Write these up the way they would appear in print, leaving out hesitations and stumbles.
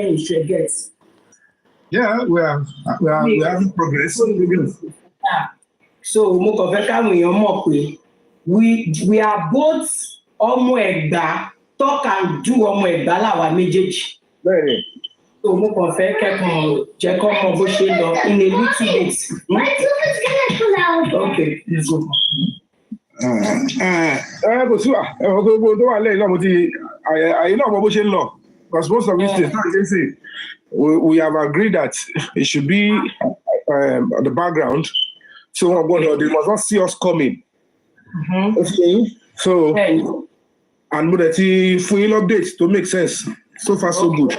you should get. Yeah, we are having progress. So mo kàn fẹ́ káwọn èèyàn mọ̀ pé we are both ọmọ Ẹ̀gbá talk and do ọmọ Ẹ̀gbá làwa méjèèjì. Bẹ́ẹ̀ni. So mo kàn fẹ́ kẹ́kọ̀ọ́ jẹ́ kọ́ mọ bó ṣe lọ in a little bit. Okay, let's go. Kò sí wa gbogbo tó wà lẹ́yìn náà mo ti àyè náà mọ bó ṣe ń lọ because most of these things like they say we have agreed that it should be on the background so they must not see us coming. Okay. So and mo dẹ̀ ti fún yín update to make sense so far so good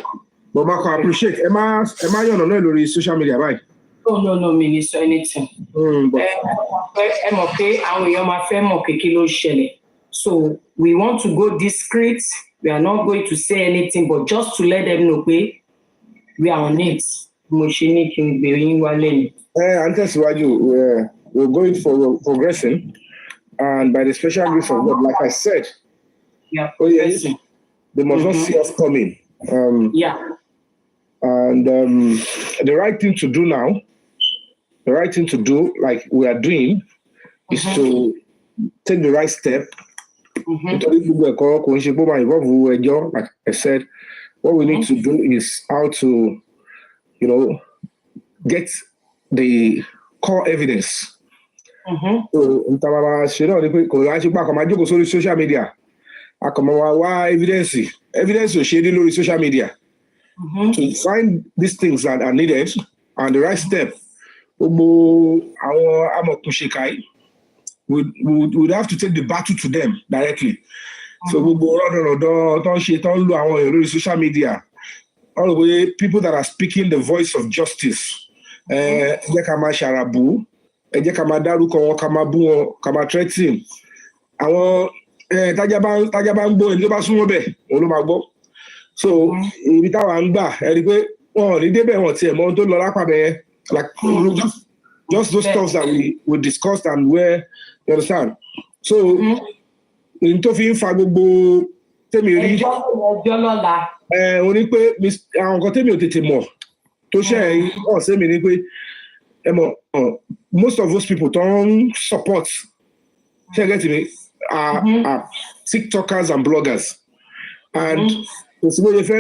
but Marco appreciate ẹ má yànnà náà lórí social media báyìí. No, Minister, anything. Ẹ mọ̀ pé àwọn èèyàn máa fẹ́ mọ̀ pé kí ló ṣẹlẹ̀. So we want to go discreet. We are not going to say anything, but just to let them know pé we are on it. Mo ṣe ní kí n gbèrè yín wálé ni. And tẹ̀síwájú, we're going for progressing, and by the special grace of God, like I said, they must not see us coming. And the right thing to do now, like we are doing, is to take the right step. Like I said, what we need to do is how to, get the core evidence. So, social media. Evidence is shaded on social media. To find these things that are needed and the right step, we'd have to take the battle to them directly. So social media, all the way people that are speaking the voice of justice. So ibi táwa ń gbà ẹ rí pé wọn ò ní débẹ̀ wọn tiẹ̀ mọ ohun tó lọ lápá bẹ́ẹ̀ like just those stuff that we discussed and where you understand. So n tó fi ń fa gbogbo tèmi rí ẹjọ́ lọ́la. O ní pé àwọn nǹkan tèmi ò tètè mọ̀ tó ṣe ẹ̀yìn ọ̀sẹ̀ mi ni pé ẹ mọ̀ most of those people tó ń support ṣe get me are TikTokers and bloggers and whoever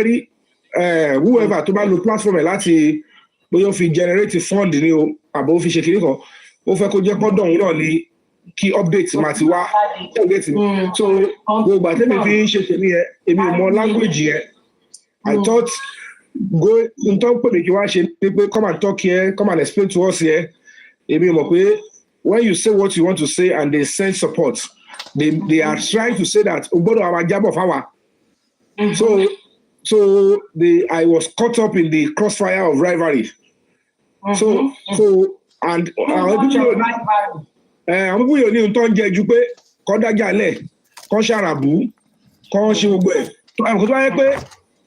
to buy the platform láti bóyá fi generate fund ni o àbò fi ṣe kiri kan ó fẹ́ kó jẹ́ pọ́dọ̀ òun náà ní kí update máa ti wá so gbogbo àtẹ́mi fi ń ṣe tèmi yẹn èmi ò mọ language yẹn I thought go n tó pè mí kí wá ṣe pé come and talk here come and explain to us here èmi mọ̀ pé when you say what you want to say and they send support they are trying to say that o gbọ́dọ̀ àwọn ajábọ̀ fáwa. So I was caught up in the crossfire of rivalry. So and àwọn people yóò ní nǹkan jẹ ju pé kọ́ dájà lẹ̀ kọ́ ṣàràbù kọ́ ṣe gbogbo ẹ̀. Kò tó wáyé pé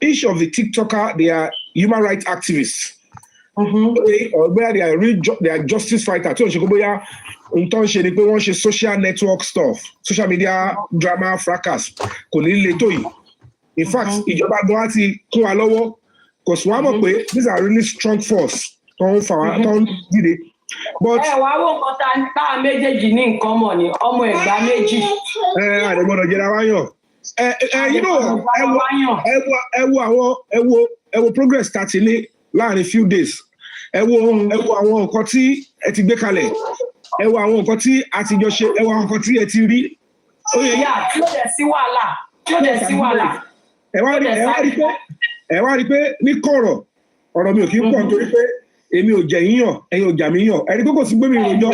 each of the TikToker they are human rights activists. Or where they are justice fighters. Tí o ṣe kó bóyá nǹkan ṣe ni pé wọ́n ṣe social network stuff, social media drama fracas kò ní lè tó yìí. In fact, ìjọba gan ti kún wa lọ́wọ́ because wọ́n á mọ̀ pé these are really strong force tó ń dìde. But wàá wò nǹkan táwọn méjèèjì ní nǹkan mọ̀ ní ọmọ Ẹ̀gbá méjì. Àdègbọ́dọ̀ jẹ́ra wáyàn. Ẹ wo progress tá ti ní láàrin few days. Ẹ wo àwọn nǹkan tí ẹ ti gbé kalẹ̀. Ẹ wo àwọn nǹkan tí a ti jọ ṣe. Ẹ wo àwọn nǹkan tí ẹ ti rí. Tí ó dẹ̀ sí wàhálà. Ẹ wá rí pé ní kọ̀rọ̀ ọ̀rọ̀ mi ò kí ń pọ̀ nítorí pé èmi ò jẹ yíyàn ẹ̀yin ò jà mí yàn ẹni pé kò sí gbé mi ròjọ́.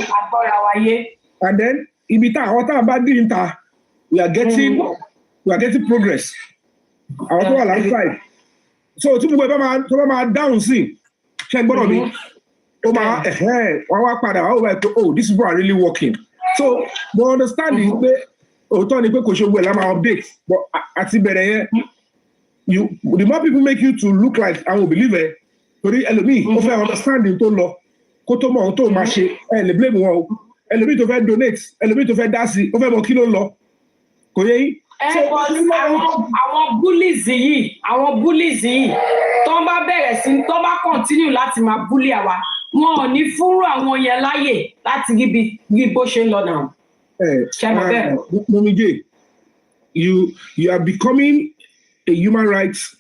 And then ibi àwọn tá a bá dín ta we are getting progress àwọn tó wà láńsáì so tí gbogbo ẹ bá máa dáhùn sí ṣe gbọ́dọ̀ mi ó máa wọ́n wá padà wọ́n wá pé oh these people are really working so mo understand pé òótọ́ ni pé kò ṣe gbogbo ẹ̀ la máa update but àti bẹ̀rẹ̀ yẹn the more people make you to look like I will believe it torí ẹlòmíì ó fẹ́ understanding tó lọ kó tó mọ ohun tó máa ṣe ẹ lè blame wọn o ẹlòmíì tó fẹ́ donate ẹlòmíì tó fẹ́ dá sí ó fẹ́ mọ kí ló ń lọ kò yẹ yín àwọn bullies yìí tó bá bẹ̀rẹ̀ sí tó bá continue láti máa bully àwa wọn ò ní fúnrú àwọn yẹn láyè láti bí bó ṣe ń lọ náà. Momije, you are becoming a human rights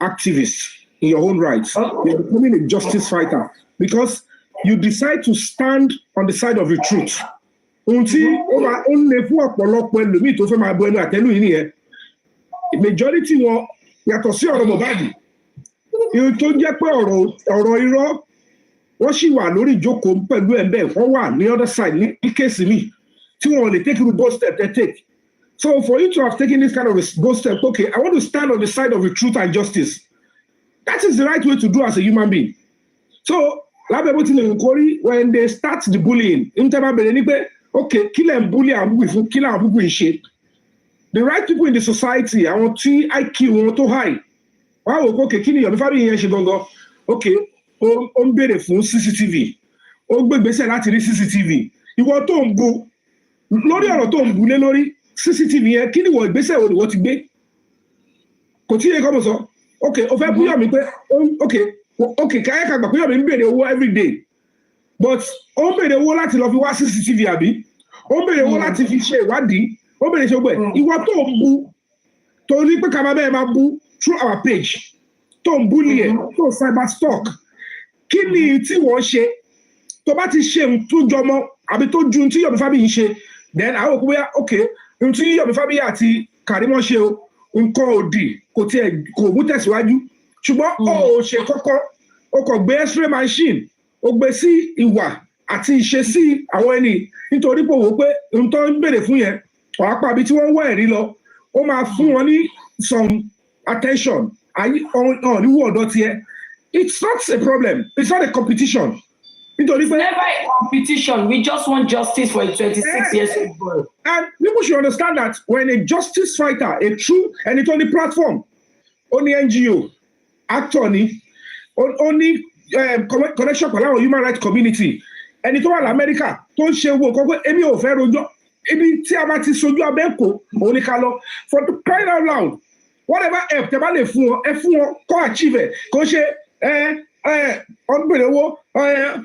activist in your own rights. Okay. You're becoming a justice fighter because you decide to stand on the side of the truth. Majority wọn yàtọ̀ sí ọ̀rọ̀ Mohbad. Ìyẹn tó jẹ́ pé ọ̀rọ̀ irọ́ wọ́n sì wà lórí ìjókòó pẹ̀lú ẹ̀ńbẹ́ wọ́n wà ní other side ní kéèsì mi tí wọ́n lè take irú bold step they take. So for you to have taken this kind of a bold step, okay, I want to stand on the side of the truth and justice. That is the right way to do as a human being. So when they start the bullying, okay, kill and bully and kill and bully. The right people in the society, I want to IQ want to high. Wow, okay, kill your family here, she go. Okay, bere fún CCTV. Gbèsè láti rí CCTV. Ìwọ tó ń bú lórí ọ̀rọ̀ tó ń bú lé lórí CCTV yẹn kí ni ìwọ ìgbésẹ̀ wo ni wọ́n ti gbé? Kò tí yẹ kọ́ mọ̀ sọ. Okay, ó fẹ́ bú yọ̀ mí pé okay, káyọ̀ kàgbà pé yọ̀ mí ń bèrè owó every day. But ó ń bèrè owó láti lọ fi wá CCTV àbí? Ó ń bèrè owó láti fi ṣe ìwádìí. Ó bèrè ṣe gbẹ̀. Ìwọ tó ń bú torí pé kàmá bẹ́ẹ̀ máa bú through our page. Tó ń bully ẹ̀ tó cyber stalk. Kí ni tí wọ́n ṣe? Tó bá ti ṣe tó jọmọ́ àbí tó ju tí Yomi Fabiyi ṣe, then àwọn òkú bóyá okay, tí Yomi Fabiyi àti Karimot ṣe o, nǹkan òdì kò mú tẹ̀síwájú. Ṣùgbọ́n ó ṣe kọ́kọ́, ó kàn gbé x-ray machine, ó gbé sí ìwà àti ìṣesí àwọn ẹni nítorí pé wò pé ohun tó ń bèrè fún yẹn, ọ̀hápá àbí tí wọ́n ń wá ẹ̀rí lọ, ó máa fún wọn ní some attention. Níwò ọ̀dọ́ tiẹ̀. It's not a problem. It's not a competition. It's never a competition. We just want justice for a 26 years old boy. And people should understand that when a justice fighter, a true, and it's on the platform, only NGO, actor, only connection with our human rights community, and it's all America, don't share work, any of any tiamati soju abeko, only color, for the crying out loud, whatever help, the man F1, co achieve it, go share. Ọ̀nbẹ̀rẹ̀ owó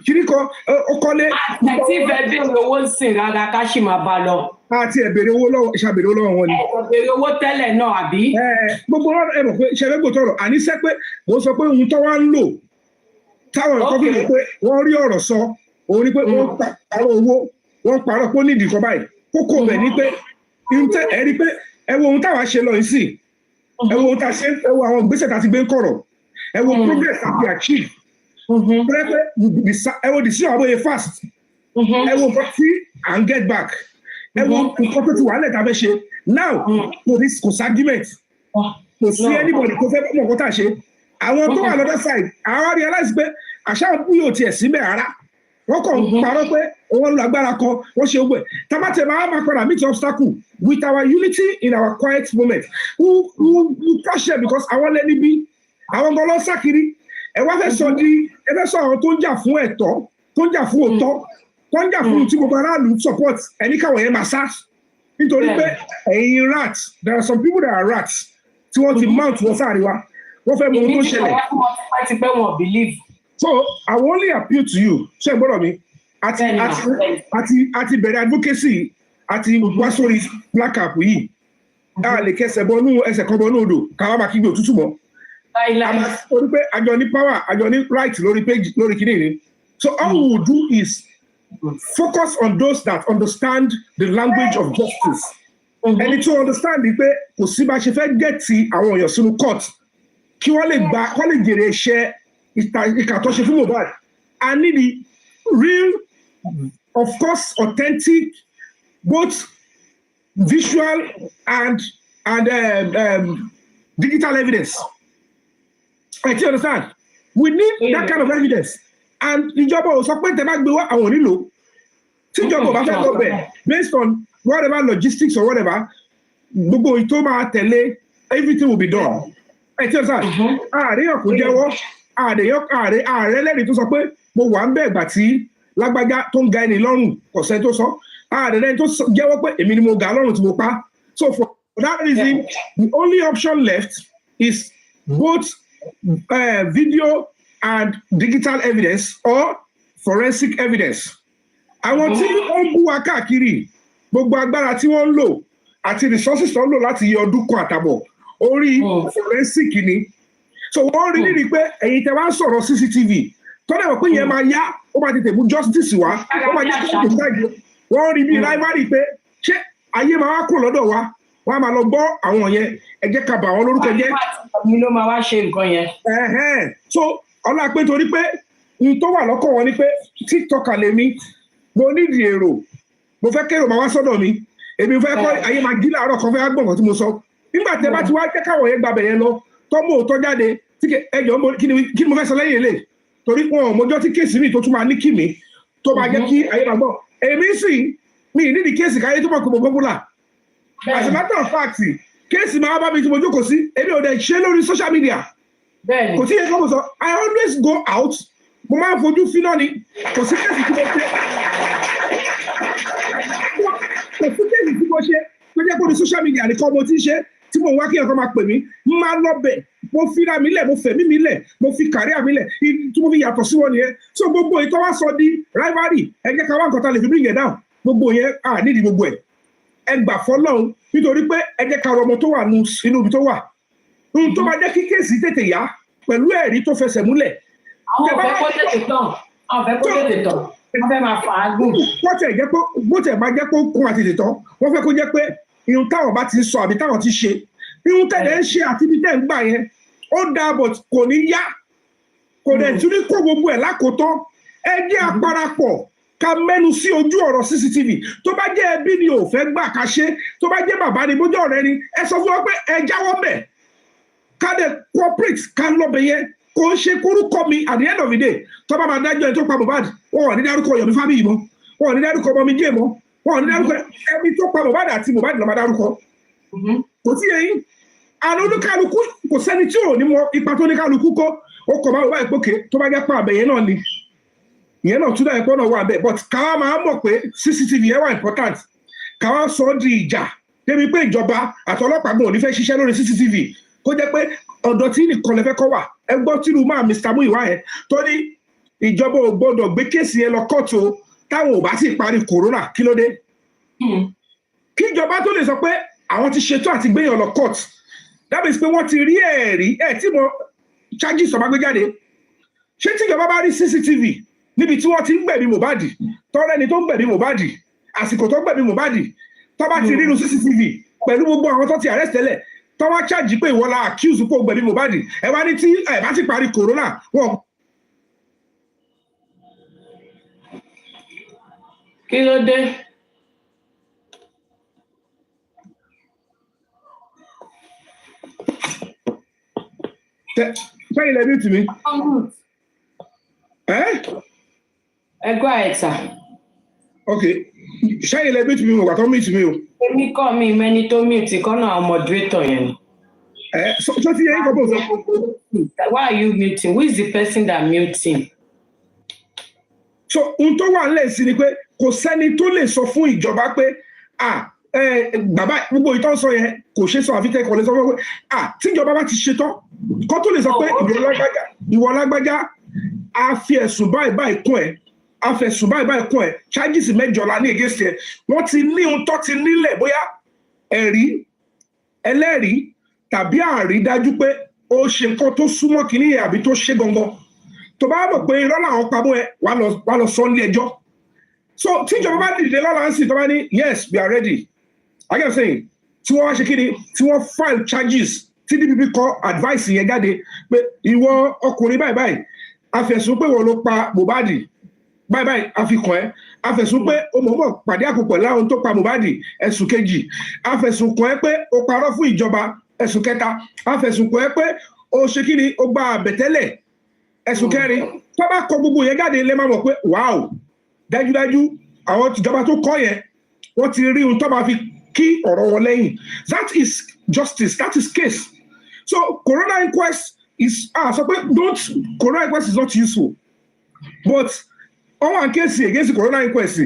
kìnnìkan ọkọlé. Àti ìbẹ̀rẹ̀ owó ń sìn rárá ká sì máa bá lọ. Àti ẹ̀bẹ̀rẹ̀ owó lọ́wọ́ ìṣàbẹ̀rẹ̀ owó lọ́wọ́ wọn ni. Ẹ̀bẹ̀rẹ̀ owó tẹ́lẹ̀ náà àbí. Gbogbo ọ̀rọ̀ ẹ̀rọ pé ṣẹlẹ̀ gbòtò ọ̀rọ̀ àníṣe pé mo sọ pé ohun tó wá ń lò táwọn ẹ̀kọ́ fi lè pé wọ́n rí ọ̀rọ̀ sọ òun ni pé wọ́n pàrọ̀ owó wọ́n pàrọ̀ pé ó nídìí kan báyìí kókó bẹ̀ ni pé ẹ̀rí pé ẹ wo ohun táwa ṣe lọ yìí sí ẹ wo ohun tá a ṣe ẹ wo àwọn ìgbésẹ̀ tá a ti gbé ń kọ̀rọ̀. I will progress that we achieve. I will decide how to fast. I will see and get back. I will incorporate to one letter. Now, for this argument, to see anybody go for what I say, I want to another side. I realize that I shall be able to see me. Wọ́n kàn parọ́ pé òun lágbára kan wọ́n ṣe gbẹ̀. Tamate máa padà meet obstacle with our unity in our quiet moment. Who crash there because àwọn lẹ́ni bí. Àwọn ọmọ ọlọ́sà kiri ẹ wá fẹ́ sọ àwọn tó ń jà fún ẹ̀tọ́ tó ń jà fún òótọ́ tó ń jà fún tí gbogbo aráàlú support ẹni káwọn yẹn máa sá nítorí pé ẹ̀yin rats there are some people that are rats tí wọ́n ti mount wọ́n sáàrí wa wọ́n fẹ́ mọ ohun tó ṣẹlẹ̀. So I will only appeal to you ṣé gbọ́dọ̀ mi àti bẹ̀rẹ̀ advocacy àti wá sórí black cap yìí a lè kẹsẹ̀ bọ́nú ẹsẹ̀ kan bọ́nú odò káwá máa kígbe òtútù mọ́. Orí pé àjọ ní power àjọ ní right lórí page lórí kìíní ni. So all we will do is focus on those that understand the language of justice. Ẹni tó understand ni pé kò sí bá ṣe fẹ́ gẹ̀ẹ́tì àwọn èèyàn sínú court kí wọ́n lè jèrè iṣẹ́ ìkàtọ́ṣe fún Mohbad. I need the real, of course, authentic, both visual and digital evidence. I do you understand? We need that kind of evidence. And ìjọba ò sọ pé tẹ́ bá gbé wá àwọn onílò. Tí ìjọba ò bá fẹ́ lọ bẹ̀ based on whatever logistics or whatever, gbogbo ìtò máa tẹ̀lé, everything will be done. I do you understand? Ààrẹ yàn kò jẹ́wọ́, ààrẹ lẹ́rìí tó sọ pé mo wà ń bẹ̀ ìgbà tí lágbájá tó ń ga ẹni lọ́rùn kọ̀sẹ́ tó sọ. Ààrẹ lẹ́ni tó jẹ́wọ́ pé èmi ni mo ga lọ́rùn tí mo pa. So for For that reason, the only option left is both video and digital evidence or forensic evidence. Àwọn tí ó ń bú wa káàkiri gbogbo agbára tí wọ́n ń lò àti resources tó ń lò láti yọ ọdún kan àtàbọ̀ orí forensic ni. So wọ́n rí nídìí pé ẹ̀yin tẹ́ wá ń sọ̀rọ̀ CCTV tọ́lá ìwọ̀n pé yẹn máa yá ó máa tètè mú justice wá ó máa jẹ́ kí wọ́n tètè wọ́n rí bí rivalry pé ṣé ayé máa wá kúrò lọ́dọ̀ wa wọ́n á máa lọ gbọ́ àwọn yẹn ẹ jẹ́ ká bà wọ́n lórúkọ jẹ́. mi ló máa wá ṣe nǹkan yẹn. So ọlá pé torí pé n tó wà lọ́kàn wọn ni pé TikToker lèmi mo nídìí èrò mo fẹ́ kérò máa wá sọ́dọ̀ mi èmi fẹ́ kọ́ ayé máa jí láàárọ̀ kan fẹ́ gbọ̀ngàn tí mo sọ nígbà tẹ́ bá ti wá jẹ́ káwọn yẹn gbàbẹ̀ yẹn lọ tọ́ mú òótọ́ jáde ẹjọ́ kí ni mo fẹ́ sọ lẹ́yìn èlé torí wọn ò mọjọ́ tí kéèsì mi tó tún máa ní kí mi tó máa jẹ́ kí ayé máa gbọ́ èmi sì mi nídìí kéèsì káyé tó mọ̀ pé mo popular as a matter of fact kéèsì máa bá mi tí mo jókòó sí èmi ò dẹ̀ ṣe lórí social media kò tí yẹ kọ́ mo sọ I always go out mo máa ń fojú fínà ni kò sí kéèsì tí mo ṣe tó jẹ́ pé ní social media nìkan mo ti ń ṣe tí mo wá kí ẹ̀kọ́ máa pè mí máa lọ́bẹ̀ mo fira mi lẹ̀ mo fẹ̀mí mi lẹ̀ mo fi kàríà mi lẹ̀ tí mo fi yàtọ̀ sí wọn nìyẹn so gbogbo ìtọ́ wá sọ di rivalry ẹ jẹ́ ká wá nǹkan tá lè fi bring it down gbogbo yẹn nídìí gbogbo ẹ̀ ẹ gbà fọlọ́run nítorí pé ẹ jẹ́ ká rọ ọmọ tó wà inú ibi tó wà ohun tó máa jẹ́ kí kéèsì tètè yá pẹ̀lú ẹ̀rí tó fẹsẹ̀ múlẹ̀. àwọn ọ̀fẹ́ kó tètè tán wọ́n fẹ́ máa fà á gùn. bó tẹ̀ máa jẹ́ pé ó kún àti tètè tán wọ́n fẹ́ kó jẹ́ pé irun táwọn bá ti sọ àbí táwọn ti ṣe irun tẹ̀lé ń ṣe àti ibi tẹ̀ ń gbà yẹn ó dáa but kò ní yá kò dẹ̀ tún ní kó gbogbo ẹ̀ lákòótán ẹ jẹ́ àparapọ̀ ká mẹ́nu sí ojú ọ̀rọ̀ CCTV tó bá jẹ́ ẹbí ni ò fẹ́ gbà ká ṣe tó bá jẹ́ bàbá ni bójú ọ̀rẹ́ ni ẹ sọ fún wọn pé ẹ jáwọ́ bẹ̀ ká dẹ̀ cooperate ká lọ́bẹ̀ yẹn kò ń ṣe kórúkọ mi at the end of the day tó bá máa dájọ́ ẹni tó pa Mohbad wọn ò ní dárúkọ Yomi Fabiyi mọ́ wọn ò ní dárúkọ ọmọ mi jẹ́ mọ́ wọn ò ní dárúkọ ẹbí tó pa Mohbad àti Mohbad ló máa dárúkọ kò tí yẹn àwọn oníkálukú kò sẹ́ni tí ò ní mọ ipa tó oníkálukú kó ó kọ̀ máa wá ìpòkè tó bá jẹ́ pa àbẹ̀ yẹn náà ni ìyẹn náà túnda ẹ̀pọ̀ náà wà bẹ́ẹ̀ but káwá máa mọ̀ pé CCTV yẹn wà important káwá sọ ọ́ di ìjà débi pé ìjọba àtọlọ́pàá gbọ́n ò ní fẹ́ ṣiṣẹ́ lórí CCTV kó jẹ́ pé ọ̀dọ̀ tí nìkan lè fẹ́ kọ́ wà ẹ gbọ́ tìlú máa Mr. Muyiwa yẹn tó ní ìjọba ò gbọ́dọ̀ gbé kéèsì yẹn lọ kóòtù táwọn ò bá sì parí corona kí ló dé kí ìjọba tó lè sọ pé àwọn ti ṣetán àti gbéyàn lọ court that means pé wọ́n ti rí ẹ̀rí tí mo charges ọba gbé jáde ṣé tí ìjọba bá rí CCTV níbi tí wọ́n ti ń gbẹ̀bí Mohbad tọ́rẹ́ni tó ń gbẹ̀bí Mohbad àsìkò tó ń gbẹ̀bí Mohbad tó bá ti rí inú CCTV pẹ̀lú gbogbo àwọn tó ti arrest tẹ́lẹ̀ tó wá charge pé ìwọ la accuse pé ó gbẹ̀bí Mohbad ẹ wá ní tí ẹ bá ti parí corona wọn. kí ló dé. sẹ́yìn lẹ́bí tì mí. ẹ gbọ́ àìsà. ok sẹ́yìn lẹ́bí tì mí mo gbà tó mí tì mí o. èmi kọ́ mi mẹ́ni tó mute kan náà moderator yẹn. So ti yẹn kọ́ bó sọ. Why are you muting? Who is the person that muting? So ohun tó wà nílẹ̀ sí ni pé kò sẹ́ni tó lè sọ fún ìjọba pé bàbá gbogbo ìtàn sọ yẹn kò ṣe sọ àfi kẹ́kọ̀ọ́ lè sọ fún pé tí ìjọba bá ti ṣe tán kó tó lè sọ pé ìwọ lágbájá a fi ẹ̀sùn báyìí kún ẹ̀ a fẹ̀sùn báyìí kún ẹ̀ charges 8 la ní against ẹ̀ wọ́n ti ní ohun tó ti nílẹ̀ bóyá ẹ̀rí ẹlẹ́rìí tàbí àrídájú pé ó ṣe nǹkan tó súnmọ́ kìíní yẹn àbí tó ṣe gangan tó bá mọ̀ pé irọ́ làwọn pamọ́ ẹ wà lọ sọ ní ẹjọ́ so tí ìjọba bá dìde lọ́la ń sìn tó bá ní yes we are ready I get saying tí wọ́n wá ṣe kíni tí wọ́n file charges tí DPP kọ advice yẹn jáde pé ìwọ ọkùnrin báyìí afẹ̀sùn pé wọ́n ló pa Mohbad báyìí àfikàn ẹ afẹ̀sùn pé o mọ̀ọ́mọ̀ pàdé àpòpọ̀ láwọn tó pa Mohbad ẹ̀sùn kejì afẹ̀sùn kàn ẹ́ pé o parọ́ fún ìjọba ẹ̀sùn kẹta afẹ̀sùn kàn ẹ́ pé o ṣe kíni o gba àbẹ̀tẹ́lẹ̀ ẹ̀sùn kẹrin tó bá kọ gbogbo yẹn jáde lè máa mọ̀ pé wow dájúdájú àwọn ìjọba tó kọ́ yẹn wọ́n ti rí ohun tó máa fi kí ọ̀rọ̀ wọn lẹ́yìn that is justice that is case so corona inquest is sọ pé corona inquest is not useful but ọwọ́n àkéèsì against corona inquest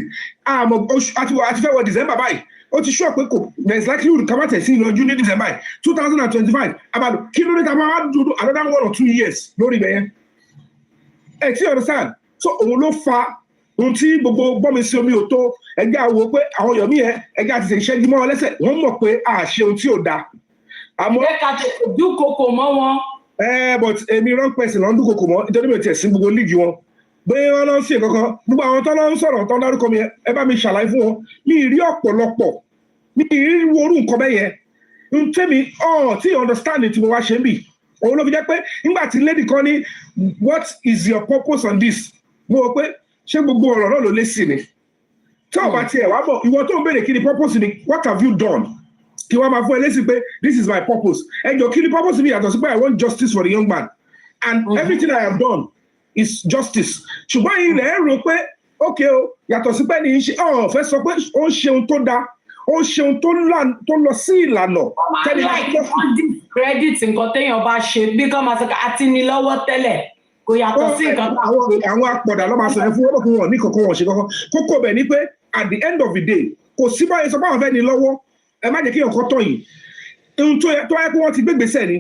àti fẹ́ wọ December báyìí ó ti sure pé kò there's likelihood ká má tẹ̀ sí ìlọ́jú ní December 2025 about kí ló dé ká máa dúró another 1 or 2 years lórí ibẹ̀ yẹn ẹ ti understand so òun ló fa ohun tí gbogbo gbọ́mi sí omi ò tó ẹgbẹ́ àwọ̀ pé àwọn yọ̀mí yẹn ẹgbẹ́ àti ìṣẹ́jú mọ́ wọn lẹ́sẹ̀ wọ́n mọ̀ pé a ṣe ohun tí ò dáa àmọ́ ẹ ká tètè dúnkokò mọ́ wọn. but èmi wrong person ló ń dúnkokò mọ́ nítorí mi ò tiẹ̀ sí gbogbo líìgì wọn bóyá wọn lọ sí kankan gbogbo àwọn tó lọ ń sọ̀rọ̀ tó ń dárúkọ mi ẹ bá mi ṣàlàyé fún wọn mi rí ọ̀pọ̀lọpọ̀ mi rí worú nǹkan bẹ́ẹ̀ yẹn n tẹ́mi tí understand tí mo wá ṣe ń bì òun ló fi jẹ́ pé nígbà tí lady kan ní what is your purpose on this mo rò pé ṣé gbogbo ọ̀rọ̀ náà ló lé sí ni tí ọba tiẹ̀ wá bọ̀ ìwọ tó ń béèrè kí ni purpose ni what have you done kí wọ́n máa fún ẹ lésì pé this is my purpose ẹjọ́ kí ni purpose mi yàtọ̀ sí pé I want justice for the young man and everything I have done is justice ṣùgbọ́n ilẹ̀ ẹ̀ rò pé okay o yàtọ̀ sí pé ní í ṣe fẹ́ sọ pé ó ń ṣe ohun tó dáa ó ń ṣe ohun tó lọ sí ìlànà. tẹ́lẹ̀ wọ́n discredit nǹkan téèyàn bá ṣe bí kò máa sọ pé a ti ní lọ́wọ́ tẹ́lẹ̀ kò yàtọ̀ sí nǹkan. àwọn apọ̀dà ló máa sọ yẹn fún wọn lókun wọn ní kankan wọn ṣe kankan kókó bẹ̀ ni pé at the end of the day kò sí báyìí sọ báwọn fẹ́ ní lọ́wọ́ ẹ má jẹ́ kí ọkọ tọ̀ yìí ohun tó yẹ pé wọ́n ti gbégbèsè ni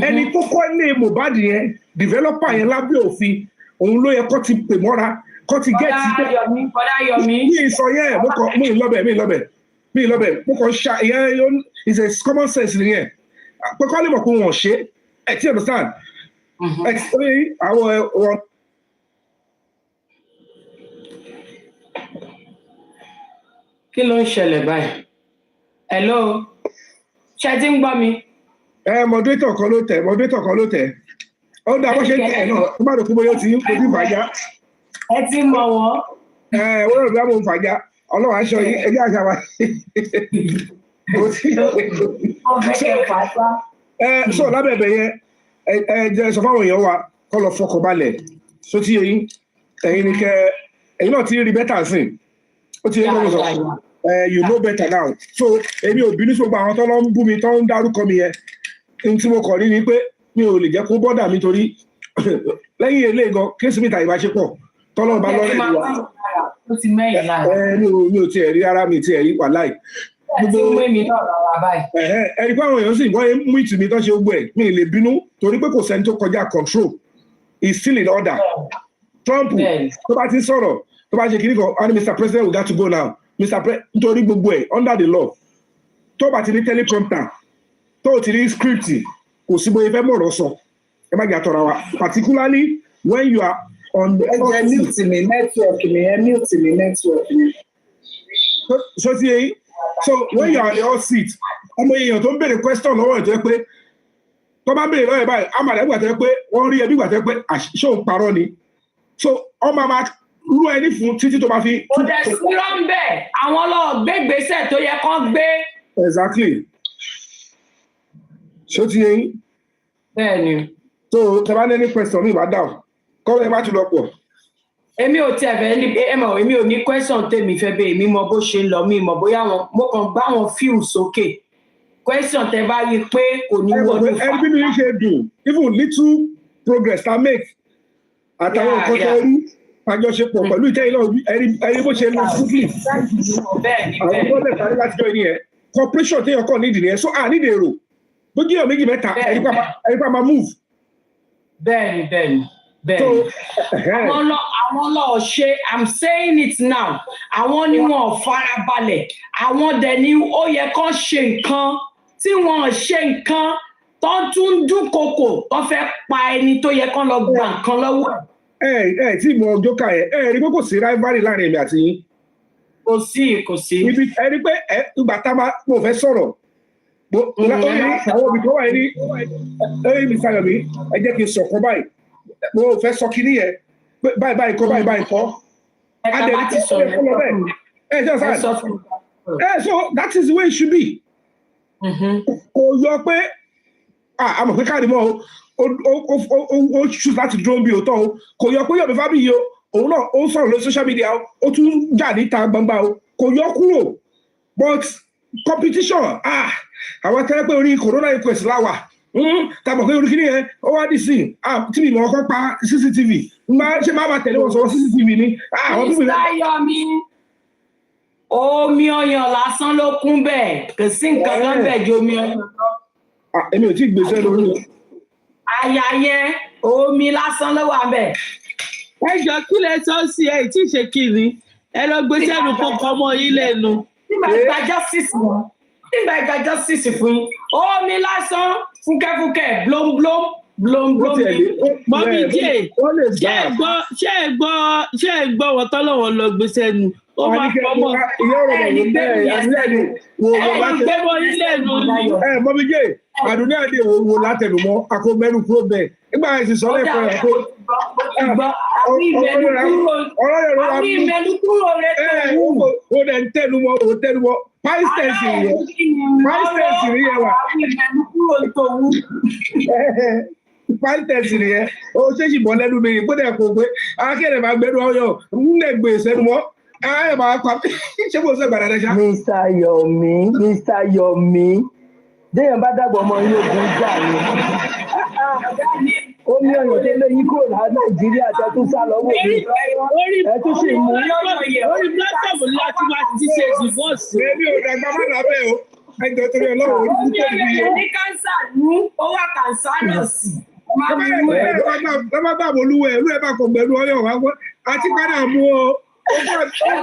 ẹni tó kọ́ ilé Mohbad yẹn developer yẹn lábẹ́ òfin òun ló yẹ kó ti pè mọ́ra kó ti gẹ́ẹ̀tì. Bọ́dá Yọ̀mí. mi sọ yẹn mi lọ́bẹ̀ mo kàn ṣá ìyẹn is a common sense nìyẹn pé kọ́ lè mọ̀ pé wọ́n ṣe ẹ̀ tí understand. àwọn kí ló ń ṣẹlẹ̀ báyìí? Hello, ṣe ti ń gbọ́ mi? Moderator kan ló tẹ̀ ó dá bó ṣe tẹ̀ náà tó bá rò pé bóyá ti ń kojú ìfàjá. Ẹ ti mọ̀ wọ́n. Wọ́n rò bí wọ́n mú ìfàjá ọlọ́run aṣọ yìí ẹgbẹ́ àṣà wa. So lábẹ́bẹ̀ yẹn jẹ́ sọ fáwọn èèyàn wa kọ́ lọ fọkàn balẹ̀ só tí ẹ̀yin ni kẹ́ ẹ̀yin náà ti rí bẹ́tà sí ó ti yẹ kọ́ sọ you know better now so èmi ò bínú sí gbogbo àwọn tó lọ ń bú mi tó ń dárúkọ mi yẹn n tí mo kọ̀ rí ni pé mi ò lè jẹ́ kó bọ́dà mi torí lẹ́yìn ilé gan kéésì mi ta ìbáṣepọ̀ tọ́lọ́ bá lọ́rẹ́ ìwà mi ò tiẹ̀ rí ara mi tiẹ̀ rí wàláì. ẹni pé àwọn èèyàn sì wọ́n mú ìtìmí tó ṣe gbogbo ẹ̀ mi lè bínú torí pé kò sẹ́ni tó kọjá control is still in order. Trump tó bá ti sọ̀rọ̀ tó bá ṣe kiri kan and Mr. President we got to go now nítorí gbogbo ẹ̀ under the law tó bá ti ní teleprompter tó ti ní script kò sí bóyá fẹ́ mọ̀rọ̀ sọ ẹ má jà tọ̀ra wa particularly when you are on the mute mi network mi. so ti yẹn so when you are on the hot seat ọmọ èèyàn tó ń béèrè question lọ́wọ́ ẹ̀ tó yẹ pé tó bá béèrè lọ́wọ́ ẹ̀ báyìí àmàlà ìgbà tó yẹ pé wọ́n rí ẹbí ìgbà tó yẹ pé ṣé òun parọ́ ni so ọmọ máa rú ẹni fún títí tó máa fi. kò dẹ̀ sí rọ́ńbẹ́ àwọn ọlọ́ọ̀ gbégbèsè tó yẹ kán gbé. Exactly. So ti yẹn. Bẹ́ẹ̀ni. So tẹ bá ní any question mi ìbá dáhùn kọ́ ẹ má tún lọ pọ̀. Èmi ò tiẹ̀ fẹ́ ní èmi ò ní question tèmi fẹ́ bẹ́ẹ̀ èmi mọ bó ṣe ń lọ mi mọ bóyá mo kàn gbá wọn fíù sókè question tẹ bá rí i pé kò ní wọlé fa. Ẹni bí mi ṣe dùn even little progress ta make àtàwọn nǹkan tó rí àjọṣepọ̀ pẹ̀lú ìtẹ́yìn náà ẹni bó ṣe lọ síkì. Àwọn bọ́ọ̀lù tàbí láti jọ ìyẹn corporation téèyàn kàn nídìí nìyẹn so nídìí èrò bó jẹ́ èèyàn méjì mẹ́ta ẹni pa máa move. Bẹ́ẹ̀ni. Àwọn lọ ṣe I'm saying it now àwọn ni wọn farabalẹ̀ àwọn dẹ̀ ni ó yẹ kán ṣe nǹkan tí wọn ṣe nǹkan tó tún dúnkokò tó fẹ́ pa ẹni tó yẹ kán lọ gba nǹkan lọ́wọ́ ẹ̀. Tí mo jókà rí pé kò sí rivalry láàrin èmi àti yín. Kò sí. Ibi ẹ rí pé ìgbà tá a mo fẹ́ sọ̀rọ̀ àwọn òbí tó wà ní mi sáyọ̀ mi ẹ jẹ́ kí n sọ̀kan báyìí mo fẹ́ sọ kí nìyẹn báyìí kọ́ báyìí kọ́. Ẹ̀ka ti sọ̀rọ̀ so that is the way it should be. Kò yọ pé àmọ̀ pé Karimot ó choose láti dúró bí òótọ́ o kò yọ pé Yomi Fabiyi o òun náà ó sọ̀rọ̀ lórí social media ó tún jà níta gbangba o kò yọ kúrò but competition àwọn tẹ́lẹ̀ pé orí corona inquest láwà tàbí pé orí kìíní yẹn ó wá dì sí tv mọ̀ ọkọ̀ pa CCTV ṣé máa tẹ̀lé wọn sọ̀rọ̀ CCTV ni. Mr. Yomi Omi ọyàn lásán ló kún bẹ́ẹ̀. Kò sí nǹkan kan bẹ́ẹ̀ ju omi ọyàn lọ. Èmi ò tí gbèsè lórí o. Àyà yẹn omi lásán ló wà bẹ́ẹ̀. Ẹ jọ kí lẹ sọ sí ẹ tí ì ṣe kiri. Ẹ lọ gbé sẹ́nu kọ́kọ́ mọ́ yín lẹ́nu. Nígbà ìgbà justice wọn. Nígbà ìgbà justice fún yín. Omi lásán fúnkẹ́fúnkẹ́ blóńblóm blóńblóm. Mọ́mí jẹ́ ṣé ẹ gbọ́ wọ́n tọ́lọ́wọ́ lọ gbé sẹ́nu. Ó máa pọ̀ mọ́. Mọ́mí jẹ́ àdúnyà ni wo látẹnumọ́ akó mẹ́nu kúrò bẹ́ẹ̀. Nígbà yẹn ti sọ lẹ́kọ̀ọ́ rẹ̀ kó. Àwọn ìmẹ̀lú kúrò rẹ̀ tó wù. Ó dẹ̀ ń tẹnumọ́. Páìsítẹ̀sì rí yẹn wà. Àwọn ìmẹ̀lú kúrò tó wù. Páìsítẹ̀sì rí yẹn ó ṣèṣì bọ́ lẹ́nu mi kó dẹ̀ kó pé akéde máa gbẹ́nu ọyọ ń lè gbé sẹ́nu mọ́. Ayé máa pa ṣé mo ṣe gbàdá dẹ́ṣá. Mr. Yomi, déyàn bá dàgbọ́ ọmọ yín ogun jà ni. Ó ní ọ̀yàn tó lé yín kúrò ní Nàìjíríà tẹ́ tún sá lọ́wọ́ mi. Ẹ tún sì mú. Orí pílátọ̀mù láti wá ti ṣe ìdìbọ́ọ̀sì. Èmi ò dàgbà má lábẹ́ o. Ẹjọ́ torí Ọlọ́run orí púpọ̀ nìyí. Ní kánsà ní ó wà kánsà náà sí. Lọ́mọ bá bolúwẹ̀ ẹ̀rú ẹ̀ bá kò gbẹ̀rú ọyọ̀ wá gbọ́. Àti padà mú o. Ó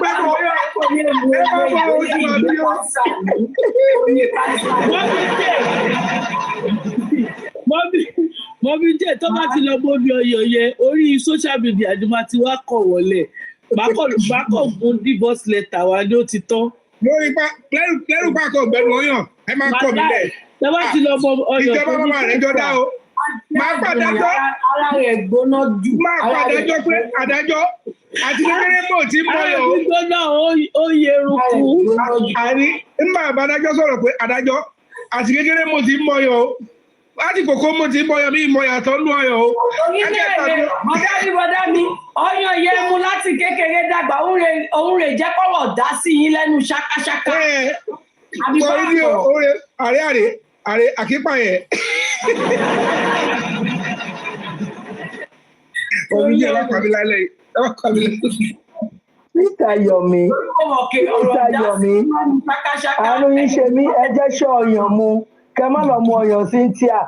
gbẹ́nu ọyọ̀ ẹ̀ bá bá ojú àbí o. Mọ́mí jẹ́ tó bá ti lọ bóbi ọyọ̀ yẹ orí social media ni máa ti wá kọ̀ wọlé. Bákọ̀ fún divorce letter wa ni ó ti tán. Lórí lẹ́rù pàkó gbẹ̀rù ọyàn ẹ máa kọ̀ nílẹ̀. Tó bá ti lọ bọ ọyọ̀ ìjọba bàbá rẹ̀ jọ dá o. Máa pàdájọ́. Ara rẹ̀ gbóná jù. Máa pàdájọ́ pé adájọ́ àti kékeré mọ̀ tí mọ̀ yọ. Ara gbígbóná ó yẹ eruku. Àní nígbà àbádájọ́ sọ̀rọ̀ pé adájọ́ àti kékeré mọ̀ tí mọ̀ yọ o. Láti kòkó mọ̀ tí mọ̀ yọ bí ìmọ̀ yàtọ̀ nú ọyọ̀ o. Bọ́dá mi, ọyàn yẹ mu láti kékeré dàgbà, òun rè jẹ́ kọ́rọ̀ dá sí yín lẹ́nu ṣákáṣáká. Orí ni àrẹ àkípà yẹn. Omi jẹ́ wá pàmí lálẹ́ yìí. Mr. Yomi, àánú yín ṣe mí, ẹ jẹ́ ṣọ́ ọyàn mu. Kẹ má lọ mu ọyàn Cynthia.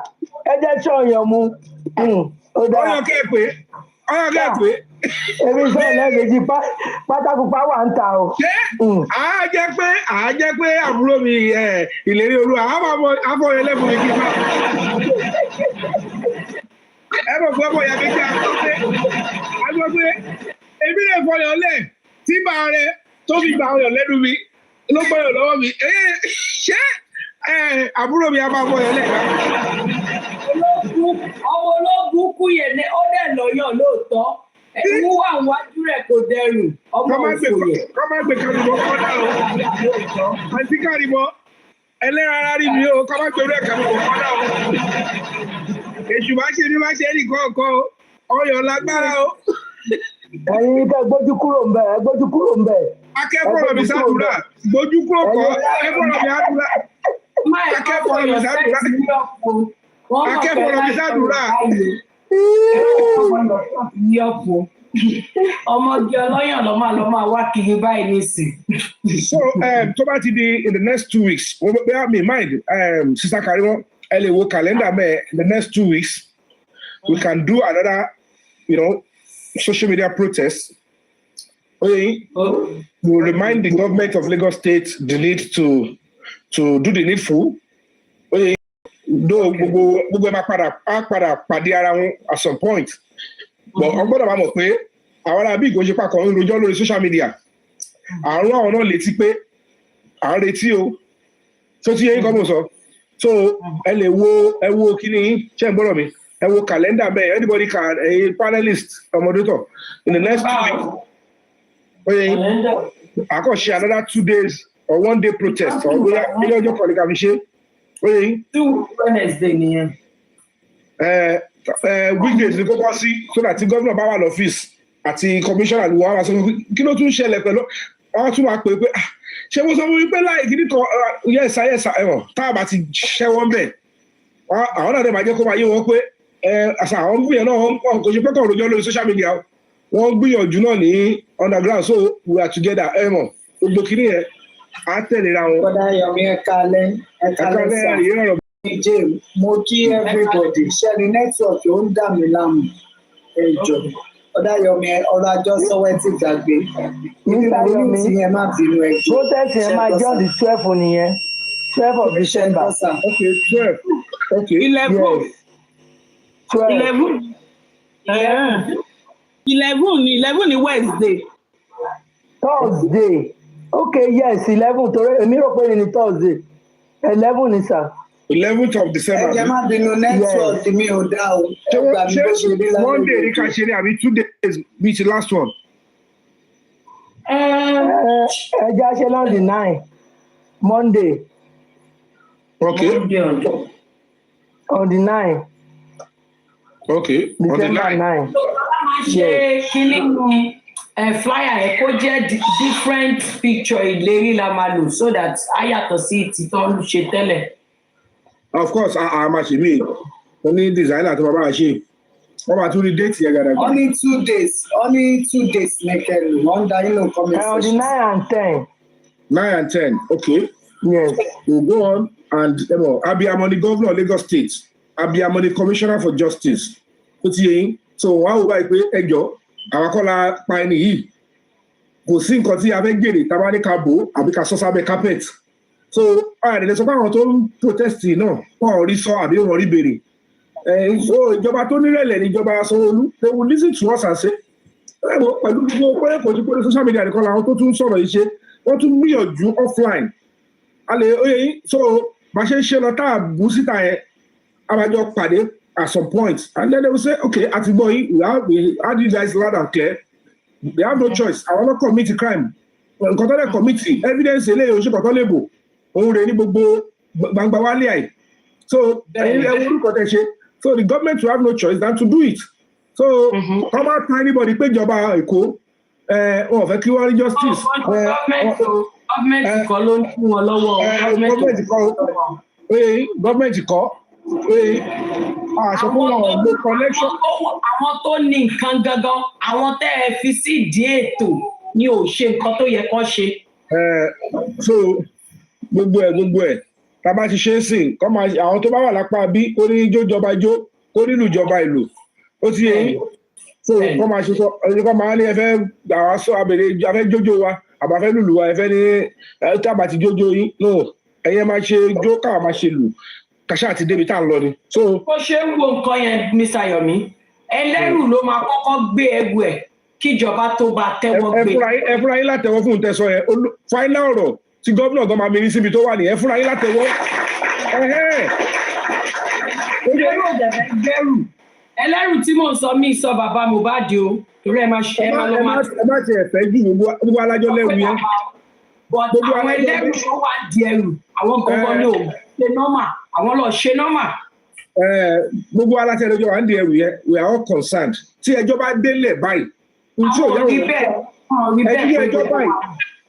Ẹ jẹ́ ṣọ́ ọyàn mu. Ọyàn kẹ́ẹ̀pẹ́. Èmi sọ lẹ́ẹ̀mejì pátákó wà ń ta o. Ṣé àá jẹ́ pé àbúrò mi ìlérí olú àfọyọ ẹlẹ́fun mi kí n bá. Ẹ mọ̀ fún ọmọ ìyá méjì àgbọ̀ pé èmi lè fọyọ̀ lẹ̀ tí bá rẹ tó fi gba ọyọ̀ lẹ́nu mi ló gbọ́yọ̀ lọ́wọ́ mi. Ṣé àbúrò mi á máa fọyọ̀ lẹ̀ ká? Ọmọ ológun kú yẹn ní ó dẹ̀ lọ́yọ̀ lóòótọ́. Ẹ̀wú wà wájú rẹ̀ kò dẹrù. Ọmọ òfòyè. Kọ́ máa gbé Karimot kọ́dà o. Àǹtí Karimot ẹlẹ́rara rí mi o. Kọ́ máa gbé orí Karimot kọ́dà o. Èṣù máa ṣe ní máa ṣe ní kọ̀ọ̀kan o. Ọyọ̀ lágbára o. Ẹ̀yin tẹ́ gbójú kúrò ń bẹ̀. Akẹ́kọ̀ọ́ mi sádùúrà. Gbójú kúrò kọ́. Akẹ́kọ̀ọ́ mi sádùúrà. Akẹ́kọ̀ọ́ mi sádùúrà. Akẹ́kọ̀ọ́ mi sádùúrà. Ọmọge ọlọ́yàn lọ máa wá kiri báyìí nísìn. So tó bá ti di in the next 2 weeks, bear me in mind, Sister Karimot, ẹ lè wo calendar mẹ́ in the next 2 weeks, we can do another, social media protest. We'll remind the government of Lagos State the need to do the needful. Gbogbo ẹ máa padà pàdé ara wọn at some point. But ọgbọ́dọ̀ máa mọ̀ pé àwọn arábí ìgbóṣe pàkọ́ ń rojọ́ lórí social media. Àrùn àwọn náà létí pé à ń retí o. Tó ti yẹ kọ́ mọ̀ sọ. So ẹ lè wo kíní ṣé ń gbọ́dọ̀ mi. Ẹ wo calendar bẹ́ẹ̀ anybody can a panelist ọmọdétọ̀ in the next 2 weeks. Àkọ́ṣe another 2 days or 1 day protest or bóyá ilé ọjọ́ kan ní ká fi ṣe. 2 Wednesday nìyẹn. Weekdays ni kó bọ́ sí so that tí gómìnà bá wà lọ́fíìsì àti commissioner ni wọ́n á sọ kí ló tún ṣẹlẹ̀ pẹ̀lú wọ́n tún máa pè é pé ṣé mo sọ fún mi pé láì kí ní kan yẹ́sà ẹ̀wọ̀n tá a bá ti ṣẹ́ wọ́n bẹ̀ àwọn náà dẹ̀ máa jẹ́ kó máa yé wọn pé àṣà àwọn gbìyànjú náà wọ́n kò ṣe pé kàn rojọ́ lórí social media wọ́n gbìyànjú náà ní underground so we are together ẹ̀wọ̀n gbogbo kìíní yẹn á tẹ̀lé ra wọn. Kọ́dá Yomi ẹ̀kalẹ̀ sà. Ìjẹ́ mo kí everybody ṣẹ́ni nẹ́tíwọ̀kì ó ń dà mí láàmú ẹjọ́. Kọ́dá Yomi ọ̀rọ̀ àjọsọ̀wẹ́ ti gbàgbé. Mr. Yomi, tí ẹ má bínú ẹjọ́. protest yẹn máa jẹ́ on the 12th nìyẹn, 12th of December. Okay, 12. Okay. 11. Yes, 12. 11 ni Wednesday. Thursday. Okay, yes, 11. Torí èmi rò pé ní Thursday. 11 ni sir. 11th of December. Ẹ má bínú nẹ́tíwọ̀kì mi ò dá o. Ṣé one day ní ká ṣe ní àbí 2 days be the last one? Ẹja ṣe lọ́n the 9, Monday. Okay. On the 9. Okay. On the December 9. 9. ṣe kíní ní flyer ẹ kó jẹ́ different picture ìlérí la máa lò so that á yàtọ̀ sí ti tán ṣe tẹ́lẹ̀. Of course, a máa ṣe mí. Ó ní designer tó bàbá ṣe. Wọ́n máa tún rí date yẹn gàdàgbà. Only 2 days nìkẹ́lù. Wọ́n dá inú comment On the section. 9 and 10. 9 and 10. Okay. Yes. We'll go on and Abiyamo the governor of Lagos State. Abiyamo the commissioner for justice. Ó ti yé yín. So wọ́n á wò báyìí pé ẹjọ́ àwọn akọ́lá pa ẹni yìí. Kò sí nǹkan tí a fẹ́ gbèrè tábà ní ká bò àbí ká sọ sábẹ́ carpet. So àìrẹ̀lẹ̀ sọ pé àwọn tó ń protest náà wọ́n ò rí sọ àbí wọ́n rí béèrè. So ìjọba tó nírẹ̀lẹ̀ ní ìjọba Sanwó-Olú, they will listen to us and say, pẹ̀lú gbogbo pé kò sí pé social media nìkan làwọn tó tún sọ̀rọ̀ yìí ṣe, wọ́n tún gbìyànjú offline. A lè oyè yín, so bá ṣe ń ṣe lọ tá a bú síta yẹn, a máa jọ pàdé at some point. And then they will say, okay, àti gbọ́ yìí, we had you guys loud and clear. They have no choice. Àwọn náà commit crime. Nǹkan tó lè commit evidence eléyìí oṣù kọ̀ọ̀kan lè bò. Òun rè ní gbogbo gbangba wálé àì. So ẹ̀yin orúkọ tẹ̀ ṣe. So the government will have no choice than to do it. So come out to anybody pé ìjọba Èkó wọn ò fẹ́ kí wọ́n rí justice. Gọ́ọ̀mẹ̀ntì kọ́ ló ń fún wọn lọ́wọ́. Gọ́ọ̀mẹ̀ntì kọ́ àṣọ fún wọn lo connection. Àwọn tó ní nǹkan gangan, àwọn tẹ́ ẹ fi sí ìdí ètò ni ò ṣe nǹkan tó yẹ kó ṣe. So gbogbo ẹ̀ tábà ti ṣe é sìn kọ́ máa àwọn tó bá wà lápá bí kó ní ijó jọba ijó kó nílùú jọba ìlú ó ti yẹ yín so kọ́ máa ṣe sọ kọ́ máa ní ẹfẹ́ àwọn sọ abèrè afẹ́ jójó wa àbáfẹ́ lùlù wa ẹfẹ́ ní tábà ti jójó yín no ẹ̀yẹ máa ṣe jó káwa máa ṣe lù kàṣà àti débi tá à ń lọ ni. bó ṣe ń wo nǹkan yẹn Mr. Yomi ẹlẹ́rù ló máa kọ́kọ́ gbé ẹrù ẹ̀ kíjọba tó bá tẹ́wọ́ gbé. ẹ fúnra yín látẹ̀wọ́ fún ìtẹ̀sọ yẹn fáínà ọ̀rọ̀ tí gómìnà gan máa mi rí síbi tó wà nìyẹn fúnra yín látẹ̀wọ́. ẹlẹ́rù tí mò ń sọ mí sọ bàbá Mohbad o torí ẹ máa ṣe ẹ máa lọ máa. ẹ má ti ẹ̀fẹ́ jù gbogbo alájọ lẹ́rù yẹn. àwọn ẹlẹ́rù tó wà di ẹrù àwọn gbọ́ngàn ní òun ṣe nọ́mà àwọn lọ ṣe nọ́mà. Gbogbo alátẹ̀lẹ́jọ́ wa ń di ẹrù yẹn we are all concerned tí ẹjọ́ bá délẹ̀ báyìí. àwọn òbí bẹ́ẹ̀ ẹjọ́ báyìí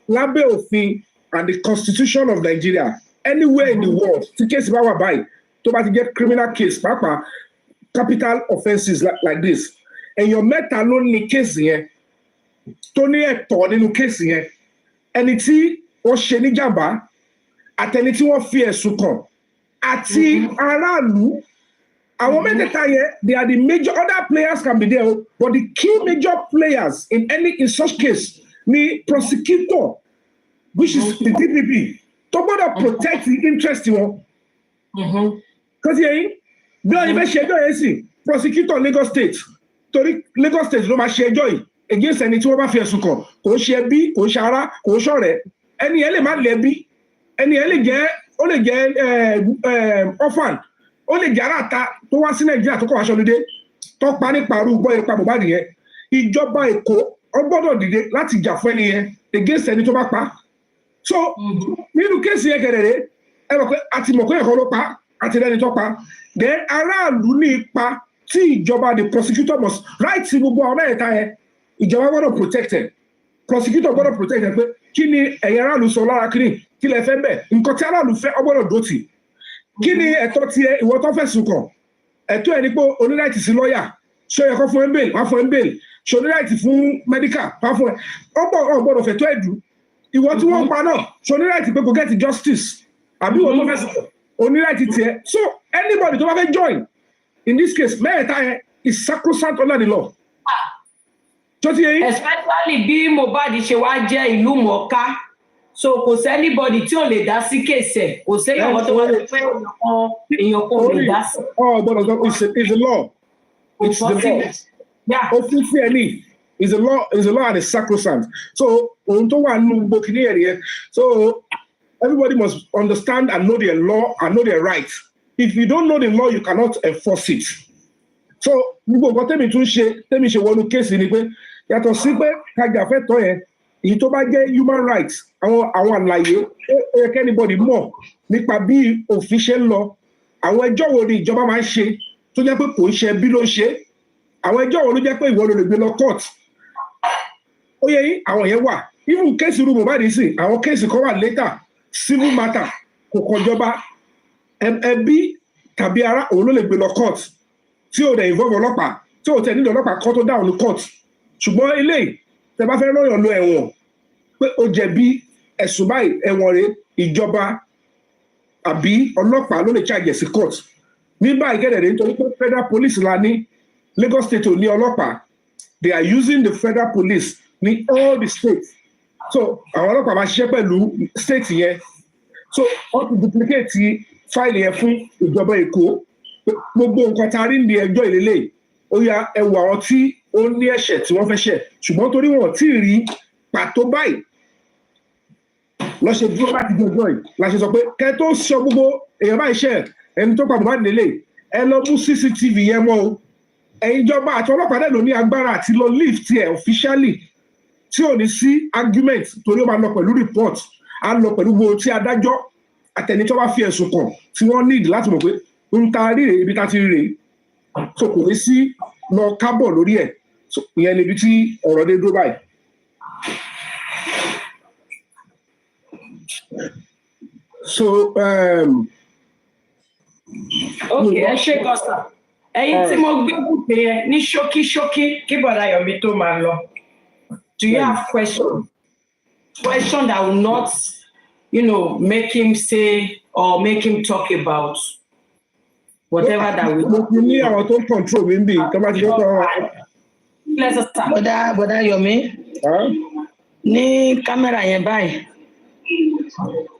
lábẹ́ òfin and the constitution of Nigeria anywhere in the world tí kéèsì bá wà báyìí tó bá ti jẹ́ criminal case pàápàá capital offences like this èèyàn mẹ́ta ló ní kéèsì yẹn tó ní ẹ̀tọ́ nínú kéèsì yẹn ẹni tí wọ́n ṣe níjàmbá àtẹni tí wọ́n fi ẹ̀sùn kàn àti aráàlú àwọn mẹ́tẹ̀ẹ̀ta yẹn they are the major other players can be there but the key major players in such case ni prosecutor which is the DPP tó gbọ́dọ̀ protect the interest wọn. Kọ́sí ẹ̀yìn bí wọ́n yìí fẹ́ ṣe ẹjọ́ yẹn sì prosecutor Lagos State torí Lagos State ló máa ṣe ẹjọ́ yìí against ẹni tí wọ́n bá fi ẹ̀sùn kàn kò ń ṣe ẹbí kò ń ṣe ará kò ń ṣọ̀rẹ́ ẹni yẹn lè má lẹ́bí ẹni yẹn lè jẹ́ orphan ó lè jẹ́ aráàta tó wá sí Nàìjíríà tó kọ́ aṣọ lóde tó pa nípa arú gbọ́ ipa Mohbad yẹn ìjọba Èkó ó gbọ́dọ̀ dìde láti jà fún ẹni yẹn against ẹni tó bá pa so nínú kéèsì yẹn kẹrẹ̀rẹ̀ ẹ mọ̀ pé àti mọ̀ pé ẹ̀kọ́ ló pa àti lẹ́ni tó pa then aráàlú ní ipa tí ìjọba the prosecutor must right sí gbogbo àwọn mẹ́ta yẹn ìjọba gbọ́dọ̀ protect ẹ̀ prosecutor gbọ́dọ̀ protect ẹ̀ pé kí ni ẹ̀yin aráàlú sọ lára kí lẹ fẹ́ bẹ̀ nǹkan tí aráàlú fẹ́ ọ gbọ́dọ̀ dó tì kí ni ẹ̀tọ́ tiẹ̀ ìwọ tó fẹ̀sùn kàn ẹ̀tọ́ ẹ̀ ní pé oníláìtì sí lọ́ọ̀yà ṣé ó yẹ kó fún ẹ̀ ń bèèlì wá fún ẹ̀ ń bèèlì ṣé oníláìtì fún medical wá fún ẹ̀ ọ gbọ́dọ̀ fẹ̀tọ́ ẹ̀ dù ìwọ tí wọ́n pa náà so ní right pé kò get justice àbí ìwọ tó fẹ́ sọ̀rọ̀ o ní right tiẹ̀ so anybody tó bá fẹ́ join in this case mẹ́ẹ̀ta yẹn is sacrosanct under the law. Especially bí Mohbad ṣe wá jẹ́ ìlú mọ̀ọ́ká so kò sí anybody tí ò lè dá sí kéèsì kò sí èèyàn tó wá lè fẹ́ èèyàn kò lè dá sí. Gbọ́dọ̀ it's a law. It's the law. Yeah. Òfin fi ẹni is a law and a sacrosanct. So ohun tó wà nínú gbogbo kìíní ẹ̀ nìyẹn. So everybody must understand and know their law and know their rights. If you don't know the law, you cannot enforce it. So gbogbo nǹkan tẹ́mi ṣe wọnú kéèsì ni pé yàtọ̀ sí pé kájà fẹ́ tọ́ yẹn èyí tó bá jẹ́ human rights àwọn àlàyé ó yẹ kẹ́nibọ́dì mọ̀ nípa bí òfin ṣe ń lọ àwọn ẹjọ́ wo ni ìjọba máa ń ṣe tó jẹ́ pé kò ń ṣe bí ló ń ṣe àwọn ẹjọ́ wo ló jẹ́ pé ìwọ ló lè gbé lọ court ó yẹ yín àwọn yẹn wà even kéèsì irú Mohbad sí àwọn kéèsì kan wà later civil matter kò kọjọba ẹbí tàbí ará òun ló lè gbé lọ court tí ò dẹ̀ involve ọlọ́pàá tí ò tẹ̀ nílò ọlọ́pàá kan tó dáhùn ní court ṣùgbọ́n eléyìí tẹ bá fẹ́ lọ́yàn lọ ẹ̀wọ̀n pé ó jẹ̀bi ẹ̀sùn báyìí ẹ̀wọ̀n rẹ̀ ìjọba àbí ọlọ́pàá ló lè charge sí court ní báyìí gẹ́gẹ́ nítorí pé federal police la ní Lagos state ò ní ọlọ́pàá they are using the federal police ní all the states so àwọn ọlọ́pàá máa ṣiṣẹ́ pẹ̀lú state yẹn so wọ́n ti duplicate fáìlì yẹn fún ìjọba Èkó gbogbo nǹkan tá a rí ní ẹjọ́ ìlélẹ̀ ó yá ẹ wo àwọn tí ó ní ẹ̀ṣẹ̀ tí wọ́n fẹ́ ṣẹ̀ ṣùgbọ́n torí wọn tí ì rí pàtó báyìí lọ́ṣẹ̀ dúró láti jọjọ́ yìí la ṣe sọ pé kẹ́ tó sọ gbogbo èèyàn báyìí ṣẹ̀ ẹni tó pa Mohbad lélẹ̀ ẹ lọ mú CCTV yẹn mọ́ o ẹ̀yin ìjọba àti ọlọ́pàá dẹ̀ ló ní agbára àti lọ lift ẹ̀ officially tí ò ní sí argument torí ó máa lọ pẹ̀lú report á lọ pẹ̀lú gbogbo tí adájọ́ àtẹni tó bá fi ẹ̀sùn kàn tí wọ́n need láti mọ̀ pé ń ta rí rèé ibi tá ti rí rèé so kò ní sí lọ kábọ̀ lórí ẹ̀ ìyẹn níbi tí ọ̀rọ̀ dé dúró báyìí. So okay ẹ ṣe gọ́sà ẹ̀yin tí mo gbé bùkún yẹn ní ṣókí kí bọ̀dá Yomi tó máa lọ do you have question that will not make him say or make him talk about whatever that we. mo ti ní àwọn tó ń control mi bí tó bá ti dọ́kọ̀ bọ̀dá Yomi ní kámẹ́rà yẹn báyìí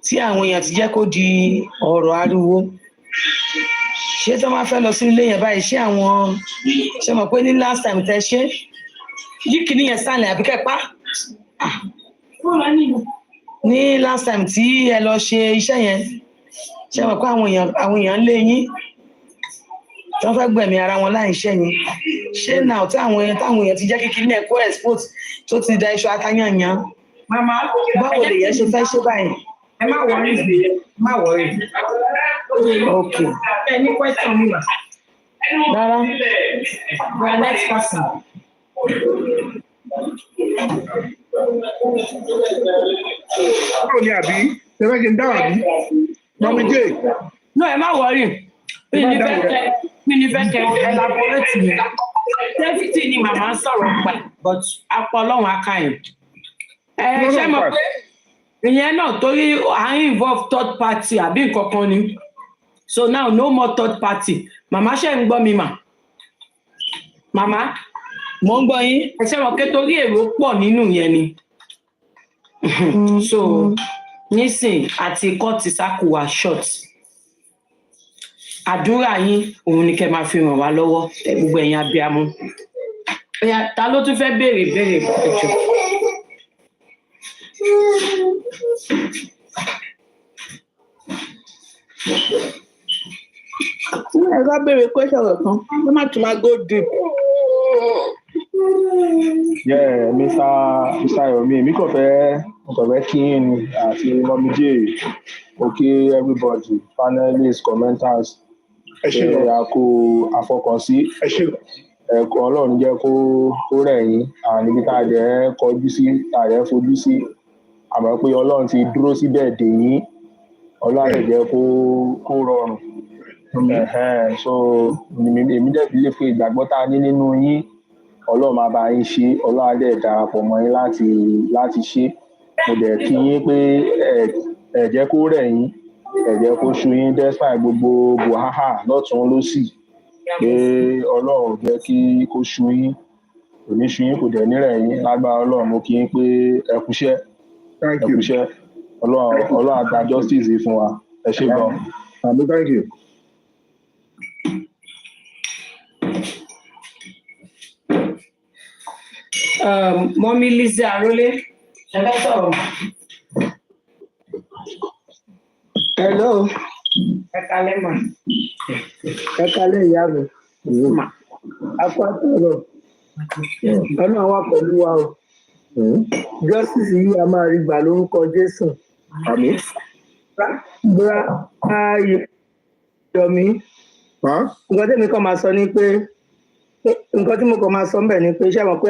tí àwọn èèyàn ti jẹ́ kó di ọ̀rọ̀ ariwo ṣé tó máa fẹ́ lọ sí ilé yẹn báyìí ṣé mọ̀ pé ní last time tẹ́ ṣe yí kìíní yẹn sálẹ̀ àbí kẹ́pá ní last time tí ẹ lọ ṣe iṣẹ́ yẹn ṣé mọ̀ pé àwọn èèyàn lé yín tí wọ́n fẹ́ gbẹ̀mí ara wọn láì iṣẹ́ yẹn ṣé náà táwọn èèyàn ti jẹ́ kékeré ní ẹ̀kọ́ export tó ti da iṣu atayànyàn báwo lè yẹn ṣe fẹ́ ṣe báyìí. ẹ má wọrí ok any question mi ma. rárá. the next person. báwo ni àbí tẹ́lẹ̀ kí n dáhùn àbí mọ́mí jẹ́. no ẹ má wọrí mi ní fẹ́ kẹ elaborate mi safety ni màmá ń sọ̀rọ̀ pa but apọ̀ ọlọ́run akáyìn. ṣé mo pé ìyẹn náà torí à ń involve third party àbí nǹkan kan ni so now no more third party màmá ṣe ń gbọ́ mi mà màmá mo ń gbọ́ yín. ẹ ṣe mọ̀ pé torí èrò pọ̀ nínú yẹn ni so nísìn àti kọ́ọ̀tì sákù wá short àdúrà yín òun ni kẹ́ máa fi ràn wá lọ́wọ́ gbogbo ẹ̀yin abiyamọ ta ló tún fẹ́ béèrè ẹjọ́. ẹ bá béèrè question kan ẹ má tún máa go deep. Yeah, Mr. Yomi, mi kò fẹ́ kí n àti Mọ́mí Jay, okay, everybody, panelists, commenters, àkó àfọkànsí, ẹ̀kọ́ Ọlọ́run jẹ́ kó rẹ̀ yín, níbi tá a jẹ́ kọjú sí, tá a jẹ́ fojú sí, àmọ́ pé Ọlọ́run ti dúró síbẹ̀ dè yín, Ọlọ́run jẹ́ kó rọrùn. So, èmi dẹ̀ fi lè pe ìgbàgbọ́ tá a ní nínú yín. Ọlọ́run máa bá yín ṣe, Ọlọ́run á dẹ̀ darapọ̀ mọ́ yín láti ṣe. mo dẹ̀ kí yín pé ẹ jẹ́ kó rẹ̀ yín ẹ jẹ́ kó ṣú yín despite gbogbo wàhálà lọ́tún lósì pé Ọlọ́run jẹ́ kí kó ṣú yín kò ní ṣú yín kò dẹ̀ nírẹ̀ yín lágbára Ọlọ́run mo kí yín pé ẹ kúṣẹ́ Ọlọ́run àgbà justice yìí fún wa ẹ ṣé gan. Thank you. Mọ́mí Lizzie Arólé ṣẹlẹ̀ sọ̀rọ̀. Hello. Ẹ kalẹ́ mà. Ẹ kalẹ́ ìyá mi. Apátọ̀rọ̀. Ọ̀nà wa pẹ̀lú wa o. Justice yìí a máa rí gbà lórúkọ Jésù. Àmín. Bra Ayọ̀mí. Nǹkan tí mi kàn máa sọ ni pé nǹkan tí mo kàn máa sọ ń bẹ̀ ni pé ṣé mọ̀ pé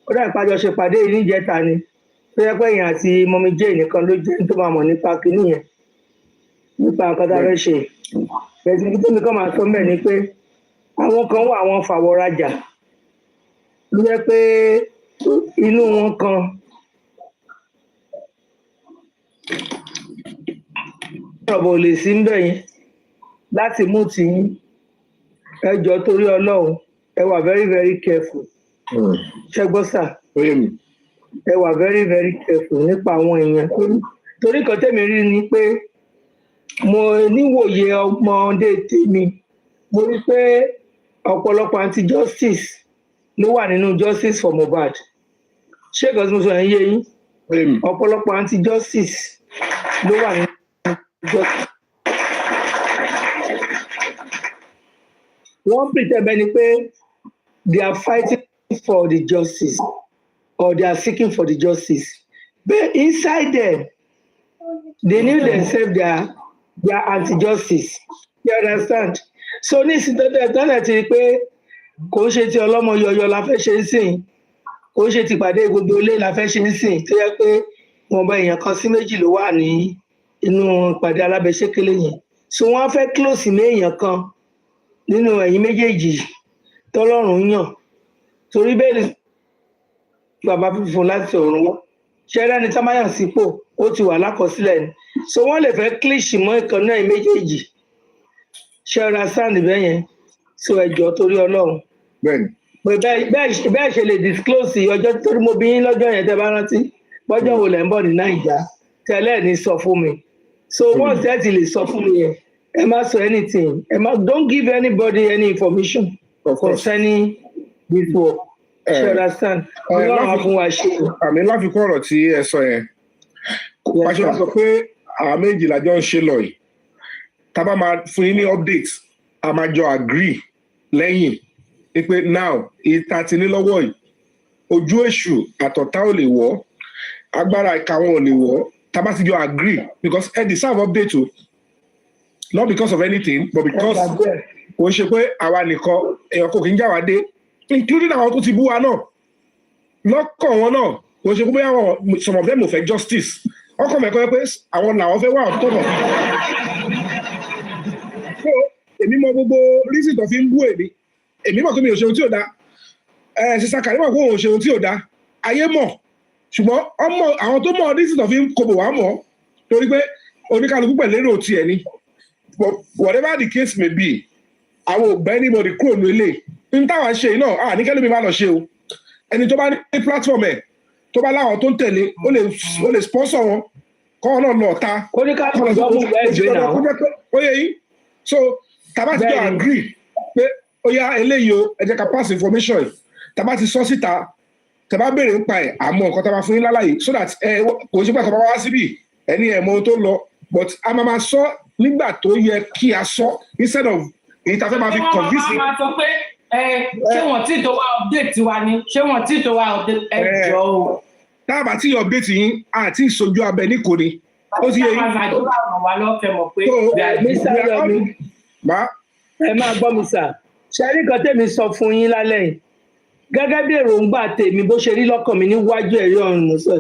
ó dà ìpàjọ ṣe pàdé yìí níjẹta ni tó yẹ pé èèyàn àti mọ́mí jẹ́ nìkan ló jẹ́ tó máa mọ̀ nípa kinní yẹn nípa nǹkan tá a fẹ́ ṣe. Bẹ̀sẹ̀ nǹkan tí mi kàn máa sọ ń bẹ̀ ni pé àwọn kan wà àwọn fàwọ̀rajà ló yẹ pé inú wọn kan ọ̀bọ̀ lè sí ń bẹ̀ yẹn láti mú ti yín ẹ jọ̀ọ́ torí Ọlọ́run ẹ wà very very careful ṣẹgbọ́sà ẹ wà very very careful nípa àwọn èèyàn torí kan tẹ̀mí rí ni pé mo níwòye ọmọdé tèmi mo rí pé ọ̀pọ̀lọpọ̀ anti-justice ló wà nínú justice for Mohbad ṣé ìkan tí mo sọ yẹn yé yín ọ̀pọ̀lọpọ̀ anti-justice ló wà nínú justice. Wọ́n pretend bẹ́ẹ̀ ni pé they are fighting for the justice or they are seeking for the justice but inside them they knew themselves they are anti-justice you understand so ní ìsìntẹ́tẹ̀ tọ́lẹ̀ ti rí pé kò ń ṣe ti ọlọ́mọ yọyọ la fẹ́ ṣe ń sìn kò ń ṣe ti pàdé gbogbo ilé la fẹ́ ṣe ń sìn tó yẹ pé wọn bá èèyàn kan sí méjì ló wà ní inú ìpàdé alábẹ́sẹ́kẹ́lẹ́ yẹn so wọ́n á fẹ́ close ní èèyàn kan nínú ẹ̀yin méjèèjì tọ́lọ́run yàn torí bẹ́ẹ̀ ni bàbá fífún láti ọ̀run wá ṣẹ́rẹ́ ni támáyà sípò ó ti wà lákọsílẹ̀ ni so wọ́n lè fẹ́ kílìṣì mọ́ ìkan náà méjèèjì ṣẹ́ra sáàndì bẹ́ẹ̀ yẹn so ẹjọ́ torí Ọlọ́run bẹ́ẹ̀ ṣe lè disclose ọjọ́ torí mo bí yín lọ́jọ́ yẹn tẹ́ bá rántí bọ́jọ́ wo lẹ̀ ń bọ̀ ní Naija tẹ́lẹ̀ ní sọ fún mi so wọ́n tẹ́ ti lè sọ fún mi yẹn ẹ má sọ anything don't give anybody any information concerning this work ṣẹ́ra sáàndì Ọlọ́run á fún wa ṣe. Àmì láfikún ọ̀rọ̀ tí ẹ sọ yẹn pàṣẹ sọ pé àwọn méjì lájọ ń ṣe lọ yìí tábà máa fún yín ní update a máa jọ agree lẹ́yìn pé now ìta ti ní lọ́wọ́ yìí ojú èṣù àtọ̀tá ò lè wọ̀ agbára ìka wọn ò lè wọ̀ tábà ti jọ agree because ẹ deserve update o not because of anything but because kò ń ṣe pé àwa nìkan èèyàn kò kí ń já wa dé including àwọn tó ti bú wa náà lọ́kàn wọn náà kò ń ṣe pé some of them ò fẹ́ justice ọkọ̀ mẹ́kọ́ pé àwọn làwọn fẹ́ wà ọ̀tọ̀nà so èmi mọ gbogbo reason tó fi ń bú èmi mọ̀ pé mi ò ṣe ohun tí ò dá sísá Karimot kó òun ṣe ohun tí ò dá ayé mọ̀ ṣùgbọ́n ọmọ àwọn tó mọ̀ reason tó fi ń kobò wá mọ̀ torí pé oníkálukú pẹ̀lú èrò tiẹ̀ ni whatever the case may be àwọn ò gbẹ́ anybody kúrò ní ilé n táwa ṣe náà ní kẹ́lómi má lọ ṣe o ẹni tó bá ní platform ẹ̀ tó bá láwọn tó ń tẹ̀lé ó lè sponsor wọn kọ́ ọ náà lọ ta ó yẹ yín so tàbá ti jọ agree pé ó yá eléyìí o ẹ jẹ́ ká pass information yìí tàbá ti sọ síta tàbá béèrè ń pa ẹ̀ àmọ́ nǹkan tàbá fún yín lálàyé so that kò ṣe pé ẹ̀kọ́ bá wá síbì ẹni ẹ̀ mọ ohun tó lọ but a máa sọ nígbà tó yẹ kí a sọ instead of èyí tá a fẹ́ máa fi convince. ṣé wọ́n tí tó wá update wa ni ṣé wọ́n tí tó wá update ẹjọ́ o. táàbà tí update yín àti ìsojú abẹ ní kò ní. ó ti yẹ yín. àdúrà ràn wá lọ́fẹ̀ẹ́ mọ̀ pé. Mr. Yomi ẹ máa gbọ́ mi sà ṣẹ́rí kan tèmi sọ fún yín lálẹ́ yìí gẹ́gẹ́ bí èròǹgbà tèmi bó ṣe rí lọ́kàn mi níwájú ẹ̀rí ọ̀run mo sọ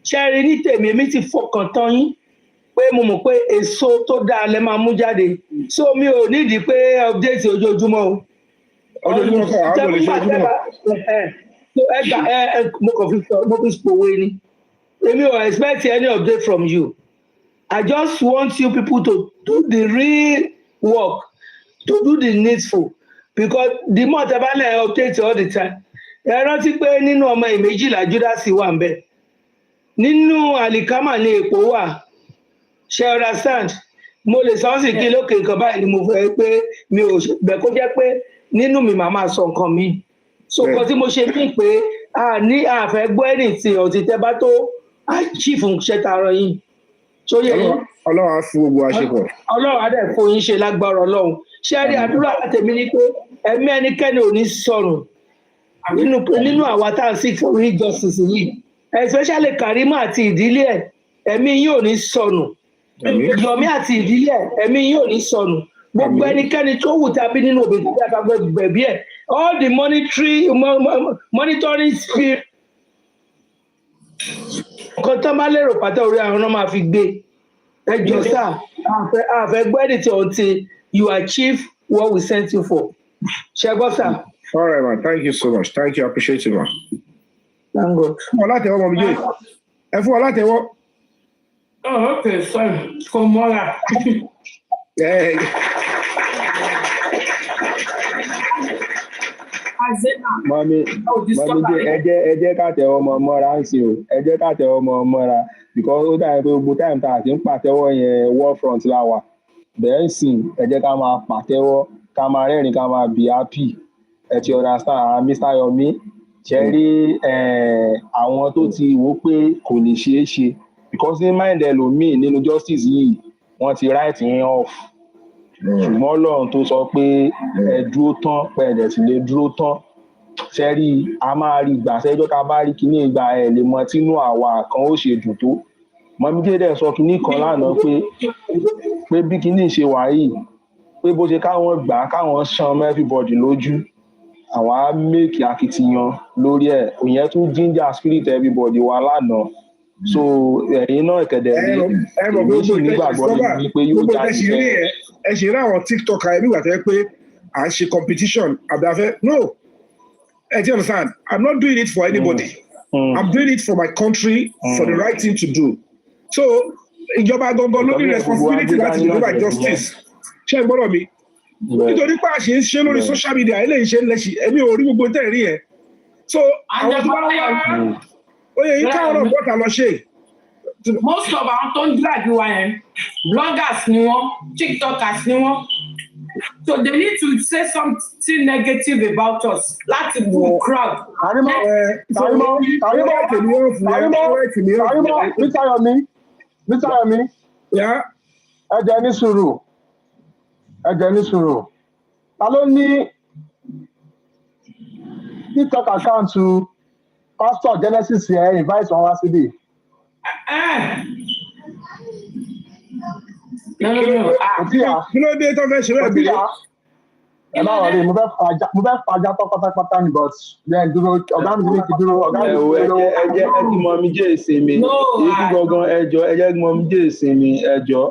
ṣẹ́rí ní tèmi èmi ti fọkàn tán yín pé mo mọ̀ pé èso tó dáa lẹ máa mú jáde so mi ò nídìí pé update ojoojúmọ́ o. Ojoojúmọ́ kọ́ àwọn olè ṣe ojúmọ́. Mo kàn fi sọ mo fi pòwe ni Èmi ò expect any update from you. I just want you people to do the real work, to do the needful, because the more tẹ́ bá lè update all the time. Ẹ rántí pé nínú ọmọ ìméjìlá Judas wà ń bẹ. Nínú àlìkámà ni èpò wà. Ṣé understand? Mo lè sọ sí kí lókè nǹkan báyìí ni mo fẹ́ pé mi ò bẹ̀ kó jẹ́ pé nínú mi màá máa sọ nǹkan mi. So nǹkan tí mo ṣe mí pé àfẹ́ gbọ́ ẹ̀rìn ọ̀tí tẹ́ bá tó achieve ṣe tààrọ̀ yìí. So Ọlọ́run á fún gbogbo àṣepọ̀. Ọlọ́run á dẹ̀ fún yín ṣe lágbára Ọlọ́run. Ṣé rí àdúrà tèmi ni pé ẹ̀mí ẹnikẹ́ni ò ní sọnù nínú àwa tá à ń seek for real justice yìí, especially Karimot àti ìdílé ẹ̀, ẹ̀mí yín ò ní sọnù. Yomi àti ìdílé ẹ̀, ẹ̀mí yín ò ní sọnù. Gbogbo ẹnikẹ́ni tó wù tàbí nínú òbí tí a gbẹ bẹ̀bí ẹ̀, all the monitoring spirit kan tán bá lérò pátá orí àwọn náà máa fi gbé. Ẹ jọ sá, àfẹ́ gbọ́ ẹ̀dìtì until you achieve what we sent you for. Ṣé gbọ́ sá? All right, man. Thank you so much. Thank you. I appreciate it, man. Thank God. Fún ọ látẹ̀wọ́, Mọ̀mí Jay. Ẹ fún ọ látẹ̀wọ́. Oh, okay, sorry. Come on. Mọ̀mí ẹ jẹ́ ká tẹ ọmọ mọ́ra ń sìn o. Ẹ jẹ́ ká tẹ ọmọ mọ́ra because ó dàbí pé gbogbo time tá a ti ń pàtẹ́wọ́ yẹn war front la wà. Bẹ́ẹ̀ sìn ẹ jẹ́ ká máa pàtẹ́wọ́, ká máa rẹ́rìn, ká máa be happy. Ẹ ti understand Mr. Yomi ṣe rí àwọn tó ti wò pé kò ní ṣeé ṣe because ní mind ẹlòmíì nínú justice yìí wọ́n ti write yín off. Ṣùgbọ́n Ọlọ́run tó sọ pé ẹ dúró tán pẹ̀lẹ́ sì lè dúró tán. Ṣe rí a máa rí gbà sẹ́jọ́ ká bá rí kíní ìgbà ẹ̀ lè mọ tínú àwa kan ó ṣe dùn tó. Mọ̀mí Jay dẹ̀ sọ kíní kan lánàá pé bí kíní ṣe wà yìí pé bó ṣe káwọn gbà káwọn ṣan mọ́ everybody lójú àwọn á make akitiyan lórí ẹ̀ òyìn tún ginger spirit everybody wa lánàá. So ẹ̀yin náà kẹ̀dẹ̀ rí èmi sì nígbàgbọ́ nínú pé yóò jáde bẹ́ẹ̀. Ẹ ṣe rí àwọn TikTok àìrí ìgbà tẹ́ pé à ń ṣe competition àbí no ẹ ti understand I'm not doing it for anybody. I'm doing it for my country for the right thing to do. So ìjọba gangan ló ní responsibility láti deliver justice. Ṣé ẹ gbọ́dọ̀ mi? Nítorí pé a ṣe ń ṣe lórí social media eléyìí ṣe ń lẹ́sì ẹ̀mí ò rí gbogbo tẹ̀ rí ẹ̀. So àwọn tó bá wà ó yẹ yín káwọn náà bọ́ta lọ ṣe. Most of àwọn tó ń drag wa yẹn bloggers ni wọ́n, TikTokers ni wọ́n. So they need to say something negative about us láti bú crowd. Mr. Yomi, ẹ jẹ́ ní sùúrù. Ta ló ní TikTok account Pastor Genesis ẹ̀ invite wọn wá síbí? Kí ló dé tó fẹ́ ṣe rẹ̀ bí? Ẹ má wọlé, mo fẹ́ fàájà tán pátápátá ni but then dúró ọ̀gá mi ní ti dúró ọ̀gá mi ní ti dúró. Ẹ jẹ́ kí Mọ̀mí Jay ìsinmi. Èyí kí gangan ẹ jẹ́ kí Mọ̀mí Jay ìsinmi ẹ jọ̀ọ́.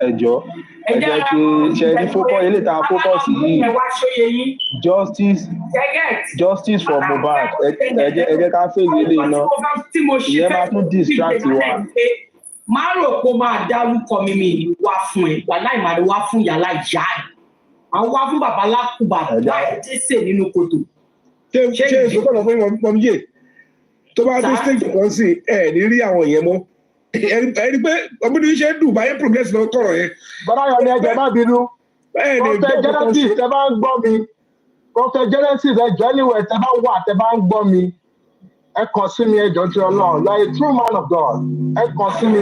Ẹ jẹ́ kí ṣe ní fókọ̀ ilé ta fókọ̀ sí yìí justice for Mohbad ẹ jẹ́ ká fèsì ilé iná ìyẹn máa tún distract wa. Máa rò pé máa dárúkọ mi wá fún ẹ wàláì máa wá fún yàrá ìyá ẹ àwọn wá fún bàbá lákùbà tẹsẹ̀ nínú kòtò. Ṣé ìṣòkò lọ fún Mọ̀mí Jay tó bá tó stage kan sí ẹ ní rí àwọn yẹn mọ́. Ẹni pé ọmọdé ṣe ń dùn báyé progress lọ kọ̀rọ̀ yẹn. Bọ́dá yọ ní ẹjọ́ má bínú. Prophet Genesis tẹ bá ń gbọ́ mi. Prophet Genesis ẹjọ́ níwẹ̀ tẹ bá wà tẹ bá ń gbọ́ mi. Ẹ kàn sí mi ẹjọ́ tí Ọlọ́run. You are a true man of God. Ẹ kàn sí mi.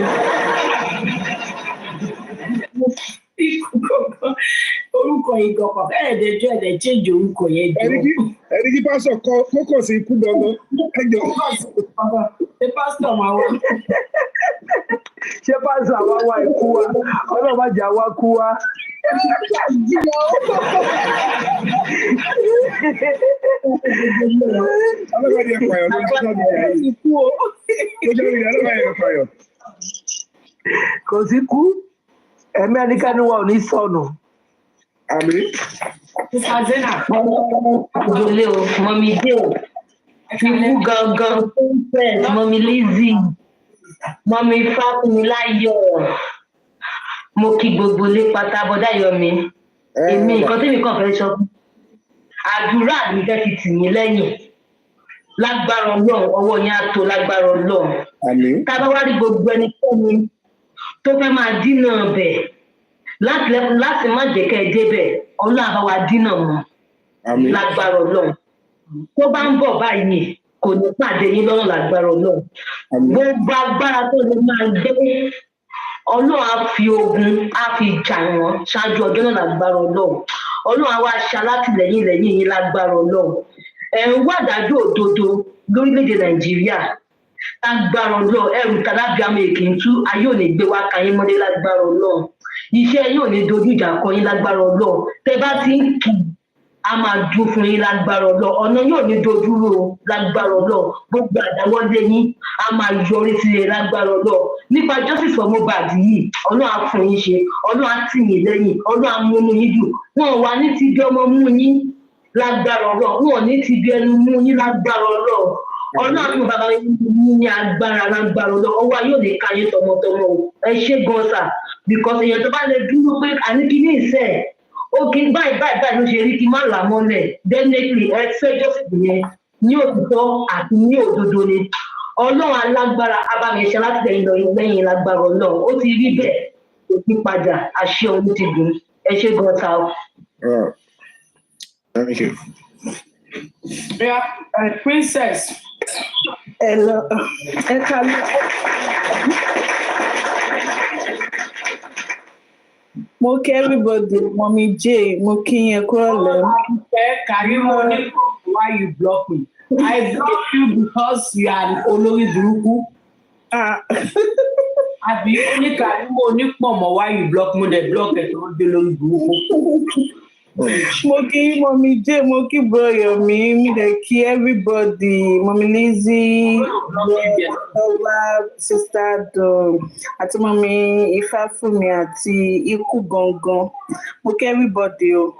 Orúkọ ìgọ̀kọ̀ bẹ́ẹ̀ dẹjọ́ ẹ̀dẹ̀ change orúkọ yẹn jọ. Ẹni kí pásítọ̀ kọ fókọ̀sì ikú gangan ẹjọ́. Ṣé pásítọ̀ máa wá? Ṣé pásítọ̀ àwa wá ikú wa? Ọlọ́run má jẹ́ àwa kú wa. Kò sí kú. Ẹ̀mí ẹnikẹ́ni wa ò ní sọnù. Àmín. Sísá Zena. Ìdílé o, Mọ̀mí Jay o. Ikú gangan princess mọ́mí Lizzy mọ́mí Fáfúnmiláyọ̀ mo kí gbogbo ilé pátá bọ́dá Yọ̀mí èmi nǹkan tí mi kàn fẹ́ sọ àdúrà ní fẹ́ fi tì yín lẹ́yìn lágbára Ọlọ́run ọwọ́ yín á tó lágbára Ọlọ́run tá a bá wá rí gbogbo ẹnikẹ́ni tó fẹ́ máa dínà bẹ̀ láti má jẹ́ kẹ́ ẹ débẹ̀ Ọlọ́run á bá wa dínà mọ́ lágbára Ọlọ́run tó bá ń bọ̀ báyìí kò ní pàdé yín lọ́rùn lágbára Ọlọ́run gbogbo agbára tó lè máa gbé Ọlọ́run á fi ogun á fi jà wọ́n ṣáájú ọjọ́ náà lágbára Ọlọ́run á wá ṣe alátìlẹ́yìn lẹ́yìn yín lágbára Ọlọ́run ẹ̀ ń wádàájú òdodo lórílẹ̀‐èdè Nàìjíríà lágbára Ọlọ́run ẹrù tàlábíàmọ èkìntú ayé ò ní gbé wá ka yín mọ́lé lágbára Ọlọ́run iṣẹ́ yín ò ní dojú ìjà kọ yín lágbára Ọlọ́run tẹ́ bá ti ń kì á máa dún fún yín lágbára Ọlọ́run ọ̀nà yóò ní dojú rò lágbára Ọlọ́run gbogbo àdáwọ́lé yín á máa yọrí sí i lágbára Ọlọ́run nípa justice for Mohbad yìí Ọlọ́run á fún yín ṣe Ọlọ́run á tì yín lẹ́yìn Ọlọ́run á múnú yín dùn wọn wà ní ti bí ọmọ mú yín lágbára Ọlọ́run wọn ní ti bí ẹnu mú yín lágbára Ọlọ́run Ọlọ́run bàbá yín ní agbára lágbára Ọlọ́run ọwọ́ yóò lè ka yín tọmọtọmọ o ẹ ṣé gan sà because èèyàn tó bá lè dúró pé àníkí ní ìṣe ó kí báyìí ló ṣe rí kí má là mọ́lẹ̀ definitely ẹ fẹ́ jọ́sìn yẹn ní òtítọ́ àti ní òdodo ni Ọlọ́run alágbára abámiṣẹ́ láti lẹ́yìn lágbára Ọlọ́run ó ti rí bẹ́ẹ̀ kò sí padà àṣẹ òun ti gùn ẹ ṣé gan sà o. Thank you. Yeah, princess. Hello. Mo kí everybody, Mommy J, mo kí yín kúrò lẹ́nu. Karimot, why you block me? I block you because you are olórí burúkú. Àbí ní Karimot onípọ̀mọ̀ why you block me? They block ẹ̀ tó ń gbé lórí burúkú. Mo kí Mommy J, mo kí bro Yomi, mi dẹ̀ kí everybody, Mommy Lizzy, sister Dom, àti Mommy Ifáfúnmi àti Ikú gangan. Mo kí everybody o.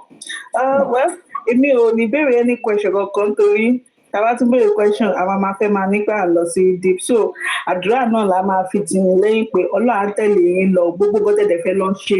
Well, èmi ò ní béèrè any question kankan torí tàbá tún béèrè question àwọn máa fẹ́ máa nípa lọ sí deep so àdúrà náà la máa fi tì yín lẹ́yìn pé Ọlọ́run á tẹ̀lé yín lọ gbogbo bọ́tẹ̀dẹ̀ fẹ́ lọ ṣe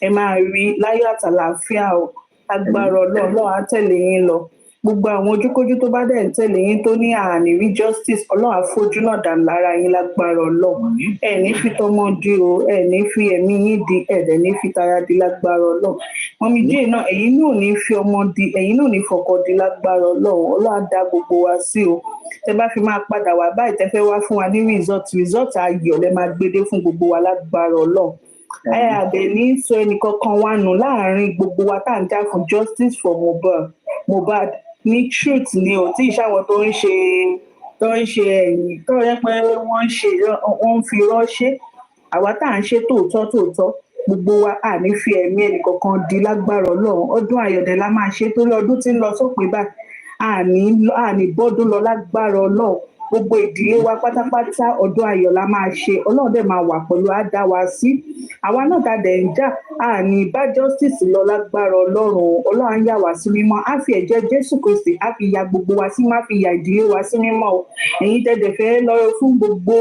ẹ máa rí láyọ̀ àtàlàáfíà o agbára Ọlọ́run á tẹ̀lé yín lọ gbogbo àwọn ojúkójú tó bá dẹ̀ ń tẹ̀lé yín tó ní àní rí justice Ọlọ́run á fojú náà dà lára yín lágbára Ọlọ́run ẹ̀ ní fi tọmọ di o ẹ̀ ní fi ẹ̀mí yín di ẹ̀dẹ̀ ní fi tara di lágbára Ọlọ́run Mommy J náà ẹ̀yin náà ní fi ọmọ di ẹ̀yin náà ní fọkọ di lágbára Ọlọ́run á dá gbogbo wa sí o tẹ bá fi máa padà wá báyìí tẹ fẹ́ wá fún wa ní result ayọ̀ lẹ máa gbédé fún gbogbo wa lágbára Ọlọ́run àbẹ̀ ní sọ ẹnìkankan wà nù láàrin gbogbo wa tá à ń jà fún justice for Mohbad ní truth ni ò tí ìṣàwọn tó ń ṣe ẹ̀yìn tó yẹ pé wọ́n ń fi ránṣẹ́ àwa tá à ń ṣe tòótọ́ gbogbo wa à ní fi ẹ̀mí ẹnìkankan di lágbára Ọlọ́run ọdún ayọ̀dẹ̀ la máa ṣe torí ọdún tí ń lọ sópin báyìí àní bọ́dún lọ lágbára Ọlọ́run gbogbo ìdílé wa pátápátá ọdún ayọ̀ la máa ṣe Ọlọ́run dẹ̀ máa wà pẹ̀lú á dá wa sí àwa náà ta dẹ̀ ń jà àní bá justice lọ lágbára Ọlọ́run á yà wá sí mímọ́ á fi ẹ̀jẹ̀ Jésù Kristi á fi ya gbogbo wa sí má fi ya ìdílé wa sí mímọ́ o ẹ̀yin tẹ̀dẹ̀ fẹ́ lọ fún gbogbo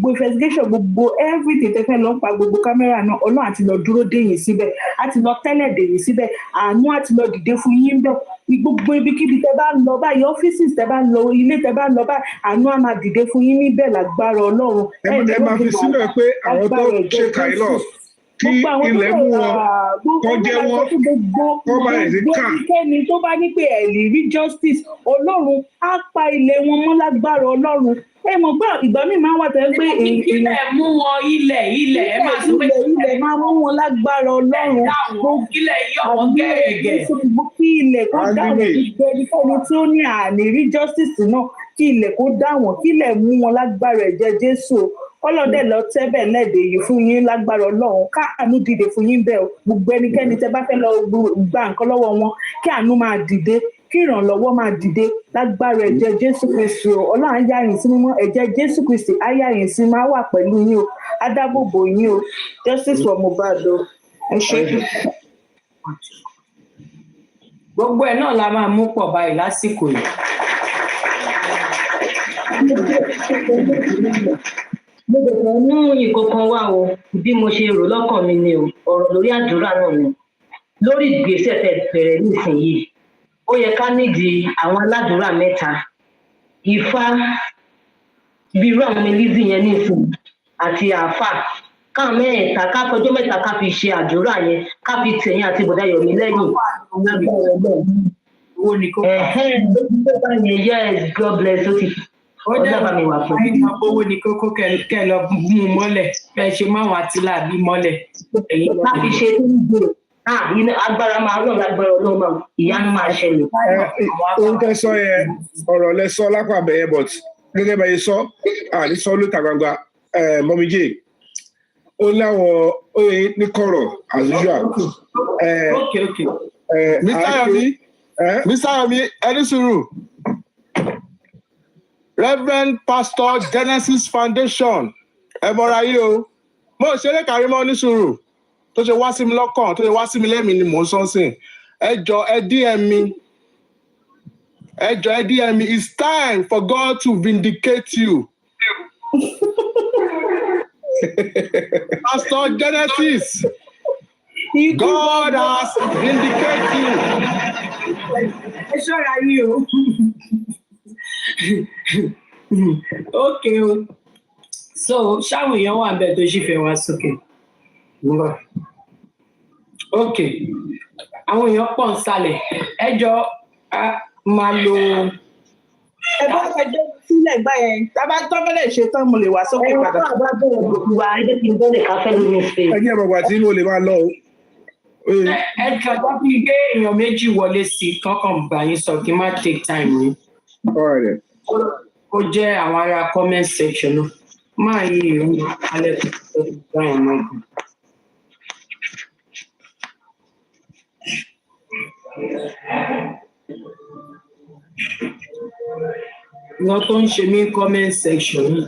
investigation gbogbo everything tẹ́ fẹ́ lọ pa gbogbo kámẹ́rà náà Ọlọ́run àti lọ dúró dé yín síbẹ̀ àti lọ tẹ́lẹ̀ dé yín síbẹ̀ àánú àti lọ dìde fún yín bẹ́ẹ̀ gbogbo ibikíbi tẹ́ bá ń lọ báyìí ọ́fíìsì tẹ́ bá ń lọ ilé tẹ́ bá ń lọ báyìí àánú á máa dìde fún yín níbẹ̀ lágbára Ọlọ́run ẹ máa fi sílẹ̀ pé àwọn tó ṣe kàílọ̀ kí ilẹ̀ mú wọn kọ́ jẹ́ wọn kọ́ bá ẹ̀ sí ká. ẹnikẹ́ni tó bá ní pé ẹ̀ lè rí justice Ọlọ́run á pa ilẹ̀ wọn mọ́ lágbára Ọlọ́run ẹ mọ̀ gbọ́ ìgbà míì máa ń wà tẹ́ pé ilẹ̀ mú wọn ilẹ̀ ẹ máa sọ pé ilẹ̀ máa mú wọn lágbára Ọlọ́run ilẹ̀ yọ̀ wọ́n gẹ́gẹ́. kí ilẹ̀ kó dáwọ̀ gbogbo ẹnikẹ́ni tí ó ní àní rí justice náà kí ilẹ̀ kó dáwọ̀ kí ilẹ̀ mú wọn lágbára ẹ̀jẹ̀ Jésù Ọlọ́dẹ lọ tẹ́bẹ̀ lẹ́dẹ̀ yìí fún yín lágbára Ọlọ́run káàánú dìde fún yín bẹ́ẹ̀ gbogbo ẹnikẹ́ni tẹ́ bá fẹ́ lọ gba nǹkan lọ́wọ́ wọn kí àánú máa dìde kí ìrànlọ́wọ́ máa dìde lágbára ẹ̀jẹ̀ Jésù Kristi o Ọlọ́run á yà yín sí mímọ́ ẹ̀jẹ̀ Jésù Kristi á yà yín sí máa wà pẹ̀lú yín o á dáàbòbò yín o justice for Mohbad o ẹ ṣé. Gbogbo ẹ̀ náà la máa mú pọ̀ báyìí lásìkò yìí Mo bẹ̀rẹ̀ mú ìkọ̀kan wá o bí mo ṣe rò lọ́kàn mi ni o ọ̀rọ̀ lórí àdúrà náà ni lórí ìgbésẹ̀ tẹ́ bẹ̀rẹ̀ nísìnyìí ó yẹ ká nídìí àwọn aládùúrà mẹ́ta Ifá bí irú àwọn Lizzy yẹn nísìnyí àti àáfà káwọn mẹ́ta ká fọjọ́ mẹ́ta ká fi ṣe àdúrà yẹn ká fi tẹ̀yìn àti bọ̀dá Yomi lẹ́yìn owó ni kò yes God bless ó ti ọjọ́ bá mi wà fún mi. owó ni kókó kẹ lọ mú un mọ́lẹ̀ bẹ́ẹ̀ ṣe máwọn àtìlá bí mọ́lẹ̀. láti ṣe tó ń gbòòrò agbára máa ràn lágbára Ọlọ́run máa ìyanu máa ṣẹlẹ̀. ohun tẹ́ sọ yẹn ọ̀rọ̀ lẹ sọ lápá bẹyẹ but gẹ́gẹ́ bá yẹ sọ àní sọ lóta gbangba Mummy J ó láwọn oye ní kọ̀rọ̀ as usual. Mr. Yomi ẹni sùúrù Reverend Pastor Genesis Foundation ẹ mọ̀ra yìí o mo ṣeré Karimot ní sùúrù tó ṣe wá sí mi lọ́kàn tó ṣe wá sí mi lẹ́mìí ni mò ń sọ́nsìn ẹ jọ̀ọ́ ẹ DM me it's time for God to vindicate you. Pastor Genesis, God has vindicated you. Ẹ ṣọ́ra yìí o. Okay o. So ṣáwọn èèyàn wà bẹ́ẹ̀ tó ṣì fẹ́ wá sókè. Okay. Àwọn èèyàn pọ̀ ń sálẹ̀. Ẹ jọ máa lo. Ẹ bá ẹjọ́ sílẹ̀ gbá yẹn. Tábà tọ́fẹ́lẹ̀ ṣe tán mo lè wá sókè padà. Ẹ̀rọ àbá bẹ̀rẹ̀ gbogbo wa ẹgbẹ́ tí n bẹ̀rẹ̀ káfẹ́ lórí ṣe. Ẹ jẹ́ ìmọ̀gbà tí mo lè máa lọ o. Ẹ kàn bá bí gbé èèyàn méjì wọlé sí i kankan gbà yín sọ kí n má take time ni. Ó jẹ́ àwọn ará comment section náà. Máa yí ìrún alẹ́ tó gbà yẹn náà. Wọ́n tó ń ṣe mí comment section yìí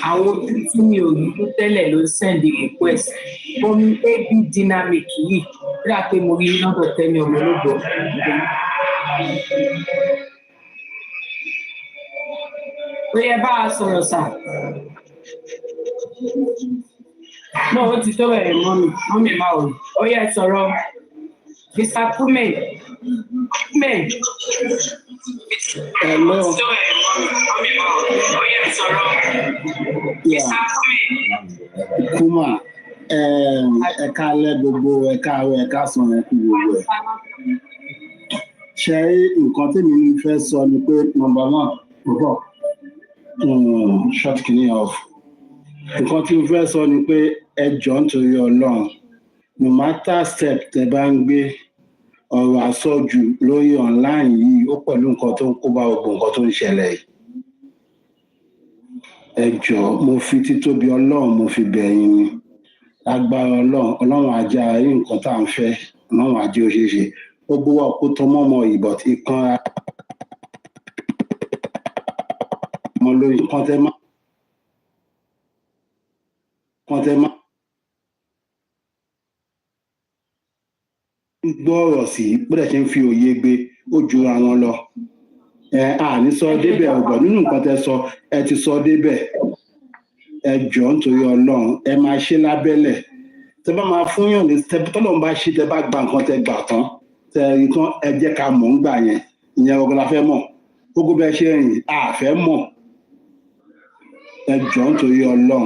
àwọn ojú tí mi ò rí fún tẹ́lẹ̀ ló send request fún AB dynamic yìí rà pé mo rí lọ́dọ̀ tẹ́ni ọmọ olóògbé. Ó yẹ bá a sọ̀rọ̀ sà. Náà ó ti tó bẹ̀rẹ̀ mọ́mì máa wò ó yẹ sọ̀rọ̀ Mr. Kume. Hello. Kuma, ẹ káalẹ́ gbogbo ẹ káàárọ̀ ẹ káàsán ẹ kú gbogbo ẹ. Ṣé nǹkan tí mi fẹ́ sọ ni pé number one bọ̀ short kìíní off. Nǹkan tí mo fẹ́ sọ ni pé ẹ jọ̀ọ́ nítorí Ọlọ́run no matter step tẹ bá ń gbé ọ̀rọ̀ àsọjù lórí online yìí ó pẹ̀lú nǹkan tó ń kó bá gbogbo nǹkan tó ń ṣẹlẹ̀ yìí. Ẹ jọ̀ọ́ mo fi títóbi Ọlọ́run mo fi bẹ̀ yín ni agbára Ọlọ́run ajá rí nǹkan tá à ń fẹ́ Ọlọ́run ajé ó ṣeé ṣe gbogbo wa kó tọ́ mọ́mọ́ ìbọ̀ tí kanra mọ́ lórí nǹkan tẹ́ máa gbọ́ ọ̀rọ̀ sí bó dẹ̀ ṣe ń fi òye gbé ó ju àwọn lọ àní sọ débẹ̀ ọ̀gbọ̀n nínú nǹkan tẹ́ sọ ẹ ti sọ débẹ̀ ẹ jọ̀ọ́ nítorí Ọlọ́run ẹ máa ṣe lábẹ́lẹ̀ tẹ́ bá máa fún yàn ní tọ́lọ́run bá ṣe tẹ́ bá gba nǹkan tẹ́ gbà tán tẹ́ rí tán ẹ jẹ́ ká mọ̀ ń gbà yẹn ìyẹn ọ̀gá la fẹ́ mọ̀ gbogbo bẹ́ẹ̀ ṣe rìn àfẹ́ mọ̀ ẹ jọ̀ọ́ nítorí Ọlọ́run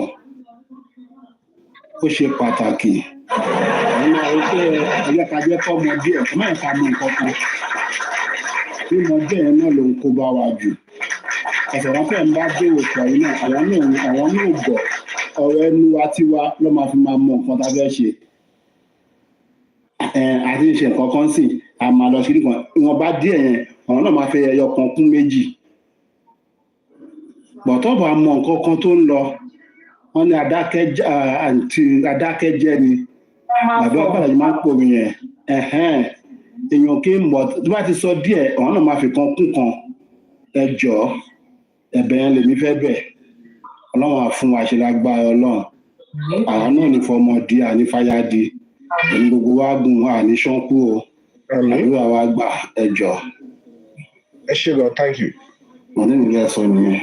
ó ṣe pàtàkì àwọn ọ̀rẹ́ ẹ̀yẹ́kájẹ́ kọ́ ọmọ díẹ̀ kọ́ máa ń ka mọ nǹkan kan bí mo jẹ́ yẹn náà ló ń kó bá wa jù ẹ̀sẹ̀ wọn fẹ́ẹ́ ń bá dé òkè yìí náà àwọn náà gbọ́ ọ̀rọ̀ ẹnu wa tiwa ló máa fi máa mọ nǹkan tá a fẹ́ ṣe àti ṣe nǹkan kan sì a máa lọ sí nìkan wọn bá díẹ̀ yẹn àwọn náà máa fẹ́ ẹyọ kan kún méjì bọ̀tọ́ bá mọ nǹkan kan tó ń lọ wọn ní adákẹ́jẹ́ ni bàbá ọ̀pá yìí máa ń pòmì yẹn èèyàn kí n mọ̀ tó bá ti sọ díẹ̀ àwọn náà máa fi kan kún kan ẹ jọ̀ọ́ ẹ̀bẹ̀ yẹn lèmi fẹ́ bẹ̀ Ọlọ́run á fún wa ṣe lágbára Ọlọ́run àwọn náà ní fọmọdé àní fáyádé èmi gbogbo wa gùn àní ṣánkú o àdúrà wa gbà ẹ jọ̀ọ́. Ẹ ṣé lọ, thank you. Ọ̀dẹ́ mi lẹ́ sọ nìyẹn.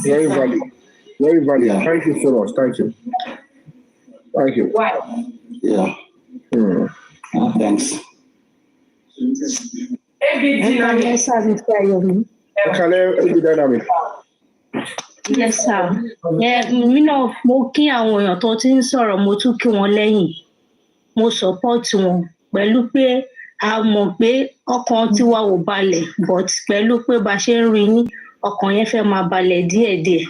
Very valid. Very valid. Yeah. Thank you so much. Thank you. Thank you. Why? Yeah. Thanks. Kalẹ̀ dynamic. Yes, sir. Mi náà mo kí àwọn èèyàn tó ti ń sọ̀rọ̀ mo tún kí wọn lẹ́yìn. Mo support wọn pẹ̀lú pé a mọ̀ pé ọkàn tiwa ò balẹ̀ but pẹ̀lú pé bá ṣe ń rí yín ọkàn yẹn fẹ́ máa balẹ̀ díẹ̀díẹ̀.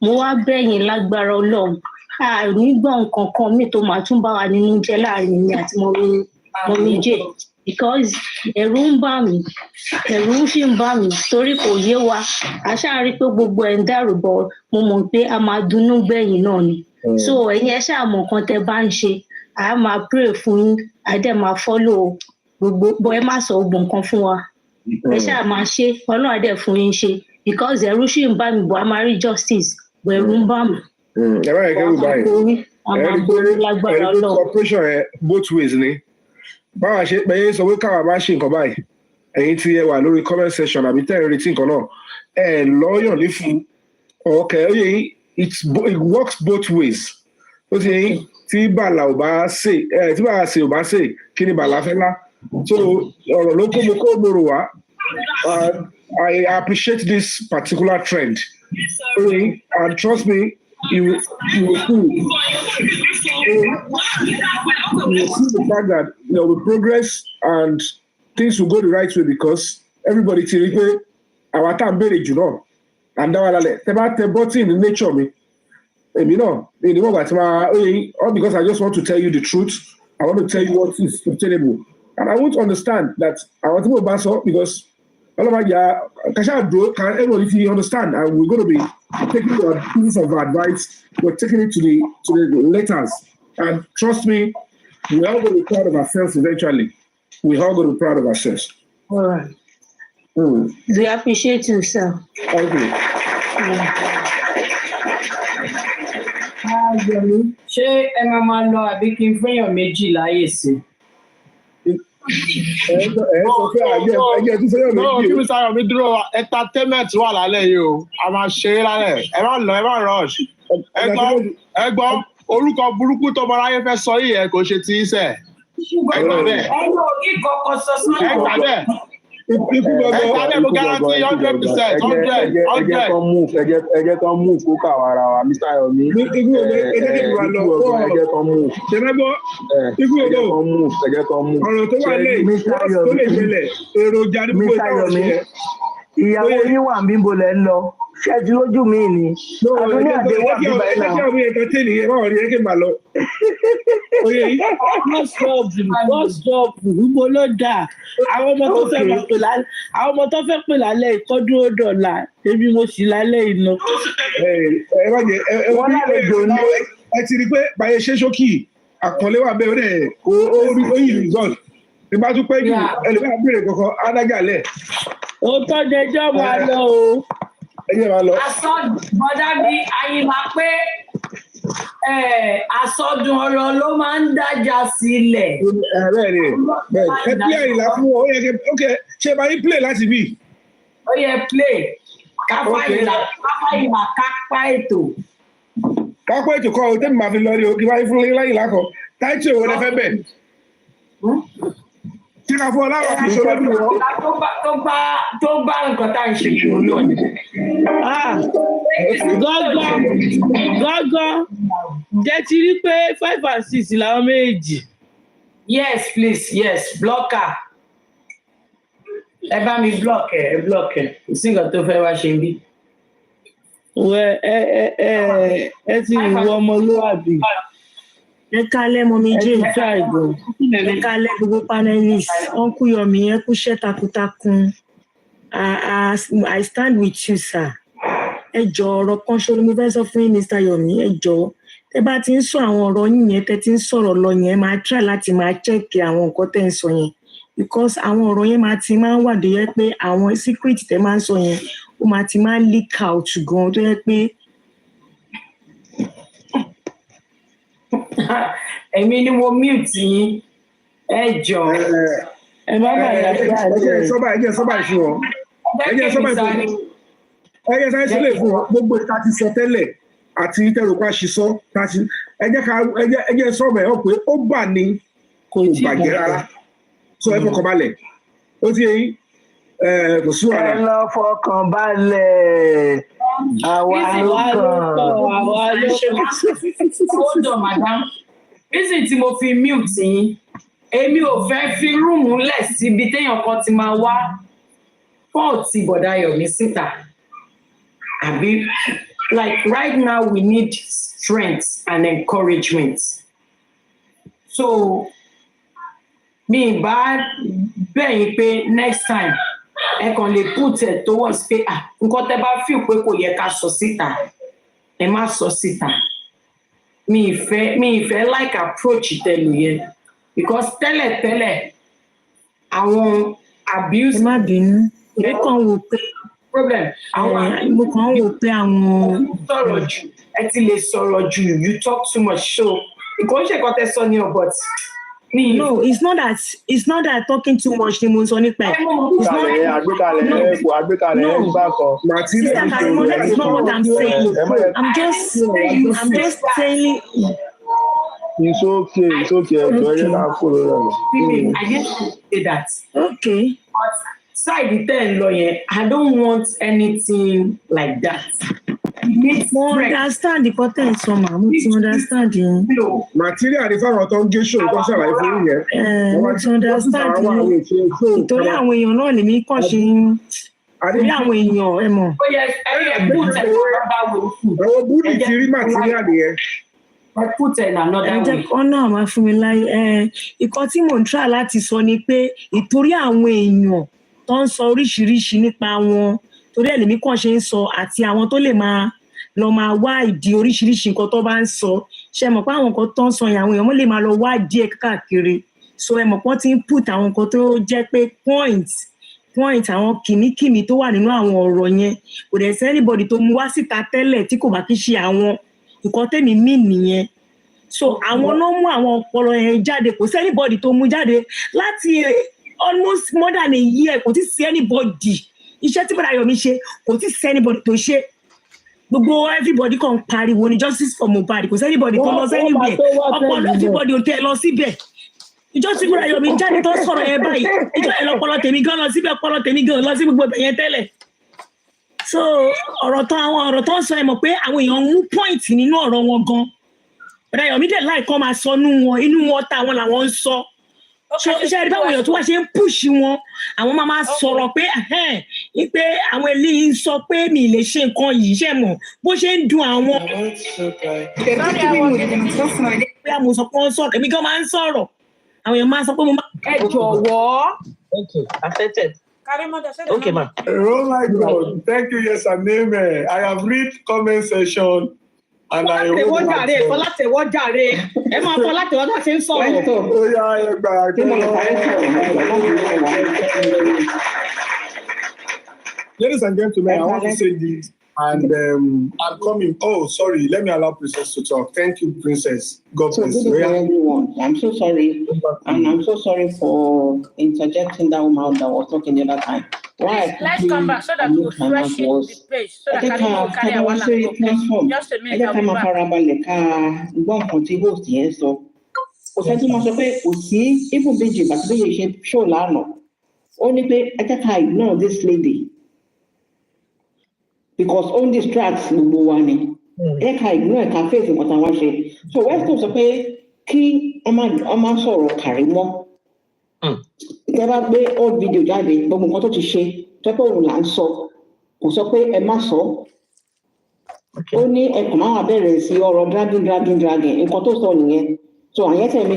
Mo wá bẹ̀yìn lágbára Ọlọ́run. A ní gbọ́ nǹkan kan mi tó máa tún bá wa nínú jẹ́ láàrin mi àti mọ́mí jẹ́ because ẹ̀rù ń bà mí ẹ̀rù sì ń bà mí torí kò yé wa a ṣáà rí pé gbogbo ẹ̀ ń dàrú bọ̀ mo mọ̀ pé a máa dunnú gbẹ̀yìn náà ni so ẹ̀yin ẹ ṣáà mọ̀ nǹkan tẹ́ bá ń ṣe a máa pray fún yín a dẹ̀ máa follow gbogbo bọ́ ẹ má sọ gbogbo nǹkan fún wa ẹ ṣáà máa ṣe Ọlọ́run á dẹ̀ fún yín ṣe because ẹ̀rù sì ń bà mí bọ̀ a máa rí justice bọ̀ ẹ̀rù ń bà mí. Ẹ bá yẹ kẹ́rù báyìí ẹ̀rí cooperation ẹ both ways ni báwa ṣe pé sọ pé káwa bá ṣe nǹkan báyìí ẹ̀yin tí ẹ wà lórí comment section àbí tẹ́ ẹ retí nǹkan náà ẹ lọ́yàn ní fún ọkẹ́ ó yẹ yín it works both ways ó ti yẹ yín tí bàlà ò bá ṣe tí bàlà ṣe ò bá ṣe kí ni bàlà fẹ́ lá so ọ̀rọ̀ ló kó mo kó mo rò wá I appreciate this particular trend ó yẹ yín and trust me. You will see. You will see the fact that we progress and things will go the right way because everybody ti rí pé our time béèrè jù náà and dáwà lálẹ́ tẹ bá tẹ bọ́tì in the nature mi èmi náà èmi náà gbà tí máa all because I just want to tell you the truth I want to tell you what is obtainable and I won't understand that àwọn tí mo bá sọ because ọlọ́mọdé kàṣà dúró can everybody fit understand and we're going to be taking your pieces of advice we're taking it to the letters and trust me we're all going to be proud of ourselves eventually we're all going to be proud of ourselves. All right. We appreciate you, sir. Thank you. Ṣé ẹ máa lọ àbí kí n fún èèyàn méjì láyè sí? Kí mi sáyọ̀ mi dúró entertainment wà lálẹ́ yìí o a máa ṣe é lálẹ́ ẹ má rush ẹ gbọ́ orúkọ burúkú tó mọ aráyé fẹ́ sọ yìí ẹ kò ṣe tí í sẹ̀ ẹ gbà bẹ́ẹ̀ ẹ yóò ní kọ́kọ́ sọ sí ẹ gbà bẹ́ẹ̀ ẹ gbà bẹ́ẹ̀ mo guarantee 100%. Ẹ jẹ́ kán move kó kà wá ara wa Mr. Yomi ẹ jẹ́ kán move ọ̀rọ̀ tó wà lẹ́yìn tó lè ṣẹlẹ̀ èròjà ní gbogbo ìtàwọn ṣe. Ìyàwó yín wà ń bíbo lẹ́ ń lọ ṣẹ́jú lójú mi ni àdúní àdé wà bíbá ẹ̀ náà. ẹjọ́ mi ẹ̀kan tẹ́ nìyẹn báwọn rí ẹ̀kẹ́ máa lọ. bọ́sọ̀bù gbogbo ló dà àwọn ọmọ tó fẹ́ pè lálẹ́ ìkọ́dún ó dọ̀la èmi mo sì lálẹ́ iná. ẹ má jẹ wọ́n lálejò ní. ẹ ti rí i pé báyẹn ṣe ṣókì àkọlé wà bẹ́ẹ̀ rẹ̀ ó yìí result ní bá tún pẹ́ jù ẹlòmíràn béèrè kankan adágàlẹ̀. ó tọ́jú ẹjọ́ máa lọ o. ẹjẹ́ máa lọ. Bọ́dá bí Àyìnlá pé àsọdùn ọ̀rọ̀ ló máa ń dájà sílẹ̀. Bẹ́ẹ̀ ni ẹ play Àyìnlá fún ọ yẹ kí ṣe bá yín play láti bí. Ó yẹ play kápá Àyìnlá kápá ètò. Kápá ètò kọ́ ọ tẹ́mi máa fi lọ rí o kí wáyé fún Àyìnlá kan táìtì òwò lẹ fẹ́ bẹ̀. Tí ká fún ọ láwọn aṣọ lórí wọn. Tó bá nǹkan tá à ń ṣe kúrò náà ni. Gọ́gọ́ jẹ́ ti rí pé 5 and 6 làwọn méjì. Yes please yes blocker. Ẹ bá mi block ẹ kò sí nǹkan tó fẹ́ wá ṣe ń bí. Ẹ ti wọ ọmọlúwàbí. Ẹ kálẹ́ mọ́mí jẹ́ ẹ kálẹ́ gbogbo panelist Uncle Yomi ẹ kúṣẹ́ takuntakun I stand with you sir. Ẹ jọ̀ọ́ ọ̀rọ̀ kan ṣorí mo fẹ́ sọ fún yín Mr. Yomi ẹ jọ̀ọ́ tẹ bá ti ń sọ àwọn ọ̀rọ̀ yín yẹn tẹ ti ń sọ̀rọ̀ lọ yẹn máa try láti máa check àwọn nǹkan tẹ ń sọ yẹn because àwọn ọ̀rọ̀ yẹn máa ń wà tó yẹ pé àwọn secret tẹ máa ń sọ yẹn ó máa ti máa ń leak out gan tó yẹ pé. Èmi ni mo mute yín ẹ jọ̀ọ́ ẹ má bàa yà sí àjẹ. Ẹ jẹ́ sọ́bà ìfún ọ. ẹyẹ sáré sílẹ̀ fún gbogbo ìta ti sọ tẹ́lẹ̀ àti tẹrùpá ṣiṣọ́ láti ẹjẹ́ sọ̀rọ̀ ẹ̀ pé ó bà ní kò bàjẹ́ rárá sọ ẹ fọkàn balẹ̀ ó ti yẹn kò sí wàhálà. ẹ lọ fọkàn balẹ̀ àwa ló kàn. hold on madam reason tí mo fi mute yín èmi ò fẹ́ fi rúùmù lẹ̀ síbi téèyàn kan ti máa wá pọ́ọ̀tì bọ̀dá Yomi síta àbí like right now we need strength and encouragement so mi bá bẹ̀yìn pé next time ẹ kàn lè put it towards pé nǹkan tẹ́ bá feel pé kò yẹ ká sọ síta ẹ má sọ síta mi ìfẹ́ like approach tẹ̀lé yẹn because tẹ́lẹ̀tẹ́lẹ̀ àwọn abuse. ẹ má bínú èmi kàn wò pé problem mo kàn wò pé àwọn sọ̀rọ̀ jù ẹ ti lè sọ̀rọ̀ jù you talk too much so nǹkan ṣe kọ́ tẹ́ sọ ní ọ but. No, it's not that talking too much ni mo sọ nípa ẹ̀. Àgbékalẹ̀ ẹgbà kan. Sister Karimot, that's not what I'm saying. I'm just saying. It's okay. I didn't say that. Okay. But side ten lawyer, I don't want anything like that. Mo understand the content somehow. Mo ti understand yẹn. Material ni fáwọn tó ń gé ṣòro tó ṣàlàyé fún yẹn. Mo ti understand yẹn. Torí àwọn èèyàn náà lèmi kàn ṣe ń. Torí àwọn èèyàn ẹ mọ̀. Àwọn búrú ti rí material yẹn. Ọ̀nà àmà fún mi láyé. Ìkan tí mò ń try láti sọ ni pé ìtorí àwọn èèyàn tó ń sọ oríṣiríṣi nípa wọn torí ẹ̀ lèmi kàn ṣe ń sọ àti àwọn tó lè máa lọ máa wá ìdí oríṣiríṣi nǹkan tó bá ń sọ ṣe mọ̀ pé àwọn nǹkan tó ń sọ yẹn àwọn èèyàn lè máa lọ wá díẹ̀ káàkiri so ẹ mọ̀ pé wọ́n ti ń put àwọn nǹkan tó jẹ́ pé point àwọn kìmíkìmí tó wà nínú àwọn ọ̀rọ̀ yẹn kò dẹ̀ sí anybody tó mú wá síta tẹ́lẹ̀ tí kò bá kí ṣe àwọn nǹkan tèmi mí nìyẹn so àwọn náà mú àwọn ọpọlọ yẹn jáde kò sí anybody tó mú jáde láti almost more than a year kò tí sí anybody iṣẹ́ tí bọ́dà Yomi ṣe kò tí sí anybody tó ṣe gbogbo everybody kan pariwo ni justice for Mohbad kò sí anybody tó lọ sẹ́yìn bẹ̀ ọpọlọ everybody ò tẹ́ lọ síbẹ̀ ìjọ tí bọ́dà Yomi jáde tó sọ̀rọ̀ yẹn báyìí ìjọ yẹn lọ́pọlọ tèmi gan lọ síbẹ̀ ọpọlọ tèmi gan lọ sí gbogbo yẹn tẹ́lẹ̀ so ọ̀rọ̀ tó ń sọ ẹ mọ̀ pé àwọn èèyàn mú point nínú ọ̀rọ̀ wọn gan bọ́dà Yomi dẹ̀ láì kọ́ máa sọ inú wọn táwọn làwọn ń sọ ṣe ẹ̀rí báwọn èèyàn tó wá ṣe ń pùṣì wọn àwọn máa sọ̀rọ̀ pé pé àwọn eléyìí ń sọ pé mi lè ṣe nǹkan yìí ṣe mọ̀ bó ṣe ń dùn àwọn. pé àwọn sọ pé wọ́n sọ̀rọ̀ èmi gan máa ń sọ̀rọ̀ àwọn èèyàn máa sọ pé mo máa. ẹ jọ̀wọ́. Okay, accepted. Okay, ma. Oh my God, thank you, yes and amen. I have read comment section. Fọlátẹ̀wọ́ jàre, ẹ máa fọlátẹ̀wọ́ tó ṣe ń sọ̀rọ̀. Ó yá ẹgbà Ladies and gentlemen, I want to say this, and I'm coming. Oh, sorry, let me allow Princess to talk. Thank you, Princess. God bless you. Good evening, everyone. I'm so sorry, and I'm so sorry for interjecting that woman that was talking the other time. Let's come back so that we'll fresh the page so that Karimot will carry our one just to make our back. Kò sẹ́ni máa sọ pé kò sí ibùdójì bàtúbéyè ṣe ṣó lánàá. Ó ní pé ẹ jẹ́ ká ignore this lady because ó ń distract gbogbo wa ni. Ẹ ká ignore ká face nǹkan táwọn ṣe. So Weston sọ pé kí ọmọ sọ̀rọ̀ Karimot. Ìjọba bá gbé old video jáde gbogbo nǹkan tó ti ṣe tó pé òun là ń sọ kò sọ pé ẹ má sọ. Ó ní ẹkùn máa bẹ̀rẹ̀ sí ọ̀rọ̀ dragging nǹkan tó sọ nìyẹn. So àyẹ̀tẹ̀ mi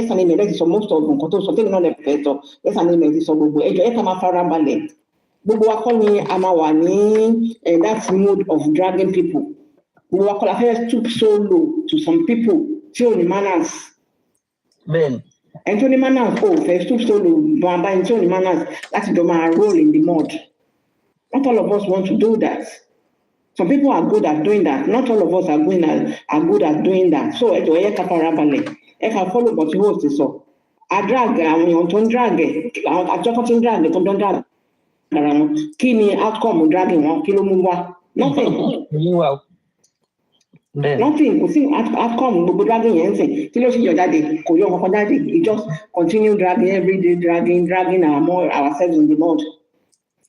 ẹ̀sán ni mẹ̀rẹ̀ ti sọ most of nǹkan tó sọ tẹ́lẹ̀ náà lè fẹ́ sọ ẹ̀sán ni mẹ̀rẹ̀ ti sọ gbogbo ẹjọ́ ẹ̀ka máa fara balẹ̀. Gbogbo wa kọ́ ni a máa wà ní that mode of dragging people. Gbogbo wa kọ́ la fẹ́ stoop so low to some people tí ò ní manners. Bẹ́ẹ̀ni. And Tony Manners, first two solo, and Tony Manners, that's the man roll in the mud. Not all of us want to do that. Some people are good at doing that. Not all of us are good at doing that. So, I can follow what you host. So, I drag, I mean, don't drag it. I just drag it, don't drag. kí ni outcome dragging wọn kí ló mú wá nothing. Nothing, kò sí outcome gbogbo dragging yẹn sìn kí ló ṣe yọ jáde kò yọ kankan jáde it just continue dragging everyday dragging ourselves in the mud.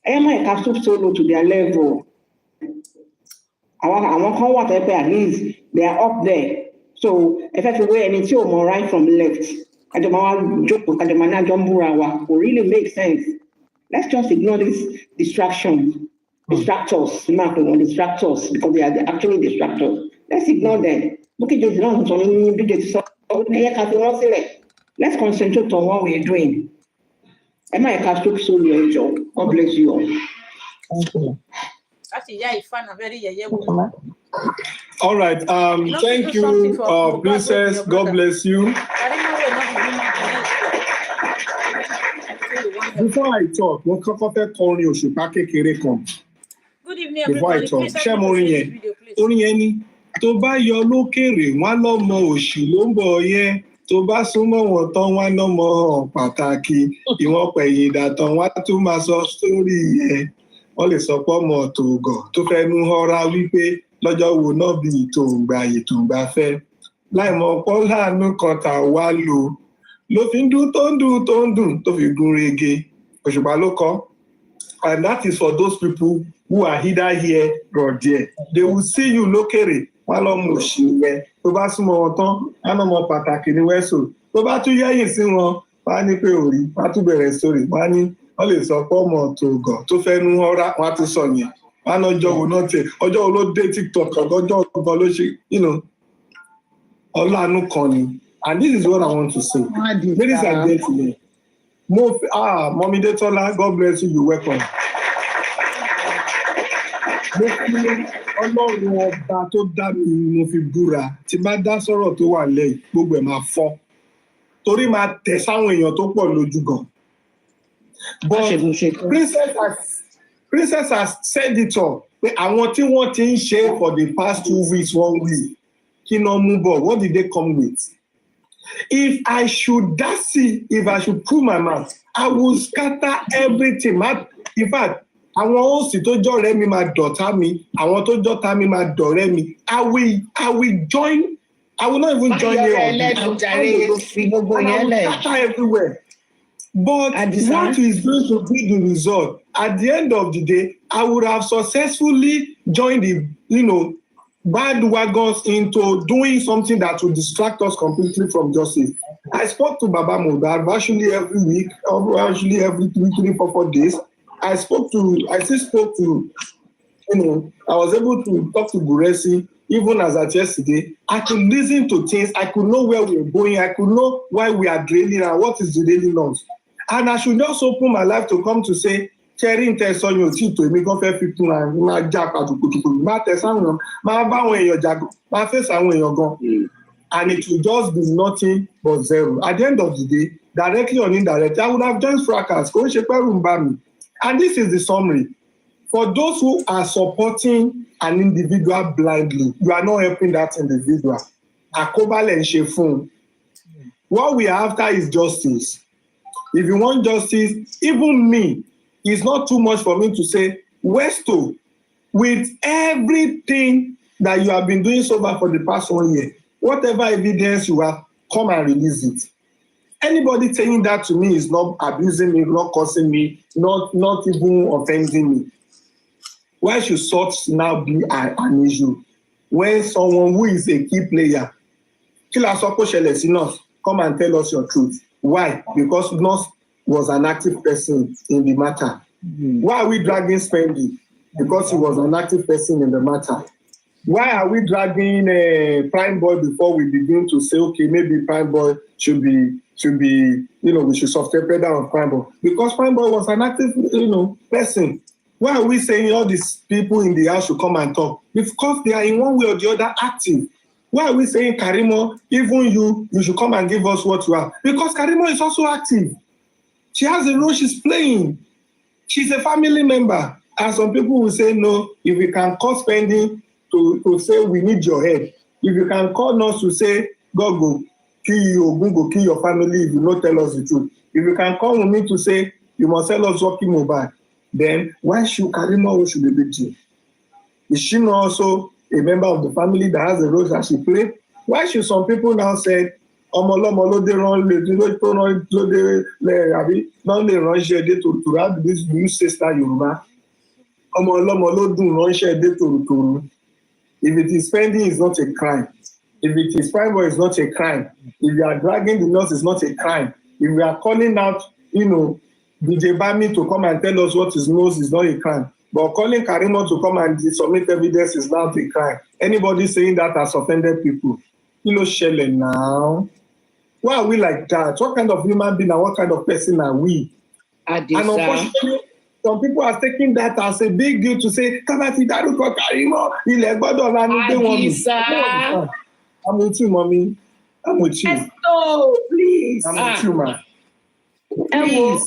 Ẹ má ẹ̀ka stoop so low to their level. Àwọn kan wà tẹ́ pé at least they are up there. So ẹ fẹ́ fi wé ẹni tí ò mọ right from left kájọ máa wá jókòó kájọ máa ní àjọ ń búra wa kò really make sense. Let's just ignore this distractors máa pè wọ́n distractors because they are actually distractors. Let's ignore them. Bukky just don't tell me let's concentrate on what we're doing. Am I a Catholic soul your job? God bless you all. Thank you. All right. Thank you, Princess. God bless you. Before I talk, one couple of corny Òṣùpá kékeré kan. Good evening, before I talk, ṣé mo rí yẹn? Orin yẹn ni tó bá yọ lókèrè wọn lọmọ òṣì ló ń bọ̀ yẹn tó bá súnmọ́ wọn tán wọn lọmọ pàtàkì ìwọ̀n pẹ̀yìn ìdàtàn wọn tún máa sọ sórí yẹn wọ́n lè sọ pé ọmọ tòògàn tó fẹnu họra wípé lọ́jọ́ wo náà bí ìtòǹgbà fẹ́ láìmọ̀ pọ́ láàánú kan tà wá lò ló fi ń dún tó ń dùn tó fi gún régé Òṣùpá ló kọ. And that is for those people who are either here or there. They will see you lókèrè wọn lọmọ òṣì yẹn tó bá súnmọ́ wọn tán wọn lọmọ pàtàkì ní wẹsọ tó bá tún yẹ̀yìn sí wọn wọn á ní pé òrí wọn á tún bẹ̀rẹ̀ sórí wọn á ní wọn lè sọ pé ọmọ tòògàn tó fẹ́ nu ọ̀rá wọn á tún sọ yẹn wọn á ní ọjọ́ wo náà tẹ ọjọ́ wo ló dé TikTok ọjọ́ kan ló ṣe ọlànà kan ni. And this is what I want to say. Ladies and gentlemen, Mommy Detola, God bless you, you're welcome. Ọlọ́run ọba tó dá mi mo fi búra tí bá dá sọ̀rọ̀ tó wà lẹ́yìn gbogbo ẹ̀ máa fọ́ torí máa tẹ̀ sáwọn èèyàn tó pọ̀ lójú gan. But Princess has said it all pé àwọn tí wọ́n ti ń ṣe for the past 2 weeks 1 week kí náà mú bọ̀ what did they come with? If I should prove my mouth I will scatter everything. In fact àwọn òsì tó jọ̀rẹ́ mi máa dọ̀tá mi àwọn tó jọ̀tá mi máa dọ̀rẹ́ mi I will join. I will not even join you. I will scatter everywhere. But what is going to be the result? At the end of the day, I would have successfully joined the bandwagons into doing something that will distract us completely from justice. I spoke to Baba Mohbad virtually every week, virtually every 3, 4 days. I still spoke to, I was able to talk to Guresi even as at yesterday. I could listen to things. I could know where we're going. I could know why we are draining and what is the daily loss. And I should just open my life to come to say, Cherry intention you to me go fair people and my jack at my tessan, my bow your jack, my face and when you're gone. And it will just be nothing but zero. At the end of the day, directly or indirectly, I would have joined fracas. And this is the summary. For those who are supporting an individual blindly, you are not helping that individual. What we are after is justice. If you want justice, even me, it's not too much for me to say, Westo, with everything that you have been doing so far for the past 1 year, whatever evidence you have, come and release it. Anybody saying that to me is not abusing me, not cursing me, not even offending me. Why should such now be an issue? When someone who is a key player, come and tell us your truth. Why? Because Nos was an active person in the matter. Mm-hmm. Why are we dragging Spendy? Because he was an active person in the matter. Why are we dragging Prime Boy before we begin to say, okay, maybe Prime Boy should be, we should subscribe down on Prime Boy? Because Prime Boy was an active, person. Why are we saying all these people in the house should come and talk? Because they are in one way or the other active. Why are we saying, Karimot, even you should come and give us what you have? Because Karimot is also active. She has a role she's playing. She's a family member. And some people will say, no, if we can call Spending to say we need your head. If you can call us to say, God go kill you, go kill your family if you not tell us the truth. If you can call me to say, you must tell us Bukky Mohbad. then why should Karimot should be a big deal? Is she not also a member of the family that has a role that she played? Why should some people now say, ọmọlọ́mọ ló dé rán lè ránṣẹ́ dé tòrútòrú, how do this new sister Yorùbá? Ọmọlọ́mọ ló dùn ránṣẹ́ dé tòrútòrú. If it is spending, it's not a crime. If it is prime boy, it's not a crime. If you are dragging the nurse, it's not a crime. If we are calling out, DJ Bami to come and tell us what is nose is not a crime. But calling Karimot to come and submit evidence is not a crime. Anybody saying that has offended people. Shelley now. Why are we like that? What kind of human being and what kind of person are we? And unfortunately, some people are taking that as a big deal to say, Kabati Daruko Karimot, I'm with you, mommy. I'm with you. No, please. I'm with you, man. Please.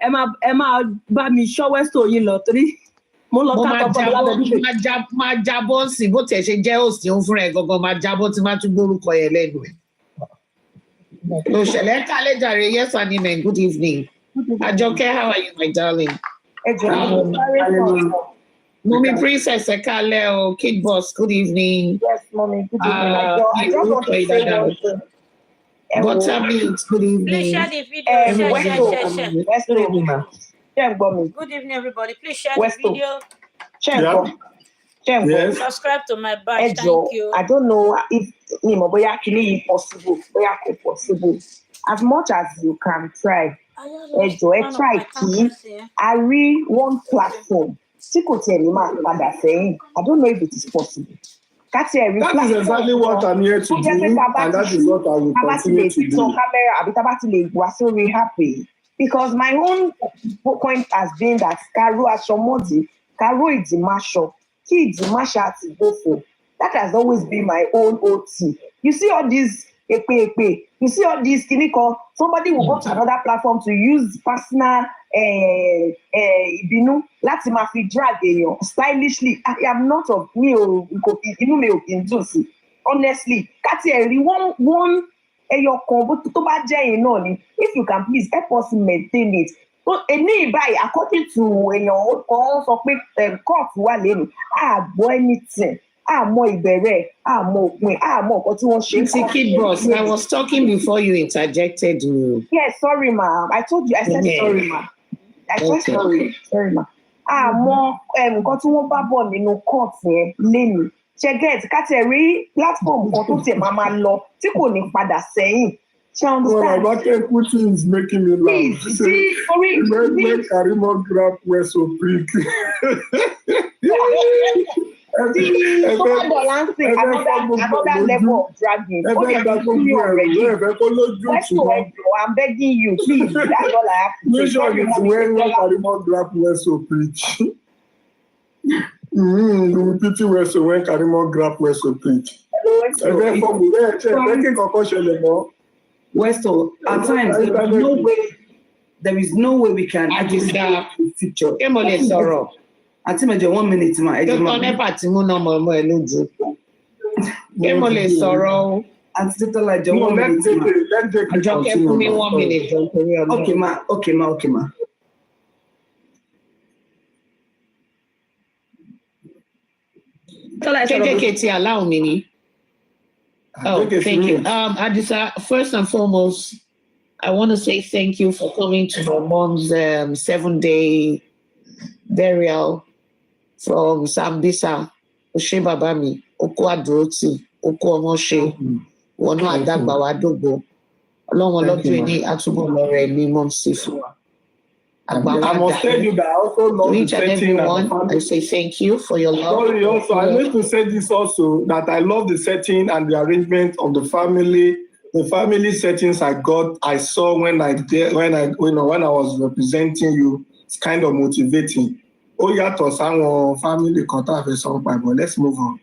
Ẹ máa bá mi ṣọ́ Westo yín lọ torí mo lọ ká tọ́kọ́ lábẹ́ máa jábọ́ sí bó tẹ̀ ṣe jẹ́ òsì ń fúnra ẹ̀ gangan máa jábọ́ tí máa tún gbórúkọ yẹn lẹ́nu ẹ̀. Òṣèlè kálẹ̀ jàre, yes and good evening. Àjọkẹ́, how are you, my darling? Mommy Princess Ekale, Kid Boss, good evening. Yes, Mommy, good evening. I just want to say one thing. Buttermilk, good evening. Please share the video. Share. Good evening, ma'am. Good evening, everybody. Please share the video. Yes. Subscribe to my badge. Thank you. I don't know if it's possible. As much as you can try. Try to. I read one platform. I don't know if it is possible. That is exactly what I'm here to do, and that is what I will continue to do. We're so really happy because my own point has been that Karo Ashomodi, Karo is the mashup, he is the mashup to go for. That has always been my own OT. You see all these you see all these clinical, somebody will go to another platform to use personal Ibinu, láti máa fi drag stylishly. I am not of me or inú mi ò kí n dùn sí. Honestly, káti ẹ̀rí one ẹyọkan tó bá jẹ́ yẹn náà ni. If you can please help us maintain it. So èmi báyìí according to èèyàn kan sọ pé court wà lẹ́nu, àgbọ̀ anything. Ìbẹ̀rẹ̀, òpin, nǹkan tí wọ́n ṣe. Kid Boss, I was talking before you interjected me. Yes, sorry, ma. I told you, I said sorry, ma. I said sorry, ma. Nǹkan tí wọ́n bá bọ̀ nínú court yẹn lẹ́nu. Ṣé get káti rí platform kan tó tiẹ̀ máa lọ tí kò ní padà sẹ́yìn. Ṣé understand? Well, Abateku is making me laugh. See, when Karimot grab Westo big. Another level of dragging. I'm begging you, please. That's all I have to say. Sure it's when Karimot grab Westo preach. You pity Westo when Karimot grab Westo preach. Westo, at times there is no way we can actually picture. Àti mẹ́jọ 1 minute ma. Tó nípa tí mú náà mọ̀ ọmọ ẹ̀ lójú. Kí mo lè sọ̀rọ̀ o? Àti títọ́ la jọ 1 minute ma. Àjọkẹ́ fún mi 1 minute jọ torí ọlọ́run. Okay ma. Kékèké tí allow me ni. Oh, thank you. Adisa, first and foremost, I want to say thank you for coming to my mom's 7-day burial from Sambisa, Oshe Babami, Oko Adroti, Oko Omoshe, Wono Adagba Wadogbo, Ọlọ́run ọlọ́jọ́ ẹni àtúbọ̀ lọ́rọ̀ ẹ̀mí mọ́ sí fún wa. I must tell you that I also love the setting. I say thank you for your love. Sorry, also, I need to say this also, that I love the setting and the arrangement of the family. The family settings I saw when I was representing you. It's kind of motivating. Ó yàtọ̀ sáwọn family kan tá a fẹ́ sọ pa but let's move on.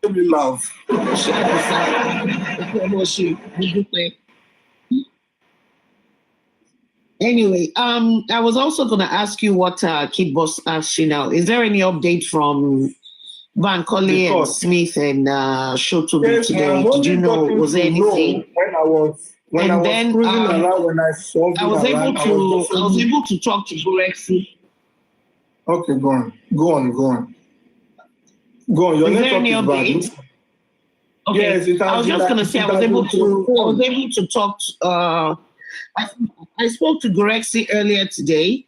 Let me laugh. Anyway, I was also going to ask you what Kid Boss asked you now. Is there any update from Van Colley and Smith and Shotobi today? Did you know? Was there anything? When I was cruising around, when I saw I was able to talk to Gorexi. Okay, go on. Your network is bad. Okay. Yes, it has. I was just going to say I was able to talk. I spoke to Gorexi earlier today.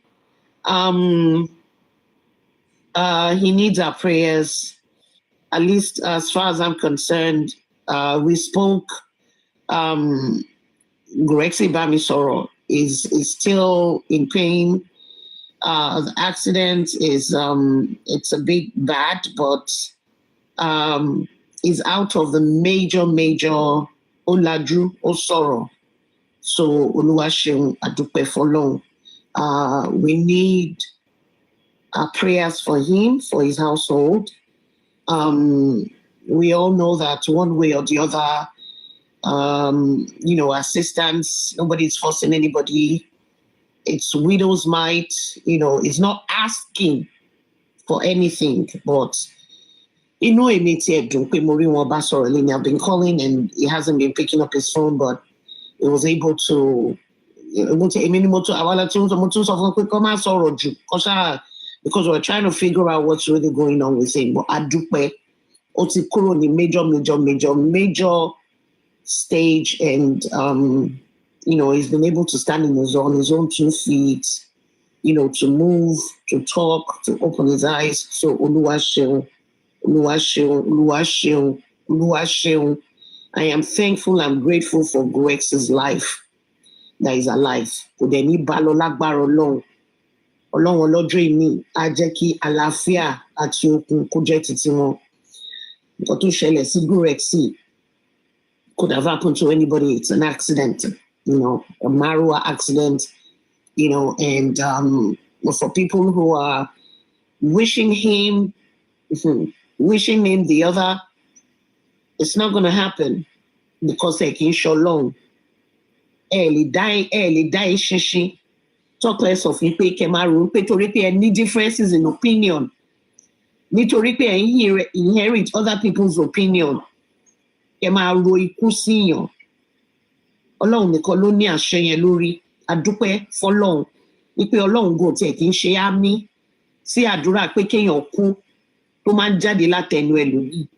He needs our prayers. At least as far as I'm concerned, we spoke. Gorexi Bamisoro is still in pain. The accident is it's a bit bad, but is out of the major Olaju Osoro. So Oluwaseun Adupe Folong. We need prayers for him, for his household. We all know that one way or the other, assistance, nobody's forcing anybody. It's widow's might, it's not asking for anything, but I've been calling and he hasn't been picking up his phone, but he was able to because we're trying to figure out what's really going on with him. But Adupe, major stage, and he's been able to stand on his own 2 feet, to move, to talk, to open his eyes. So Oluwaseun. I am thankful and grateful for Gorexi's life that is alive. Ọlọ́run ọlọ́jọ́ ìní á jẹ́ kí àlàáfíà àti okun kó jẹ́ títí wọn. Nǹkan tó ṣẹlẹ̀ sí Gorexi could have happened to anybody. It's an accident, a Marua accident, and for people who are wishing him the other, it's not going to happen because they can show long. Early die, shishi. Talk less of you pay Kemaru, pay to repair any differences in opinion. Need to repair and inherit other people's opinion. Kemaru ikusiyo. Ọlọ́run nìkan ló ní àṣẹ yẹn lórí. Adúpẹ́ fọ́lọ́run. Wípé Ọlọ́run gò tiẹ̀ kì í ṣe àmì sí àdúrà pé kéèyàn kú tó máa ń jáde látẹnu ẹlòmíì.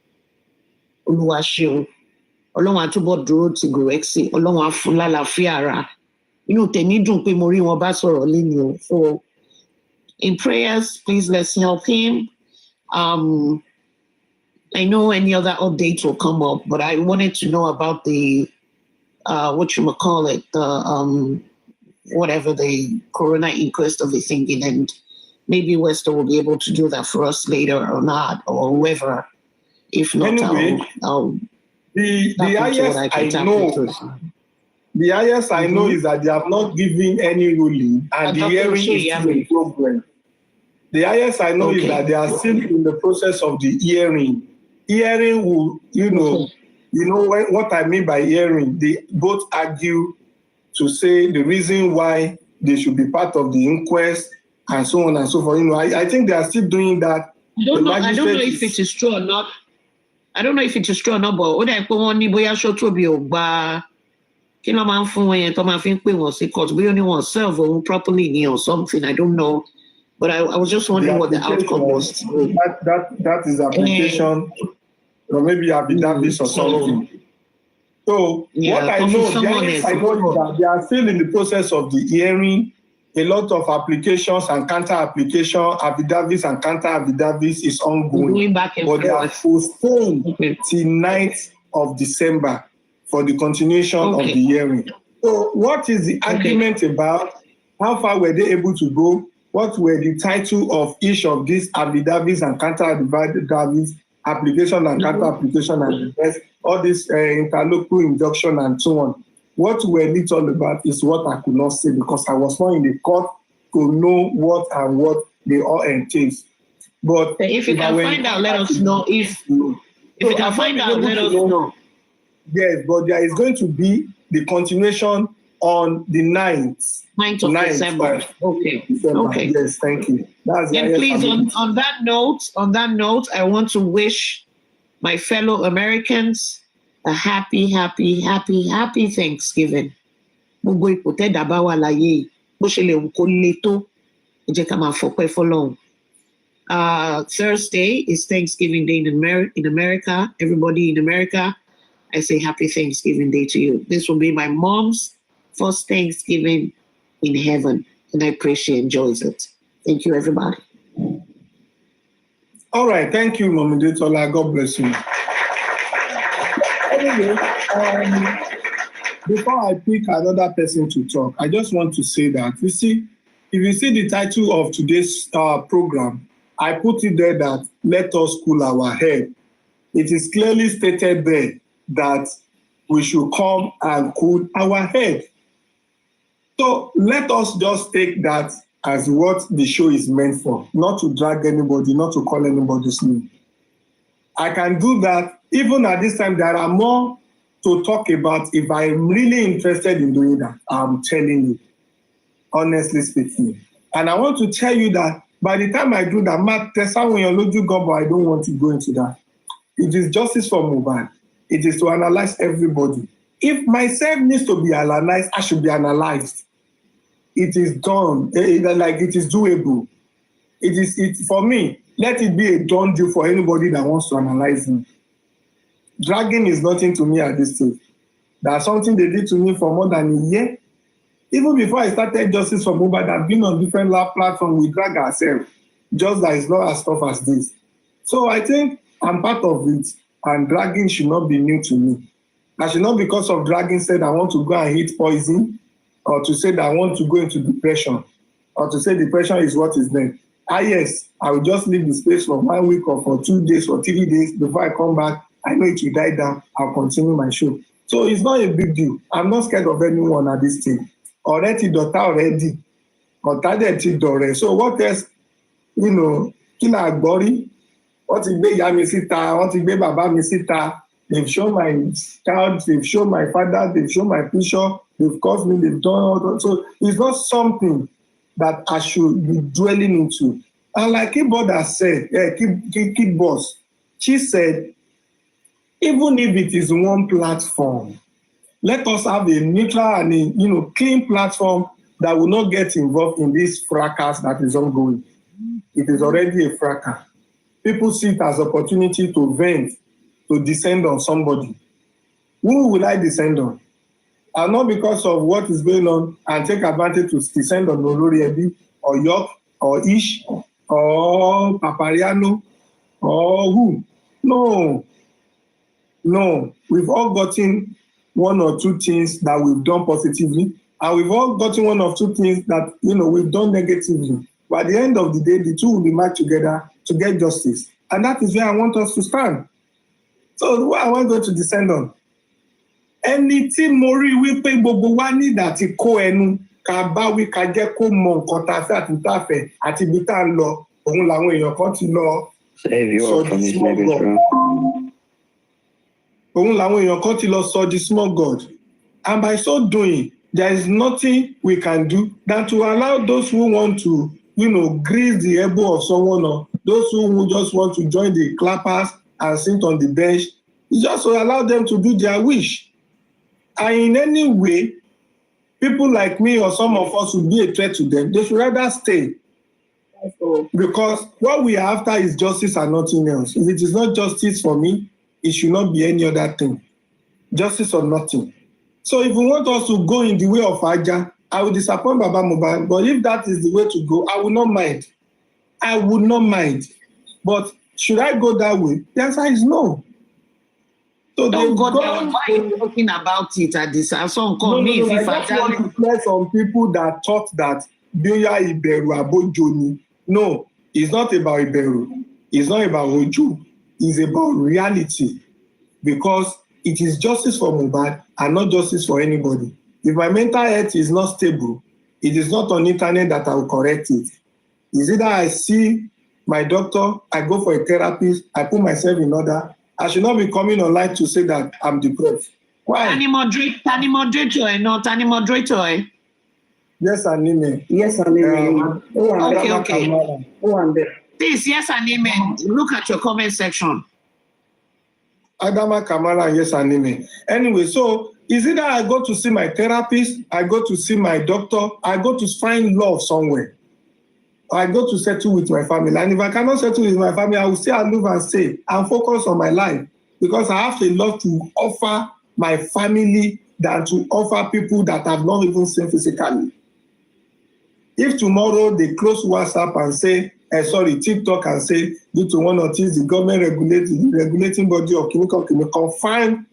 Olúwa ṣeun. Ọlọ́run á túbọ̀ dúró ti Gorexi. Ọlọ́run á fún lálàáfíà ara. So in prayers, please let's help him. I know any other updates will come up, but I wanted to know about the whatever the coroner inquest of the thinking, and maybe Wester will be able to do that for us later or not, or whoever. If not, anyway, I'll the highest I know is that they have not given any ruling, and the hearing is still in progress. The highest I know is that they are still in the process of the hearing. Hearing will, what I mean by hearing. They both argue to say the reason why they should be part of the inquest and so on and so forth. I think they are still doing that. I don't know if it is true or not. I don't know if it is true or not, but what I put on Niboya Shotobi kí ló máa ń fún wọn yẹn tó máa fi ń pè wọ́n sí court bí ó ní wọ́n serve òun properly or something, I don't know, but I was just wondering what the outcome was. That is application, or maybe affidavits or something. So what I know is that they are still in the process of the hearing. A lot of applications and counter application, affidavits and counter affidavits is ongoing, but they are postponed till 9th of December. For the continuation of the hearing. So what is the argument about? How far were they able to go? What were the title of each of these affidavits and counter affidavits, application and counter application and the rest, all this interlocal injunction and so on? What were it all about is what I could not say because I was not in the court to know what they all entail. But if you can find out, let us know. If you can find out, let us know. Yes, but there is going to be the continuation on the 9th. 9th of December. Okay. Yes, thank you. And please, on that note, I want to wish my fellow Americans a happy Thanksgiving. Gbogbo ipò tẹ́dá bá wà láyé yìí, bó ṣe lè wù kó le tó, ẹ jẹ́ ká máa fọpẹ́ f'Ọlọ́run. Thursday is Thanksgiving Day in America. Everybody in America, I say happy Thanksgiving Day to you. This will be my mom's first Thanksgiving in heaven, and I pray she enjoys it. Thank you, everybody. All right, thank you, Mama Detola. God bless you. Anyway, before I pick another person to talk, I just want to say that, you see, if you see the title of today's program, I put it there that let us cool our head. It is clearly stated there that we should come and cool our head. So let us just take that as what the show is meant for, not to drag anybody, not to call anybody's name. I can do that. Even at this time, there are more to talk about. If I'm really interested in doing that, I'm telling you, honestly speaking. And I want to tell you that by the time I do that, I don't want to go into that. It is justice for Mohbad. It is to analyze everybody. If myself needs to be analyzed, I should be analyzed. It is done, like it is doable. For me, let it be a done deal for anybody that wants to analyze me. Dragging is nothing to me at this stage. That's something they did to me for more than a year. Even before I started Justice for Mohbad, I've been on different platforms. We drag ourselves. Just that it's not as tough as this. So I think I'm part of it, and dragging should not be new to me. I should not, because of dragging, said I want to go and eat poison, or to say that I want to go into depression, or to say depression is what is there. Yes, I will just leave the space for 1 week or for 2 days or 3 days before I come back. I know it will die down. I'll continue my show. So it's not a big deal. I'm not scared of anyone at this stage. Already. So what else, kila agbori, what is be ya mi sita, what is be baba mi sita, they've shown my child, they've shown my father, they've shown my picture, they've caused me, they've done all that. So it's not something that I should be dwelling into. And like Keyboard said, Kid Boss, she said, even if it is one platform, let us have a neutral and a clean platform that will not get involved in this fracas that is ongoing. It is already a fracas. People see it as opportunity to vent, to descend on somebody. Who will I descend on? And not because of what is going on and take advantage to descend on Olori Ebi or York or Ish or Papariano or who. No, we've all gotten one or two things that we've done positively, and we've all gotten one or two things that we've done negatively. But at the end of the day, the two will be matched together to get justice. And that is where I want us to stand. So what I want going to descend on. Anything Mori we pay gbogbo wa ní dàtí kó ẹnu ká bá wí ká jẹ́ kó mọ nǹkan tá a fẹ́ àti tá a fẹ́ àti ibi tá a lọ òun làwọn èèyàn kan ti lọ sọ di small god. Òun làwọn èèyàn kan ti lọ sọ di small god. And by so doing, there is nothing we can do than to allow those who want to, grease the elbow of someone, or those who just want to join the clappers and sit on the bench, just to allow them to do their wish. And in any way, people like me or some of us would be a threat to them. They should rather stay. Because what we are after is justice and nothing else. If it is not justice for me, it should not be any other thing. Justice or nothing. So if we want us to go in the way of Aja, I will disappoint Baba Mohbad. But if that is the way to go, I will not mind. I would not mind. But should I go that way? The answer is no. So don't go there. Why are you talking about it at this? I saw call me if I just want to clear some people that thought that Bioya Iberu Abojoni. No, it's not about Iberu. It's not about Ojo. It's about reality. Because it is justice for Mohbad and not justice for anybody. If my mental health is not stable, it is not on internet that I will correct it. It's either I see my doctor, I go for a therapist, I put myself in order. I should not be coming online to say that I'm depressed. Why? Tani moderator, not Tani moderator. Yes, Anime. Yes, Anime. Okay. Please, yes, Anime. Look at your comment section. Adama Kamara, yes, Anime. Anyway, so is it that I go to see my therapist, I go to see my doctor, I go to find love somewhere. I go to settle with my family. And if I cannot settle with my family, I will stay aloof and stay and focus on my life because I have a lot to offer my family than to offer people that I've not even seen physically. If tomorrow they close WhatsApp and say, TikTok and say, due to one or two, the government regulating body of Kimiko find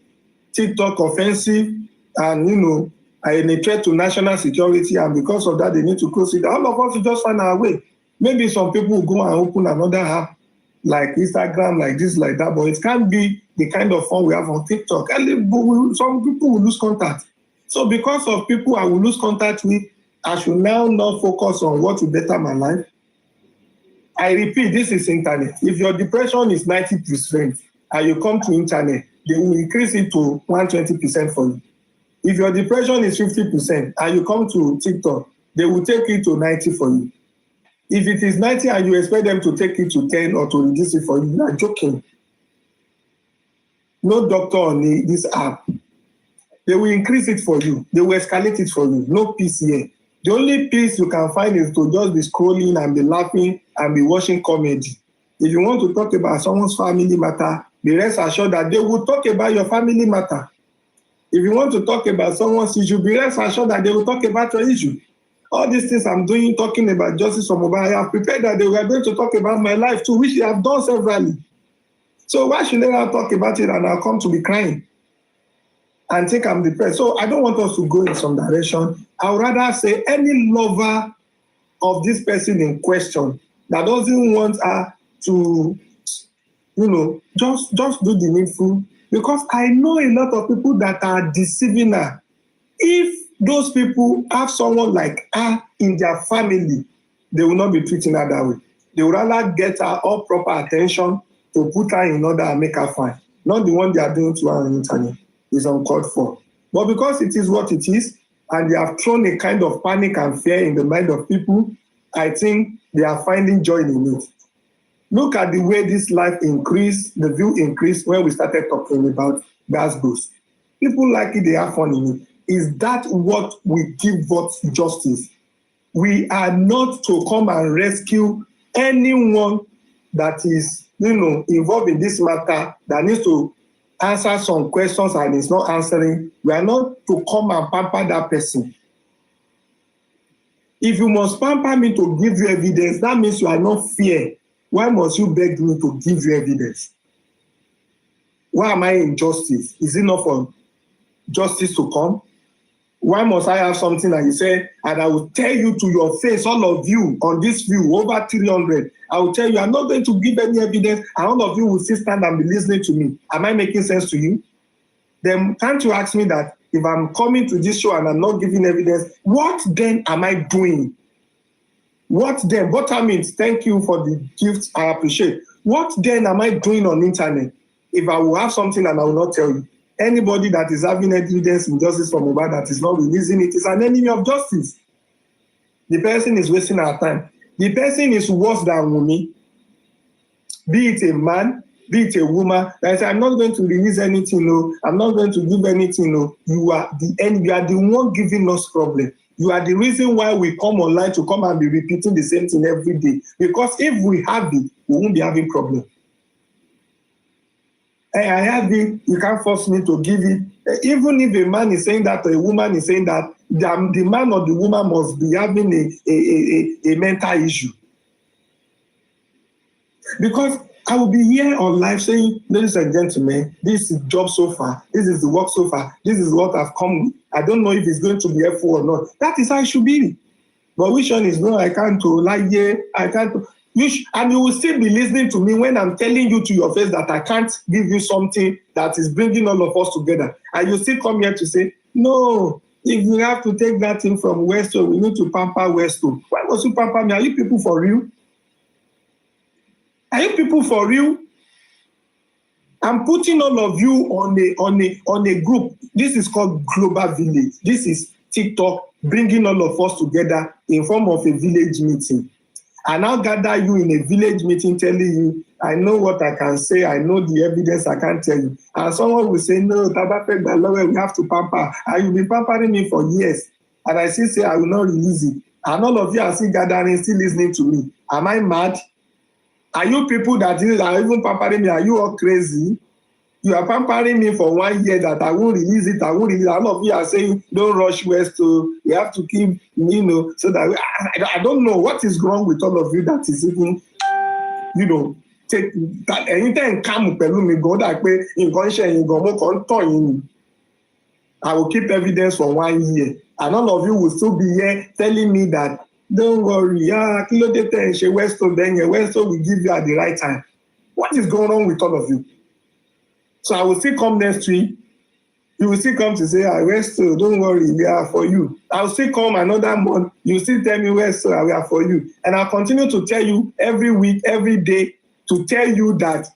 TikTok offensive and, a threat to national security, and because of that, they need to close it. All of us will just find our way. Maybe some people will go and open another app like Instagram, like this, like that, but it can't be the kind of fun we have on TikTok. Some people will lose contact. So because of people I will lose contact with, I should now not focus on what will better my life. I repeat, this is internet. If your depression is 90% and you come to internet, they will increase it to 120% for you. If your depression is 50% and you come to TikTok, they will take it to 90 for you. If it is 90 and you expect them to take it to 10 or to reduce it for you, you are joking. No doctor on this app. They will increase it for you. They will escalate it for you. No peace here. The only peace you can find is to just be scrolling and be laughing and be watching comedy. If you want to talk about someone's family matter, be rest assured that they will talk about your family matter. If you want to talk about someone's issue, be rest assured that they will talk about your issue. All these things I'm doing, talking about justice for mobile, I have prepared that they were going to talk about my life too, which they have done severally. So why should they not talk about it and I'll come to be crying and think I'm depressed? So I don't want us to go in some direction. I would rather say any lover of this person in question that doesn't want her to, just do the needful. Because I know a lot of people that are deceiving her. If those people have someone like her in their family, they will not be treating her that way. They will rather get her all proper attention to put her in order and make her fine. Not the one they are doing to her on the internet. It's uncalled for. But because it is what it is, and they have thrown a kind of panic and fear in the mind of people, I think they are finding joy in it. Look at the way this life increased, the view increased when we started talking about gas boost. People like it, they have fun in it. Is that what we give what justice? We are not to come and rescue anyone that is, involved in this matter that needs to answer some questions and is not answering. We are not to come and pamper that person. If you must pamper me to give you evidence, that means you are not fair. Why must you beg me to give you evidence? Why am I in justice? Is it not for justice to come? Why must I have something that you say, and I will tell you to your face, all of you on this view, over 300, I will tell you, I'm not going to give any evidence, and all of you will still stand and be listening to me. Am I making sense to you? Then can't you ask me that if I'm coming to this show and I'm not giving evidence, what then am I doing? What then? What I mean, thank you for the gift, I appreciate. What then am I doing on internet if I will have something and I will not tell you? Anybody that is having evidence in justice for mobile that is not releasing it is an enemy of justice. The person is wasting our time. The person is worse than Wumi. Be it a man, be it a woman, that say, I'm not going to release anything, no. I'm not going to give anything, no. You are the end. You are the one giving us problem. You are the reason why we come online to come and be repeating the same thing every day. Because if we have it, we won't be having problem. I have it, you can't force me to give it. Even if a man is saying that or a woman is saying that, the man or the woman must be having a mental issue. Because I will be here on live saying, ladies and gentlemen, this is job so far, this is the work so far, this is what I've come with. I don't know if it's going to be helpful or not. That is how it should be. But which one is no, I can't lie here, I can't. And you will still be listening to me when I'm telling you to your face that I can't give you something that is bringing all of us together. And you still come here to say, no, if we have to take that thing from Westo, we need to pamper Westo. Why must you pamper me? Are you people for real? Are you people for real? I'm putting all of you on a group. This is called Global Village. This is TikTok bringing all of us together in form of a village meeting. I now gather you in a village meeting telling you, I know what I can say, I know the evidence I can't tell you. And someone will say, no, Tabapek Balawe, we have to pamper. And you'll be pampering me for years. And I still say, I will not release it. And all of you are still gathering, still listening to me. Am I mad? Are you people that are even pampering me? Are you all crazy? You are pampering me for 1 year that I won't release it. I won't release it. All of you are saying, don't rush West to, we have to keep, so that I don't know what is wrong with all of you that is even, take that anytime come pẹ̀lú mi go that pé nǹkan ṣe yín gan mo kàn tọ̀ yín. I will keep evidence for 1 year. And all of you will still be here telling me that, don't worry, kí ló dé tẹ̀ ń ṣe Westo then Westo will give you at the right time. What is going on with all of you? So I will still come next week. You will still come to say, Westo, don't worry, we are for you. I will still come another month. You still tell me, Westo, we are for you. And I'll continue to tell you every week, every day, to tell you that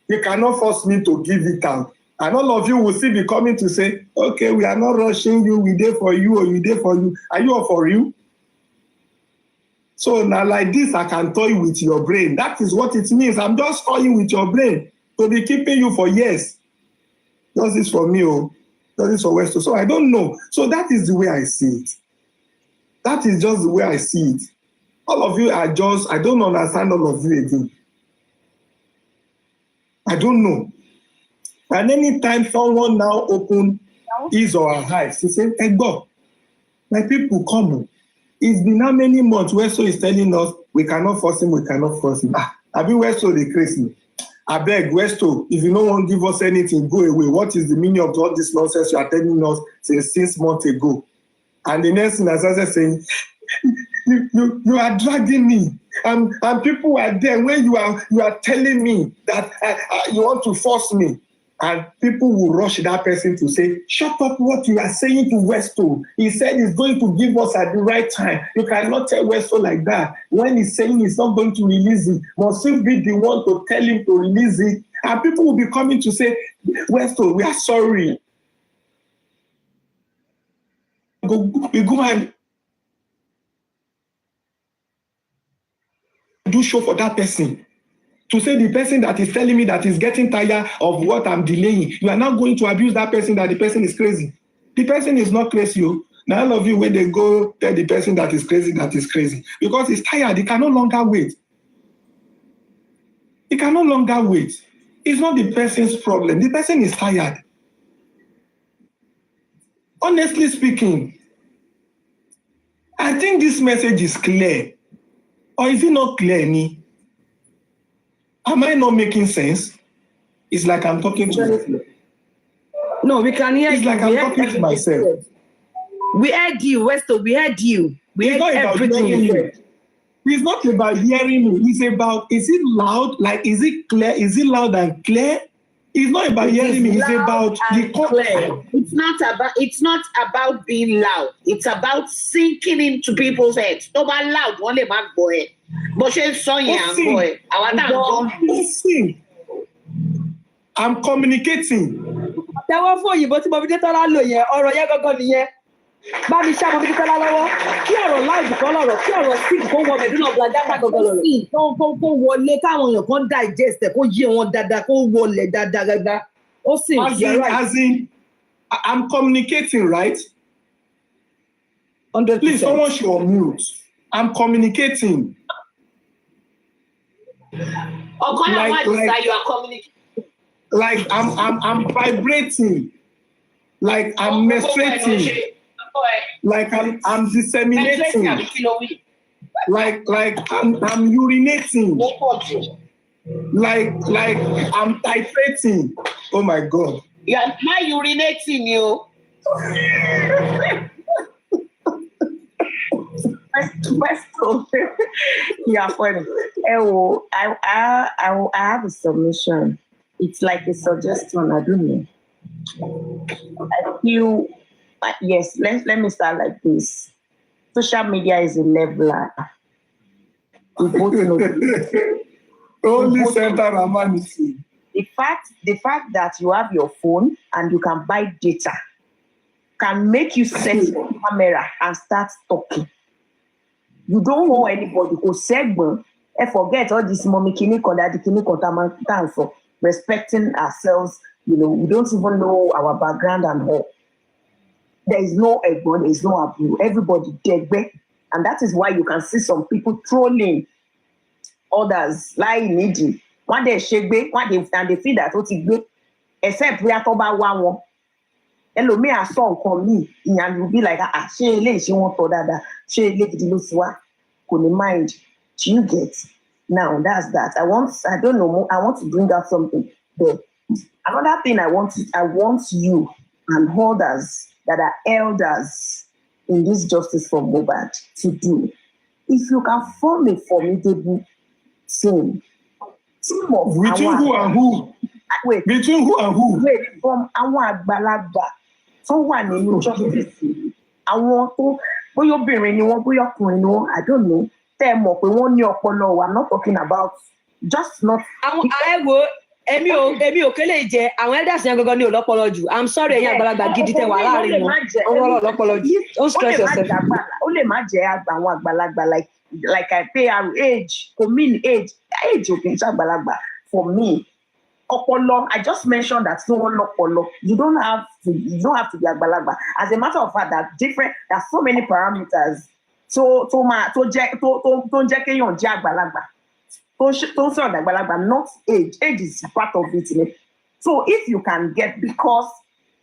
you cannot force me to give it out. And all of you will still be coming to say, okay, we are not rushing you, we there for you, or we there for you. Are you all for you? So now like this, I can toy with your brain. That is what it means. I'm just toying with your brain to be keeping you for years. Does this for me, does this for Westo? So I don't know. So that is the way I see it. That is just the way I see it. All of you are just, I don't understand all of you again. I don't know. And anytime someone now open his or her eyes, he say, hey, God, my people come. It's been how many months Westo is telling us we cannot force him, we cannot force him. I be Westo, they crazy. I beg, Westo, if you don't want to give us anything, go away. What is the meaning of all this nonsense you are telling us since 6 months ago? And the next thing I started saying, you are dragging me. And people are there when you are telling me that you want to force me. And people will rush that person to say, shut up what you are saying to Westo. He said he's going to give us at the right time. You cannot tell Westo like that. When he's saying he's not going to release it, must you be the one to tell him to release it? And people will be coming to say, Westo, we are sorry. We go and do show for that person. To say the person that is telling me that is getting tired of what I'm delaying, you are now going to abuse that person that the person is crazy. The person is not crazy. Now all of you, when they go tell the person that is crazy, because he's tired, he can no longer wait. He can no longer wait. It's not the person's problem. The person is tired. Honestly speaking, I think this message is clear. Or is it not clear, Ni? Am I not making sense? It's like I'm talking to myself. No, we can hear you. It's like I'm talking to myself. We heard you, Westo. We heard you. We heard everything you said. It's not about hearing me. It's about, is it loud? Like, is it clear? Is it loud and clear? It's not about hearing me. It's about the clear. It's not about being loud. It's about sinking into people's heads. No matter loud, one man boy. But she's so young boy. Listen. I'm communicating. That one for you, but you did not know yet, or you're going to hear. Bámi ṣá mo fi kíkọ́ lọ́wọ́ kí ọ̀rọ̀ láìpẹ́ kan lọ́rọ̀ kí ọ̀rọ̀ sí kó wọ mẹ̀dúnà ọ̀gbàdá má gbọ́dọ̀ lọ́rọ̀ sí kó wọlé káwọn èèyàn kan digest ẹ̀ kó yé wọn dáadáa kó wọlé dáadáa gbàgbà ó sì as in I'm communicating, right? 100%. Please, someone should unmute. I'm communicating. You are communicating. Like I'm vibrating. Like I'm menstruating. Like I'm disseminating. Like I'm urinating. Like I'm titrating. Oh my God. You are not urinating, you. Yeah, funny. I have a submission. It's like a suggestion. I don't know. I feel, yes, let me start like this. Social media is a leveler. We both know this. Only center humanity. The fact that you have your phone and you can buy data can make you set your camera and start talking. You don't owe anybody. Kò sẹ́gbọ̀n. Forget all this mommy kini kon daddy kini kon ta for respecting ourselves. You know, we don't even know our background and all. There is no egbon, there is no abu. Everybody degbe. And that is why you can see some people trolling others, lying needy. One day shegbe, one day and they feel that what it except we are talking about one. Hello, me a song call me, and you'll be like, she won't to that, she live the Lucia, couldn't mind. You get now that's that. I don't know. I want to bring out something. But another thing I want you and others that are elders in this justice for Mohbad to do. If you can form a formidable team of between who and who? Wait. Between who and who? Wait, from àwọn àgbàlagbà tó wà nínú justice. Àwọn tó bóyá obìnrin ni wọ́n, bóyá ọkùnrin ni wọ́n, I don't know. I'm not talking about just not. Èmi ò kélé jẹ àwọn elders yẹn gangan ní ọlọ́pọlọ jù. I'm sorry ẹ̀yin àgbàlagbà gidi tẹ́ wà láàrin wọn. Ọwọ́ ọlọ́pọlọ jù. Don't stress yourself. Ó lè má jẹ́ àwọn àgbàlagbà like I pay our age. For me age ò kì í ṣe àgbàlagbà. For me, ọpọlọ, I just mentioned that no one ọpọlọ. You don't have to be àgbàlagbà. As a matter of fact, there's so many parameters. tó jẹ́ kéèyàn jẹ́ àgbàlagbà tó ń sọ̀rọ̀ àgbàlagbà, not age is part of it. So if you can get, because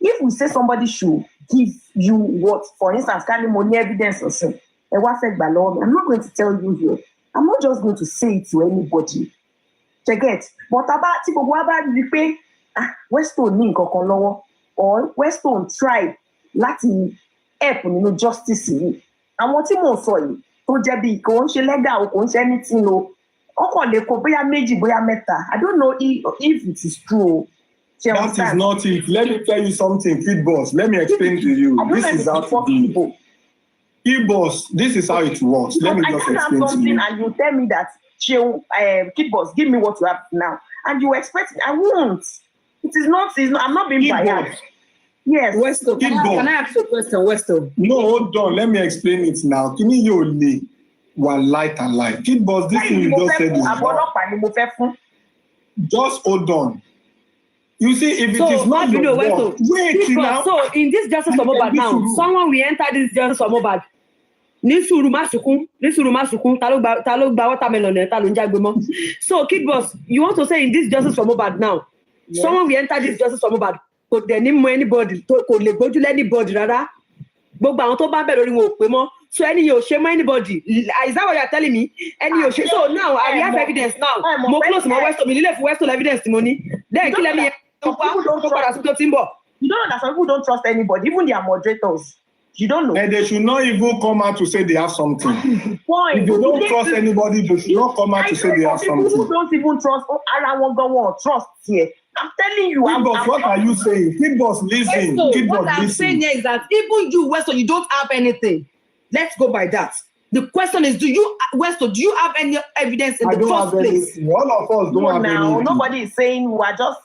if we say somebody should give you what, for instance, Karimot evidence or so, I'm not going to tell you here. I'm not just going to say it to anybody. Check it. But about tí gbogbo wa bá rí pé Westone ní nǹkan kan lọ́wọ́, or Westone try láti help nínú justice yìí. Àwọn tí mò ń sọ yìí tó jẹ́ bí kò ń ṣe legal o, kò ń ṣe anything o, ọkàn lè kó bóyá méjì bóyá mẹ́ta. I don't know if it is true. That is not it. Let me tell you something, Kid Boss. Let me explain to you. This is how it is. Kid Boss, this is how it works. Let me just explain to you. And you tell me that, Kid Boss, give me what you have now. And you expect, I won't. It is not, I'm not being biased. Yes. Westo, can I ask you a question, Westo? No, hold on. Let me explain it now. Kini yole one light and light. Kid Boss, this thing you just said is wrong. Just hold on. You see, if it is not your work, wait now. So in this justice for Mohbad now, someone will enter this justice for Mohbad. Ní sùúrù má sunkún, ta ló gba watermelon ẹ̀, ta ló ń jágbe mọ́. So Kid Boss, you want to say in this justice for Mohbad now, someone will enter this justice for Mohbad. Kò dẹ̀ ní mọ anybody, kò lè gbójúlé anybody rárá. Gbogbo àwọn tó bá bẹ̀ lórí wọn ò pé mọ́. So ẹni yóò ṣe mọ́ anybody. Is that what you are telling me? Ẹni yóò ṣe. So now I have evidence now. Mo close mọ́ Westo, mi nílé fún Westo evidence tí mo ní. Then kí lẹ́ni yẹn tó padà sí tó ti ń bọ̀. You don't understand, people don't trust anybody, even their moderators. You don't know. And they should not even come out to say they have something. If they don't trust anybody, they should not come out to say they have something. People who don't even trust, trust here. I'm telling you. What are you saying? Kid Boss, listen. What I'm saying here is that even you, Westo, you don't have anything. Let's go by that. The question is, Westo, do you have any evidence in the first place? All of us don't have anything. Nobody is saying,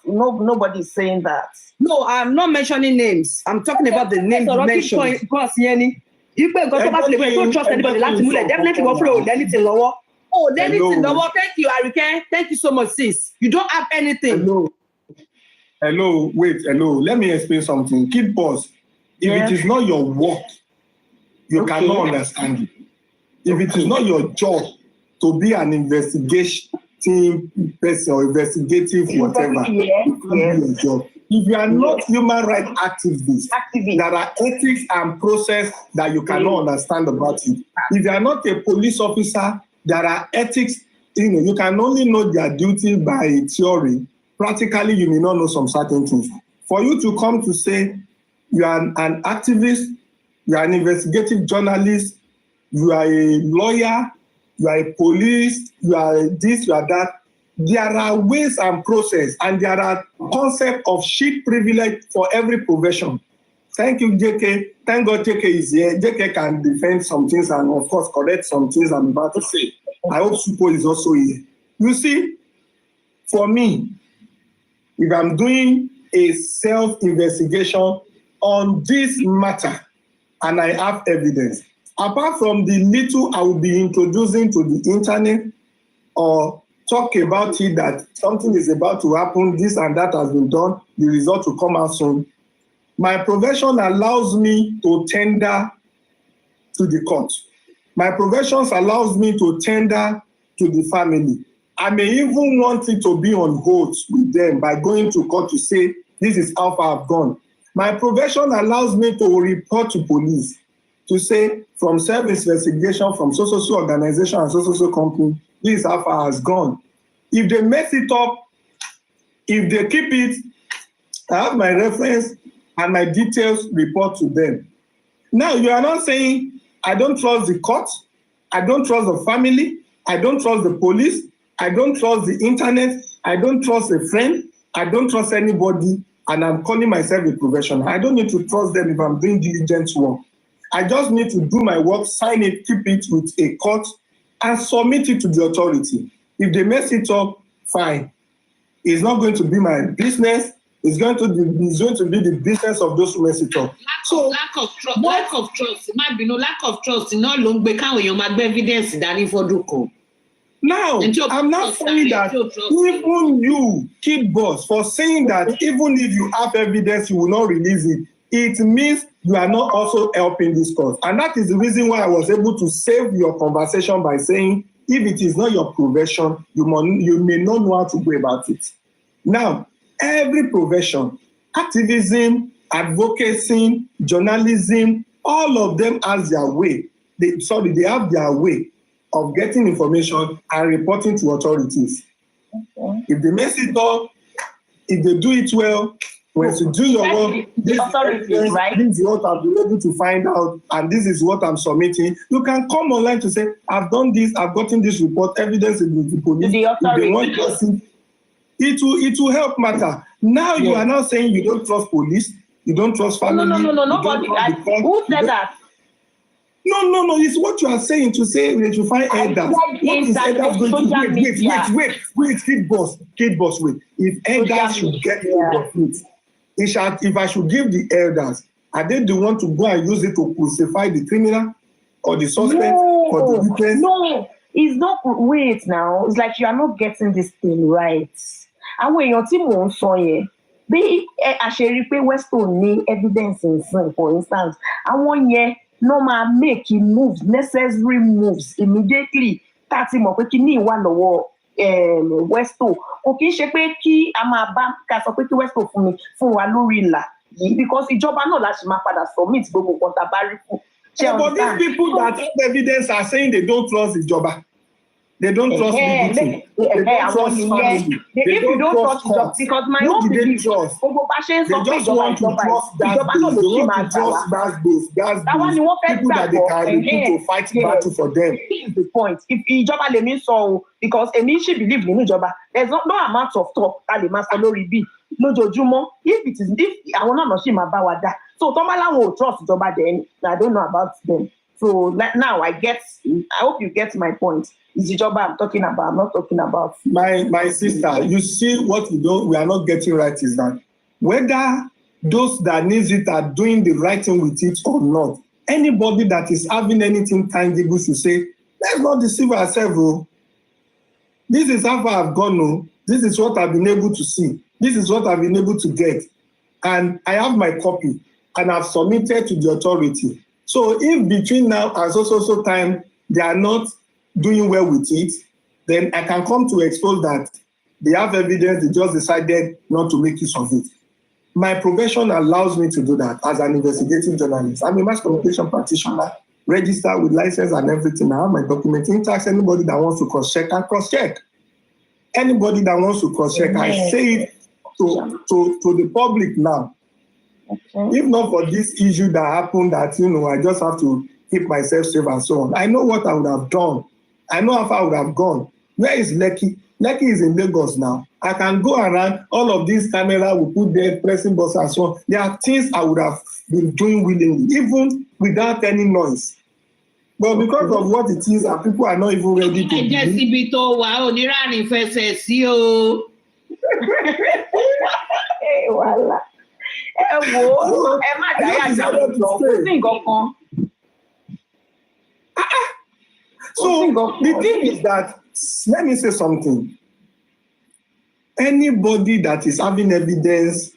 nobody is saying that. No, I'm not mentioning names. I'm talking about the names mentioned. You don't trust anybody. Definitely won't flow anything lower. Oh, anything lower. Thank you, Arike. Thank you so much, sis. You don't have anything. Hello. Let me explain something. Kid Boss, if it is not your work, you cannot understand it. If it is not your job to be an investigative person or investigative whatever, it be your job. If you are not human rights activists, there are ethics and process that you cannot understand about it. If you are not a police officer, there are ethics. You can only know their duty by theory. Practically, you may not know some certain things. For you to come to say you are an activist, you are an investigative journalist, you are a lawyer, you are a police, you are this, you are that. There are ways and process, and there are concepts of sheep privilege for every profession. Thank you, JK. Thank God JK is here. JK can defend some things and, of course, correct some things I'm about to say. I hope Supo is also here. You see, for me, if I'm doing a self-investigation on this matter and I have evidence, apart from the little I will be introducing to the internet or talk about it that something is about to happen, this and that has been done, the result will come out soon. My profession allows me to tender to the court. My profession allows me to tender to the family. I may even want it to be on hold with them by going to court to say, this is how far I've gone. My profession allows me to report to police to say, from self-investigation, from so organization and so company, this is how far has gone. If they mess it up, if they keep it, I have my reference and my details report to them. Now, you are not saying, I don't trust the court, I don't trust the family, I don't trust the police, I don't trust the internet, I don't trust a friend, I don't trust anybody, and I'm calling myself a professional. I don't need to trust them if I'm doing diligent work. I just need to do my work, sign it, keep it with a court, and submit it to the authority. If they mess it up, fine. It's not going to be my business. It's going to be the business of those who mess it up. Lack of trust. It might be no lack of trust. Not long because you might be evidence that for Duko. Now, I'm not saying that even you, Kid Boss, for saying that even if you have evidence, you will not release it. It means you are not also helping this cause. And that is the reason why I was able to save your conversation by saying, if it is not your profession, you may not know how to go about it. Now, every profession, activism, advocacy, journalism, all of them has their way. They have their way of getting information and reporting to authorities. Okay. If they mess it up, if they do it well, when you do your work, this is what I've been able to find out, and this is what I'm submitting. You can come online to say, I've done this, I've gotten this report, evidence in the police. If they want to see, it will help matter. Now you are now saying you don't trust police, you don't trust family. No, nobody. Who said that? No, it's what you are saying to say that you find elders. What is elders going to wait, Kid boss, wait. If elders should get hold of it, if I should give the elders, are they the one to go and use it to crucify the criminal or the suspect or the witness? No, it's not. Wait now. It's like you are not getting this thing right. And when your team won't saw it, bí àṣírí pé Weston ní evidence in sin, for instance, àwọn yẹn no máa make moves, necessary moves immediately. Tati mọ̀ pé kí ní ìwà lọ́wọ́ Weston. Kò kí ń ṣe pé kí a máa bá ká sọ pé kí Weston fún wa lórí ìlà yìí, because ìjọba náà láti máa padà submit gbogbo nǹkan tá a bá rí fún. But these people that have evidence are saying they don't trust ìjọba. They don't trust BBC. They don't trust family. If you don't trust job, because my own belief, they just want to trust that people that they can recruit to fight battle for them. Here's the point. If ìjọba lè mí sọ, because èmi ṣì believe nínú ìjọba, there's no amount of talk that lè máa sọ lórí bí lójoojúmọ́. If àwọn náà ṣì máa bá wa dá. So tọ́mọ́ láwọn ò trust ìjọba, then I don't know about them. So now I hope you get my point. It's the job I'm talking about. I'm not talking about. My sister, you see what we are not getting right is that whether those that need it are doing the right thing with it or not, anybody that is having anything tangible should say, let's not deceive ourselves. Oh. This is how far I've gone. Oh. This is what I've been able to see. This is what I've been able to get. And I have my copy and I've submitted to the authority. So if between now and so time they are not doing well with it, then I can come to expose that they have evidence, they just decided not to make use of it. My profession allows me to do that as an investigative journalist. I'm a mass communication practitioner, registered with license and everything. I have my documenting tax. Anybody that wants to cross-check can cross-check. Anybody that wants to cross-check, I say it to the public now. Okay. If not for this issue that happened that, I just have to keep myself safe and so on. I know what I would have done. I know how far I would have gone. Where is Lekki? Lekki is in Lagos now. I can go around, all of these cameras will put there, pressing buttons and so on. There are things I would have been doing willingly, even without any noise. But because of what it is, and people are not even ready to So the thing is that, let me say something. Anybody that is having evidence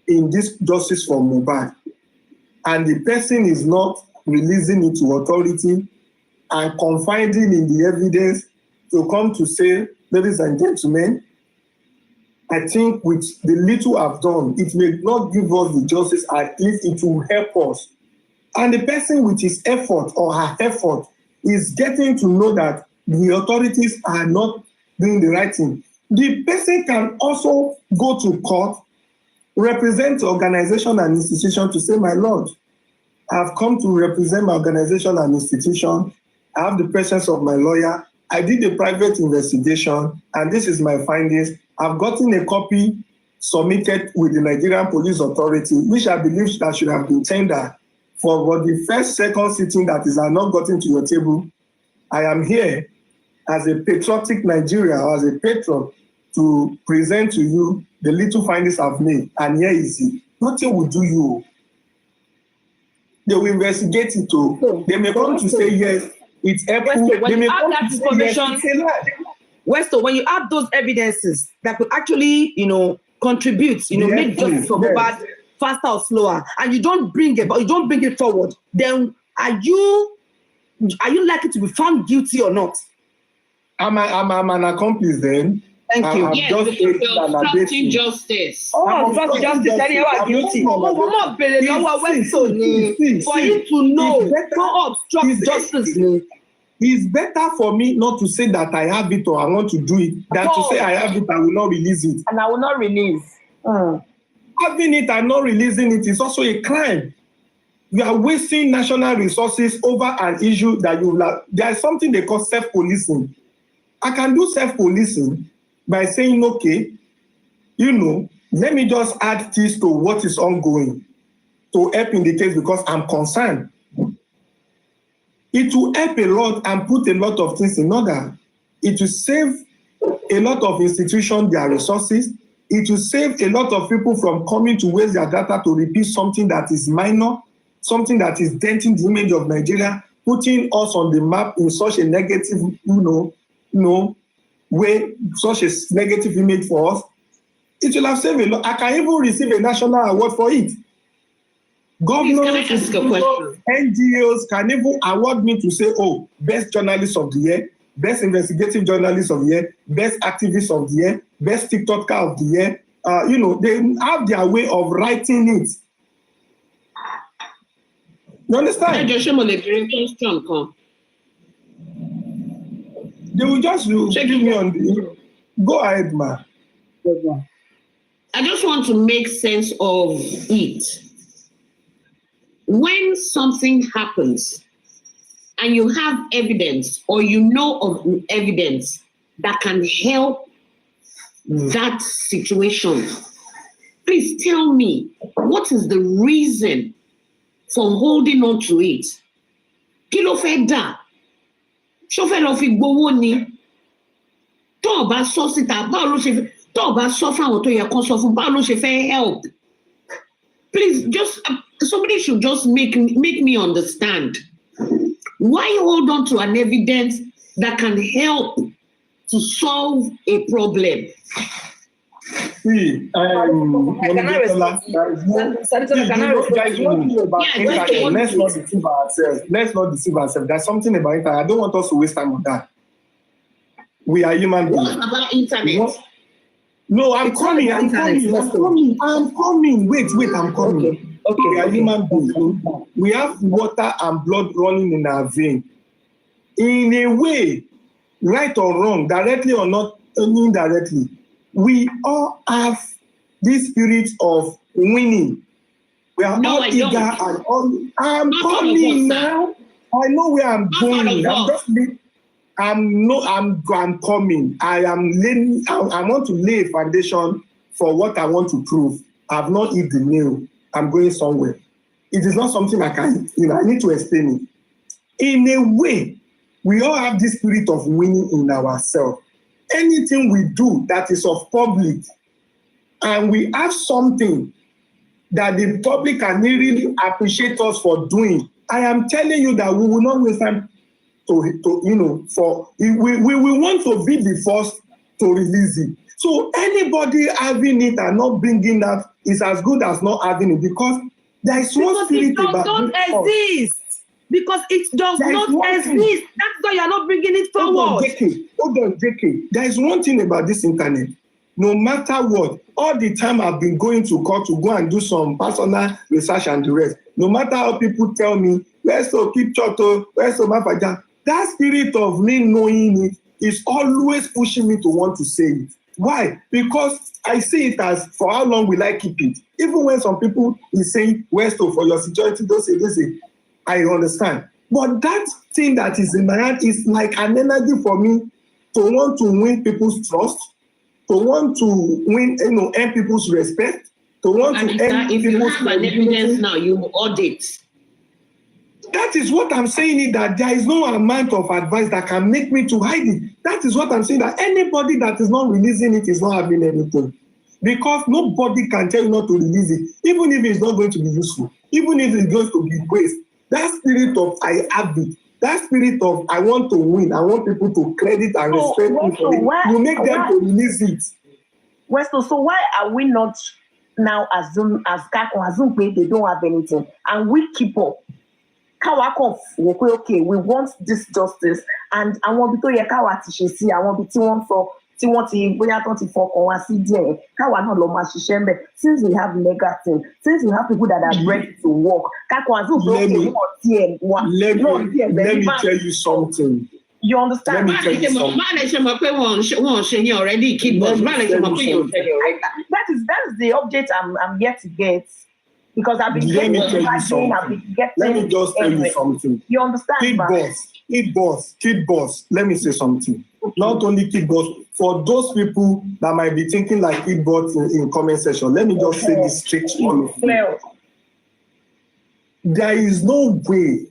in this justice for Mohbad and the person is not releasing it to authority and confiding in the evidence to come to say, ladies and gentlemen, I think with the little I've done, it may not give us the justice, at least it will help us. And the person with his effort or her effort is getting to know that the authorities are not doing the right thing. The person can also go to court, represent the organization and institution to say, my Lord, I've come to represent my organization and institution. I have the presence of my lawyer. I did a private investigation, and this is my findings. I've gotten a copy submitted with the Nigerian Police Authority, which I believe that should have been tendered for the first, second sitting that is not gotten to your table. I am here as a patriotic Nigerian, or as a patron, to present to you the little findings I've made. And here is it. Nothing will do you. They will investigate it too. They may come to say yes, it's helpful. When They may you have come that to say yes, information, it's a lie. Westo, when you add those evidences that could actually, contribute, make justice for Mohbad faster or slower, and you don't bring it forward, then are you likely to be found guilty or not? I'm an accomplice then. Thank you. Yes, because you're obstructing justice. Obstructing justice, then you are guilty. For you to know, don't obstruct justice. It's better for me not to say that I have it or I want to do it than to say I have it, I will not release it. And I will not release. Having it and not releasing it is also a crime. You are wasting national resources over an issue that you will. There is something they call self-policing. I can do self-policing by saying, okay, let me just add this to what is ongoing to help in the case because I'm concerned. It will help a lot and put a lot of things in order. It will save a lot of institutions their resources. It will save a lot of people from coming to waste their data to repeat something that is minor, something that is denting the image of Nigeria, putting us on the map in such a negative, way, such a negative image for us. It will have saved a lot. I can even receive a national award for it. Governors, NGOs can even award me to say, oh, best journalist of the year, best investigative journalist of the year, best activist of the year, best TikToker of the year. They have their way of writing it. You understand? They will just check me on the. Go ahead, ma. I just want to make sense of it. When something happens and you have evidence or you know of evidence that can help that situation, please tell me what is the reason for holding on to it? Kí ló fẹ́ dà? Ṣó fẹ́ lọ fi gbowó ni? Tó o bá sọ síta, báwo ló ṣe fẹ́? Tó o bá sọ fáwọn tó yẹ kó sọ fún, báwo ló ṣe fẹ́ help? Please, just somebody should just make me understand. Why hold on to an evidence that can help to solve a problem? See, there is one thing about internet. Let's not deceive ourselves. There's something about internet. I don't want us to waste time on that. We are human beings. What about internet? No, I'm coming. Wait, I'm coming. Okay. We are human beings. We have water and blood running in our vein. In a way, right or wrong, directly or not indirectly, we all have this spirit of winning. We are all eager and all. I'm coming now. I know where I'm going. I'm coming. I want to lay a foundation for what I want to prove. I've not hit the nail. I'm going somewhere. It is not something I can, I need to explain it. In a way, we all have this spirit of winning in ourselves. Anything we do that is of public, and we have something that the public can really appreciate us for doing, I am telling you that we will not waste time. we want to be the first to release it. So anybody having it and not bringing that is as good as not having it, because there is one spirit about don't exist. Because it does not exist. That's why you're not bringing it forward. Hold on, JK. There is one thing about this internet. No matter what, all the time I've been going to court to go and do some personal research and the rest. No matter how people tell me, where's to keep choto, where's to mafaja, that spirit of me knowing it is always pushing me to want to say it. Why? Because I see it as, for how long will I keep it? Even when some people is saying, where's to for your security, don't say. I understand. But that thing that is in my hand is like an energy for me to want to win people's trust, to want to win, earn people's respect, to want to earn if you have an evidence now, you audit. That is what I'm saying, that there is no amount of advice that can make me to hide it. That is what I'm saying, that anybody that is not releasing it is not having anything. Because nobody can tell you not to release it, even if it's not going to be useful, even if it's going to be waste. That spirit of I have it, that spirit of I want to win, I want people to credit and respect me for it, you make them to release it. Westo, so why are we not now assume they don't have anything, and we keep up? Okay, we want this justice, and I want to hear how to see. I want to one for. Since we have negative, since we have people that are ready to work, let me tell you something. You understand? Let me tell you something. Already, that is the object I'm yet to get. Because I've been Let me just tell you something. You understand? Kid boss. Let me say something. Not only kid boss, for those people that might be thinking like kid boss in comment section, let me just say this straight to all of you. There is no way,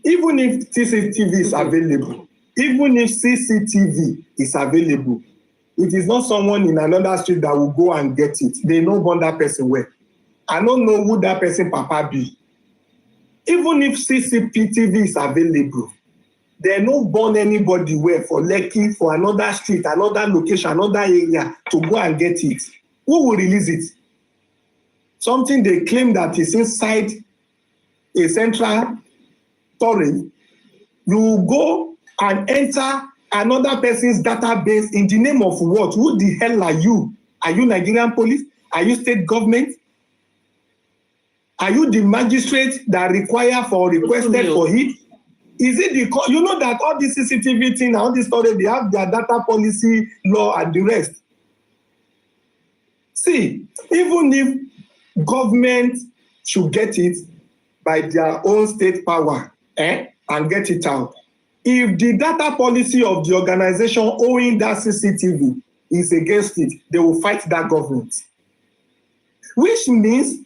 even if CCTV is available, even if CCTV is available, it is not someone in another street that will go and get it. They know when that person where. I don't know who that person papa be. Even if CCTV is available, they no born anybody where for Lekki, for another street, another location, another area to go and get it. Who will release it? Something they claim that is inside a central storage. You go and enter another person's database in the name of what? Who the hell are you? Are you Nigerian police? Are you state government? Are you the magistrate that require for requested for it? Is it the you know that all this CCTV thing, all this story, they have their data policy, law, and the rest. See, even if government should get it by their own state power, and get it out, if the data policy of the organization owning that CCTV is against it, they will fight that government. Which means,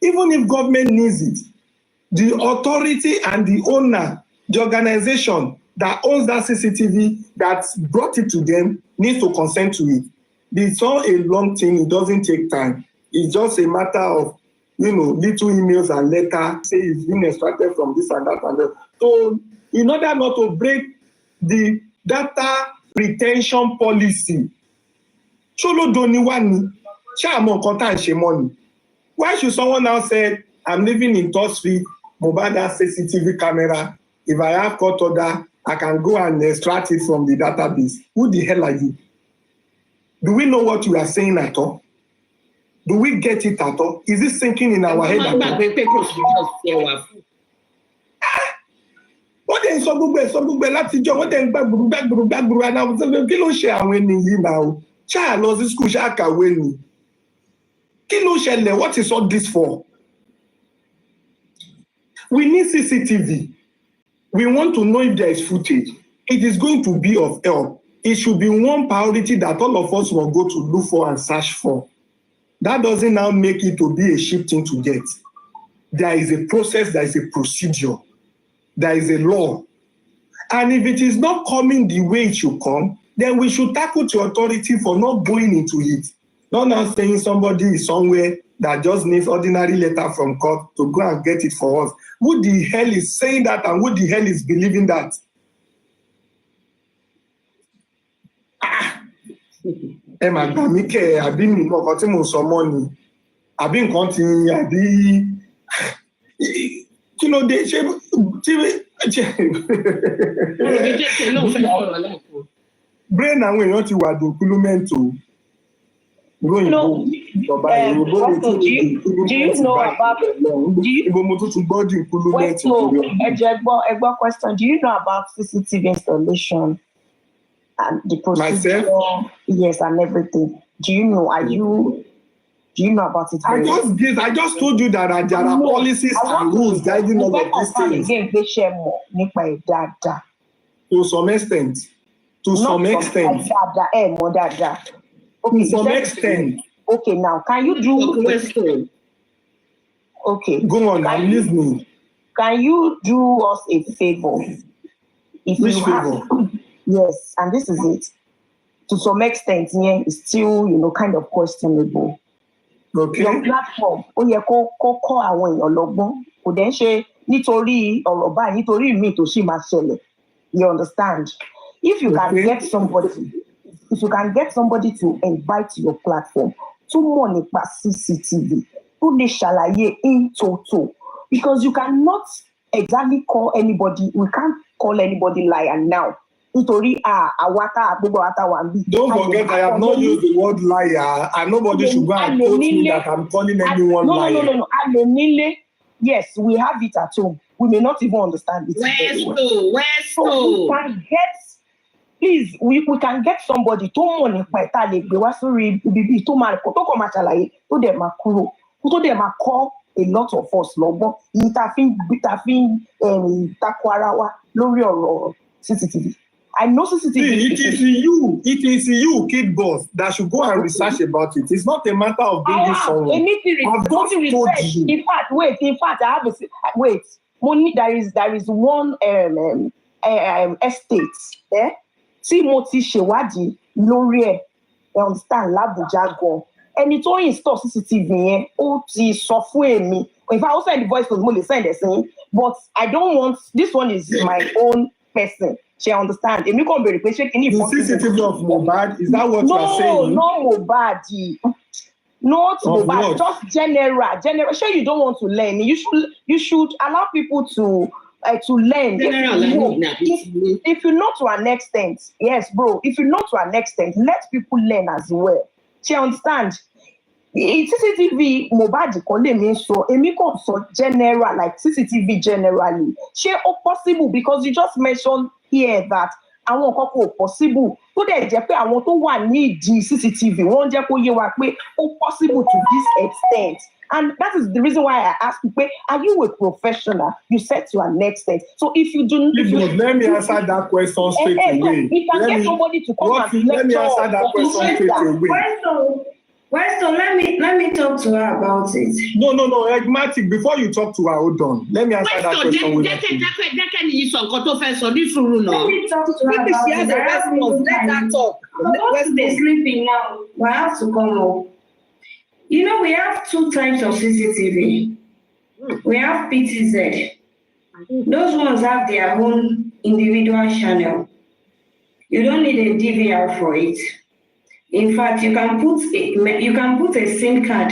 even if government needs it, the authority and the owner, the organization that owns that CCTV that brought it to them needs to consent to it. It's not a long thing, it doesn't take time. It's just a matter of, little emails and letters, say it's been extracted from this and that and that. So in order not to break the data retention policy, Cholo Doniwani, Chamo Konta and Shemoni. Why should someone now say, I'm living in Third Street, Mobada CCTV camera. If I have court order, I can go and extract it from the database. Who the hell are you? Do we know what you are saying at all? Do we get it at all? Is it sinking in our head at all? What then some people láti jọ wọ́n then gbàgbùrù and I was saying, kí ló ṣe àwọn ènìyàn now? Ṣáà lọ sí school ṣáà kàwé ni. Kí ló ṣẹlẹ̀? What is all this for? We need CCTV. We want to know if there is footage. It is going to be of help. It should be one priority that all of us will go to look for and search for. That doesn't now make it to be a cheap thing to get. There is a process, there is a procedure, there is a law. And if it is not coming the way it should come, then we should tackle the authority for not going into it. Not now saying somebody is somewhere that just needs ordinary letter from court to go and get it for us. Who the hell is saying that and who the hell is believing that? ẹ mà gbà mí kẹ́ àbí mi mọ nǹkan tí mo sọ mọ́ ni àbí nǹkan ti àbí kí ló dé ṣé tí brain àwọn èèyàn ti wà document o No, Westo, do you know about question? Do you know about CCTV installation and the procedure? Myself? Yes, and everything. Do you know? Do you know about it? I just told you that there are policies and rules guiding all of these things. Again, they share more. To some extent. To some extent. Okay, to some extent. Okay, now can you do question? Okay. Go on, I'm listening. Can you do us a favor? Which favor? Yes, and this is it. To some extent, yeah, it's still, kind of questionable. Okay. Your platform, kọ́ àwọn èèyàn lọ́gbọ́n. Kò dẹ̀ ń ṣe nítorí ọ̀rọ̀ báyìí, nítorí mi tó sì máa ṣẹlẹ̀. You understand? If you can get somebody to invite to your platform, to mọ̀ nípa CCTV, tó lè ṣàlàyé in total, because you cannot exactly call anybody. We can't call anybody liar now. Nítorí gbogbo àwátá wà níbí. Don't forget, I have not used the word liar, and nobody should go and quote me that I'm calling anyone liar. No. Yes, we have it at home. We may not even understand it. Westo. We can get. Please, we can get somebody tó mọ̀ nípa ẹ̀ta lè gbé wá sórí ibi tó kọ́ máa ṣàlàyé tó dẹ̀ máa kúrò tó dẹ̀ máa kọ́ a lot of us lọ́gbọ́n yìí tá fi ń takò ara wa lórí ọ̀rọ̀ CCTV. I know CCTV. It is you, kid boss, that should go and research about it. It's not a matter of bringing someone. I've just told you. In fact, I have wait. There is one estate. Tí mo ti ṣèwádìí lórí ẹ̀ understand l'Abuja gan ẹni tó install CCTV yẹn ó ti sọ fún èmi if I also send the voice note mo lè send ẹ̀ sí but I don't want this one is my own person she understand èmi kàn béèrè pé ṣé kí ni ìfọ́n CCTV of Mohbad is that what you are saying? No not Mohbad just general sure you don't want to learn you should allow people to learn. If you know to an extent, yes, bro. If you know to an extent, let people learn as well. Do you understand? CCTV Mohbad kò lè mi sọ èmi kò sọ general like CCTV generally. Ṣé ó possible because you just mentioned here that àwọn nǹkan kò possible tó dẹ̀ jẹ́ pé àwọn tó wà ní ìdí CCTV wọ́n jẹ́ kó yé wa pé ó possible to this extent. And that is the reason why I asked you, are you a professional? You said to an extent. So if you do... Let me answer that question straight away. You can get somebody to come and let me answer that question straight away. Westo, let me talk to her about it. No, Egmatic, before you talk to her, hold on. Let me answer that question with you. Let me talk to her about it. Let her talk. Westo is sleeping now. We have to come up. We have two types of CCTV. We have PTZ. Those ones have their own individual channel. You don't need a DVR for it. In fact, you can put a SIM card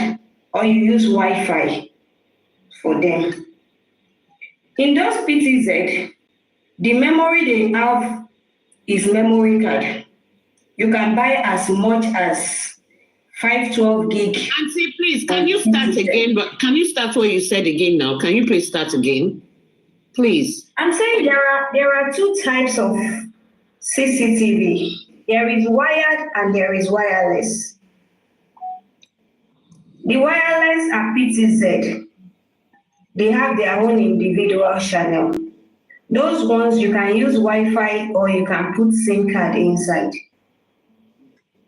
or you use Wi-Fi for them. In those PTZ, the memory they have is memory card. You can buy as much as 512 gig. Auntie, please, can you start again? But can you start what you said again now? Can you please start again? Please. I'm saying there are two types of CCTV. There is wired and there is wireless. The wireless are PTZ. They have their own individual channel. Those ones you can use Wi-Fi or you can put SIM card inside.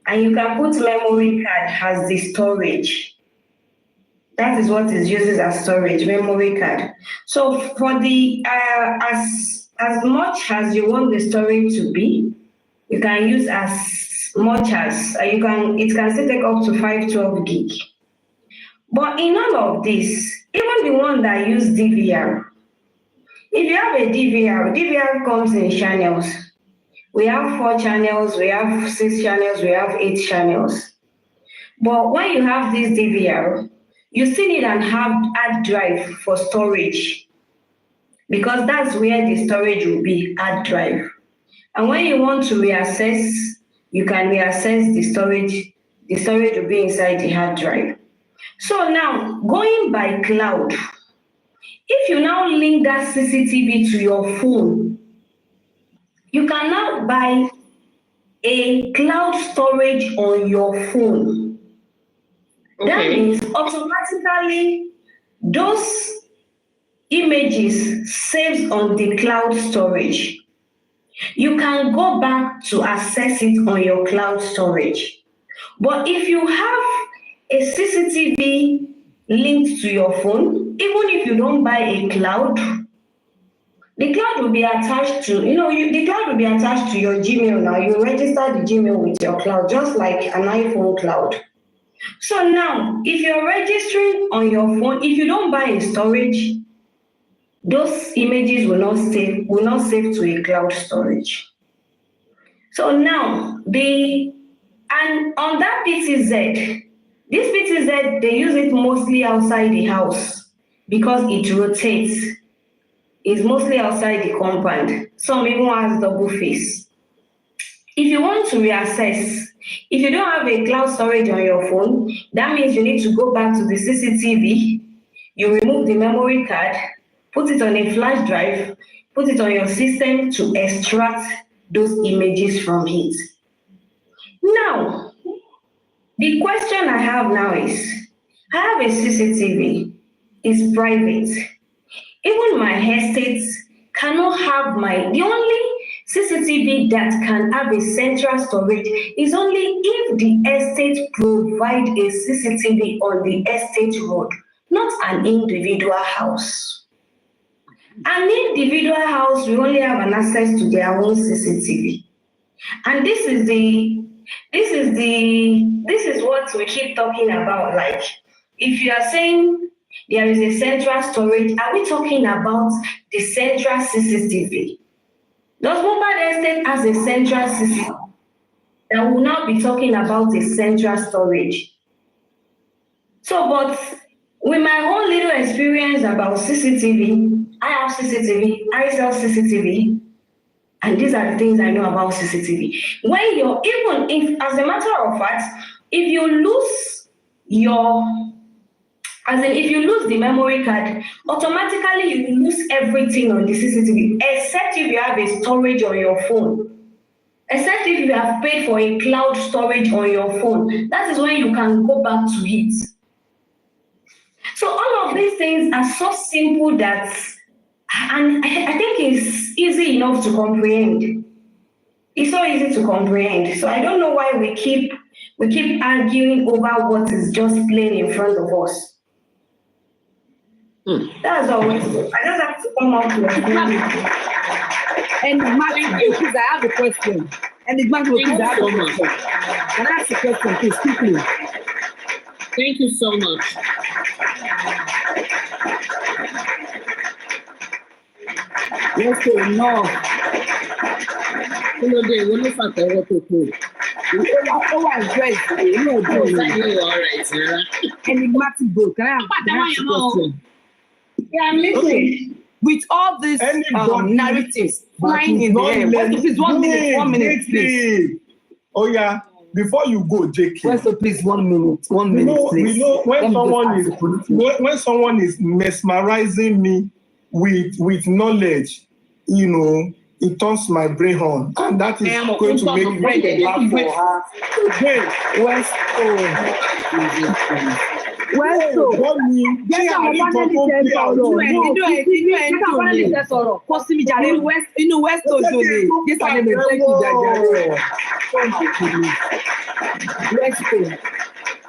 And you can put memory card as the storage. That is what is used as storage, memory card. So for the as much as you want the storage to be, you can use as much as it can still take up to 512 gig. But in all of this, even the one that use DVR, if you have a DVR comes in channels. We have 4 channels, we have 6 channels, we have 8 channels. But when you have this DVR, you still need an hard drive for storage, because that's where the storage will be, hard drive. And when you want to reaccess, you can reaccess the storage. The storage will be inside the hard drive. So now, going by cloud, if you now link that CCTV to your phone, you can now buy a cloud storage on your phone. Okay. That means automatically those images saved on the cloud storage, you can go back to access it on your cloud storage. But if you have a CCTV linked to your phone, even if you don't buy a cloud, the cloud will be attached to, the cloud will be attached to your Gmail now. You register the Gmail with your cloud, just like an iPhone cloud. So now, if you're registering on your phone, if you don't buy a storage, those images will not save to a cloud storage. So now, and on that PTZ, this PTZ, they use it mostly outside the house because it rotates. It's mostly outside the compound. Some even has double face. If you want to reaccess, if you don't have a cloud storage on your phone, that means you need to go back to the CCTV, you remove the memory card, put it on a flash drive, put it on your system to extract those images from it. Now, the question I have now is, I have a CCTV, it's private. Even my estate cannot have the only CCTV that can have a central storage is only if the estate provide a CCTV on the estate road, not an individual house. An individual house will only have an access to their own CCTV. And this is what we keep talking about. Like, if you are saying there is a central storage, are we talking about the central CCTV? Does mobile estate has a central CCTV? That will now be talking about the central storage. So, but with my own little experience about CCTV, I have CCTV, I sell CCTV, and these are the things I know about CCTV. When you're, even if, as a matter of fact, if you lose if you lose the memory card, automatically you lose everything on the CCTV, except if you have a storage on your phone. Except if you have paid for a cloud storage on your phone. That is when you can go back to it. So all of these things are so simple that, and I think it's easy enough to comprehend. It's so easy to comprehend. So I don't know why we keep arguing over what is just plain in front of us. That's all. I just have to come out to explain. And please, I have a question. And please, I have a question. Can I ask a question, please, quickly? Thank you so much. Yes, sir, no. What if I can work with you? Enigmatic book. Can I ask a question? Yeah, I'm listening. Okay. With all these narratives flying in the air, please, 1 minute, please. Oh yeah, before you go, JK. Well, so please, 1 minute, please. We know when someone is mesmerizing me with knowledge, it turns my brain on, and that is going to make me laugh for her.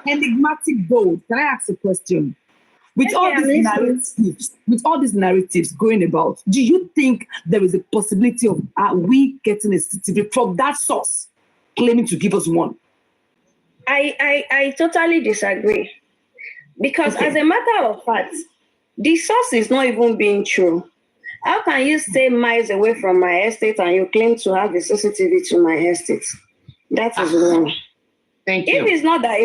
Enigmatic bold. Can I ask a question? With all these narratives going about, do you think there is a possibility of we getting a CCTV from that source claiming to give us one? I totally disagree. Because as a matter of fact, the source is not even being true. How can you stay miles away from my estate and you claim to have a CCTV to my estate? That is wrong. Thank you. If it's not that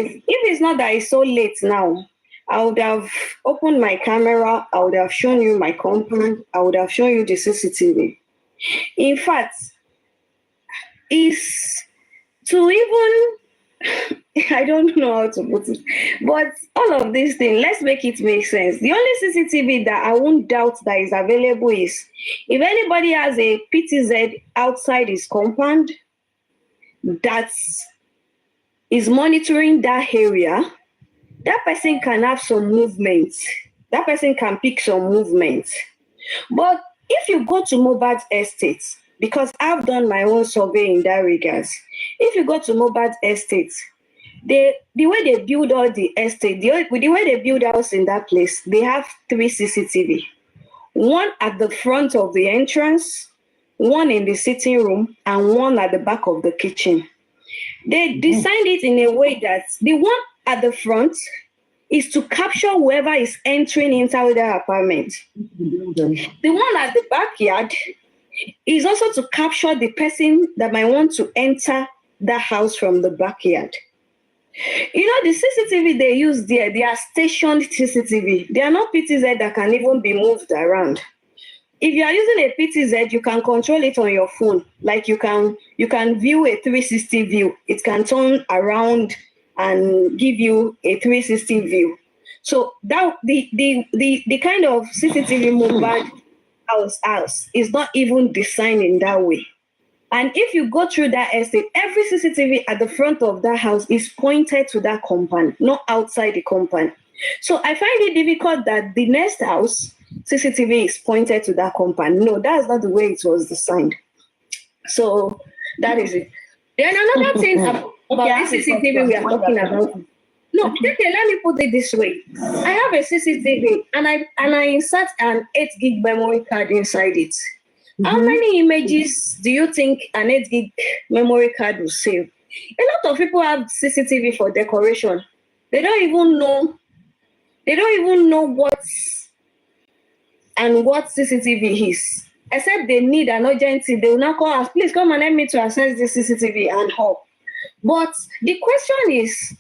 it's so late now, I would have opened my camera. I would have shown you my compound. I would have shown you the CCTV. In fact, is to even I don't know how to put it, but all of these things, let's make it make sense. The only CCTV that I won't doubt that is available is if anybody has a PTZ outside his compound that is monitoring that area, that person can have some movement. That person can pick some movement. But if you go to mobile estates, because I've done my own survey in that regards, if you go to mobile estates, the way they build all the estate, the way they build house in that place, they have 3 CCTV. One at the front of the entrance, one in the sitting room, and one at the back of the kitchen. They designed it in a way that the one at the front is to capture whoever is entering inside the apartment. The one at the backyard is also to capture the person that might want to enter the house from the backyard. You know, the CCTV they use there, they are stationed CCTV. They are not PTZ that can even be moved around. If you are using a PTZ, you can control it on your phone. Like you can view a 360 view. It can turn around and give you a 360 view. So that the kind of CCTV mobile house is not even designed in that way. And if you go through that estate, every CCTV at the front of that house is pointed to that compound, not outside the compound. So I find it difficult that the next house CCTV is pointed to that compound. No, that's not the way it was designed. So that is it. Then another thing about this CCTV we are talking about. No, okay, let me put it this way. I have a CCTV and I insert an 8 gig memory card inside it. How many images do you think an 8 gig memory card will save? A lot of people have CCTV for decoration. They don't even know what CCTV is. Except they need an urgency. They will now call us, please come and help me to access the CCTV and help. But the question is,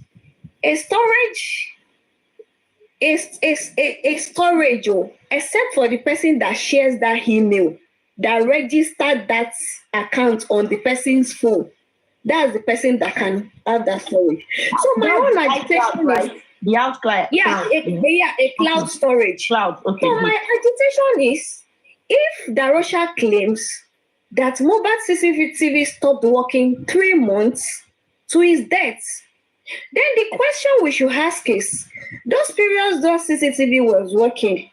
a storage, except for the person that shares that email, that registered that account on the person's phone. That's the person that can have that storage. So my own agitation is the outcloud. A cloud storage. Cloud. Okay. So my agitation is, if Darosha claims that mobile CCTV stopped working 3 months to his death, then the question we should ask is, those periods those CCTV was working,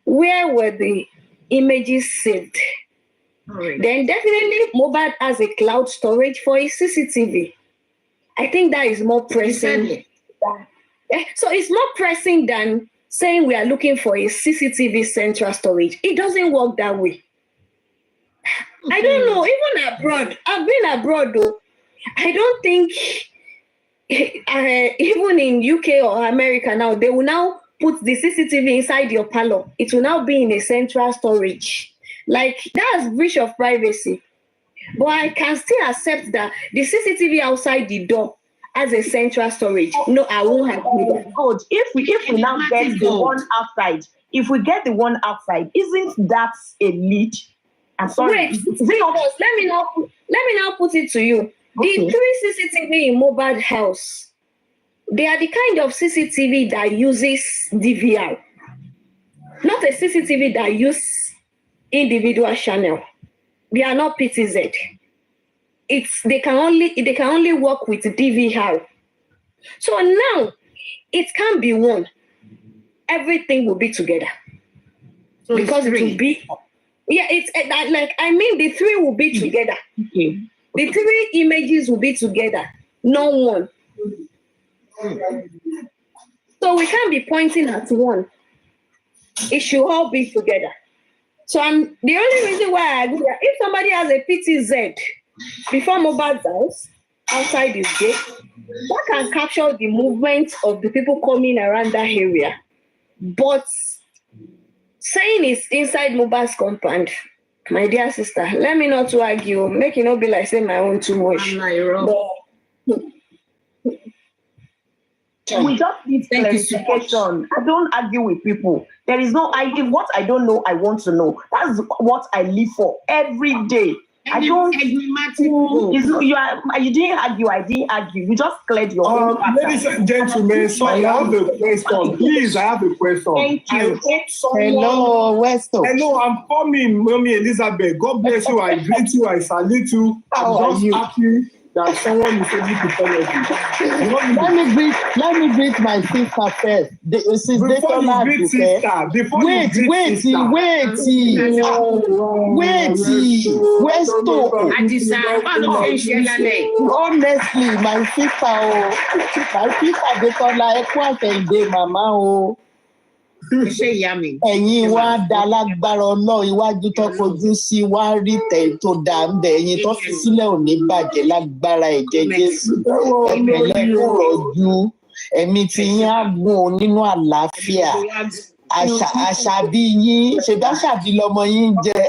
where were the images saved? Right. Then definitely mobile has a cloud storage for a CCTV. I think that is more pressing. So it's more pressing than saying we are looking for a CCTV central storage. It doesn't work that way. I don't know, even abroad, I've been abroad though, I don't think even in UK or America now, they will now put the CCTV inside your parlor. It will now be in a central storage. Like, that's breach of privacy. But I can still accept that the CCTV outside the door as a central storage. No, I won't have good. If we now get the one outside, if we get the one outside, isn't that a lead? I'm sorry. Wait, let me now put it to you. Okay. The 3 CCTV in mobile house, they are the kind of CCTV that uses DVR, not a CCTV that uses individual channel. They are not PTZ. They can only work with DVR. So now it can be one. Everything will be together. So because it will be, it's like, I mean, the 3 will be together. Okay. The 3 images will be together, not one. So we can't be pointing at one. It should all be together. So the only reason why I agree that if somebody has a PTZ before mobile house outside his gate, that can capture the movement of the people coming around that area. But saying it's inside Mohbad's compound. My dear sister, let me not to argue. Make it not be like saying my own too much. We just need clarification. I don't argue with people. There is no idea. What I don't know, I want to know. That's what I live for every day. I don't. You didn't argue. I didn't argue. You just cleared your own. Ladies and gentlemen, so I have a question. Please, I have a question. Thank you. Hello, Westo. Hello, I'm coming, Mommy Elizabeth. God bless you. I greet you. I salute you. I'm just happy that someone is able to tell us. Let me greet my sister first. Before you greet sister, honestly, my sister, they call like Ekwatende Mama. Ẹ̀yin wá dá lágbára Ọlọ́run iwájú tó fojú sí wá rí tẹ̀ tó dà ń bẹ̀ ẹ̀yin tó fi sílẹ̀ ò ní bàjẹ́ lágbára ẹ̀jẹ̀ Jésù ẹ̀pẹ̀lẹ́ kò rọ̀jú ẹ̀mí tí yín á gùn nínú àlàáfíà àṣàbí yín ṣèbá ṣàbí lọmọ yín jẹ́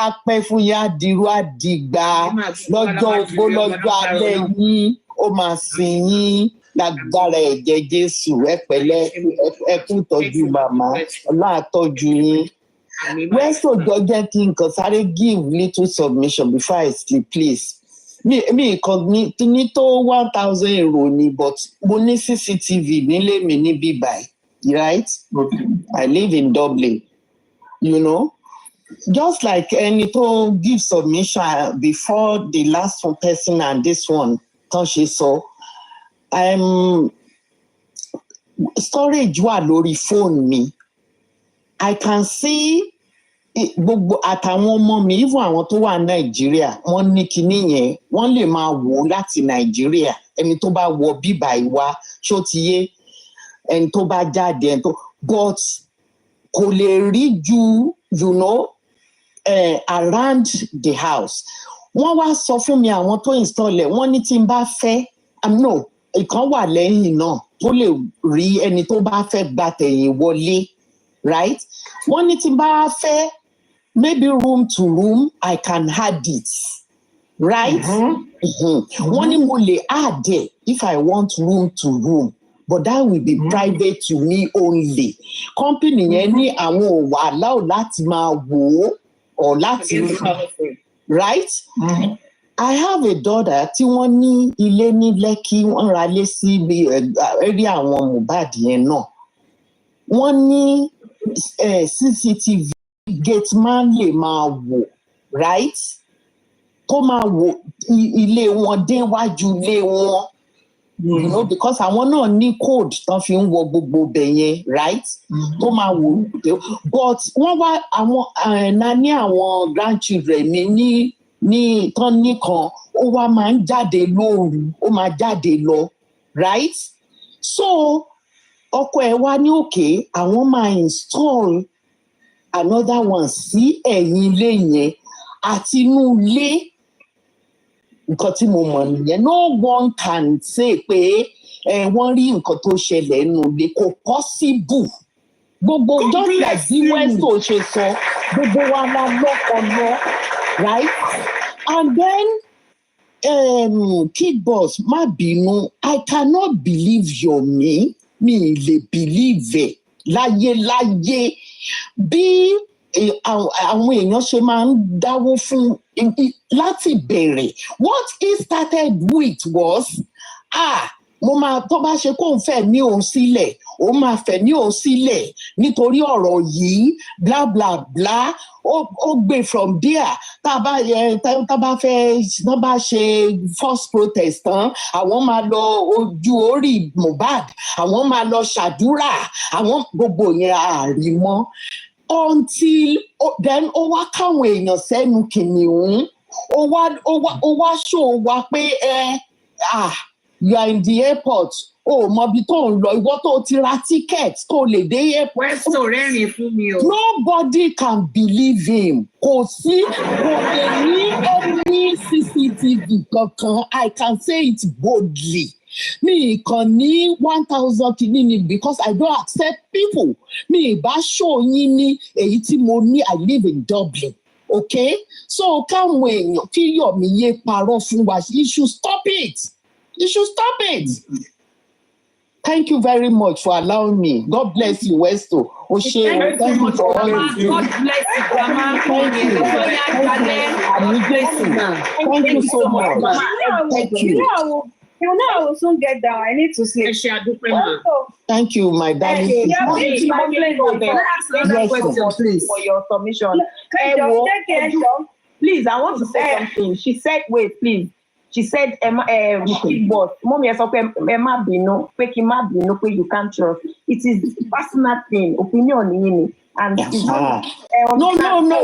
apẹ́ fún yín àdìrú àdìgbà lọ́jọ́ ogbó lọ́jọ́ alẹ́ yín ó máa sìn yín lágbára ẹ̀jẹ̀ Jésù ẹ̀pẹ̀lẹ́ ẹkún tọ́jú màmá Ọlọ́run á tọ́jú yín. Wẹ́sọ̀ jọ jẹ́ kí n kàn sáré give little submission before I sleep please. Mi kàn ní tó 1,000 euro ni but mo ní CCTV nílé mi ní bíbáyìí, right? I live in Dublin, you know. Just like ẹni tó give submission before the last one person and this one tán ṣe sọ. Storage wà lórí phone mi. I can see gbogbo àtàwọn ọmọ mi even àwọn tó wà Nàìjíríà wọ́n ní kinní yẹn wọ́n lè máa wò láti Nàìjíríà ẹni tó bá wọ bíbá ìwà ṣó ti yé ẹni tó bá jáde ẹni tó but kò lè rí ju you know around the house. Wọ́n wá sọ fún mi àwọn tó install ẹ̀ wọ́n ní tí n bá fẹ́ no ìkan wà lẹ́yìn náà tó lè rí ẹni tó bá fẹ́ gba tẹ̀yìn wọlé right wọ́n ní tí n bá fẹ́ maybe room to room I can add it right wọ́n ní mo lè add it if I want room to room but that will be private to me only. Company yẹn ní àwọn ò wà allow láti máa wò ó or láti right. I have a daughter tí wọ́n ní ilé ní Lekki wọ́n ra lé sí ẹ̀rí àwọn Mohbad yẹn náà. Wọ́n ní CCTV gate man lè máa wò right kó máa wò ilé wọn déwájú ilé wọn you know because àwọn náà ní code tán fi ń wọ gbogbo bẹ̀ yẹn right tó máa wò but wọ́n wá àwọn ní àwọn grandchildren mi ní tán nìkan ó wá máa ń jáde lóru ó máa jáde lọ right so ọkọ ẹ̀ wá ní òkè àwọn máa install another one sí ẹ̀yìn ilé yẹn àti inú ilé nǹkan tí mo mọ̀ nìyẹn no one can say pé wọ́n rí nǹkan tó ṣẹlẹ̀ nínú ilé kò possible gbogbo just like bí Westo ṣe sọ gbogbo wa la lọ́pọlọ right and then Kid Boss má bínú I cannot believe your mi lè believe ẹ̀ láyé bí àwọn èèyàn ṣe máa ń dáwó fún láti bẹ̀rẹ̀ what he started with was mo máa tó bá ṣe kó ń fẹ́ ní òun sílẹ̀ ó máa fẹ́ ní òun sílẹ̀ nítorí ọ̀rọ̀ yìí bla bla bla ó gbé from there tá bá ṣe first protest tán àwọn máa lọ ojú orí Mohbad àwọn máa lọ ṣàdúrà àwọn gbogbo yẹn àrímọ́ until then ó wá káwọn èèyàn sẹ́nu kìnìún ó wá show wa pé you are in the airport mọbi tó ń lọ ìwọ tó ti ra ticket tó lè dé airport. Westo rẹ́rìn fún mi o. Nobody can believe him kò lè ní any CCTV kankan I can say it boldly Me kàn ní 1,000 kìíní ni because I don't accept people. Me bá show yín ní èyí tí mo ní I live in Dublin. Okay? So káwọn èèyàn kí Yomi yé parọ́ fún wa. You should stop it. You should stop it. Thank you very much for allowing me. God bless you, Westo. Thank you for all you do. God bless you, Grandma. Thank you so much. Thank you. You know I will soon get down. I need to sleep. Thank you, my darling. Yes, please. For your submission. Please, I want to say something. She said, wait, please. She said, boss, Mommy, Emma Bino, you can't trust. It is personal thing, opinion. And it's not, no,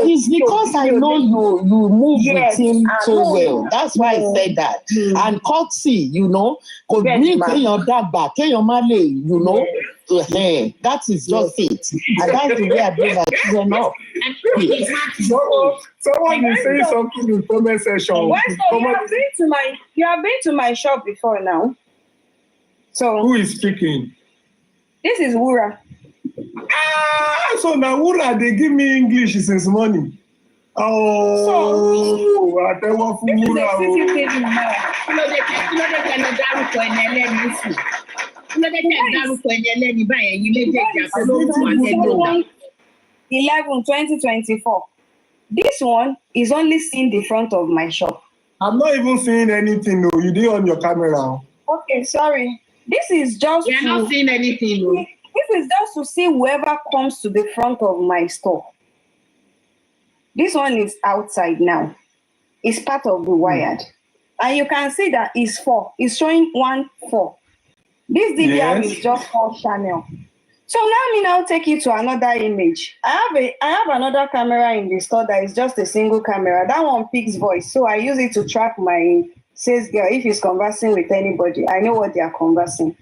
it's because I know you move with him so well. That's why I said that. And courtesy, you know, could bring your dad back, your money, you know. That is just it. And that's the way I bring my children up. Someone is saying something in comment section. You have been to my shop before now. So who is speaking? This is Wura. So now Wura, they give me English since morning. Oh, I tell what for Wura. Eleven 2024. This one is only seeing the front of my shop. I'm not even seeing anything though. You did on your camera. Okay, sorry. This is just You're not seeing anything though. This is just to see whoever comes to the front of my store. This one is outside now. It's part of the wired. And you can see that it's 4. It's showing 1, 4. This DVR is just 4 channel. So now take you to another image. I have another camera in the store that is just a single camera. That one picks voice. So I use it to track my sales girl if he's conversing with anybody. I know what they are conversing.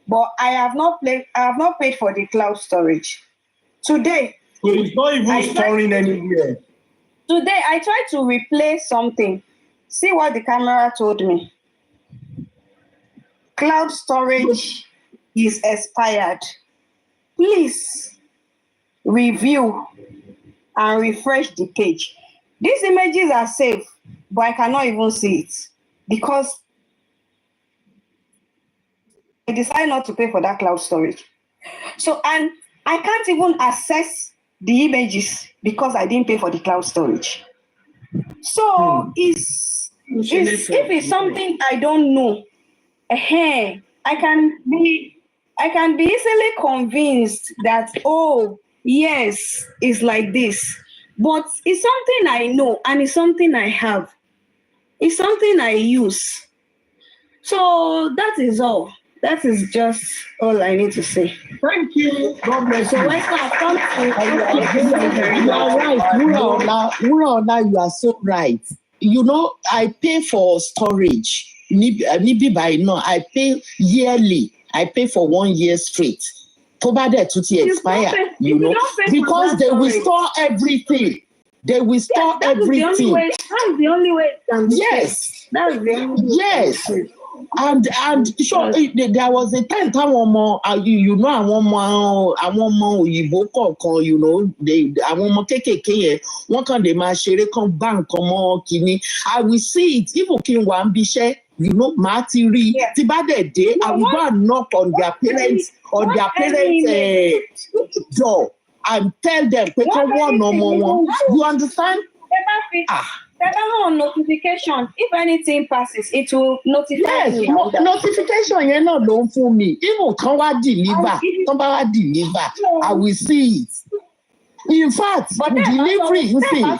But I have not paid for the cloud storage. Today. So it's not even storing anywhere. Today I tried to replace something. See what the camera told me. Cloud storage is expired. Please review and refresh the page. These images are saved, but I cannot even see it because I decided not to pay for that cloud storage. So, and I can't even access the images because I didn't pay for the cloud storage. So if it's something I don't know, I can be easily convinced that, oh, yes, it's like this. But it's something I know and it's something I have. It's something I use. So that is all. That is just all I need to say. Thank you. God bless you. So let's come to you are right. Muraola, you are so right. You know, I pay for storage. I pay yearly. I pay for 1 year straight. To expire, you know, because they will store everything. They will store everything. That's the only way. Yes. That's the only way. Yes. And sure, there was a time more, you know, I want more, you know, I want more KKK. One can they share come bank, come on, kini. I will see it. Even king one be share, you know, Marty Tibade day, I will go and knock on their parents, door and tell them, you understand? On notification. If anything passes, it will notify me. Notification, don't fool me. Even come deliver, I will see it. In fact, delivery, you see. No,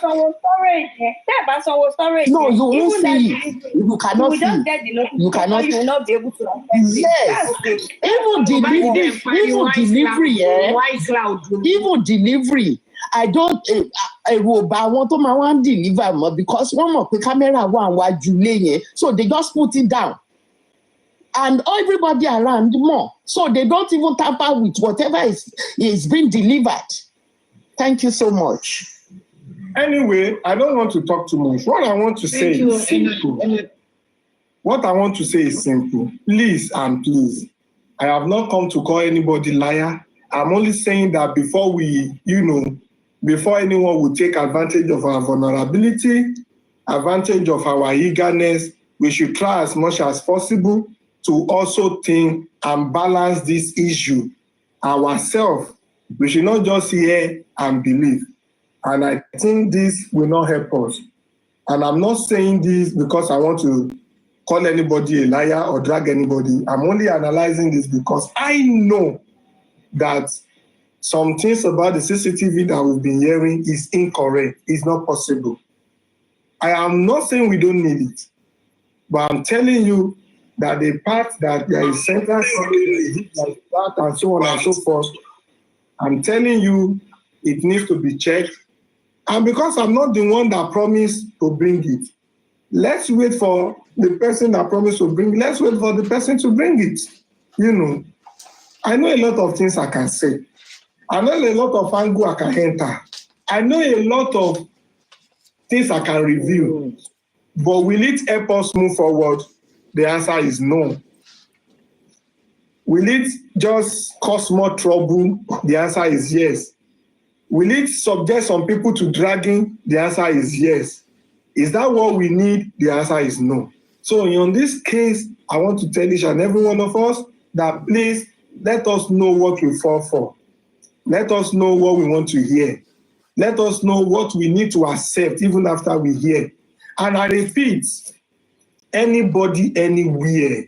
you won't see it. You cannot see it. You cannot. You will not be able to. Yes. Even delivery. I don't. I want to deliver more because one more camera so they just put it down, and everybody around more, so they don't even tamper with whatever is being delivered. Thank you so much. Anyway, I don't want to talk too much. What I want to say is simple. What I want to say is simple. Please and please, I have not come to call anybody liar. I'm only saying that before before anyone will take advantage of our vulnerability, advantage of our eagerness, we should try as much as possible to also think and balance this issue ourselves. We should not just hear and believe. And I think this will not help us. And I'm not saying this because I want to call anybody a liar or drag anybody. I'm only analyzing this because I know that some things about the CCTV that we've been hearing is incorrect. It's not possible. I am not saying we don't need it, but I'm telling you that the part that there is central storage like that and so on and so forth, I'm telling you it needs to be checked. And because I'm not the one that promised to bring it, let's wait for the person that promised to bring it. Let's wait for the person to bring it. I know a lot of things I can say. I know a lot of angle I can enter. I know a lot of things I can reveal. But will it help us move forward? The answer is no. Will it just cause more trouble? The answer is yes. Will it subject some people to dragging? The answer is yes. Is that what we need? The answer is no. So in this case, I want to tell each and every one of us that please let us know what we fall for. Let us know what we want to hear. Let us know what we need to accept even after we hear. And I repeat, anybody anywhere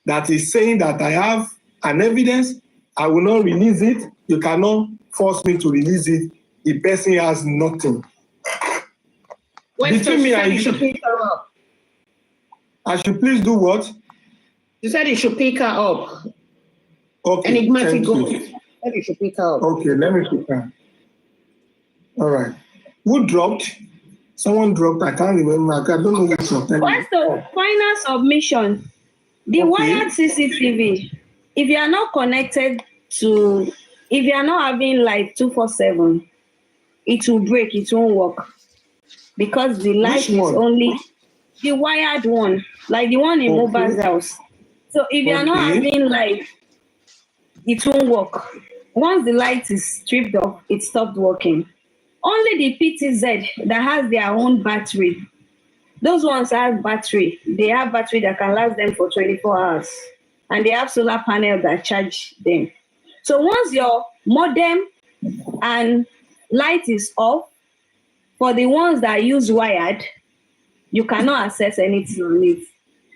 that is saying that I have an evidence, I will not release it. You cannot force me to release it. The person has nothing. Between me and you, pick her up. I should please do what? You said you should pick her up. Okay. Enigmatic ghost. You should pick her up. Okay, let me pick her. All right. Who dropped? Someone dropped. I can't remember. I don't know who dropped. What's the final submission? The wired CCTV. If you are not connected to, if you are not having light 247, it will break. It won't work because the light is only the wired one, like the one in Mobile's house. So if you are not having light, it won't work. Once the light is stripped off, it stopped working. Only the PTZ that has their own battery, those ones have battery. They have battery that can last them for 24 hours. And they have solar panel that charge them. So once your modem and light is off, for the ones that use wired, you cannot access anything on it.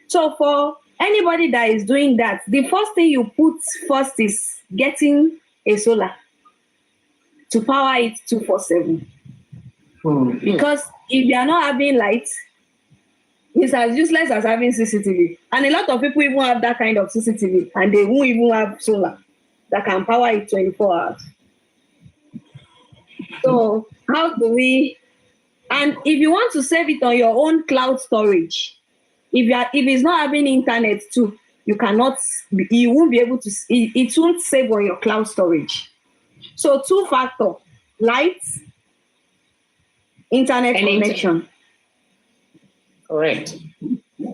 So for anybody that is doing that, the first thing you put first is getting a solar to power it 247. Because if you are not having light, it's as useless as having CCTV. And a lot of people even have that kind of CCTV and they won't even have solar that can power it 24 hours. So how do we, and if you want to save it on your own cloud storage, if it's not having internet too, you won't be able to, it won't save on your cloud storage. So 2-factor, light, internet connection. Correct.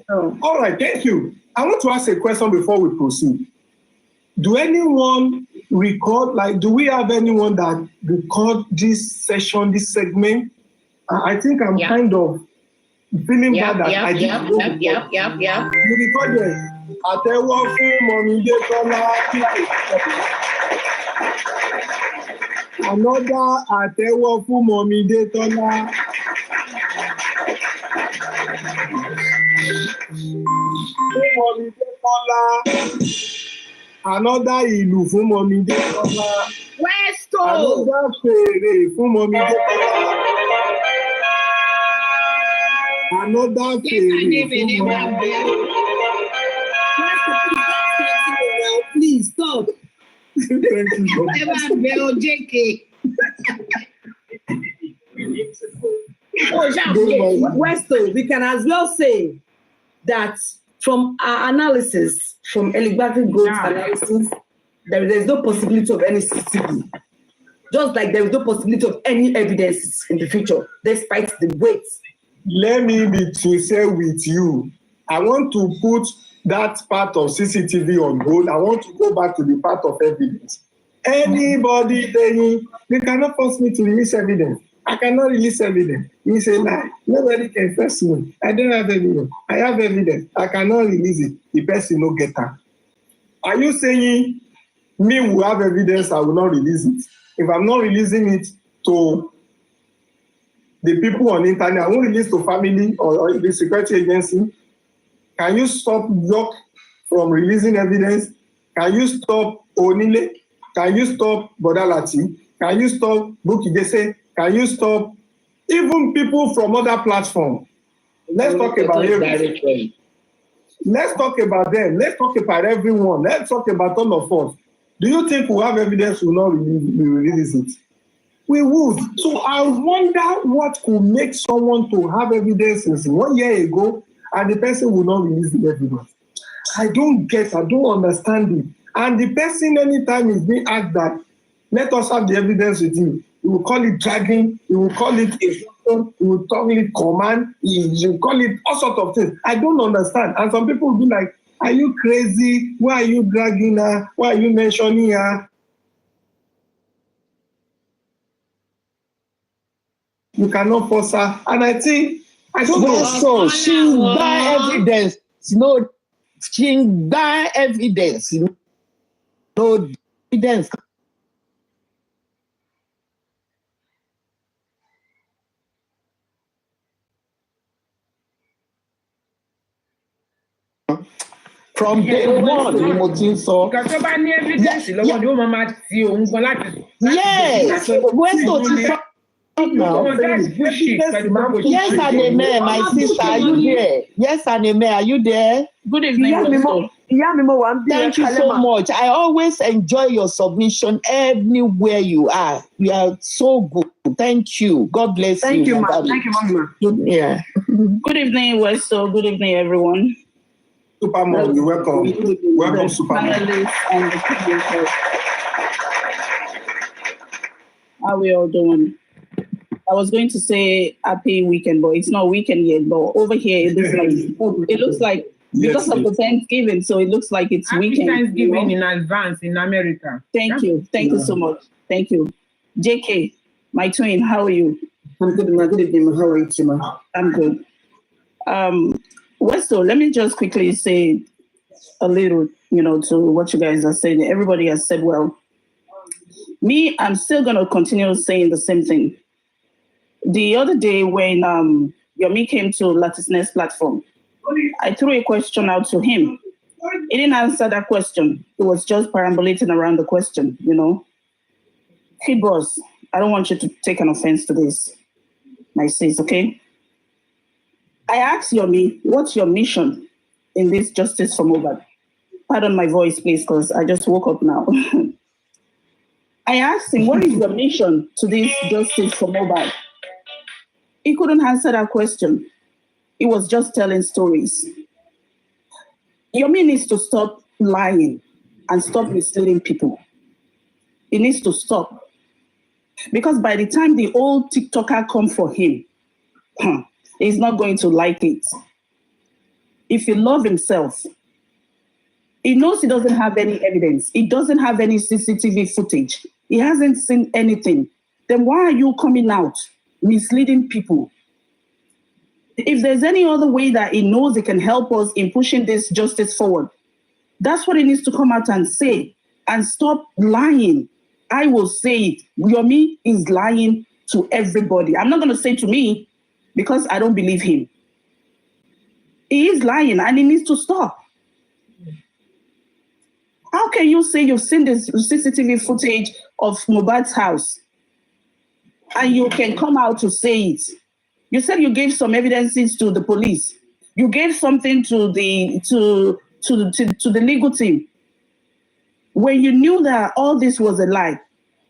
All right, thank you. I want to ask a question before we proceed. Do anyone record, do we have anyone that record this session, this segment? I think I'm kind of feeling bad that I didn't go. Yep. You recorded. Àtẹ́wọ́ fún Mọ̀mídé Tọ́lá. Another àtẹ́wọ́ fún Mọ̀mídé Tọ́lá. Fún Mọ̀mídé Tọ́lá. Another ìlù fún Mọ̀mídé Tọ́lá. Westo. Another fèrè fún Mọ̀mídé Tọ́lá. Another fèrè. Please stop. Thank you. Westo, we can as well say that from our analysis, from enigmatic ghost analysis, there is no possibility of any CCTV. Just like there is no possibility of any evidence in the future, despite the weight. Let me be sincere with you. I want to put that part of CCTV on hold. I want to go back to the part of evidence. Anybody saying they cannot force me to release evidence. I cannot release evidence. You say lie. Nobody can force me. I don't have evidence. I have evidence. I cannot release it. The person no get her. Are you saying me who have evidence, I will not release it? If I'm not releasing it to the people on the internet, I won't release to family or the security agency. Can you stop York from releasing evidence? Can you stop Onile? Can you stop Bodalati? Can you stop Bukky? Can you stop even people from other platforms? Let's talk about everything. Let's talk about them. Let's talk about everyone. Let's talk about all of us. Do you think we have evidence we will not release it? We would. So I wonder what could make someone to have evidence since 1 year ago and the person will not release the evidence. I don't understand it. And the person, anytime is being asked that, let us have the evidence with you. You will call it dragging, you will call it instruction, you will call it command, you will call it all sorts of things. I don't understand. And some people will be like, are you crazy? Why are you dragging her? Why are you mentioning her? You cannot force her. And I think, I don't know. So she buy evidence. No, she buy evidence. No evidence. From day one ni mo ti ń sọ. Ìkàtọ́ bá ní evidence lọ́wọ́ ni ó máa ti òun gan láti. Yes, Westo ti sọ. Yes, Aneme, my sister, are you there? Yes, Aneme, are you there? Good evening, Westo. Thank you so much. I always enjoy your submission anywhere you are. You are so good. Thank you. God bless you. Thank you, ma. Thank you, Mama. Yeah. Good evening, Westo. Good evening, everyone. Supermom, you're welcome. Welcome, Supermom. How are we all doing? I was going to say happy weekend, but it's not weekend yet. But over here, it looks like because of the Thanksgiving, so it looks like it's Happy weekend. Thanksgiving in advance in America. Thank you so much. Thank you, JK, my twin. How are you? I'm good, ma. Good evening, ma. How are you, ma? I'm good. Westo, let me just quickly say a little, to what you guys are saying. Everybody has said well. Me, I'm still going to continue saying the same thing. The other day when Yomi came to Latisness platform, I threw a question out to him. He didn't answer that question. It was just perambulating around the question, Hey, boss, I don't want you to take an offense to this, my sis, okay? I asked Yomi, what's your mission in this justice for Mohbad? Pardon my voice, please, because I just woke up now. I asked him, what is your mission to this justice for Mohbad? He couldn't answer that question. He was just telling stories. Yomi needs to stop lying and stop misleading people. He needs to stop. Because by the time the old TikToker come for him, he's not going to like it. If he loves himself, he knows he doesn't have any evidence. He doesn't have any CCTV footage. He hasn't seen anything. Then why are you coming out misleading people? If there's any other way that he knows he can help us in pushing this justice forward, that's what he needs to come out and say and stop lying. I will say it. Yomi is lying to everybody. I'm not going to say to me because I don't believe him. He is lying and he needs to stop. How can you say you've seen this CCTV footage of Mohbad's house and you can come out to say it? You said you gave some evidences to the police. You gave something to the legal team. When you knew that all this was a lie,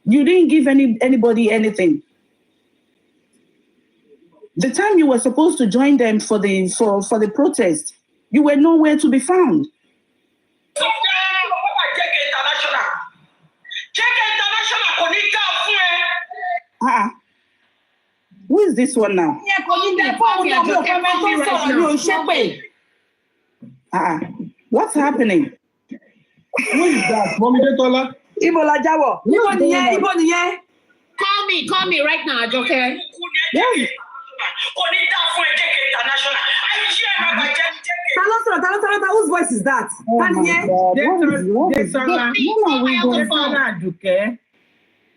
you didn't give anybody anything. The time you were supposed to join them for the protest, you were nowhere to be found. Who is this one now? What's happening? Who is that? Mommy Detola? Ibo la jáwọ̀. Ibo nìyẹn. Call me right now, Joker. Yes. Whose voice is that?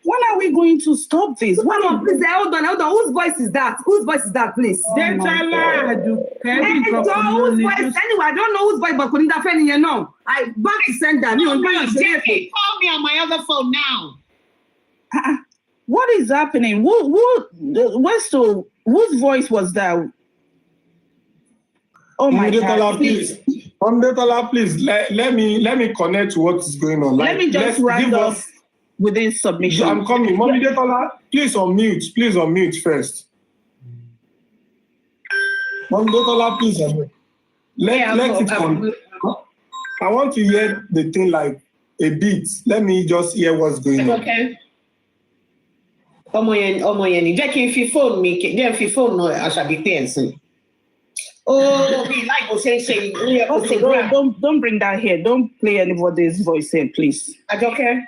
When are we going to stop this? Please, hold on. Whose voice is that? Whose voice is that, please? Whose voice? Anyway, I don't know whose voice, but couldn't have any, no. I back to send that. Call me on my other phone now. What is happening? Whose voice was that? Oh my God! Please, let me connect to what is going on. Let me just round up with this submission. I'm coming. Mommy Detola, please unmute first. Mommy Detola, please unmute. Let it come. I want to hear the thing like a bit. Let me just hear what's going on. Okay. Ọmọ yẹn ni jẹ́ kí n fi fóònù mi jẹ́ n fi fóònù Àṣàbí pé ẹ̀ sìn. Okay, don't bring that here. Don't play anybody's voice here, please. Okay.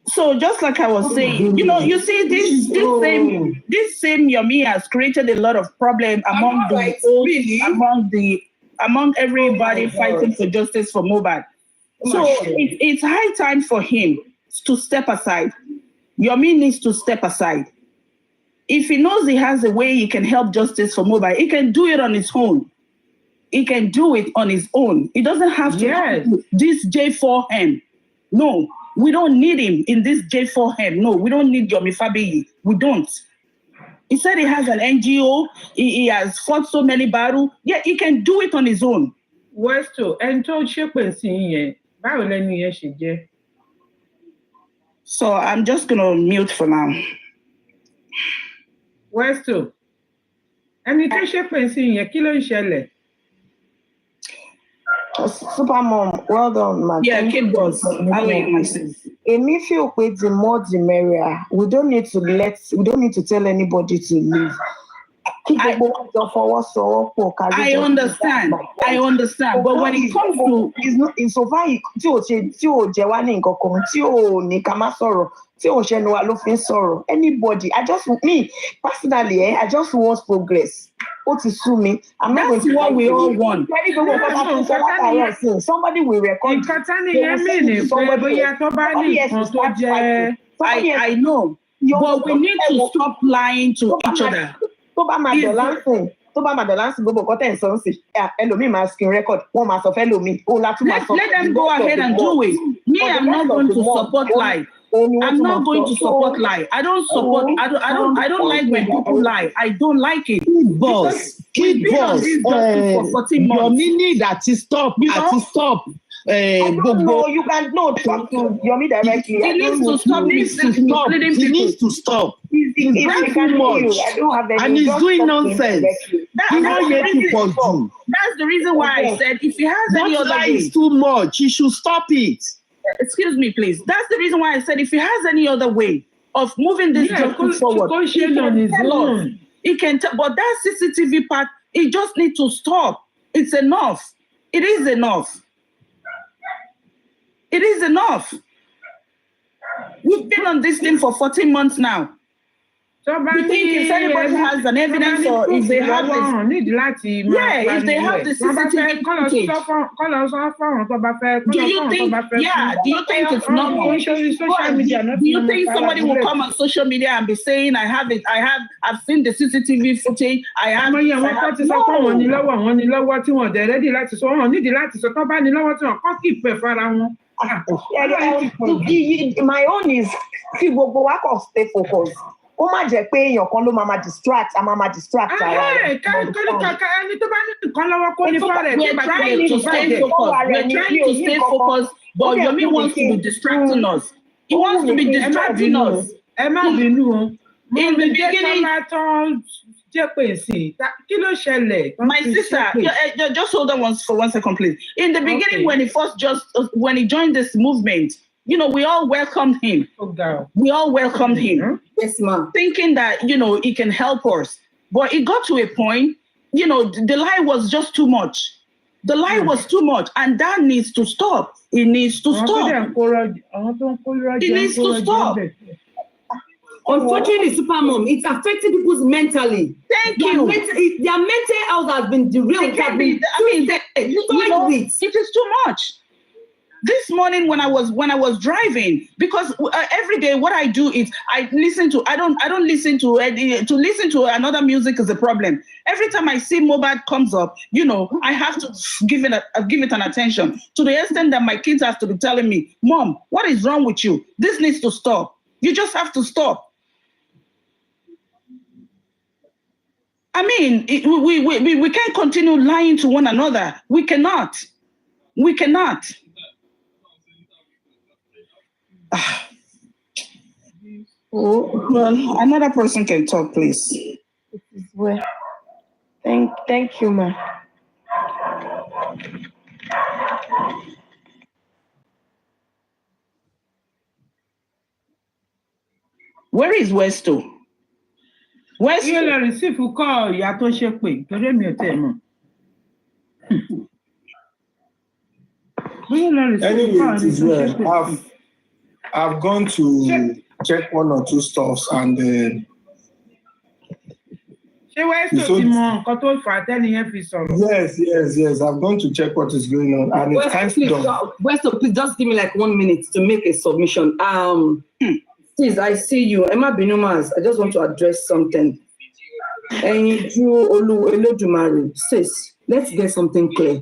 So just like I was saying, you see this same Yomi has created a lot of problem among among everybody fighting for justice for Mohbad. So it's high time for him to step aside. Yomi needs to step aside. If he knows he has a way he can help justice for Mohbad, he can do it on his own. He can do it on his own. He doesn't have to do this J4M. No, we don't need him in this J4M. No, we don't need Yomi Fabiyi. We don't. He said he has an NGO. He has fought so many battles. Yeah, he can do it on his own. So I'm just going to mute for now. Where's to? Ẹni tó ṣe pè sí yẹn kí ló ń ṣẹlẹ̀? Supermom, well done, man. Yeah, keep boss. Èmi feel pé the more the merrier. We don't need to tell anybody to leave. I understand. But when it comes to it's so far tí o jẹ wá ní nǹkan kan tí o ní ká má sọ̀rọ̀ tí o ṣẹnu wa ló fi ń sọ̀rọ̀ anybody me personally I just want progress. Ó ti sú mi. That's what we all want. Somebody will record. I know. But we need to stop lying to each other. Tó bá máa dọ̀lá ń sìn gbogbo nǹkan tẹ̀ ń sọ ń sìn ẹlòmíì máa screen record wọ́n máa sọ fẹ́ lòmíì òun la tún máa sọ. Let them go ahead and do it. Me, I'm not going to support lie. I'm not going to support lie. I don't support. I don't like when people lie. I don't like it. Boss, for 14 months. Your meaning that is stop. Stop. No, you can talk to Yomi directly. He needs to stop. He needs to stop. He's very too much. And he's doing nonsense. That's the reason why I said if he has any other way. Is too much. He should stop it. Excuse me, please. That's the reason why I said if he has any other way of moving this justice forward, he can tell us. He can tell, but that CCTV part, he just needs to stop. It's enough. It is enough. It is enough. We've been on this thing for 14 months now. You think if anybody has an evidence or if they have this, if they have the CCTV footage, do you think it's normal? Do you think somebody will come on social media and be saying, I've seen the CCTV footage, My own is kí gbogbo wa kàn stay focused. Ó má jẹ́ pé èèyàn kan ló máa distract ara rẹ̀. We're trying to stay focused, but Yomi wants to be distracting us. He wants to be distracting us. In the beginning, my sister, just hold on for 1 second, please. In the beginning, when he joined this movement, we all welcomed him. We all welcomed him. Yes, ma'am. Thinking that, he can help us. But it got to a point, the lie was just too much. The lie was too much, and that needs to stop. It needs to stop. It needs to stop. Unfortunately, Supermom, it's affecting people's mentally. Thank you. Their mental health has been derailed. It is too much. This morning when I was driving, because every day what I do is I listen to. I don't listen to listen to another music is a problem. Every time I see Mobad comes up, I have to give it an attention, to the extent that my kids have to be telling me, "Mom, what is wrong with you? This needs to stop. You just have to stop." I mean, we can't continue lying to one another. We cannot. We cannot. Oh, well, another person can talk, please. Well, thank you, ma. Where is Westo? Westo. You will receive a call. You have to shake me. Anyway, it is well. I've gone to check one or two stuffs and yes. I've gone to check what is going on, and it's kind of done. Westo, please just give me like 1 minute to make a submission. Please, I see you. Emma Binomas, I just want to address something. And you, Oooh, sis, let's get something clear.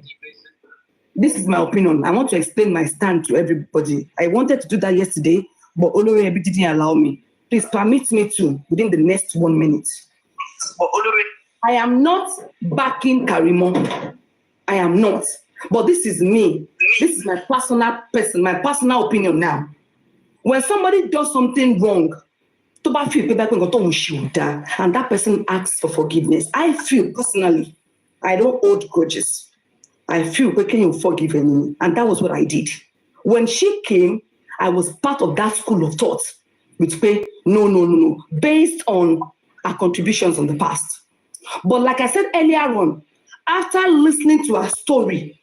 This is my opinion. I want to explain my stand to everybody. I wanted to do that yesterday, but Olori didn't allow me. Please permit me to within the next 1 minute. But Olori, I am not backing Karimot. I am not. But this is me. This is my personal opinion now. When somebody does something wrong, and that person asks for forgiveness, I feel personally, I don't hold grudges. I feel, can you forgive me? And that was what I did. When she came, I was part of that school of thought, which no, based on our contributions in the past. But like I said earlier on, after listening to her story,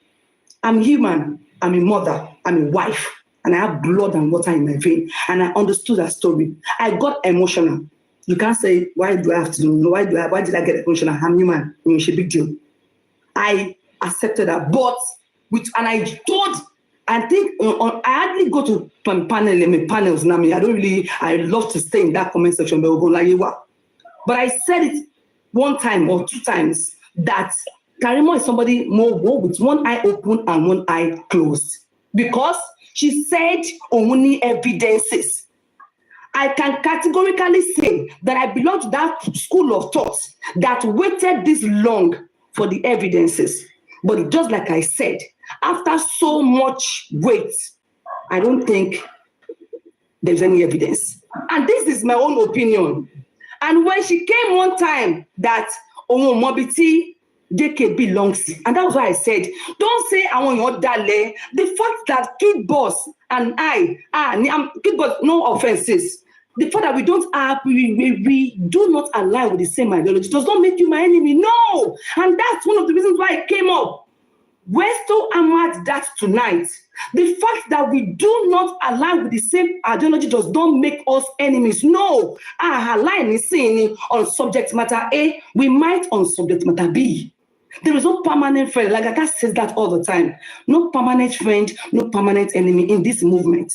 I'm human, I'm a mother, I'm a wife, and I have blood and water in my vein, and I understood her story. I got emotional. You can't say, why did I get emotional? I'm human. It's a big deal. I accepted her, but I think I hardly go to panels now. I love to stay in that comment section, but I said it 1 time or 2 times that Karimot is somebody more with one eye open and one eye closed, because she said only evidences. I can categorically say that I belong to that school of thought that waited this long for the evidences. But just like I said, after so much wait, I don't think there's any evidence. And this is my own opinion. And when she came one time that Oooh Mobiti JK belongs, and that was why I said, don't say I want your dale. The fact that Kid Boss and Kid Boss, no offenses. The fact that we do not align with the same ideology does not make you my enemy. No! And that's one of the reasons why it came up. Westo hammered that tonight. The fact that we do not align with the same ideology does not make us enemies. No! Align is saying on subject matter A, we might on subject matter B. There is no permanent friend. Like Agata says that all the time. No permanent friend, no permanent enemy in this movement.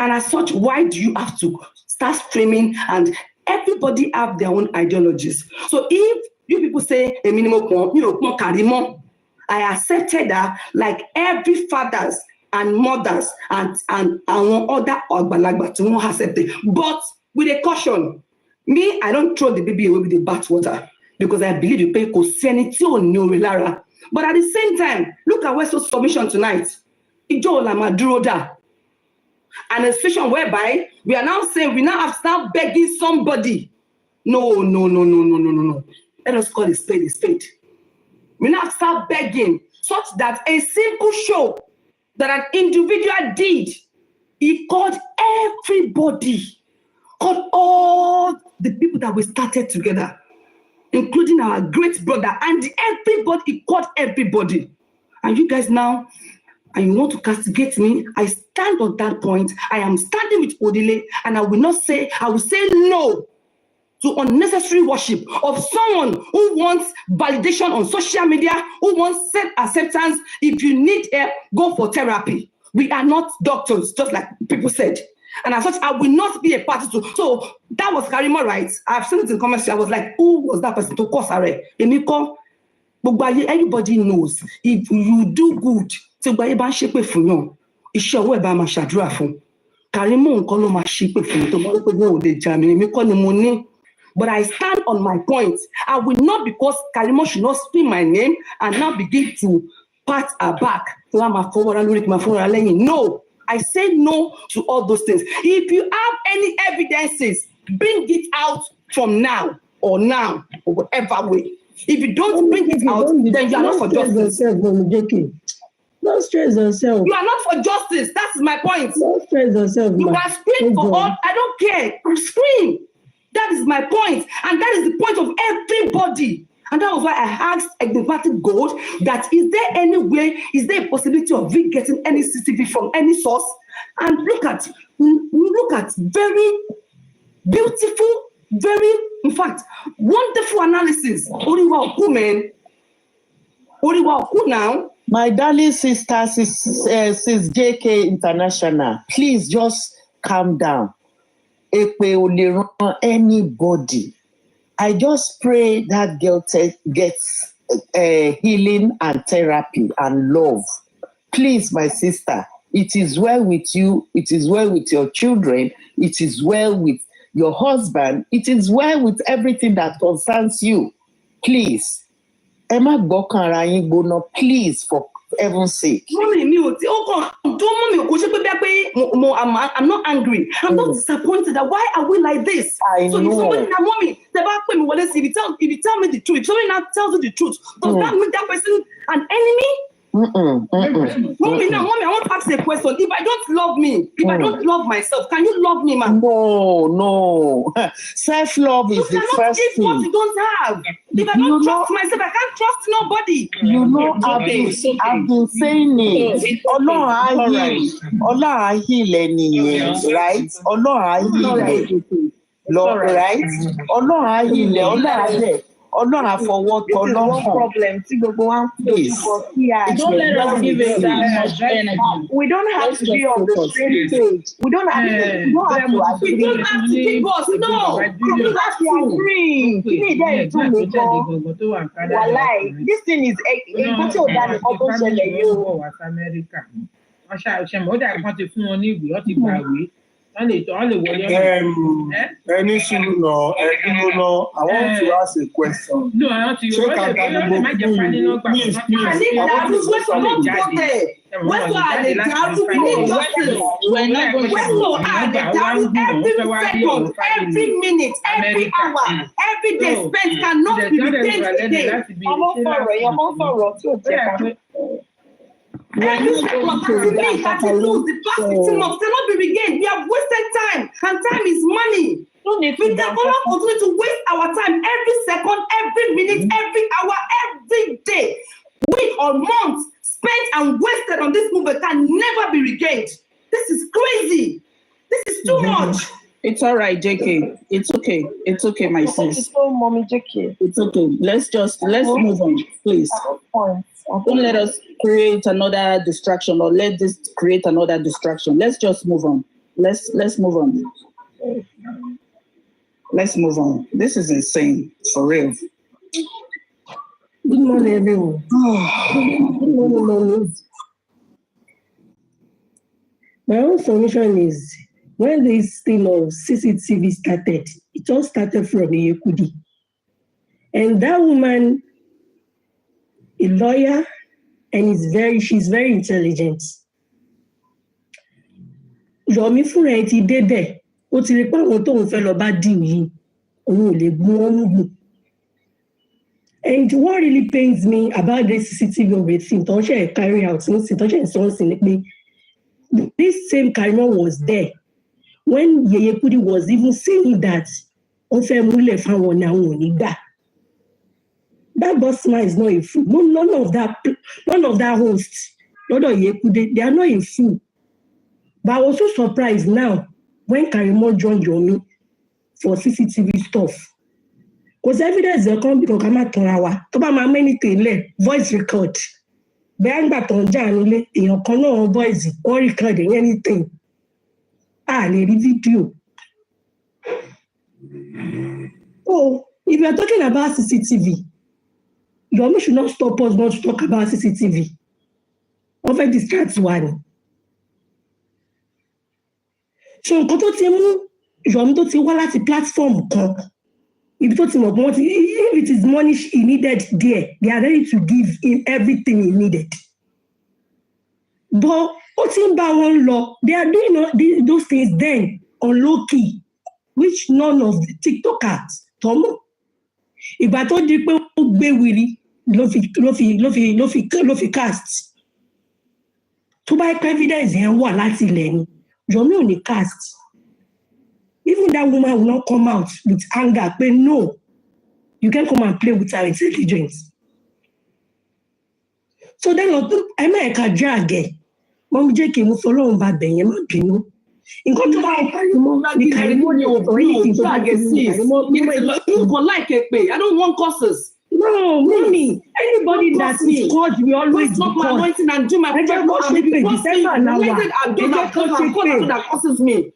And as such, why do you have to start streaming and everybody have their own ideologies? So if you people say a minimum, Karimot, I accepted that like every fathers and mothers and other Ogbalagba to won't accept it. But with a caution, me, I don't throw the baby away with the bathwater because I believe you pay sanity or no Lara. But at the same time, look at Westo's submission tonight. Ijo Lama Duroda. And a situation whereby we are now saying we now have to start begging somebody. No. Let us call a spade a spade. We now start begging such that a simple show that an individual did, he called everybody, called all the people that we started together, including our great brother, and everybody, he called everybody. and you guys now, and you want to castigate me, I stand on that point. I am standing with Odile, and I will say no to unnecessary worship of someone who wants validation on social media, who wants self-acceptance. If you need help, go for therapy. We are not doctors, just like people said. And as such, I will not be a party to. So that was Karimot, right? I've seen it in comments. I was like, who was that person to cause her? Emiko, everybody knows if you do good, so by ban shepe fun yan, iṣẹ́ ọwọ́ ẹ bá máa ṣàdúrà fún. Karimot nǹkan ló máa ṣépè fún tó bá pé wọn ò lè jà mí, èmi kọ́ ni mo ní. But I stand on my point. I will not, because Karimot should not spin my name and now begin to pat her back. No, I say no to all those things. If you have any evidences, bring it out from now or whatever way. If you don't bring it out, then you are not for justice. Don't stress yourself. You are not for justice. That's my point. Don't stress yourself. You can scream for all. I don't care. Scream. That is my point. And that is the point of everybody. And that was why I asked Enigmatic Gold that is there any way, is there a possibility of we getting any CCTV from any source? And look at very beautiful, very, in fact, wonderful analysis. Oriwa Oooh, man. Oriwa Oooh now. My darling sister, sis JK International, please just calm down. Ekpe ò lè ràn anybody. I just pray that girl gets healing and therapy and love. Please, my sister, it is well with you. It is well with your children. It is well with your husband. It is well with everything that concerns you. Please. Emma Bokara Yingbono, please, for heaven's sake. I'm not angry. I'm not disappointed. Why are we like this? I know. If somebody now want me, if you tell me the truth, if somebody now tells you the truth, does that make that person an enemy? Mommy, I want to ask a question. If I don't love me, if I don't love myself, can you love me, man? No. Self-love is the first thing. What you don't have. If I don't trust myself, I can't trust nobody. You know, I've been saying it. Allah heal any, right? Allah heal. Lord, right? Allah heal. Ọlọ́run àfọwọ́tọ́ ọlọ́run. Problem. Please. Don't let us give it that much energy. We don't have to be on the same page. We don't have to agree. We don't have to keep us. No. We don't have to agree. This thing is Any sùúrù náà, I want to ask a question. No, I want to. Please. Every minute, every hour, every day spent cannot be retained today. And this cannot be regained. We have wasted time, and time is money. We can continue to waste our time every second, every minute, every hour, every day, week or month spent and wasted on this movement can never be regained. This is crazy. This is too much. It's all right, JK. It's okay. It's okay, my sis. Mommy, JK. It's okay. Let's move on, please. Don't let us create another distraction, or let this create another distraction. Let's just move on. Let's move on. Let's move on. This is insane, for real. Good morning, everyone. Good morning. My own submission is, when this thing of CCTV started, it all started from Yekudi. And that woman, a lawyer, and she's very intelligent. Yomi fúnra ẹ̀ ti débẹ̀, ó ti rí pé àwọn tóun fẹ́ lọ bá dìú yìí, òun ò lè gún wọn lùgbò. And what really pains me about this CCTV of a thing, tó ṣe carry out, tó ṣe ìsọ́nsìn ni pé this same Karimot was there when Yeyekudi was even saying that ó fẹ́ múlẹ̀ fáwọn ní àwọn ò ní gbà. That boss man is not a fool. None of that One of that hosts, they are not in full. But I was so surprised now when Karimot joined Yomi for CCTV stuff. Because evidence is come because I'm not Torawa. Toba ma many things, voice record. Bẹ́ẹ̀ gbà tó ń jà nílé, èèyàn kan náà voice or recording anything. Lè rí fídíò. So, if you are talking about CCTV, Yomi should not stop us not to talk about CCTV. Over distract one. So, nǹkan tó ti mú Yomi tó ti wá láti platform kan. If it is money he needed there, they are ready to give him everything he needed. But they are doing those things then on low key, which none of the TikTokers tomo. Ìgbà tó di pé ó gbé wiri ló fi cast. Tó bá evidence yẹn wà láti ilẹ̀ ni, Yomi ò ní cast. Even that woman will not come out with anger. But no, you can't come and play with her intelligence. So then, I'm like a drag. Mom, Jackie, move along bad then, you know. In control of Karimot, like it, I don't want curses. No, mommy. Anybody that is called, we always stop my anointing and do my prayer. That causes me.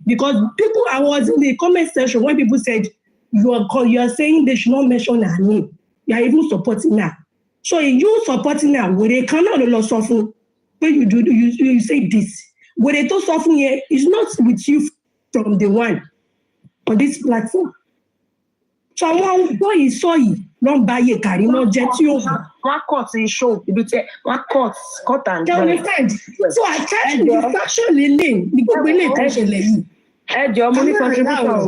Because people, I was in the comment section when people said you are saying they should not mention her name. You are even supporting her. So you supporting her, where they cannot lose something. When you say this, where they talk something here is not with you from the one on this platform. So àwọn boy is so long by a Karimot jet you. One cut is show. One cut and do you understand? So I tell you the fashion lane. The people lane fashion lane. Your money contribution.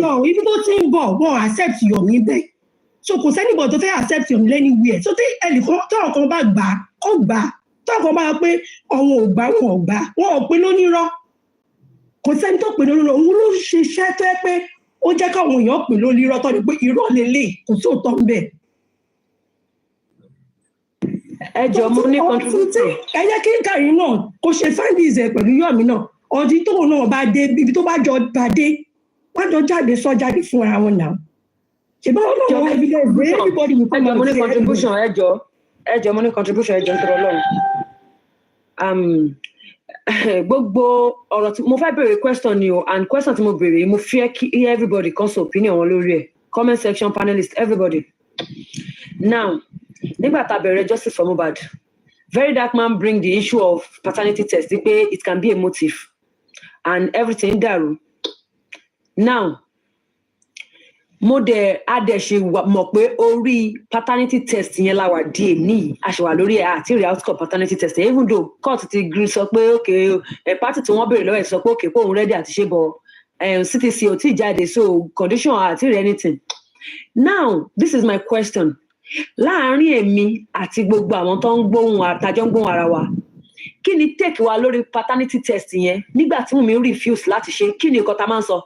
No, if you don't think won't accept your me. So kò sẹ́nìbọ̀ tó fẹ́ accept your anywhere. So tí ẹnìkan tó bá gbà ó gbà. Tó kàn bá pé ọ̀hún ò gbà wọn ò gbà. Wọn ò pé lónírọ́. Kò sẹ́ni tó pè lónírọ́. Òun ló ṣiṣẹ́ tó yẹ pé ó jẹ́ káwọn èèyàn pè lórí irọ́ tó ní pé irọ́ lélẹ̀ kò sí òótọ́ ń bẹ̀. Mo ní contribution. Ẹ jẹ́ kí Karimot kó ṣe findings ẹ̀ pẹ̀lú Yomi náà. Ọdún tóun náà bá dé ibi tó bá jọ bá dé wọ́n jọ jáde fún ara wọn náà. Ṣèbá wọn náà wọ́n evidence everybody will come and say contribution mo ní contribution nítorí Ọlọ́run. Gbogbo ọ̀rọ̀ tí mo fẹ́ béèrè question ni o, and question tí mo béèrè mo fẹ́ kí everybody kan sọ opinion wọn lórí ẹ̀, comment section, panelist, everybody. Now, nígbà tá a bẹ̀rẹ̀ justice for Mohbad, Very Dark Man bring the issue of paternity test pé it can be a motive and everything dàrú. Now, mo dẹ̀ ṣe mọ̀ pé orí paternity test yẹn la wà díẹ̀ ní àṣewà lórí ẹ̀ àti rí outcome paternity test even though court ti gree sọ pé okay party tí wọ́n béèrè lọ́wọ́ ẹ̀ sọ pé okay pé òun ready àti ṣe bọ̀ CTC ò tí jáde so condition àti rí anything. Now this is my question, láàárín èmi àti gbogbo àwọn tó ń gbóhùn àtàjọ ń gbóhùn ara wa, kí ni take wa lórí paternity test yẹn nígbà tí mi refuse láti ṣe, kí ni nǹkan tá máa ń sọ?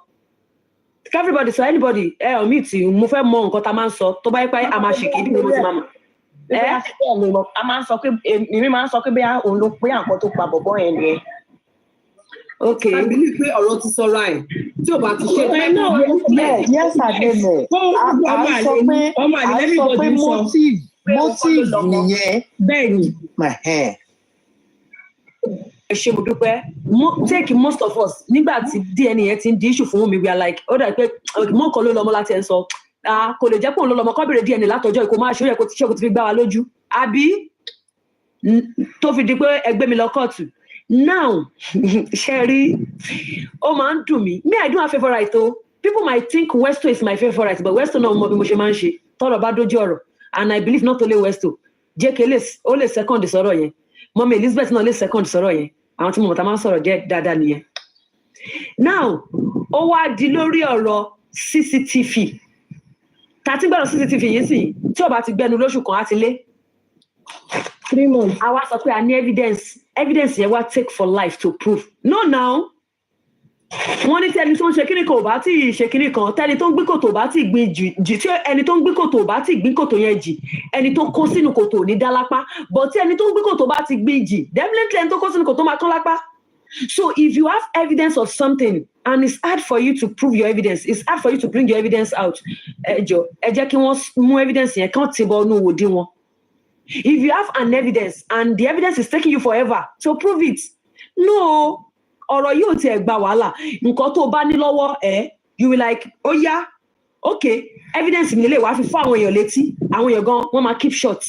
Everybody, so anybody, me too, mo fẹ́ mọ nǹkan tá máa ń sọ tó bá yẹ pé a máa ṣe kìí bí mo ti máa mọ̀. A máa ń sọ pé èmi máa ń sọ pé bẹ́ẹ̀ òun ló pé àǹkan tó pa bọ̀bọ́ yẹn nìyẹn. Okay. I believe pé ọ̀rọ̀ ti sọ right. Tí o bá ti ṣe pé náà. Yes, àdéhùn. A sọ pé motive nìyẹn. Bẹ́ẹ̀ni. Ẹ ṣé mo dúpẹ́. Take most of us nígbà tí DNA yẹn ti ń di issue fún mi, we are like ó dà pé mọ́ kan ló lọ́mọ láti ẹ̀ ń sọ. Kò lè jẹ́ pé òun ló lọ́mọ kọ́ bèrè DNA látọjọ́ ìkó máa ṣe ó yẹ kó ti fi gbá wa lójú. Àbí tó fi di pé ẹgbẹ́ mi lọ kóòtù. Now, Sherry, ó máa ń dùn mí. Me, I don't have favorite o. People might think Westo is my favorite, but Westo náà mọ bí mo ṣe máa ń ṣe. Tọ́rọ̀ bá dójú ọ̀rọ̀. And I believe not only Westo. JK ó lè second sọ̀rọ̀ yẹn. Mọ́mí Elizabeth náà lè second sọ̀rọ̀ yẹn. Àwọn tí mo mọ̀ tá máa ń sọ̀rọ̀ jẹ́ dáadáa nìyẹn. Now, ó wá di lórí ọ̀rọ̀ CCTV. Tàtí gbọ́dọ̀ CCTV yìí sì, tí ó bá ti gbẹnu lóṣù kan á ti lé. 3 months. Àwa sọ pé a ní evidence yẹn wá take for life to prove. No now. wọ́n ní tí ẹni tó ń ṣe kíní kan ò bá tí ì ṣe kíní kan tẹ́ni tó ń gbé kòtò bá tí ì gbé jì tí ẹni tó ń gbé kòtò bá tí ì gbé kòtò yẹn jì ẹni tó kó sínú kòtò ní dá lápá but tí ẹni tó ń gbé kòtò bá ti gbé jì definitely ẹni tó kó sínú kòtò máa kán lápá. So if you have evidence of something and it's hard for you to prove your evidence, it's hard for you to bring your evidence out, ẹ jẹ́ kí wọ́n mú evidence yẹn kán ti bọ́ inú òde wọn. If you have an evidence and the evidence is taking you forever to prove it, no, ọ̀rọ̀ yóò tiẹ̀ gba wàhálà. Nǹkan tó bá ní lọ́wọ́ you will like, oh yeah, okay, evidence mi lè wá fi fún àwọn èèyàn létí, àwọn èèyàn gan wọ́n máa keep short.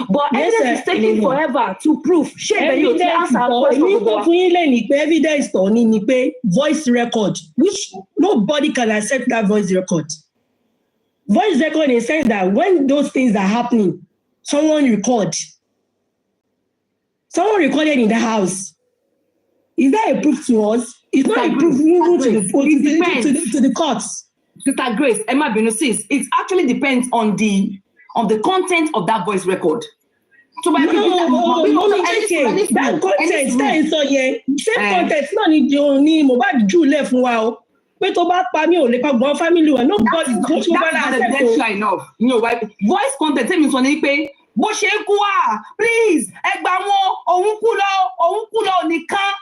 But yes, evidence is taking forever to prove. Ṣé ìbẹ̀rẹ̀ yóò ti answer question gbogbo wa? Fún yín lẹ́yìn pé evidence tó ní ni pé voice record which nobody can accept that voice record. Voice record in the sense that when those things are happening, someone recorded in the house. Is that a proof to us? It's not a proof even to the courts. Sister Grace, Emma Benusis, it actually depends on the content of that voice record. So by that content same content náà ni ní Mohbad jù lẹ̀ fún wa o pé tó bá pa mí ò lè pa gbọ́n family wa nobody go to bala accept o. Enough. You know why? Voice content tell me sọ ni pé bó ṣe ń kú please ẹ gbà wọn òun kú lọ nìkan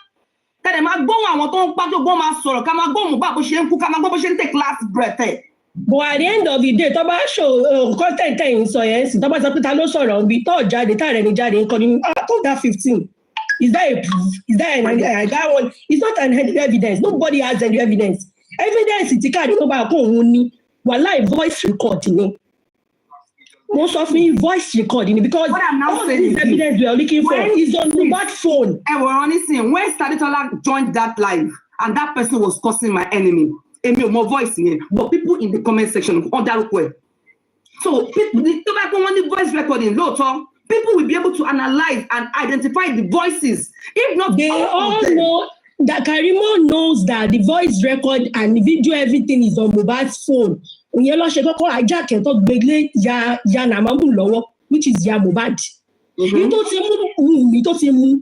kẹ́dẹ̀ máa gbóhùn àwọn tó ń pàjọ́ gbọ́n máa sọ̀rọ̀ ká máa gbóhùn bá bó ṣe ń kú ká máa gbọ́ bó ṣe ń take last breath ẹ̀. But at the end of the day, tó bá show content ẹ̀yìn sọ yẹn sì tó bá sọ pé ta ló sọ̀rọ̀ níbi tó jáde tá rẹ̀ ní jáde nǹkan ní tó dá 15. Is that a proof? Is that that one? It's not an evidence. Nobody has any evidence. Evidence ti káàdì tó bá kó òun ní wàhálà voice record ni. Most of me voice recording because what I'm now all saying this evidence we are looking for is on the bad phone. And we're honestly, when Staditola joined that live and that person was causing my enemy, more voice in but people in the comment section on that way. So people, the voice recording, people will be able to analyze and identify the voices. If not, they all know that Karimot knows that the voice record and the video, everything is on Mohbad's phone. Which is ya Mohbad. You don't see me.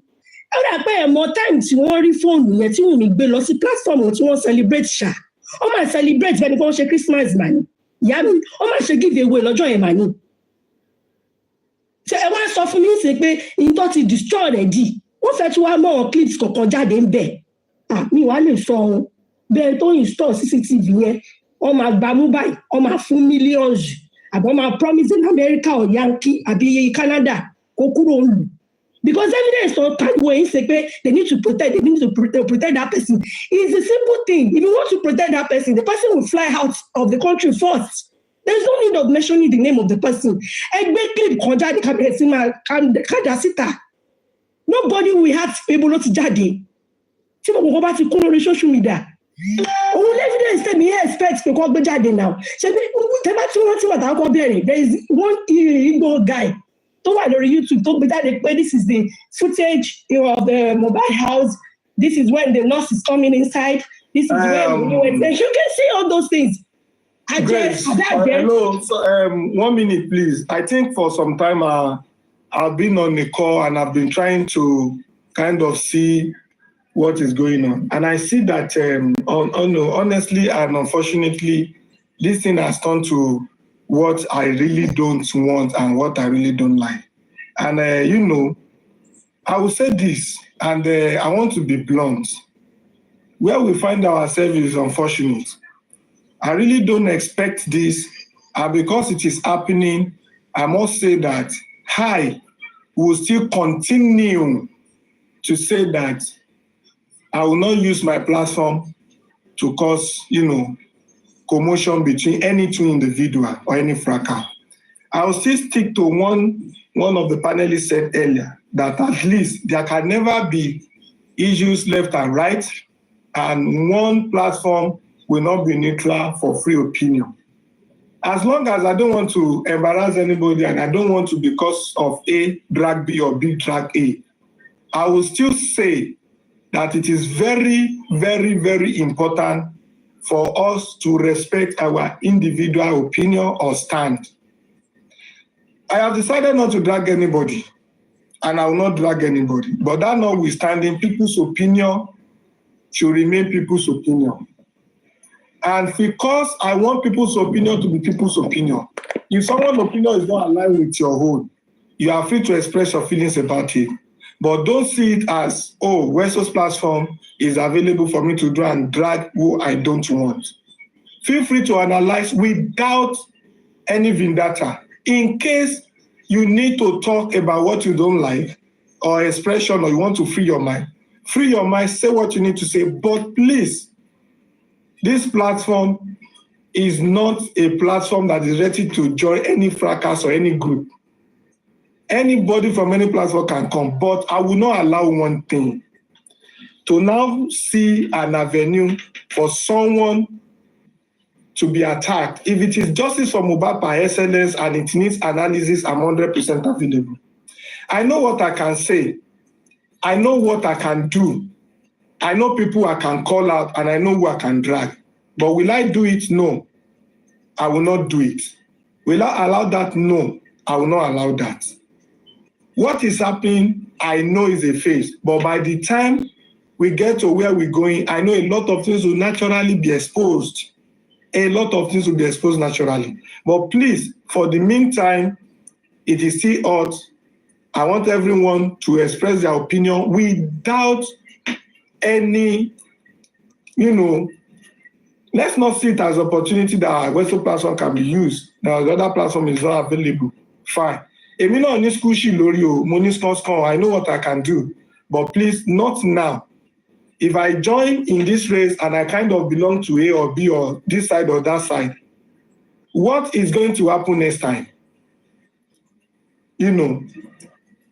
I pay more time to worry phone yet you will be lost platform to celebrate sha. Oh my celebrate when you Christmas money. Yami, oh my should give away lọ́jọ́ money. So I want to for me say pé in thought it destroy already. Wọ́n fẹ́ tí wá more clips kọ̀ọ̀kan jáde ń bẹ̀. Mi wá lè sọ bẹ́ẹ̀ tó install CCTV yẹn. Wọ́n máa gba mobile, wọ́n máa fún millions. Àbọ̀ máa promise in America or Yankee àbí Canada kó kúrò lù. Because evidence don't carry away say they need to protect that person. It's a simple thing. If you want to protect that person, the person will fly out of the country first. There's no need of mentioning the name of the person. Nobody will have people not jade. Go back to social media. Evidence tell me expect to go jade now. There is one Igbo guy. YouTube talk about this is the footage of the mobile house. This is when the nurse is coming inside. This is when you can see all those things. Hello, so, 1 minute, please. I think for some time I've been on the call and I've been trying to kind of see what is going on, and I see that honestly and unfortunately, this thing has turned to what I really don't want and what I really don't like. And, I will say this, and I want to be blunt. Where we find ourselves is unfortunate. I really don't expect this, and because it is happening, I must say that I will still continue to say that I will not use my platform to cause, commotion between any two individual or any fracas. I will still stick to one of the panelists said earlier, that at least there can never be issues left and right, and one platform will not be neutral for free opinion. As long as I don't want to embarrass anybody and I don't want to, because of A, drag B or B, drag A, I will still say that it is very, very, very important for us to respect our individual opinion or stand. I have decided not to drag anybody, and I will not drag anybody. But that notwithstanding, people's opinion should remain people's opinion. And because I want people's opinion to be people's opinion, if someone's opinion is not aligned with your own, you are free to express your feelings about it. But don't see it as, oh, Westo's platform is available for me to drag who I don't want. Feel free to analyze without any vendetta. In case you need to talk about what you don't like or expression, or you want to free your mind, say what you need to say. But please, this platform is not a platform that is ready to join any fracas or any group. Anybody from any platform can come, but I will not allow one thing: to now see an avenue for someone to be attacked. If it is justice for Mohbad by excellence and it needs analysis, I'm 100% available. I know what I can say. I know what I can do. I know people I can call out, and I know who I can drag. But will I do it? No. I will not do it. Will I allow that? No. I will not allow that. What is happening, I know is a phase. But by the time we get to where we're going, I know a lot of things will naturally be exposed. A lot of things will be exposed naturally. But please, for the meantime, it is still hot. I want everyone to express their opinion without any, let's not see it as an opportunity that our Western platform can be used. Now, the other platform is not available. Fine. I know what I can do. But please, not now. If I join in this race and I kind of belong to A or B or this side or that side, what is going to happen next time? Eroba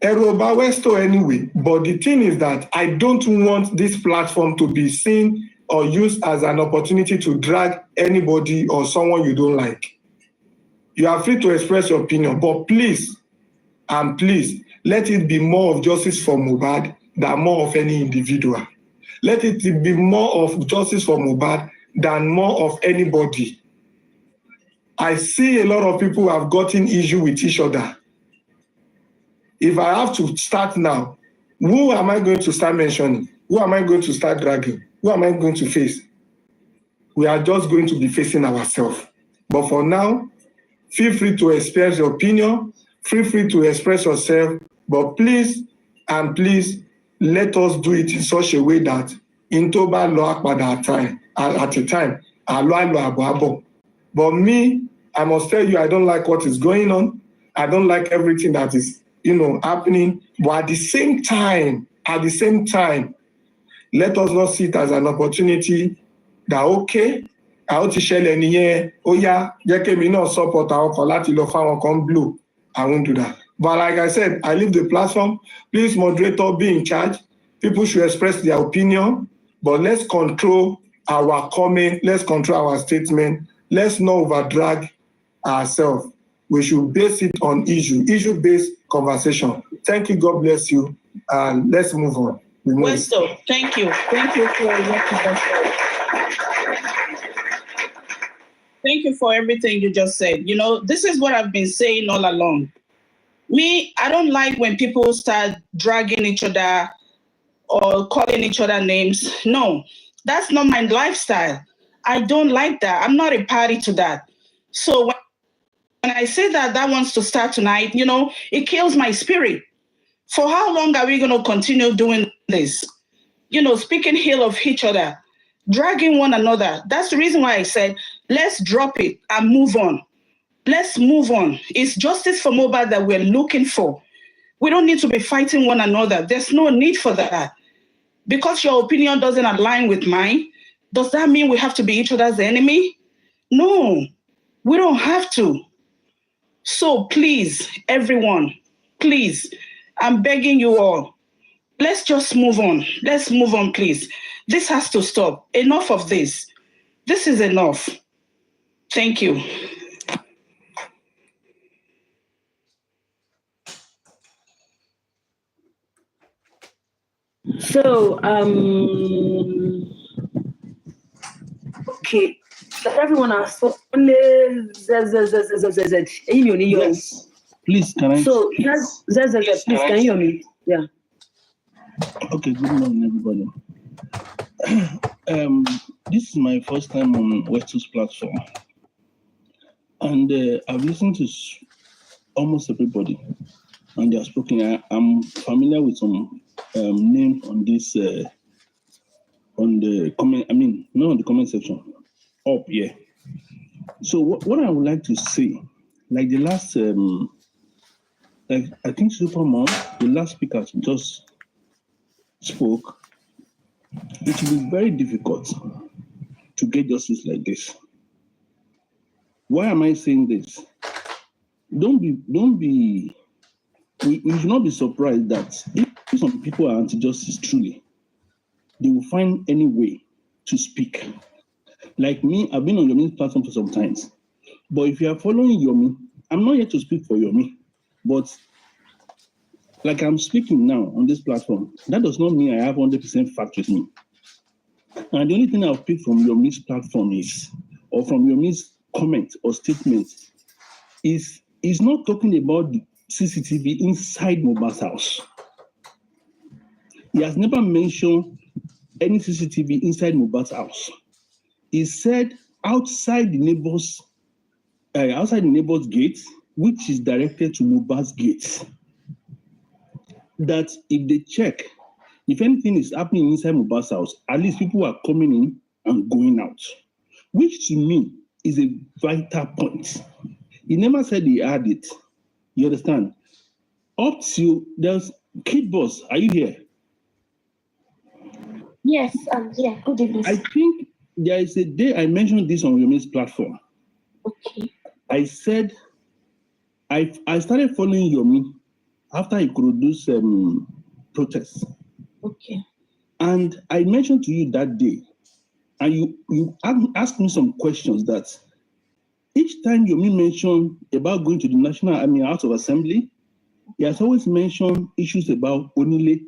Westo anyway. But the thing is that I don't want this platform to be seen or used as an opportunity to drag anybody or someone you don't like. You are free to express your opinion, but please, and please, let it be more of justice for Mohbad than more of any individual. Let it be more of justice for Mohbad than more of anybody. I see a lot of people who have gotten issue with each other. If I have to start now, who am I going to start mentioning? Who am I going to start dragging? Who am I going to face? We are just going to be facing ourselves. But for now, feel free to express your opinion. Feel free to express yourself. But please, and please, let us do it in such a way that in Toba law at a time, but me, I must tell you, I don't like what is going on. I don't like everything that is, happening. But at the same time, let us not see it as an opportunity that, okay, I want to share any year, oh yeah, me not support our collateral come blue. I won't do that. But like I said, I leave the platform. Please, moderator, be in charge. People should express their opinion, but let's control our comment. Let's control our statement. Let's not overdrag ourselves. We should base it on issue-based conversation. Thank you. God bless you. And let's move on. Westo, thank you. Thank you for Thank you for everything you just said. This is what I've been saying all along. Me, I don't like when people start dragging each other or calling each other names. No, that's not my lifestyle. I don't like that. I'm not a party to that. So when I say that wants to start tonight, it kills my spirit. For how long are we going to continue doing this? Speaking ill of each other, dragging one another. That's the reason why I said, let's drop it and move on. Let's move on. It's justice for Mohbad that we're looking for. We don't need to be fighting one another. There's no need for that. Because your opinion doesn't align with mine, does that mean we have to be each other's enemy? No, we don't have to. So please, everyone, please, I'm begging you all, let's just move on. Let's move on, please. This has to stop. Enough of this. This is enough. Thank you. So, okay. That everyone has only Yes. Please, can I? So, please, can you hear me? Yeah. Okay, good morning, everybody. This is my first time on Westos platform, and I've listened to almost everybody, and they are spoken. I'm familiar with some names on this on the comment. I mean, not on the comment section, up here. So what I would like to say, like the last, like I think Supermom, the last speaker just spoke. It will be very difficult to get justice like this. Why am I saying this? We should not be surprised that if some people are anti-justice truly, they will find any way to speak. Like me, I've been on Yomi's platform for some times. But if you are following Yomi, I'm not here to speak for Yomi. But like I'm speaking now on this platform, that does not mean I have 100% fact with me. And the only thing I'll pick from Yomi's platform is, or from Yomi's comment or statement, is not talking about the CCTV inside Mohbad's house. He has never mentioned any CCTV inside Mohbad's house. He said outside the neighbor's gate, which is directed to Mohbad's gate, that if they check, if anything is happening inside Mohbad's house, at least people are coming in and going out, which to me is a vital point. He never said he had it. You understand? Up to there's Kid Boss. Are you here? Yes, yeah. Good evening. I think there is a day I mentioned this on Yomi's platform. Okay. I said I started following Yomi after he produced protests. Okay. And I mentioned to you that day, and you asked me some questions that each time Yomi mentioned about going to the House of Assembly, he has always mentioned issues about Onile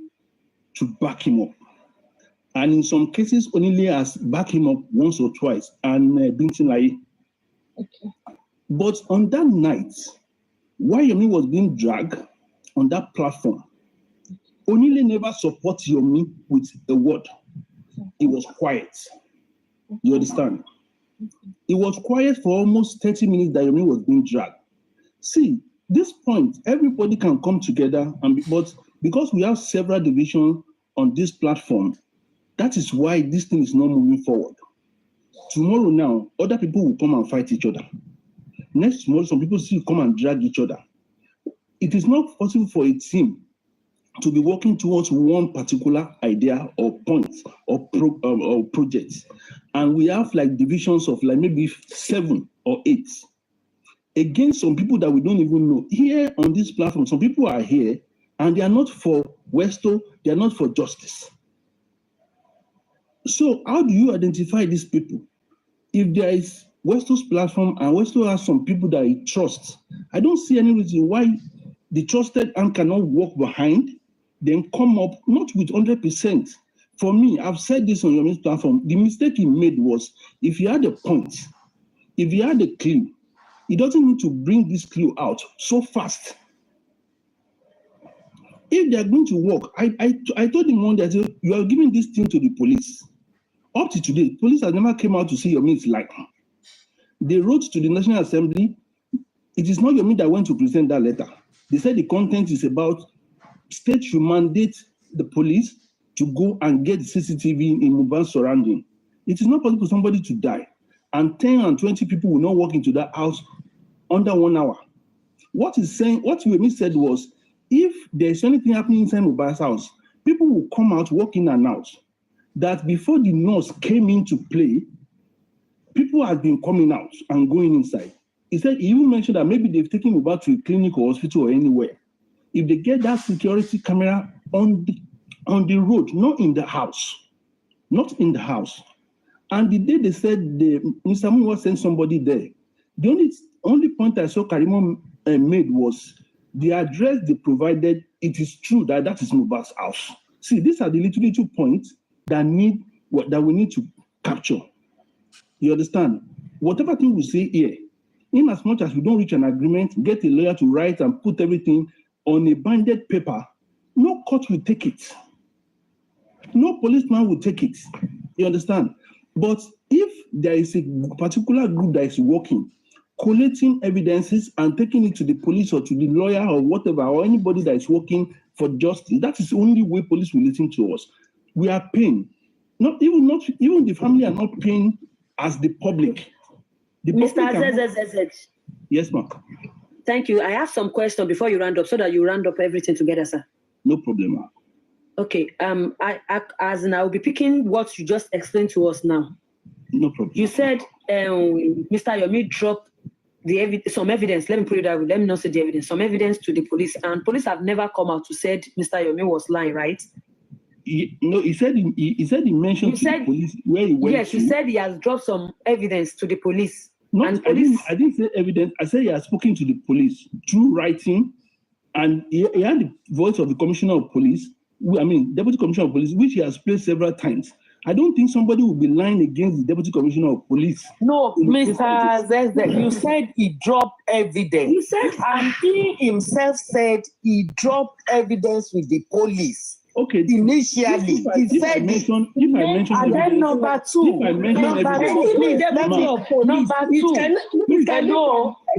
to back him up. And in some cases, Onile has backed him up once or twice, and Bintin Lai. Okay. But on that night, while Yomi was being dragged on that platform, Onile never supported Yomi with a word. He was quiet. You understand? It was quiet for almost 30 minutes that Yomi was being dragged. See, this point, everybody can come together, but because we have several divisions on this platform, that is why this thing is not moving forward. Tomorrow now, other people will come and fight each other. Next tomorrow, some people still come and drag each other. It is not possible for a team to be working towards one particular idea or point or project. And we have like divisions of like maybe 7 or 8 against some people that we don't even know. Here on this platform, some people are here and they are not for Westo, they are not for justice. So how do you identify these people? If there is Westo's platform and Westo has some people that he trusts, I don't see any reason why the trusted and cannot walk behind, then come up, not with 100%. For me, I've said this on your platform, the mistake he made was, if he had a point, if he had a clue, he doesn't need to bring this clue out so fast. If they are going to work, I told him one day, you are giving this thing to the police. Up to today, police has never came out to see Yomi's like. They wrote to the National Assembly. It is not Yomi that went to present that letter. They said the content is about state should mandate the police to go and get CCTV in Mohbad's surrounding. It is not possible for somebody to die and 10 and 20 people will not walk into that house under 1 hour. What Yomi said was, if there's anything happening inside Mohbad's house, people will come out, walk in and out. That before the nurse came into play, people had been coming out and going inside. He even mentioned that maybe they've taken Mohbad to a clinic or hospital or anywhere. If they get that security camera on the road, not in the house. And the day they said Mr. Muwa sent somebody there, the only point I saw Karimot made was the address they provided. It is true that is Mohbad's house. See, these are the little points that we need to capture. You understand? Whatever thing we say here, in as much as we don't reach an agreement, get a lawyer to write and put everything on a binded paper, no court will take it. No policeman will take it. You understand? But if there is a particular group that is working, collating evidences and taking it to the police or to the lawyer or whatever, or anybody that is working for justice, that is the only way police will listen to us. We are paying. Not even the family are not paying as the public. The Mr. public ZZZ. Yes, ma'am. Thank you. I have some questions before you round up, so that you round up everything together, sir. No problem, ma'am. Okay. I'll be picking what you just explained to us now. No problem. You said Mr. Yomi dropped some evidence. Let me put it that way. Let me not say the evidence. Some evidence to the police, and police have never come out to say Mr. Yomi was lying, right? He said he mentioned to the police where he went. Yes, he said he has dropped some evidence to the police. I didn't say evidence. I said he has spoken to the police through writing, and he had the voice of the commissioner of police. Deputy commissioner of police, which he has played several times. I don't think somebody will be lying against the deputy commissioner of police. No, Mr. Zezek, you said he dropped evidence. You said, and he himself said he dropped evidence with the police. Okay. Initially, he said, and then number two,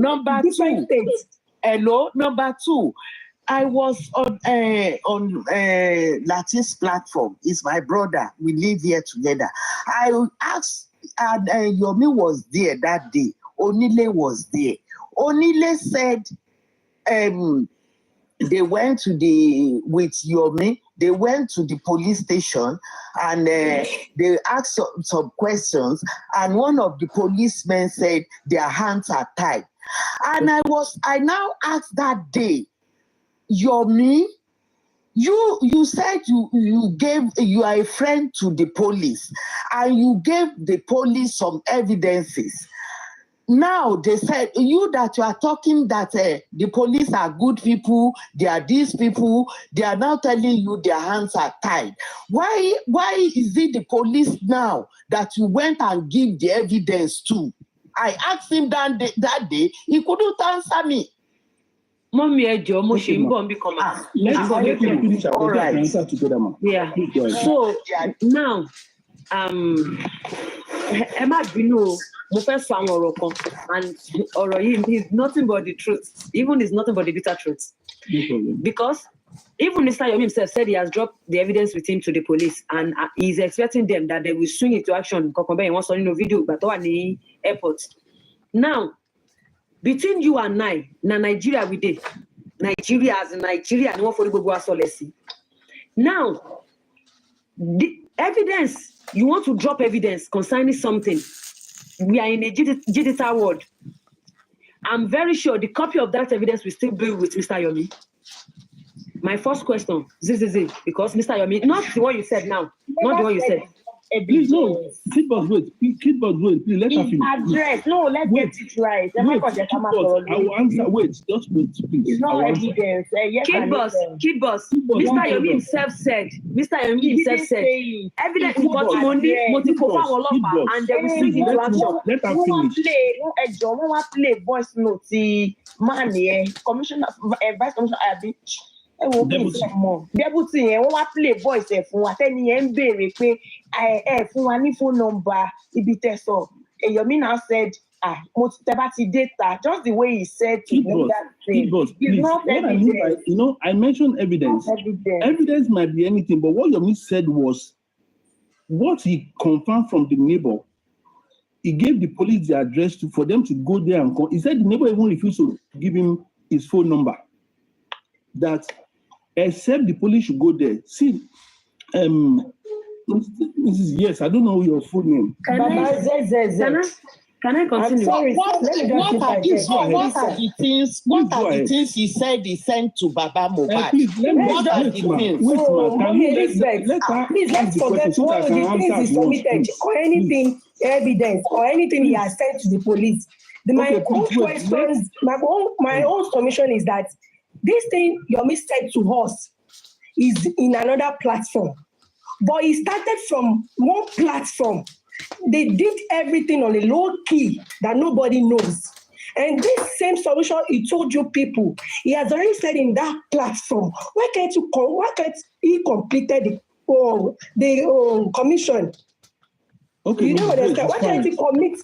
number two. I was on Latin's platform. He's my brother. We live here together. I asked, and Yomi was there that day. Onile was there. Onile said they went with Yomi, they went to the police station and they asked some questions, and one of the policemen said their hands are tied. And I now asked that day, Yomi, you said you are a friend to the police and you gave the police some evidences. Now they said you are talking that the police are good people, they are these people, they are now telling you their hands are tied. Why is it the police now that you went and give the evidence to? I asked him that day, he couldn't answer me. Mommy, Ejo, mo ṣe ń bọ̀ nbí kan ma. All right. Yeah. So now, ẹ má bínú o, mo fẹ́ sọ àwọn ọ̀rọ̀ kan, and ọ̀rọ̀ yìí is nothing but the truth. Even is nothing but the bitter truth. Because even Mr. Yomi himself said he has dropped the evidence with him to the police, and he's expecting them that they will swing into action. Kokombe wọ́n sọ nínú video ìgbà tó wà ní airport. Now, between you and I, na Nigeria we dey. Nigeria as in Nigeria, no one for gbogbo aso lesi. Now, the evidence, you want to drop evidence concerning something. We are in a digital world. I'm very sure the copy of that evidence will still be with Mr. Yomi. My first question, because Mr. Yomi, not the one you said now, not the one you said. Please, no. Kidboss, wait. Please, let her finish. Address. No, let's get it right. I will answer. Wait, just wait, please. It's not evidence. Kidboss. Mr. Yomi himself said, evidence is what money, and they will swing into action. Let her finish. Wọ́n play voice note ti man yẹn, commissioner, vice commissioner Abi. Deputy yẹn wọ́n wá play voice ẹ̀ fún wa tẹ́ni yẹn ń béèrè pé fún wa ní phone number ibi tẹ̀sán. Yomi now said, mo tẹ bá ti data, just the way he said to me that thing. Please, what I mean by, I mentioned evidence. Evidence might be anything, but what Yomi said was what he confirmed from the neighbor. He gave the police the address for them to go there and call. He said the neighbor even refused to give him his phone number. That except the police should go there. See, yes, I don't know your full name. Can I continue? What are the things he said he sent to Baba Mohbad? What are the things? Please, let's forget one of the things he submitted or anything, evidence or anything he has sent to the police. My own submission is that this thing Yomi said to us is in another platform. But it started from one platform. They did everything on a low key that nobody knows. And this same solution he told you people, he has already said in that platform. Why can't he completed the commission? Okay, You don't understand. Why can't you complete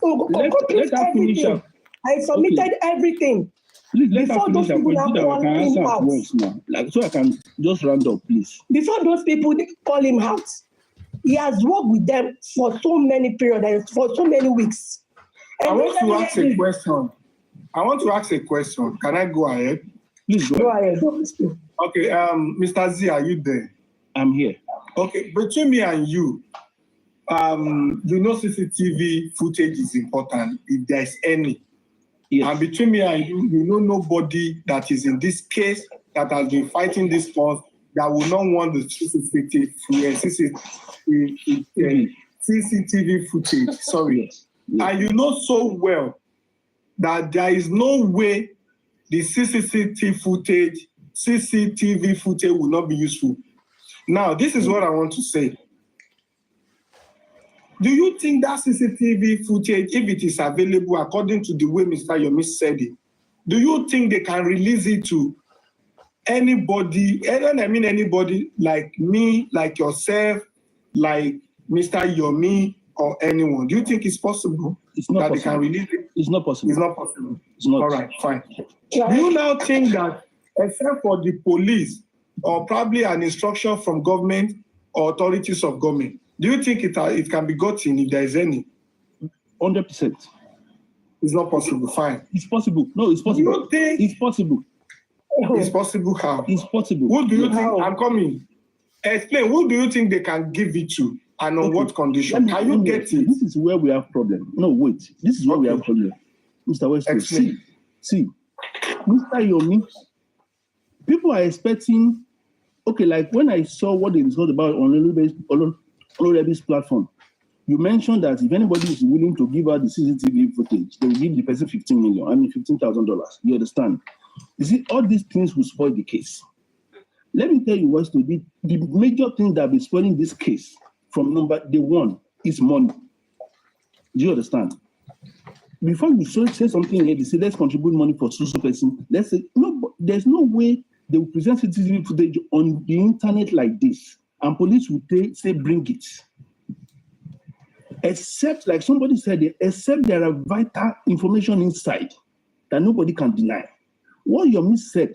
everything? I submitted everything. Please let before her those finish people her now question. I can call him answer out. at once now. Like, so I can just round up, please. Before those people call him out, he has worked with them for so many periods, for so many weeks. I want to ask a question. Can I go ahead? Please go ahead. Okay, Mr. Z, are you there? I'm here. Okay, between me and you, CCTV footage is important if there is any. Yes. And between me and you, nobody that is in this case that has been fighting this cause that will not want the CCTV footage. Sorry. Yes. And you know so well that there is no way the CCTV footage will not be useful. Now, this is what I want to say. Do you think that CCTV footage, if it is available according to the way Mr. Yomi said it, do you think they can release it to anybody? I mean anybody like me, like yourself, like Mr. Yomi or anyone? Do you think it's possible that they can release it? It's not possible. It's not possible. It's not. All right, fine. Do you now think that except for the police or probably an instruction from government or authorities of government, do you think it can be gotten if there is any? 100%. It's not possible. Fine. It's possible. No, it's possible. Do you think it's possible? It's possible how? It's possible. Who do you think? I'm coming. Explain. Who do you think they can give it to, and on what condition? Can you get it? This is where we have problem. No, wait. This is where we have problem. Mr. Westwood, see, Mr. Yomi, people are expecting. Okay, like when I saw what they discussed about on Olube's platform, you mentioned that if anybody is willing to give out the CCTV footage, they will give the person $15,000. You understand? You see, all these things will spoil the case. Let me tell you what's to be the major thing that will be spoiling this case from day one is money. Do you understand? Before you say something here, they say let's contribute money for social person. Let's say no, there's no way they will present CCTV footage on the internet like this, and police will say bring it. Except, like somebody said, except there are vital information inside that nobody can deny. What Yomi said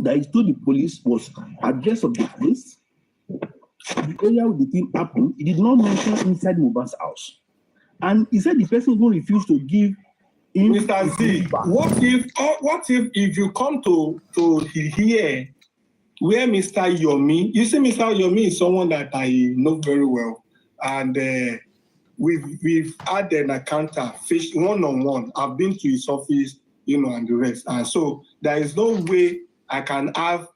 that he told the police was address of the place, the area where the thing happened. He did not mention inside Mohbad's house. And he said the person who refused to give him. Mr. Z, what if you come to here where Mr. Yomi, you see Mr. Yomi is someone that I know very well. And we've had an encounter, fish one-on-one. I've been to his office, and the rest. And so there is no way I can have,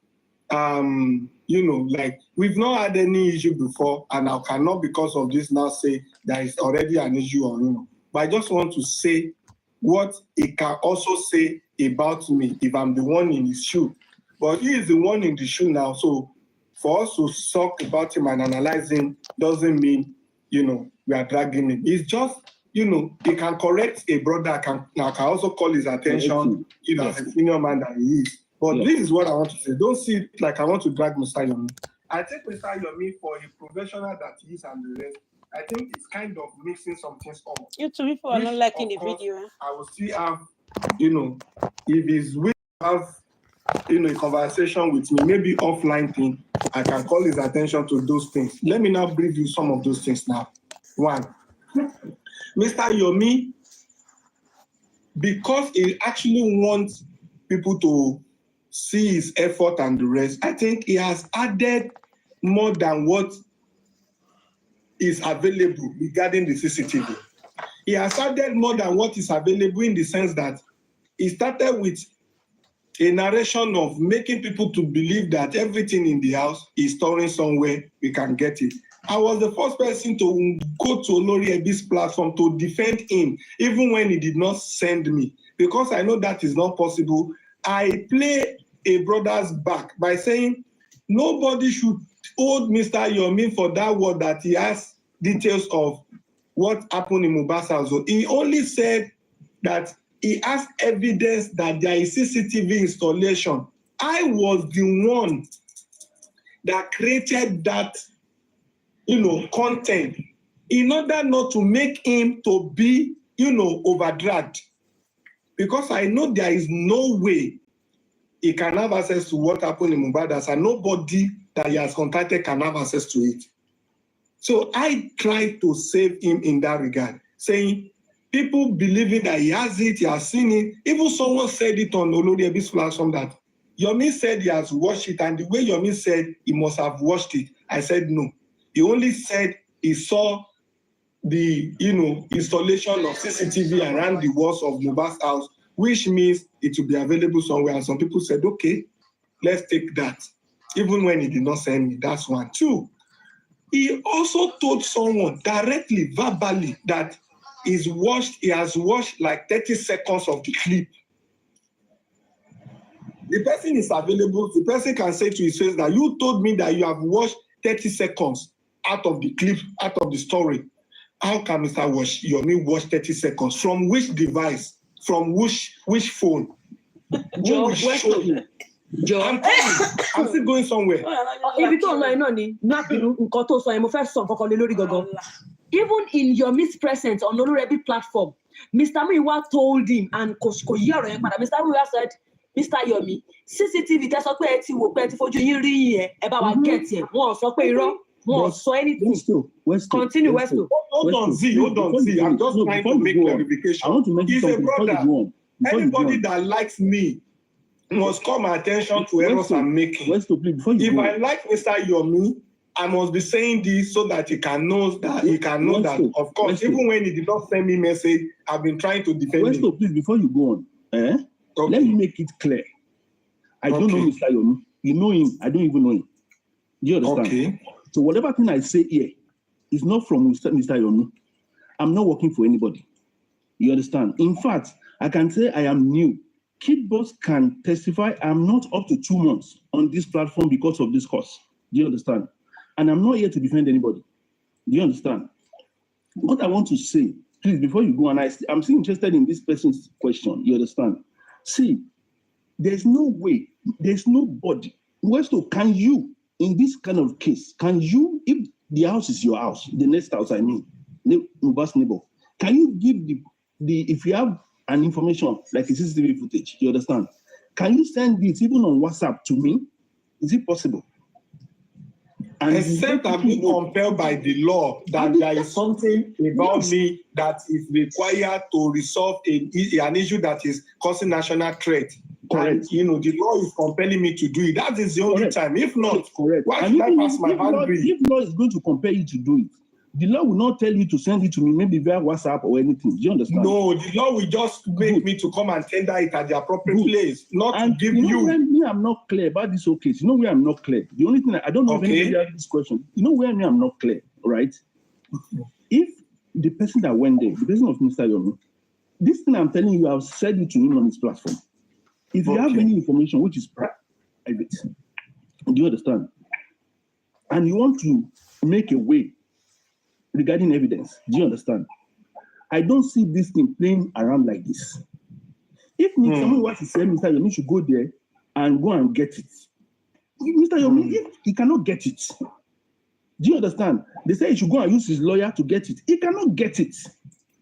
like we've not had any issue before, and I cannot because of this now say there is already an issue But I just want to say what he can also say about me if I'm the one in his shoe. But he is the one in the shoe now, so for us to talk about him and analyze him doesn't mean, we are dragging him. It's just, he can correct a brother, I can also call his attention, as a senior man that he is. But this is what I want to say. Don't see it like I want to drag Mr. Yomi. I think Mr. Yomi, for a professional that he is and the rest, I think it's kind of mixing some things up. You two people are not liking the video. I will still have, if he's willing to have, a conversation with me, maybe offline thing, I can call his attention to those things. Let me now brief you some of those things now. One, Mr. Yomi, because he actually wants people to see his effort and the rest, I think he has added more than what is available regarding the CCTV. He has added more than what is available in the sense that he started with a narration of making people to believe that everything in the house is storing somewhere, we can get it. I was the first person to go to Olori's platform to defend him, even when he did not send me, because I know that is not possible. I play a brother's back by saying nobody should hold Mr. Yomi for that word that he has details of what happened in Mohbad's house. He only said that he has evidence that there is CCTV installation. I was the one that created that, content in order not to make him to be, overdragged. Because I know there is no way he can have access to what happened in Mohbad, and nobody that he has contacted can have access to it. So I tried to save him in that regard, saying people believing that he has it, he has seen it. Even someone said it on Oloriebi's platform that Yomi said he has watched it, and the way Yomi said he must have watched it, I said no. He only said he saw the installation of CCTV around the walls of Mohbad's house, which means it will be available somewhere. And some people said, okay, let's take that. Even when he did not send me, that's one. Two, he also told someone directly, verbally, that he has watched like 30 seconds of the clip. The person is available. The person can say to his face that you told me that you have watched 30 seconds out of the clip, out of the story. How can Mr. Yomi watch 30 seconds? From which device? From which phone? Joe, I'm still going somewhere. Even in Yomi's presence on Olorebi platform, Mr. Miwa told him, and Mr. Miwa said, Mr. Yomi, CCTV tẹ́ sọ pé ẹ ti wò pé ẹ ti fojú yín rí yẹn, ẹ bá wa get ẹ̀, wọ́n sọ pé irọ́, wọ́n sọ anything. Continue, Westo. Hold on, Z. I'm just trying to make clarification. I want to mention He's a brother. Anybody that that likes me must call my attention to errors I'm making. If I like Mr. Yomi, I must be saying this so that he can know that, of course, even when he did not send me message, I've been trying to defend him. Please, before you go on, let me make it clear. I don't know Mr. Yomi. You know him. I don't even know him. Do you understand? Okay. So whatever thing I say here is not from Mr. Yomi. I'm not working for anybody. You understand? In fact, I can say I am new. Kid Boss can testify I'm not up to 2 months on this platform because of this course. Do you understand? And I'm not here to defend anybody. Do you understand? What I want to say, please, before you go, and I'm still interested in this person's question. You understand? See, there's no way, there's nobody. Westo, can you, in this kind of case, can you, if the house is your house, the next house, I mean, Mohbad's neighbor, can you give if you have an information like a CCTV footage, you understand? Can you send it even on WhatsApp to me? Is it possible? And except I'm being compelled by the law that there is something about me that is required to resolve an issue that is causing national threat. Correct. And, the law is compelling me to do it. That is the only time. If not, why should I pass my boundary? If law is going to compel you to do it, the law will not tell you to send it to me, maybe via WhatsApp or anything. Do you understand? No, the law will just make me to come and tender it at the appropriate place, not and to give you. Where I'm not clear about this whole case. You know where I'm not clear. The only thing I don't know if anybody has this question. You know where I'm not clear, right? If the person that went there, the person of Mr. Yomi, this thing I'm telling you, I've said it to him on his platform. If you have any information which is private, do you understand? And you want to make a way regarding evidence, do you understand? I don't see this thing playing around like this. If someone wants to say Mr. Yomi should go there and go and get it, Mr. Yomi, if he cannot get it, do you understand? They say he should go and use his lawyer to get it. He cannot get it.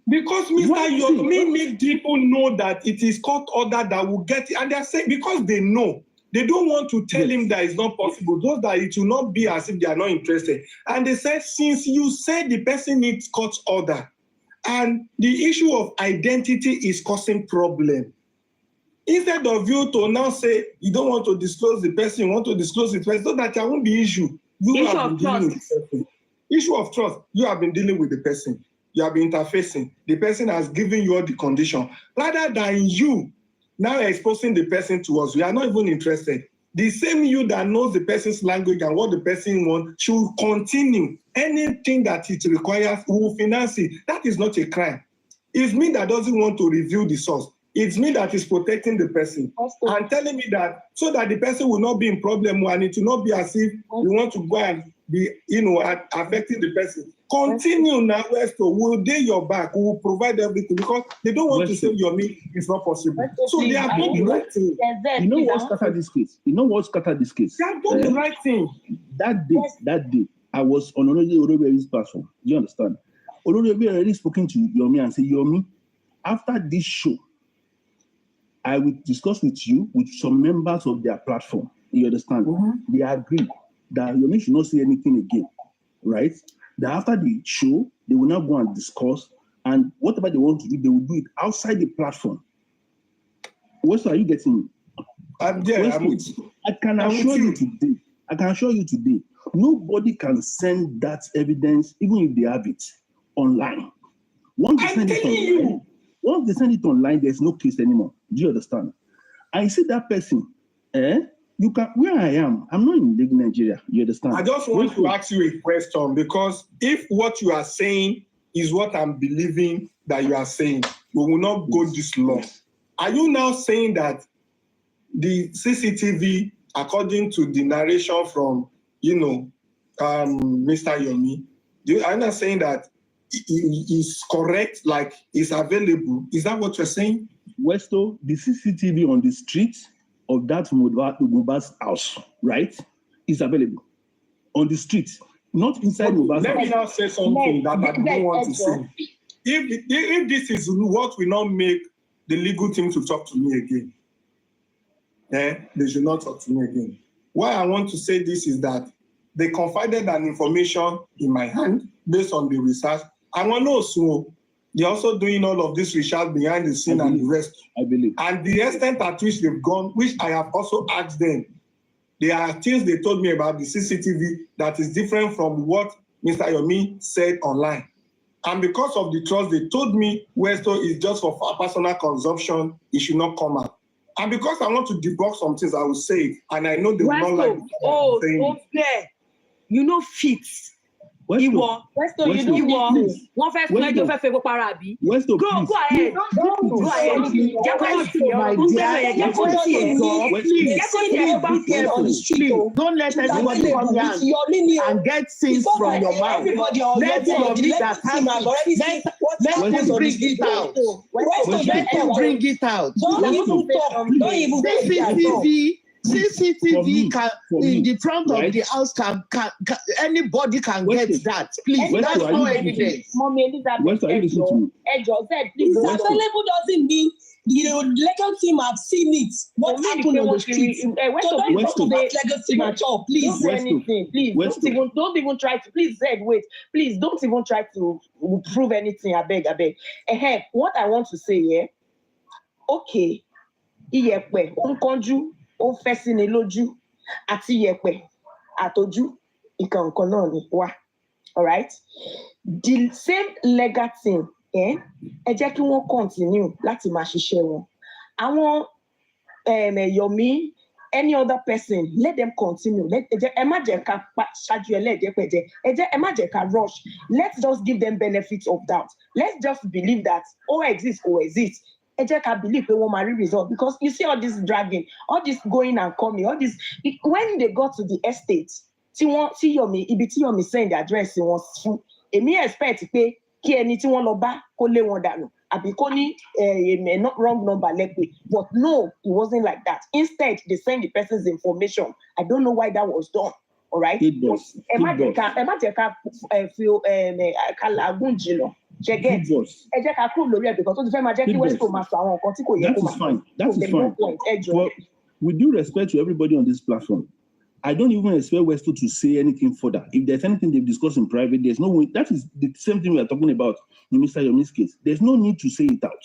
Because Mr. Yomi made people know that it is court order that will get it. And they're saying, because they know, they don't want to tell him that it's not possible. Those that it will not be as if they are not interested. And they said, since you said the person needs court order, and the issue of identity is causing problem, instead of you to now say you don't want to disclose the person, you want to disclose the person, so that there won't be issue. Issue of trust. Issue of trust. You have been dealing with the person. You have been interfacing. The person has given you all the condition. Rather than you now exposing the person to us, we are not even interested. The same you that knows the person's language and what the person wants should continue. Anything that it requires, we will finance it. That is not a crime. It's me that doesn't want to reveal the source. It's me that is protecting the person and telling me that so that the person will not be in problem and it will not be as if we want to go and be, affecting the person. Continue now, Westo. We'll do your back. We will provide everything because they don't want to save your meat. It's not possible. So they have done the right thing. You know what scattered this case? They have done the right thing. That day, I was on Olorebi's platform. Do you understand? Olori already spoken to Yomi and say, Yomi, after this show, I will discuss with you, with some members of their platform. You understand? They agree that Yomi should not say anything again, right? That after the show, they will now go and discuss, and whatever they want to do, they will do it outside the platform. What are you getting me? I'm there. I can assure you today, nobody can send that evidence, even if they have it, online. Once they send it online, there's no case anymore. Do you understand? I see that person, you can, where I am, I'm not in Nigeria. You understand? I just want to ask you a question, because if what you are saying is what I'm believing that you are saying, we will not go this long. Are you now saying that the CCTV, according to the narration from, Mr. Yomi, are you not saying that it is correct, like it's available? Is that what you're saying? Westo, the CCTV on the street of that Mohbad's house, right, is available on the street, not inside Mohbad's house. Let me now say something that I don't want to say. If this is what will not make the legal team to talk to me again, they should not talk to me again. Why I want to say this is that they confided an information in my hand based on the research. I want to know, so they're also doing all of this research behind the scene and the rest. I believe. And the extent at which they've gone, which I have also asked them, there are things they told me about the CCTV that is different from what Mr. Yomi said online. And because of the trust, they told me Westo is just for personal consumption, it should not come out. And because I want to debunk some things, I will say it. And I know they will not like it. You know fits. Ìwọ, Westo, you know ìwọ. Wọ́n fẹ́ sọ ẹjọ́ fẹ́ fẹ́ para àbí. Westo, go ahead. Go ahead. Jẹ́ kó sì ẹ̀ ọ́. Jẹ́ kó sì ẹ̀ ọ́. Jẹ́ kó sì ẹ̀ ọ́. Please, don't let anybody come here and get things from your mouth. Let him bring that out. Let him bring it out. Let him bring it out. Don't even talk. Don't even CCTV can in the front of the house can anybody can get that. Please, that's no evidence. Mommy Elizabeth, Ejo said, please. It's available doesn't mean the legal team have seen it. What happened on the street? So don't talk about legal team at all, please. Don't say anything, please. Don't even try to. Please, Zed, wait. Please, don't even try to prove anything. I beg. What I want to say here, okay, Iyepe, Onkonju. Ó fẹ́ sí ni lójú àti yẹ̀pẹ̀ àtọjú ìkànkan náà ni wá. All right? The same legal team, ẹ jẹ́ kí wọ́n continue láti máa ṣiṣẹ́ wọn. Àwọn Yomi, any other person, let them continue. Ẹ má jẹ́ ká ṣáájú ẹlẹ́ẹ̀dẹ́pẹ̀jẹ́. Ẹ má jẹ́ ká rush. Let's just give them benefits of doubt. Let's just believe that exist. Ẹ jẹ́ ká believe pé wọ́n máa rí result, because you see all this dragging, all this going and coming, all this. When they got to the estate, tí Yomi, ibi tí Yomi send the address wọn fún, èmi expect pé kí ẹni tí wọ́n lọ bá kó lé wọn dànù àbí kó ní not wrong number lẹ́pẹ́, but no, it wasn't like that. Instead, they send the person's information. I don't know why that was done. All right? Ẹ má jẹ́ ká fi kàlàgùn jìnnà. Ẹ jẹ́ ká kúrò lórí ẹ̀ because ó ti fẹ́ máa jẹ́ kí Westo máa sọ àwọn nǹkan tí kò yẹ kó máa. That is fine. Well, with due respect to everybody on this platform, I don't even expect Westo to say anything further. If there's anything they've discussed in private, there's no way. That is the same thing we are talking about in Mr. Yomi's case. There's no need to say it out.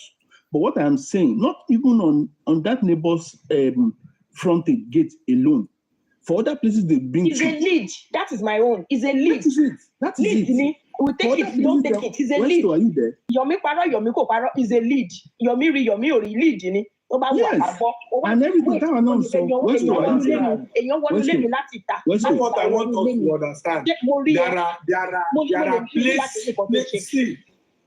But what I'm saying, not even on that neighbor's frontage gate alone, for other places they bring. It's a lead. That is my own. It's a lead. That is it. We take it, we don't take it. It's a lead. Are you there? Yomi paro, Yomi ko paro is a lead. Yomi ori lead ni. Yes. And everything that I know, so Westo, are you there? That's what I want us to understand. There are places. See,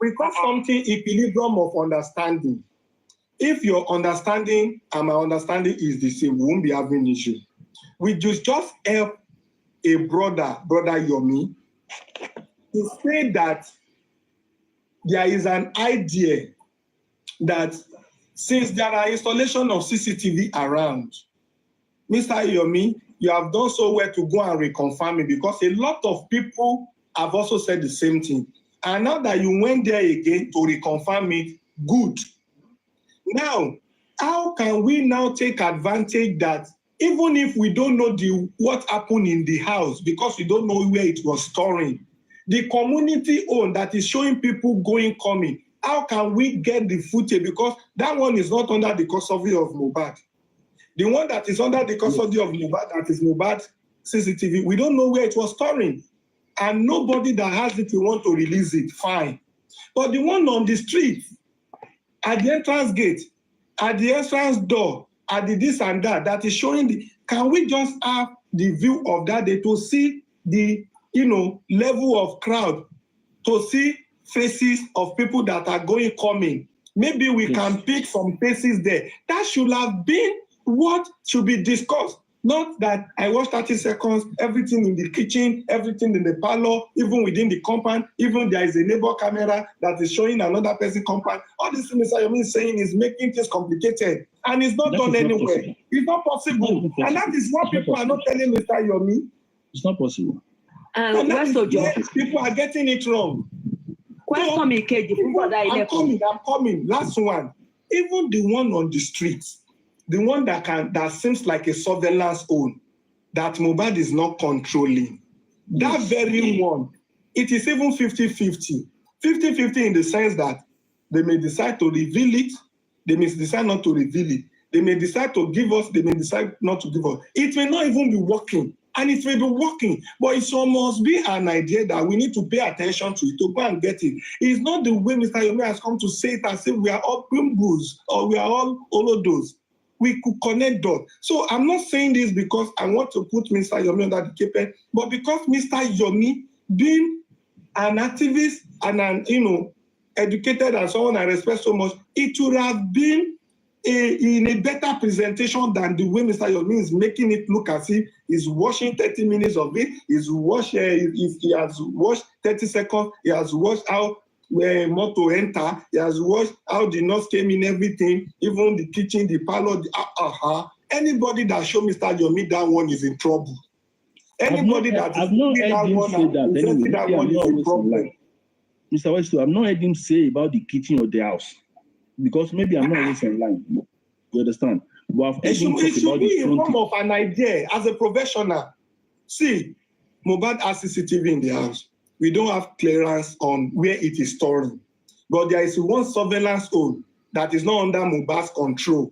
we call something equilibrium of understanding. If your understanding and my understanding is the same, we won't be having issue. We just help a brother Yomi, to say that there is an idea that since there are installation of CCTV around, Mr. Yomi, you have done so well to go and reconfirm it, because a lot of people have also said the same thing. And now that you went there again to reconfirm it, good. Now, how can we now take advantage that even if we don't know what happened in the house because we don't know where it was storing, the community owned that is showing people going, coming, how can we get the footage? Because that one is not under the custody of Mohbad. The one that is under the custody of Mohbad, that is Mohbad CCTV, we don't know where it was storing. And nobody that has it will want to release it, fine. But the one on the street, at the entrance gate, at the entrance door, at the this and that is showing can we just have the view of that day to see the level of crowd, to see faces of people that are going, coming. Maybe we can pick some faces there. That should have been what should be discussed. Not that I watch 30 seconds, everything in the kitchen, everything in the parlor, even within the compound, even there is a neighbor camera that is showing another person compound. All this Mr. Yomi is saying is making things complicated. And it's not done anywhere. It's not possible. And that is what people are not telling Mr. Yomi. It's not possible. And that is where people are getting it wrong. I'm coming. Last one. Even the one on the street, the one that seems like a surveillance own, that Mohbad is not controlling. That very one, it is even 50-50. 50-50 in the sense that they may decide to reveal it, they may decide not to reveal it. They may decide to give us, they may decide not to give us. It may not even be working, and it may be working, but it must be an idea that we need to pay attention to it, to go and get it. It's not the way Mr. Yomi has come to say it as if we are all Bimbus or we are all Olodos. We could connect dots. So I'm not saying this because I want to put Mr. Yomi under the carpet, but because Mr. Yomi, being an activist and an educated and someone I respect so much, it would have been in a better presentation than the way Mr. Yomi is making it look as if he's watching 30 minutes of it. He has watched 30 seconds. He has watched how motor enter. He has watched how the nurse came in, everything, even the kitchen, the parlor. Anybody that show Mr. Yomi that one is in trouble. Anybody that is doing that one is in problem. Mr. Westo, I've not heard him say about the kitchen or the house, because maybe I'm not always online. You understand? But I've heard him talk about be in form of an idea as a professional. See, Mohbad has CCTV in the house. We don't have clearance on where it is storing. But there is one surveillance own that is not under Mohbad's control.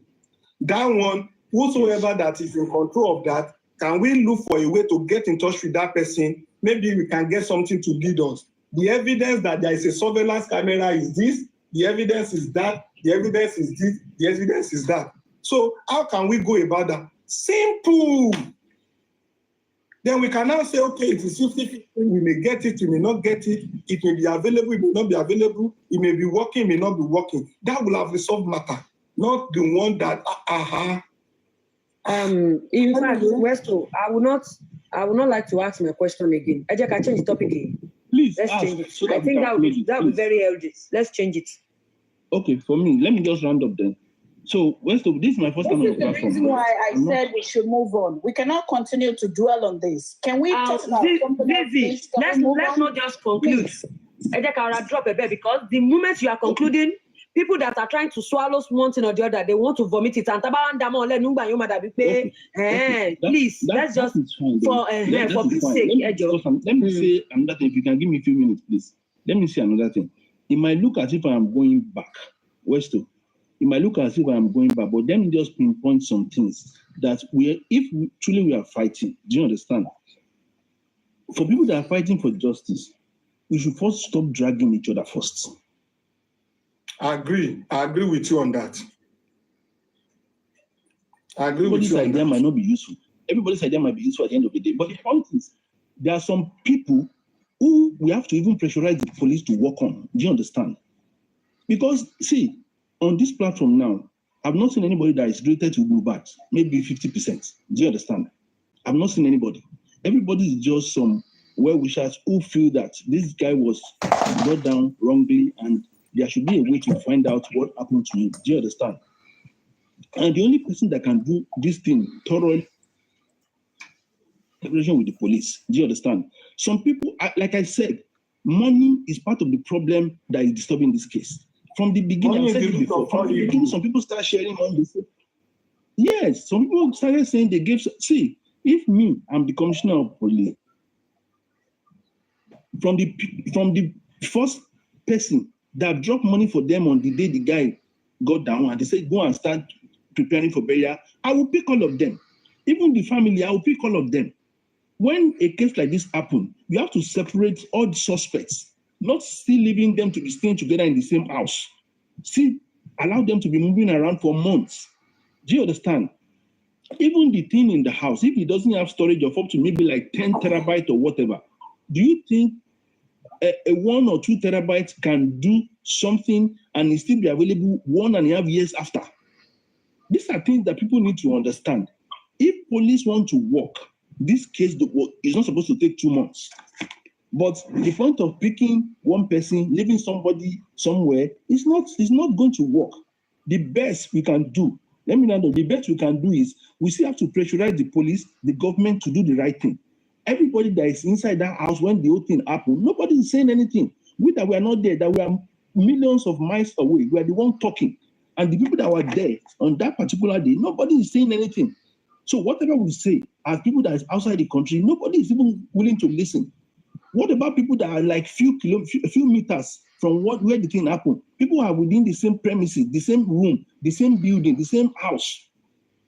That one, whosoever that is in control of that, can we look for a way to get in touch with that person? Maybe we can get something to lead us. The evidence that there is a surveillance camera is this, the evidence is that, the evidence is this, the evidence is that. So how can we go about that? Simple. Then we can now say, okay, it is 50-50. We may get it, we may not get it. It may be available, it may not be available. It may be working, it may not be working. That will have resolved matter, not the one that, In fact, Westo, I would not like to ask my question again. I can change the topic again. Please, let's change it. So I think that would be very healthy. Let's change it. Okay, for me, let me just round up then. So, Westo, this is my first time on the platform. This is the reason why I said we should move on. We cannot continue to dwell on this. Can we talk about something else? Let's not just conclude. I can drop a bit, because the moment you are concluding, people that are trying to swallow one thing or the other, they want to vomit it. And please, let's just for peace sake. Let me say another thing. If you can give me a few minutes, please. Let me say another thing. It might look as if I am going back, Westo. It might look as if I am going back, but let me just pinpoint some things that truly we are fighting. Do you understand? For people that are fighting for justice, we should first stop dragging each other first. I agree with you on that. Everybody's idea might not be useful. Everybody's idea might be useful at the end of the day. But the point is, there are some people who we have to even pressurize the police to work on. Do you understand? Because, see, on this platform now, I've not seen anybody that is rated to go back, maybe 50%. Do you understand? I've not seen anybody. Everybody is just some well-wishers who feel that this guy was brought down wrongly and there should be a way to find out what happened to him. Do you understand? And the only person that can do this thing thoroughly is with the police. Do you understand? Some people, like I said, Money is part of the problem that is disturbing this case. From the beginning, I said it before, from the beginning, some people start sharing money. Yes, some people started saying they gave. See, if I'm the commissioner of police, from the first person that dropped money for them on the day the guy got down and they said, go and start preparing for burial, I will pick all of them. Even the family, I will pick all of them. When a case like this happens, you have to separate all the suspects, not still leaving them to be staying together in the same house. Still allow them to be moving around for months. Do you understand? Even the thing in the house, if it doesn't have storage of up to maybe like 10 terabytes or whatever, do you think a 1 or 2 terabytes can do something and it still be available 1.5 years after? These are things that people need to understand. If police want to work, this case is not supposed to take 2 months. But the point of picking one person, leaving somebody somewhere, is not going to work. The best we can do, the best we can do is we still have to pressurize the police, the government to do the right thing. Everybody that is inside that house when the whole thing happened, nobody is saying anything. We that were not there, that we are millions of miles away, we are the one talking. And the people that were there on that particular day, nobody is saying anything. So whatever we say, as people that is outside the country, nobody is even willing to listen. What about people that are like few meters from where the thing happened? People are within the same premises, the same room, the same building, the same house.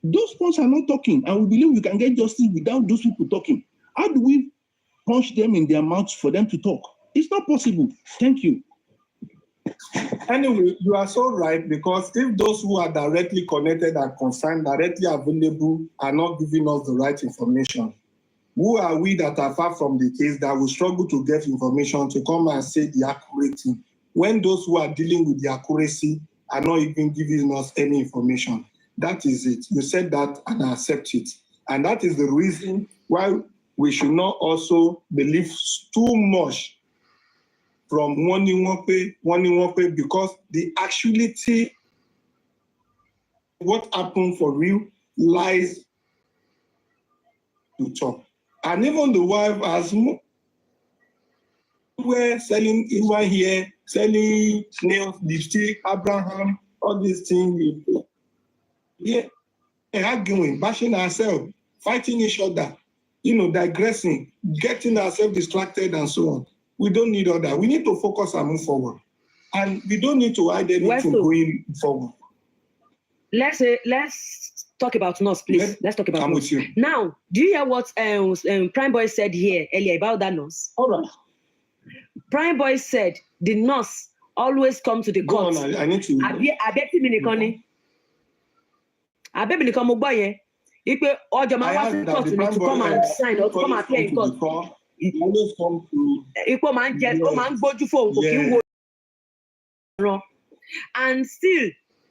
Those ones are not talking, and we believe we can get justice without those people talking. How do we punch them in their mouths for them to talk? It's not possible. Thank you. Anyway, you are so right, because if those who are directly connected and concerned, directly available, are not giving us the right information, who are we that are far from the case that will struggle to get information to come and say the accurate thing, when those who are dealing with the accuracy are not even giving us any information? That is it. You said that and I accept it. And that is the reason why we should not also believe too much from one way, because the actuality, what happened for real, lies to talk. And even the wife has were selling even here, selling nails, lipstick, Abraham, all these things. Yeah, arguing, bashing ourselves, fighting each other, digressing, getting ourselves distracted and so on. We don't need all that. We need to focus and move forward. And we don't need to hide anything going forward. Let's talk about nurse, please. Let's talk about I'm nurse. with you. Now, do you hear what Prime Boy said here earlier about that nurse? All right. Prime Boy said the nurse always come to the court. Go on, I need to. To come and sign or to come and appear in court. It always comes to. And still,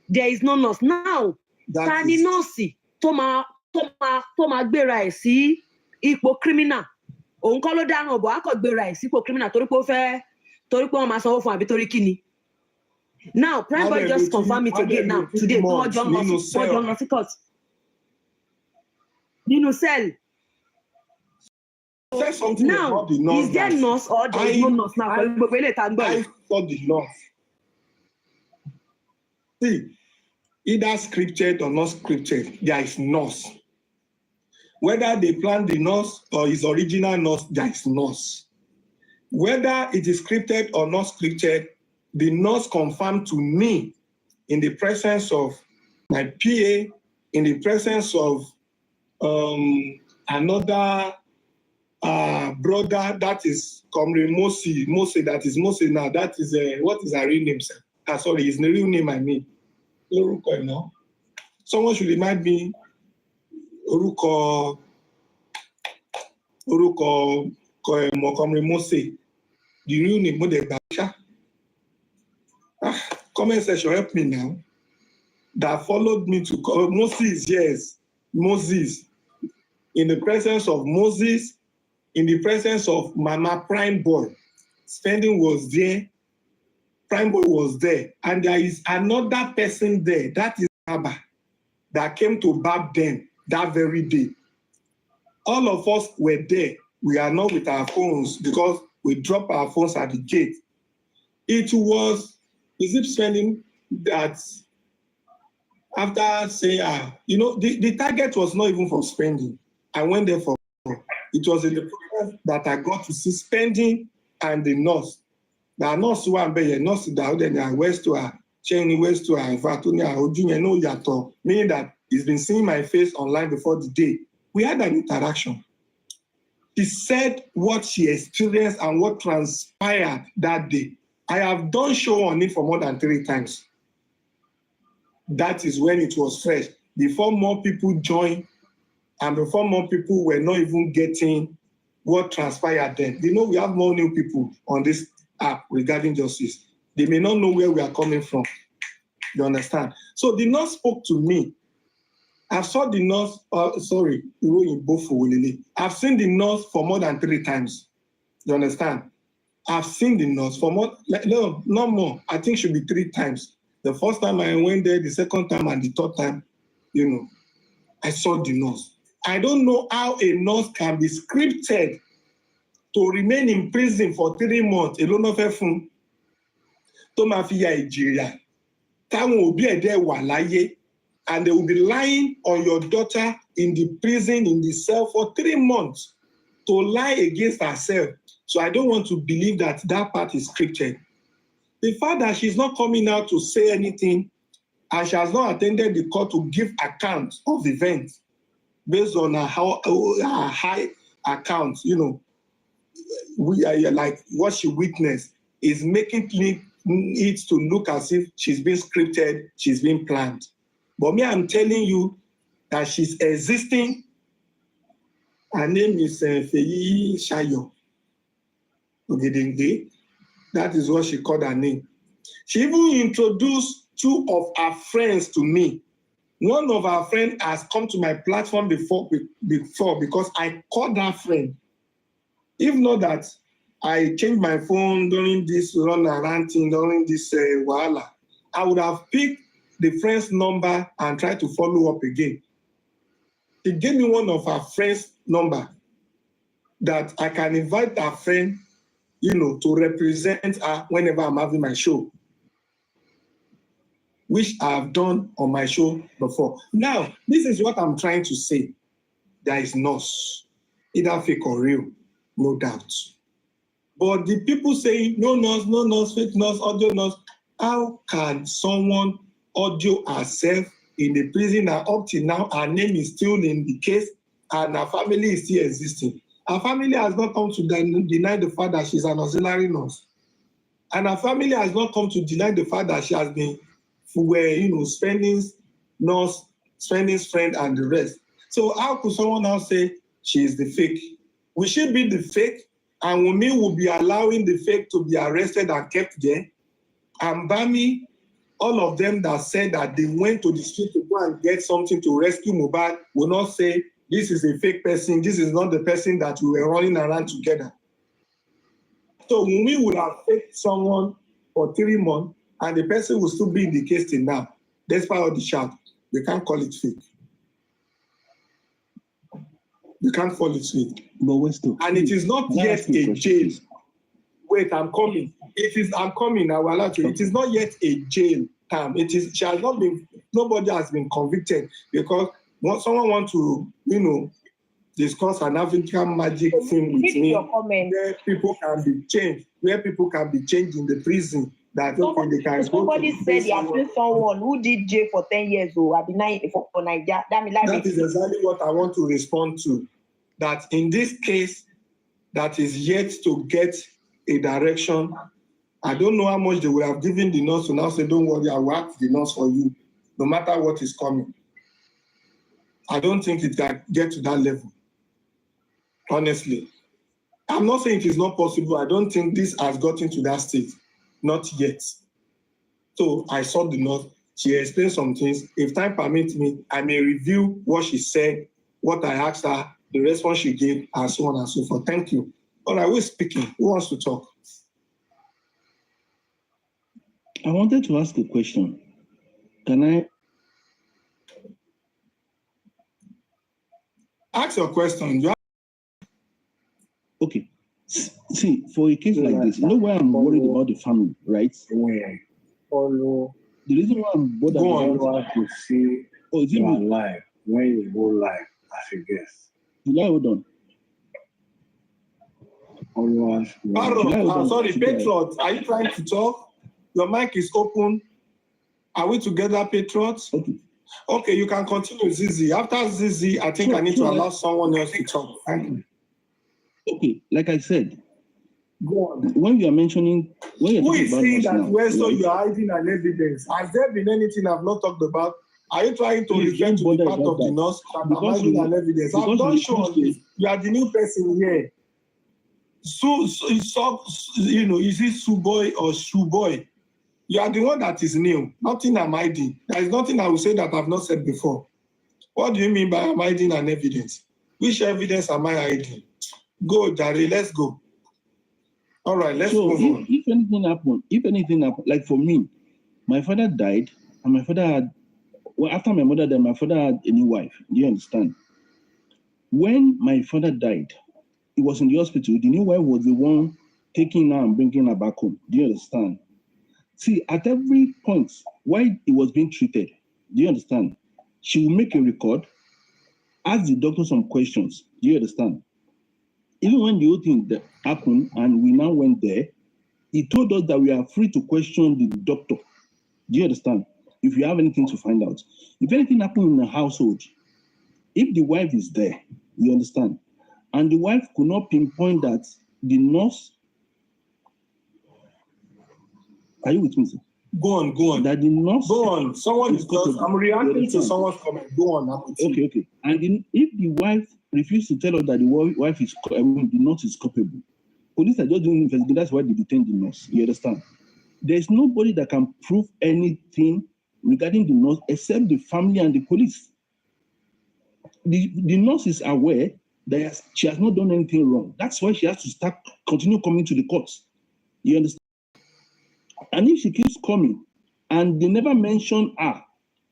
there is no nurse. Now, Tani nurse, Toma gbéra ẹ̀ sí ipò criminal. Òun kọ́ ló dáná bọ̀, á kọ́ gbéra ẹ̀ sí ipò criminal torí pé wọ́n máa sanwó fún àbí torí kíni. Now, Prime Boy just confirm it again now. Today, wọ́n jọ lọ sí court. Nínú cell. Now, is there nurse or there is no nurse now? I saw the nurse. See, either scripted or not scripted, there is nurse. Whether they plan the nurse or his original nurse, there is nurse. Whether it is scripted or not scripted, the nurse confirmed to me in the presence of my PA, in the presence of another brother, that is Karimot, Mose, that is Mose now. That is, what is her real name, sir? Sorry, his real name, I mean. Someone should remind me. Oruko Karimot, the real name, Modebasha. Comment section, help me now. That followed me to Moses, yes, Moses. In the presence of Moses, in the presence of Mama Prime Boy, Spending was there, Prime Boy was there, and there is another person there, that is Abba, that came to bab them that very day. All of us were there. We are not with our phones because we drop our phones at the gate. It was zip spending that after say, the target was not even for spending. I went there for, it was in the process that I got to see spending and the nurse. The nurse who am be nurse that then west to her, Cheney west to her, in fact, meaning that he's been seeing my face online before the day. We had an interaction. She said what she experienced and what transpired that day. I have done show on it for more than 3 times. That is when it was fresh. Before more people joined and before more people were not even getting what transpired then. We have more new people on this app regarding justice. They may not know where we are coming from. You understand? So the nurse spoke to me. I saw the nurse, I've seen the nurse for more than 3 times. You understand? I've seen the nurse for more, no more. I think it should be 3 times. The first time I went there, the second time and the third time, I saw the nurse. I don't know how a nurse can be scripted to remain in prison for 3 months. Alone of a phone. To mafia Nigeria. Time will be there walaye. And they will be lying on your daughter in the prison, in the cell for 3 months to lie against herself. So I don't want to believe that part is scripted. The fact that she's not coming out to say anything and she has not attended the court to give account of events based on her high account, we are like what she witnessed is making it to look as if she's been scripted, she's been planned. But me, I'm telling you that she's existing. Her name is Feyi Shayo Ogedengbe. That is what she called her name. She even introduced 2 of her friends to me. One of her friends has come to my platform before because I called her friend. If not that I changed my phone during this run around thing, during this wahala, I would have picked the friend's number and tried to follow up again. She gave me one of her friend's number that I can invite her friend, to represent her whenever I'm having my show, which I have done on my show before. Now, this is what I'm trying to say. There is nurse, either fake or real, no doubt. But the people saying, no nurse, fake nurse, audio nurse, how can someone audio herself in the prison and up till now, her name is still in the case and her family is still existing? Her family has not come to deny the fact that she's an auxiliary nurse. And her family has not come to deny the fact that she has been, Spending's friend and the rest. So how could someone now say she is the fake? Will she be the fake? And Wunmi will be allowing the fake to be arrested and kept there? And Bami, all of them that said that they went to the street to go and get something to rescue Mohbad will not say, this is a fake person, this is not the person that we were running around together. So Wunmi would have faked someone for 3 months and the person will still be in the case till now. Despite all the shout, they can't call it fake. You can't call it fake. And it is not yet a jail. Wait, I'm coming. I'm coming, I will allow you. It is not yet a jail term. She has not been, nobody has been convicted because someone wants to, discuss an African magic thing with me where people can be changed, in the prison. That okay, they can somebody said he has seen someone who did jail for 10 years or I've been for Nigeria. That is exactly what I want to respond to. That in this case, that is yet to get a direction. I don't know how much they would have given the nurse to now say, don't worry, I will ask the nurse for you, no matter what is coming. I don't think it can get to that level. Honestly. I'm not saying it is not possible. I don't think this has gotten to that stage. Not yet. So I saw the nurse. She explained some things. If time permits me, I may review what she said, what I asked her, the response she gave, and so on and so forth. Thank you. All right, who's speaking? Who wants to talk? I wanted to ask a question. Can I? Ask your question. Okay. See, for a case like this, you know why I'm worried about the family, right? Follow. The reason why I'm bothered Go on. about To see your live when you go live as a guest. July, hold on. Sorry, Patriots, are you trying to talk? Your mic is open. Are we together, Patriots? Okay, you can continue, Zizi. After Zizi, I think I need to allow someone else to talk. Thank you. Okay, like I said, go on. When you are mentioning, who is saying that Westo you are hiding an evidence? Has there been anything I've not talked about? Are you trying to refer to the part of the nurse that I'm hiding an evidence? I'm not sure on this. You are the new person here. So you know, is it Suboy or Shuboy? You are the one that is new. Nothing I'm hiding. There is nothing I will say that I've not said before. What do you mean by I'm hiding an evidence? Which evidence am I hiding? Go, Jari, let's go. All right, let's move on. If anything happened, like for me, my father died, and my father had, well, after my mother died, my father had a new wife. Do you understand? When my father died, he was in the hospital. The new wife was the one taking her and bringing her back home. Do you understand? See, at every point while he was being treated, do you understand? She will make a record, ask the doctor some questions. Do you understand? Even when the whole thing that happened and we now went there, he told us that we are free to question the doctor. Do you understand? If you have anything to find out. If anything happened in the household, if the wife is there, you understand? And the wife could not pinpoint that the nurse. Are you with me, sir? Go on. That the nurse. Go on. Someone is just, I'm reacting to someone's comment. Go on. Okay. And if the wife refused to tell us that the wife is, the nurse is culpable, police are just doing investigation. That's why they detain the nurse. You understand? There's nobody that can prove anything regarding the nurse except the family and the police. The nurse is aware that she has not done anything wrong. That's why she has to continue coming to the courts. You understand? And if she keeps coming and they never mention her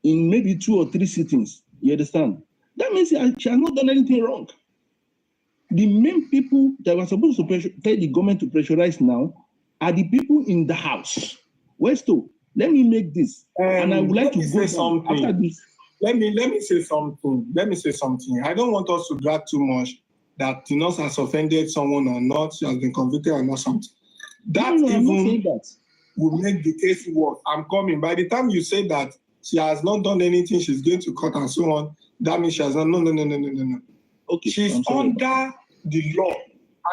in maybe 2 or 3 sittings, you understand? That means she has not done anything wrong. The main people that were supposed to tell the government to pressurize now are the people in the house. Westo, let me make this. And I would like to go something. After this. Let me say something. I don't want us to drag too much that the nurse has offended someone or not, she has been convicted or not something. That will make the case worse. I'm coming. By the time you say that she has not done anything, she's going to court and so on, that means she has not. No. Okay. She's under the law,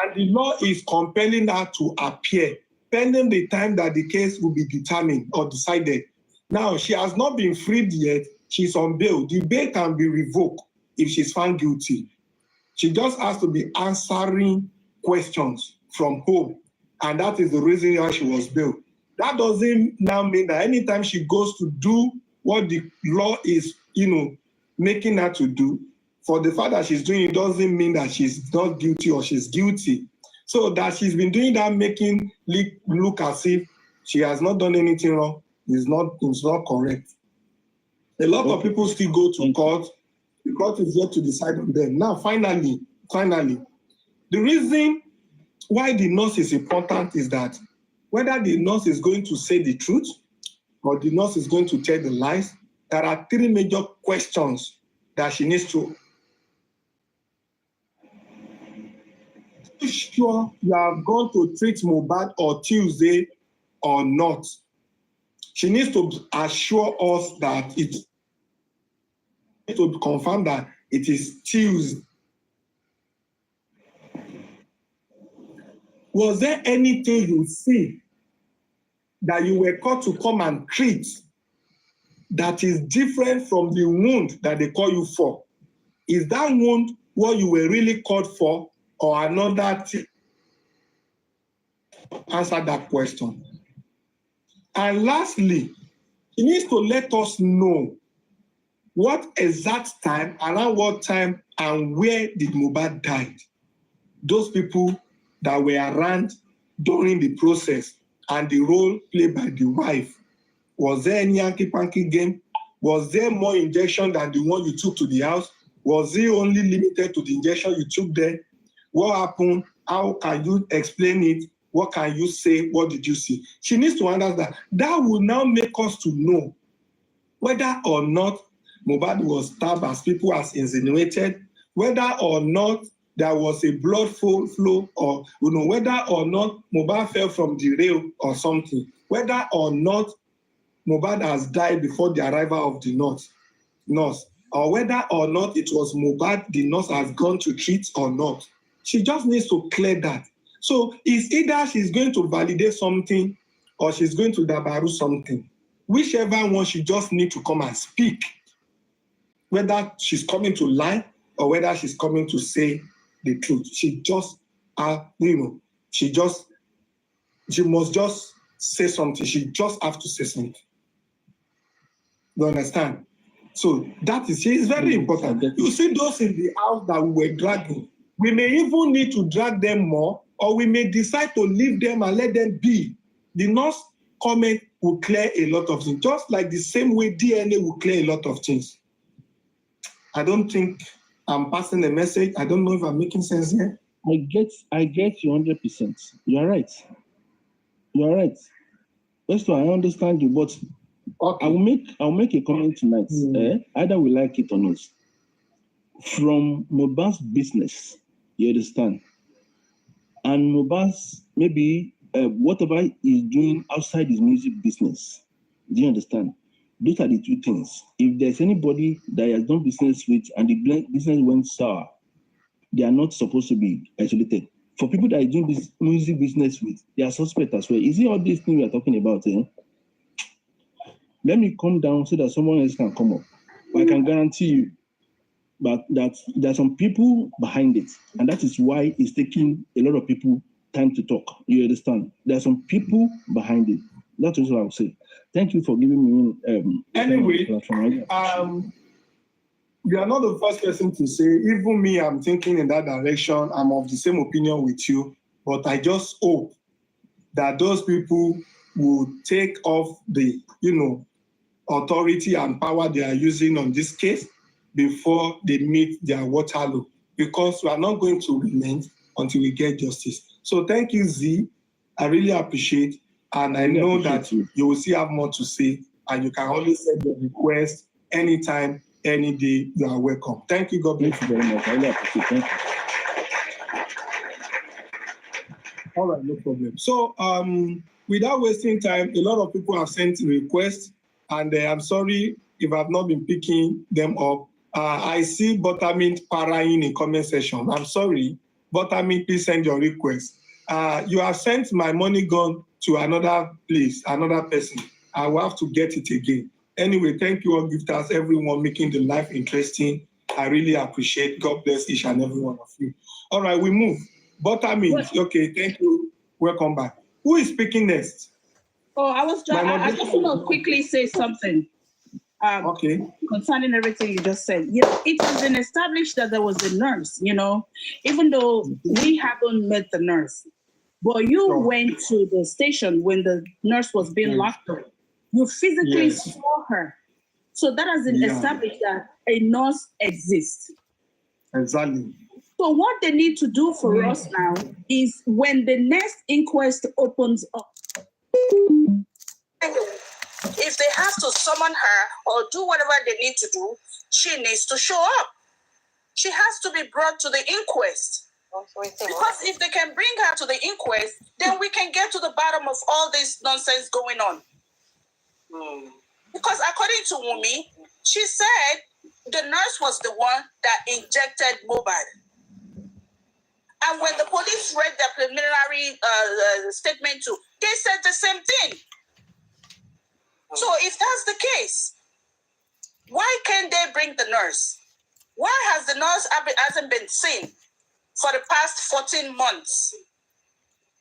and the law is compelling her to appear pending the time that the case will be determined or decided. Now, she has not been freed yet. She's on bail. The bail can be revoked if she's found guilty. She just has to be answering questions from home, and that is the reason why she was bailed. That doesn't now mean that anytime she goes to do what the law is, making her to do, for the fact that she's doing it doesn't mean that she's not guilty or she's guilty. So that she's been doing that, making look as if she has not done anything wrong, is not correct. A lot of people still go to court. The court is yet to decide on them. Now, finally, the reason why the nurse is important is that whether the nurse is going to say the truth or the nurse is going to tell the lies, there are 3 major questions that she needs to. Are you sure you are going to treat Mohbad on Tuesday or not? She needs to assure us that to confirm that it is Tuesday. Was there anything you see that you were called to come and treat that is different from the wound that they call you for? Is that wound what you were really called for or another thing? Answer that question. And lastly, he needs to let us know what exact time, around what time, and where did Mohbad die. Those people that were around during the process and the role played by the wife. Was there any hanky-panky game? Was there more injection than the one you took to the house? Was it only limited to the injection you took there? What happened? How can you explain it? What can you say? What did you see? She needs to understand. That will now make us to know whether or not Mohbad was stabbed as people has insinuated, whether or not there was a blood flow, or whether or not Mohbad fell from the rail or something, whether or not Mohbad has died before the arrival of the nurse, or whether or not it was Mohbad the nurse has gone to treat or not. She just needs to clear that. So it's either she's going to validate something or she's going to dabaru something. Whichever one, she just need to come and speak. Whether she's coming to lie or whether she's coming to say the truth. She must just say something. She just have to say something. You understand? So it's very important. You see those in the house that we were dragging, we may even need to drag them more, or we may decide to leave them and let them be. The nurse comment will clear a lot of things, just like the same way DNA will clear a lot of things. I don't think I'm passing the message. I don't know if I'm making sense here. I get you 100%. You are right. Esther, I understand you, but okay. I'll make a comment tonight. Either we like it or not. From Mohbad's business, you understand, and Mohbad's maybe whatever he's doing outside his music business. Do you understand? Those are the two things. If there's anybody that has done business with and the business went sour, they are not supposed to be isolated. For people that are doing this music business with, they are suspect as well. Is it all these things we are talking about? Let me come down so that someone else can come up. But I can guarantee you that there are some people behind it, and that is why it's taking a lot of people time to talk. You understand? There are some people behind it. That's what I would say. Thank you for giving me. Anyway, you are not the first person to say. Even me, I'm thinking in that direction. I'm of the same opinion with you, but I just hope that those people will take off the, authority and power they are using on this case before they meet their Waterloo, because we are not going to relent until we get justice. So thank you, Z. I really appreciate, and I know that you will still have more to say, and you can always send your request anytime, any day. You are welcome. Thank you. God bless you very much. I really appreciate it. Thank you. All right, no problem. So without wasting time, a lot of people have sent requests, and I'm sorry if I've not been picking them up. I see Buttermint Parain in comment section. I'm sorry, Buttermint, please send your request. You have sent my money gone to another place, another person. I will have to get it again. Anyway, thank you all gifters, everyone making the life interesting. I really appreciate. God bless each and every one of you. All right, we move. Buttermint, okay, thank you. Welcome back. Who is speaking next? Oh, I just want to quickly say something. Okay. Concerning everything you just said. It has been established that there was a nurse, even though we haven't met the nurse. But you went to the station when the nurse was being locked up. You physically saw her. So that has been established that a nurse exists. Exactly. So what they need to do for us now is when the next inquest opens up, if they have to summon her or do whatever they need to do, she needs to show up. She has to be brought to the inquest. Because if they can bring her to the inquest, then we can get to the bottom of all this nonsense going on. Because according to Wumi, she said the nurse was the one that injected Mohbad. And when the police read their preliminary statement too, they said the same thing. So if that's the case, why can't they bring the nurse? Why has the nurse hasn't been seen for the past 14 months?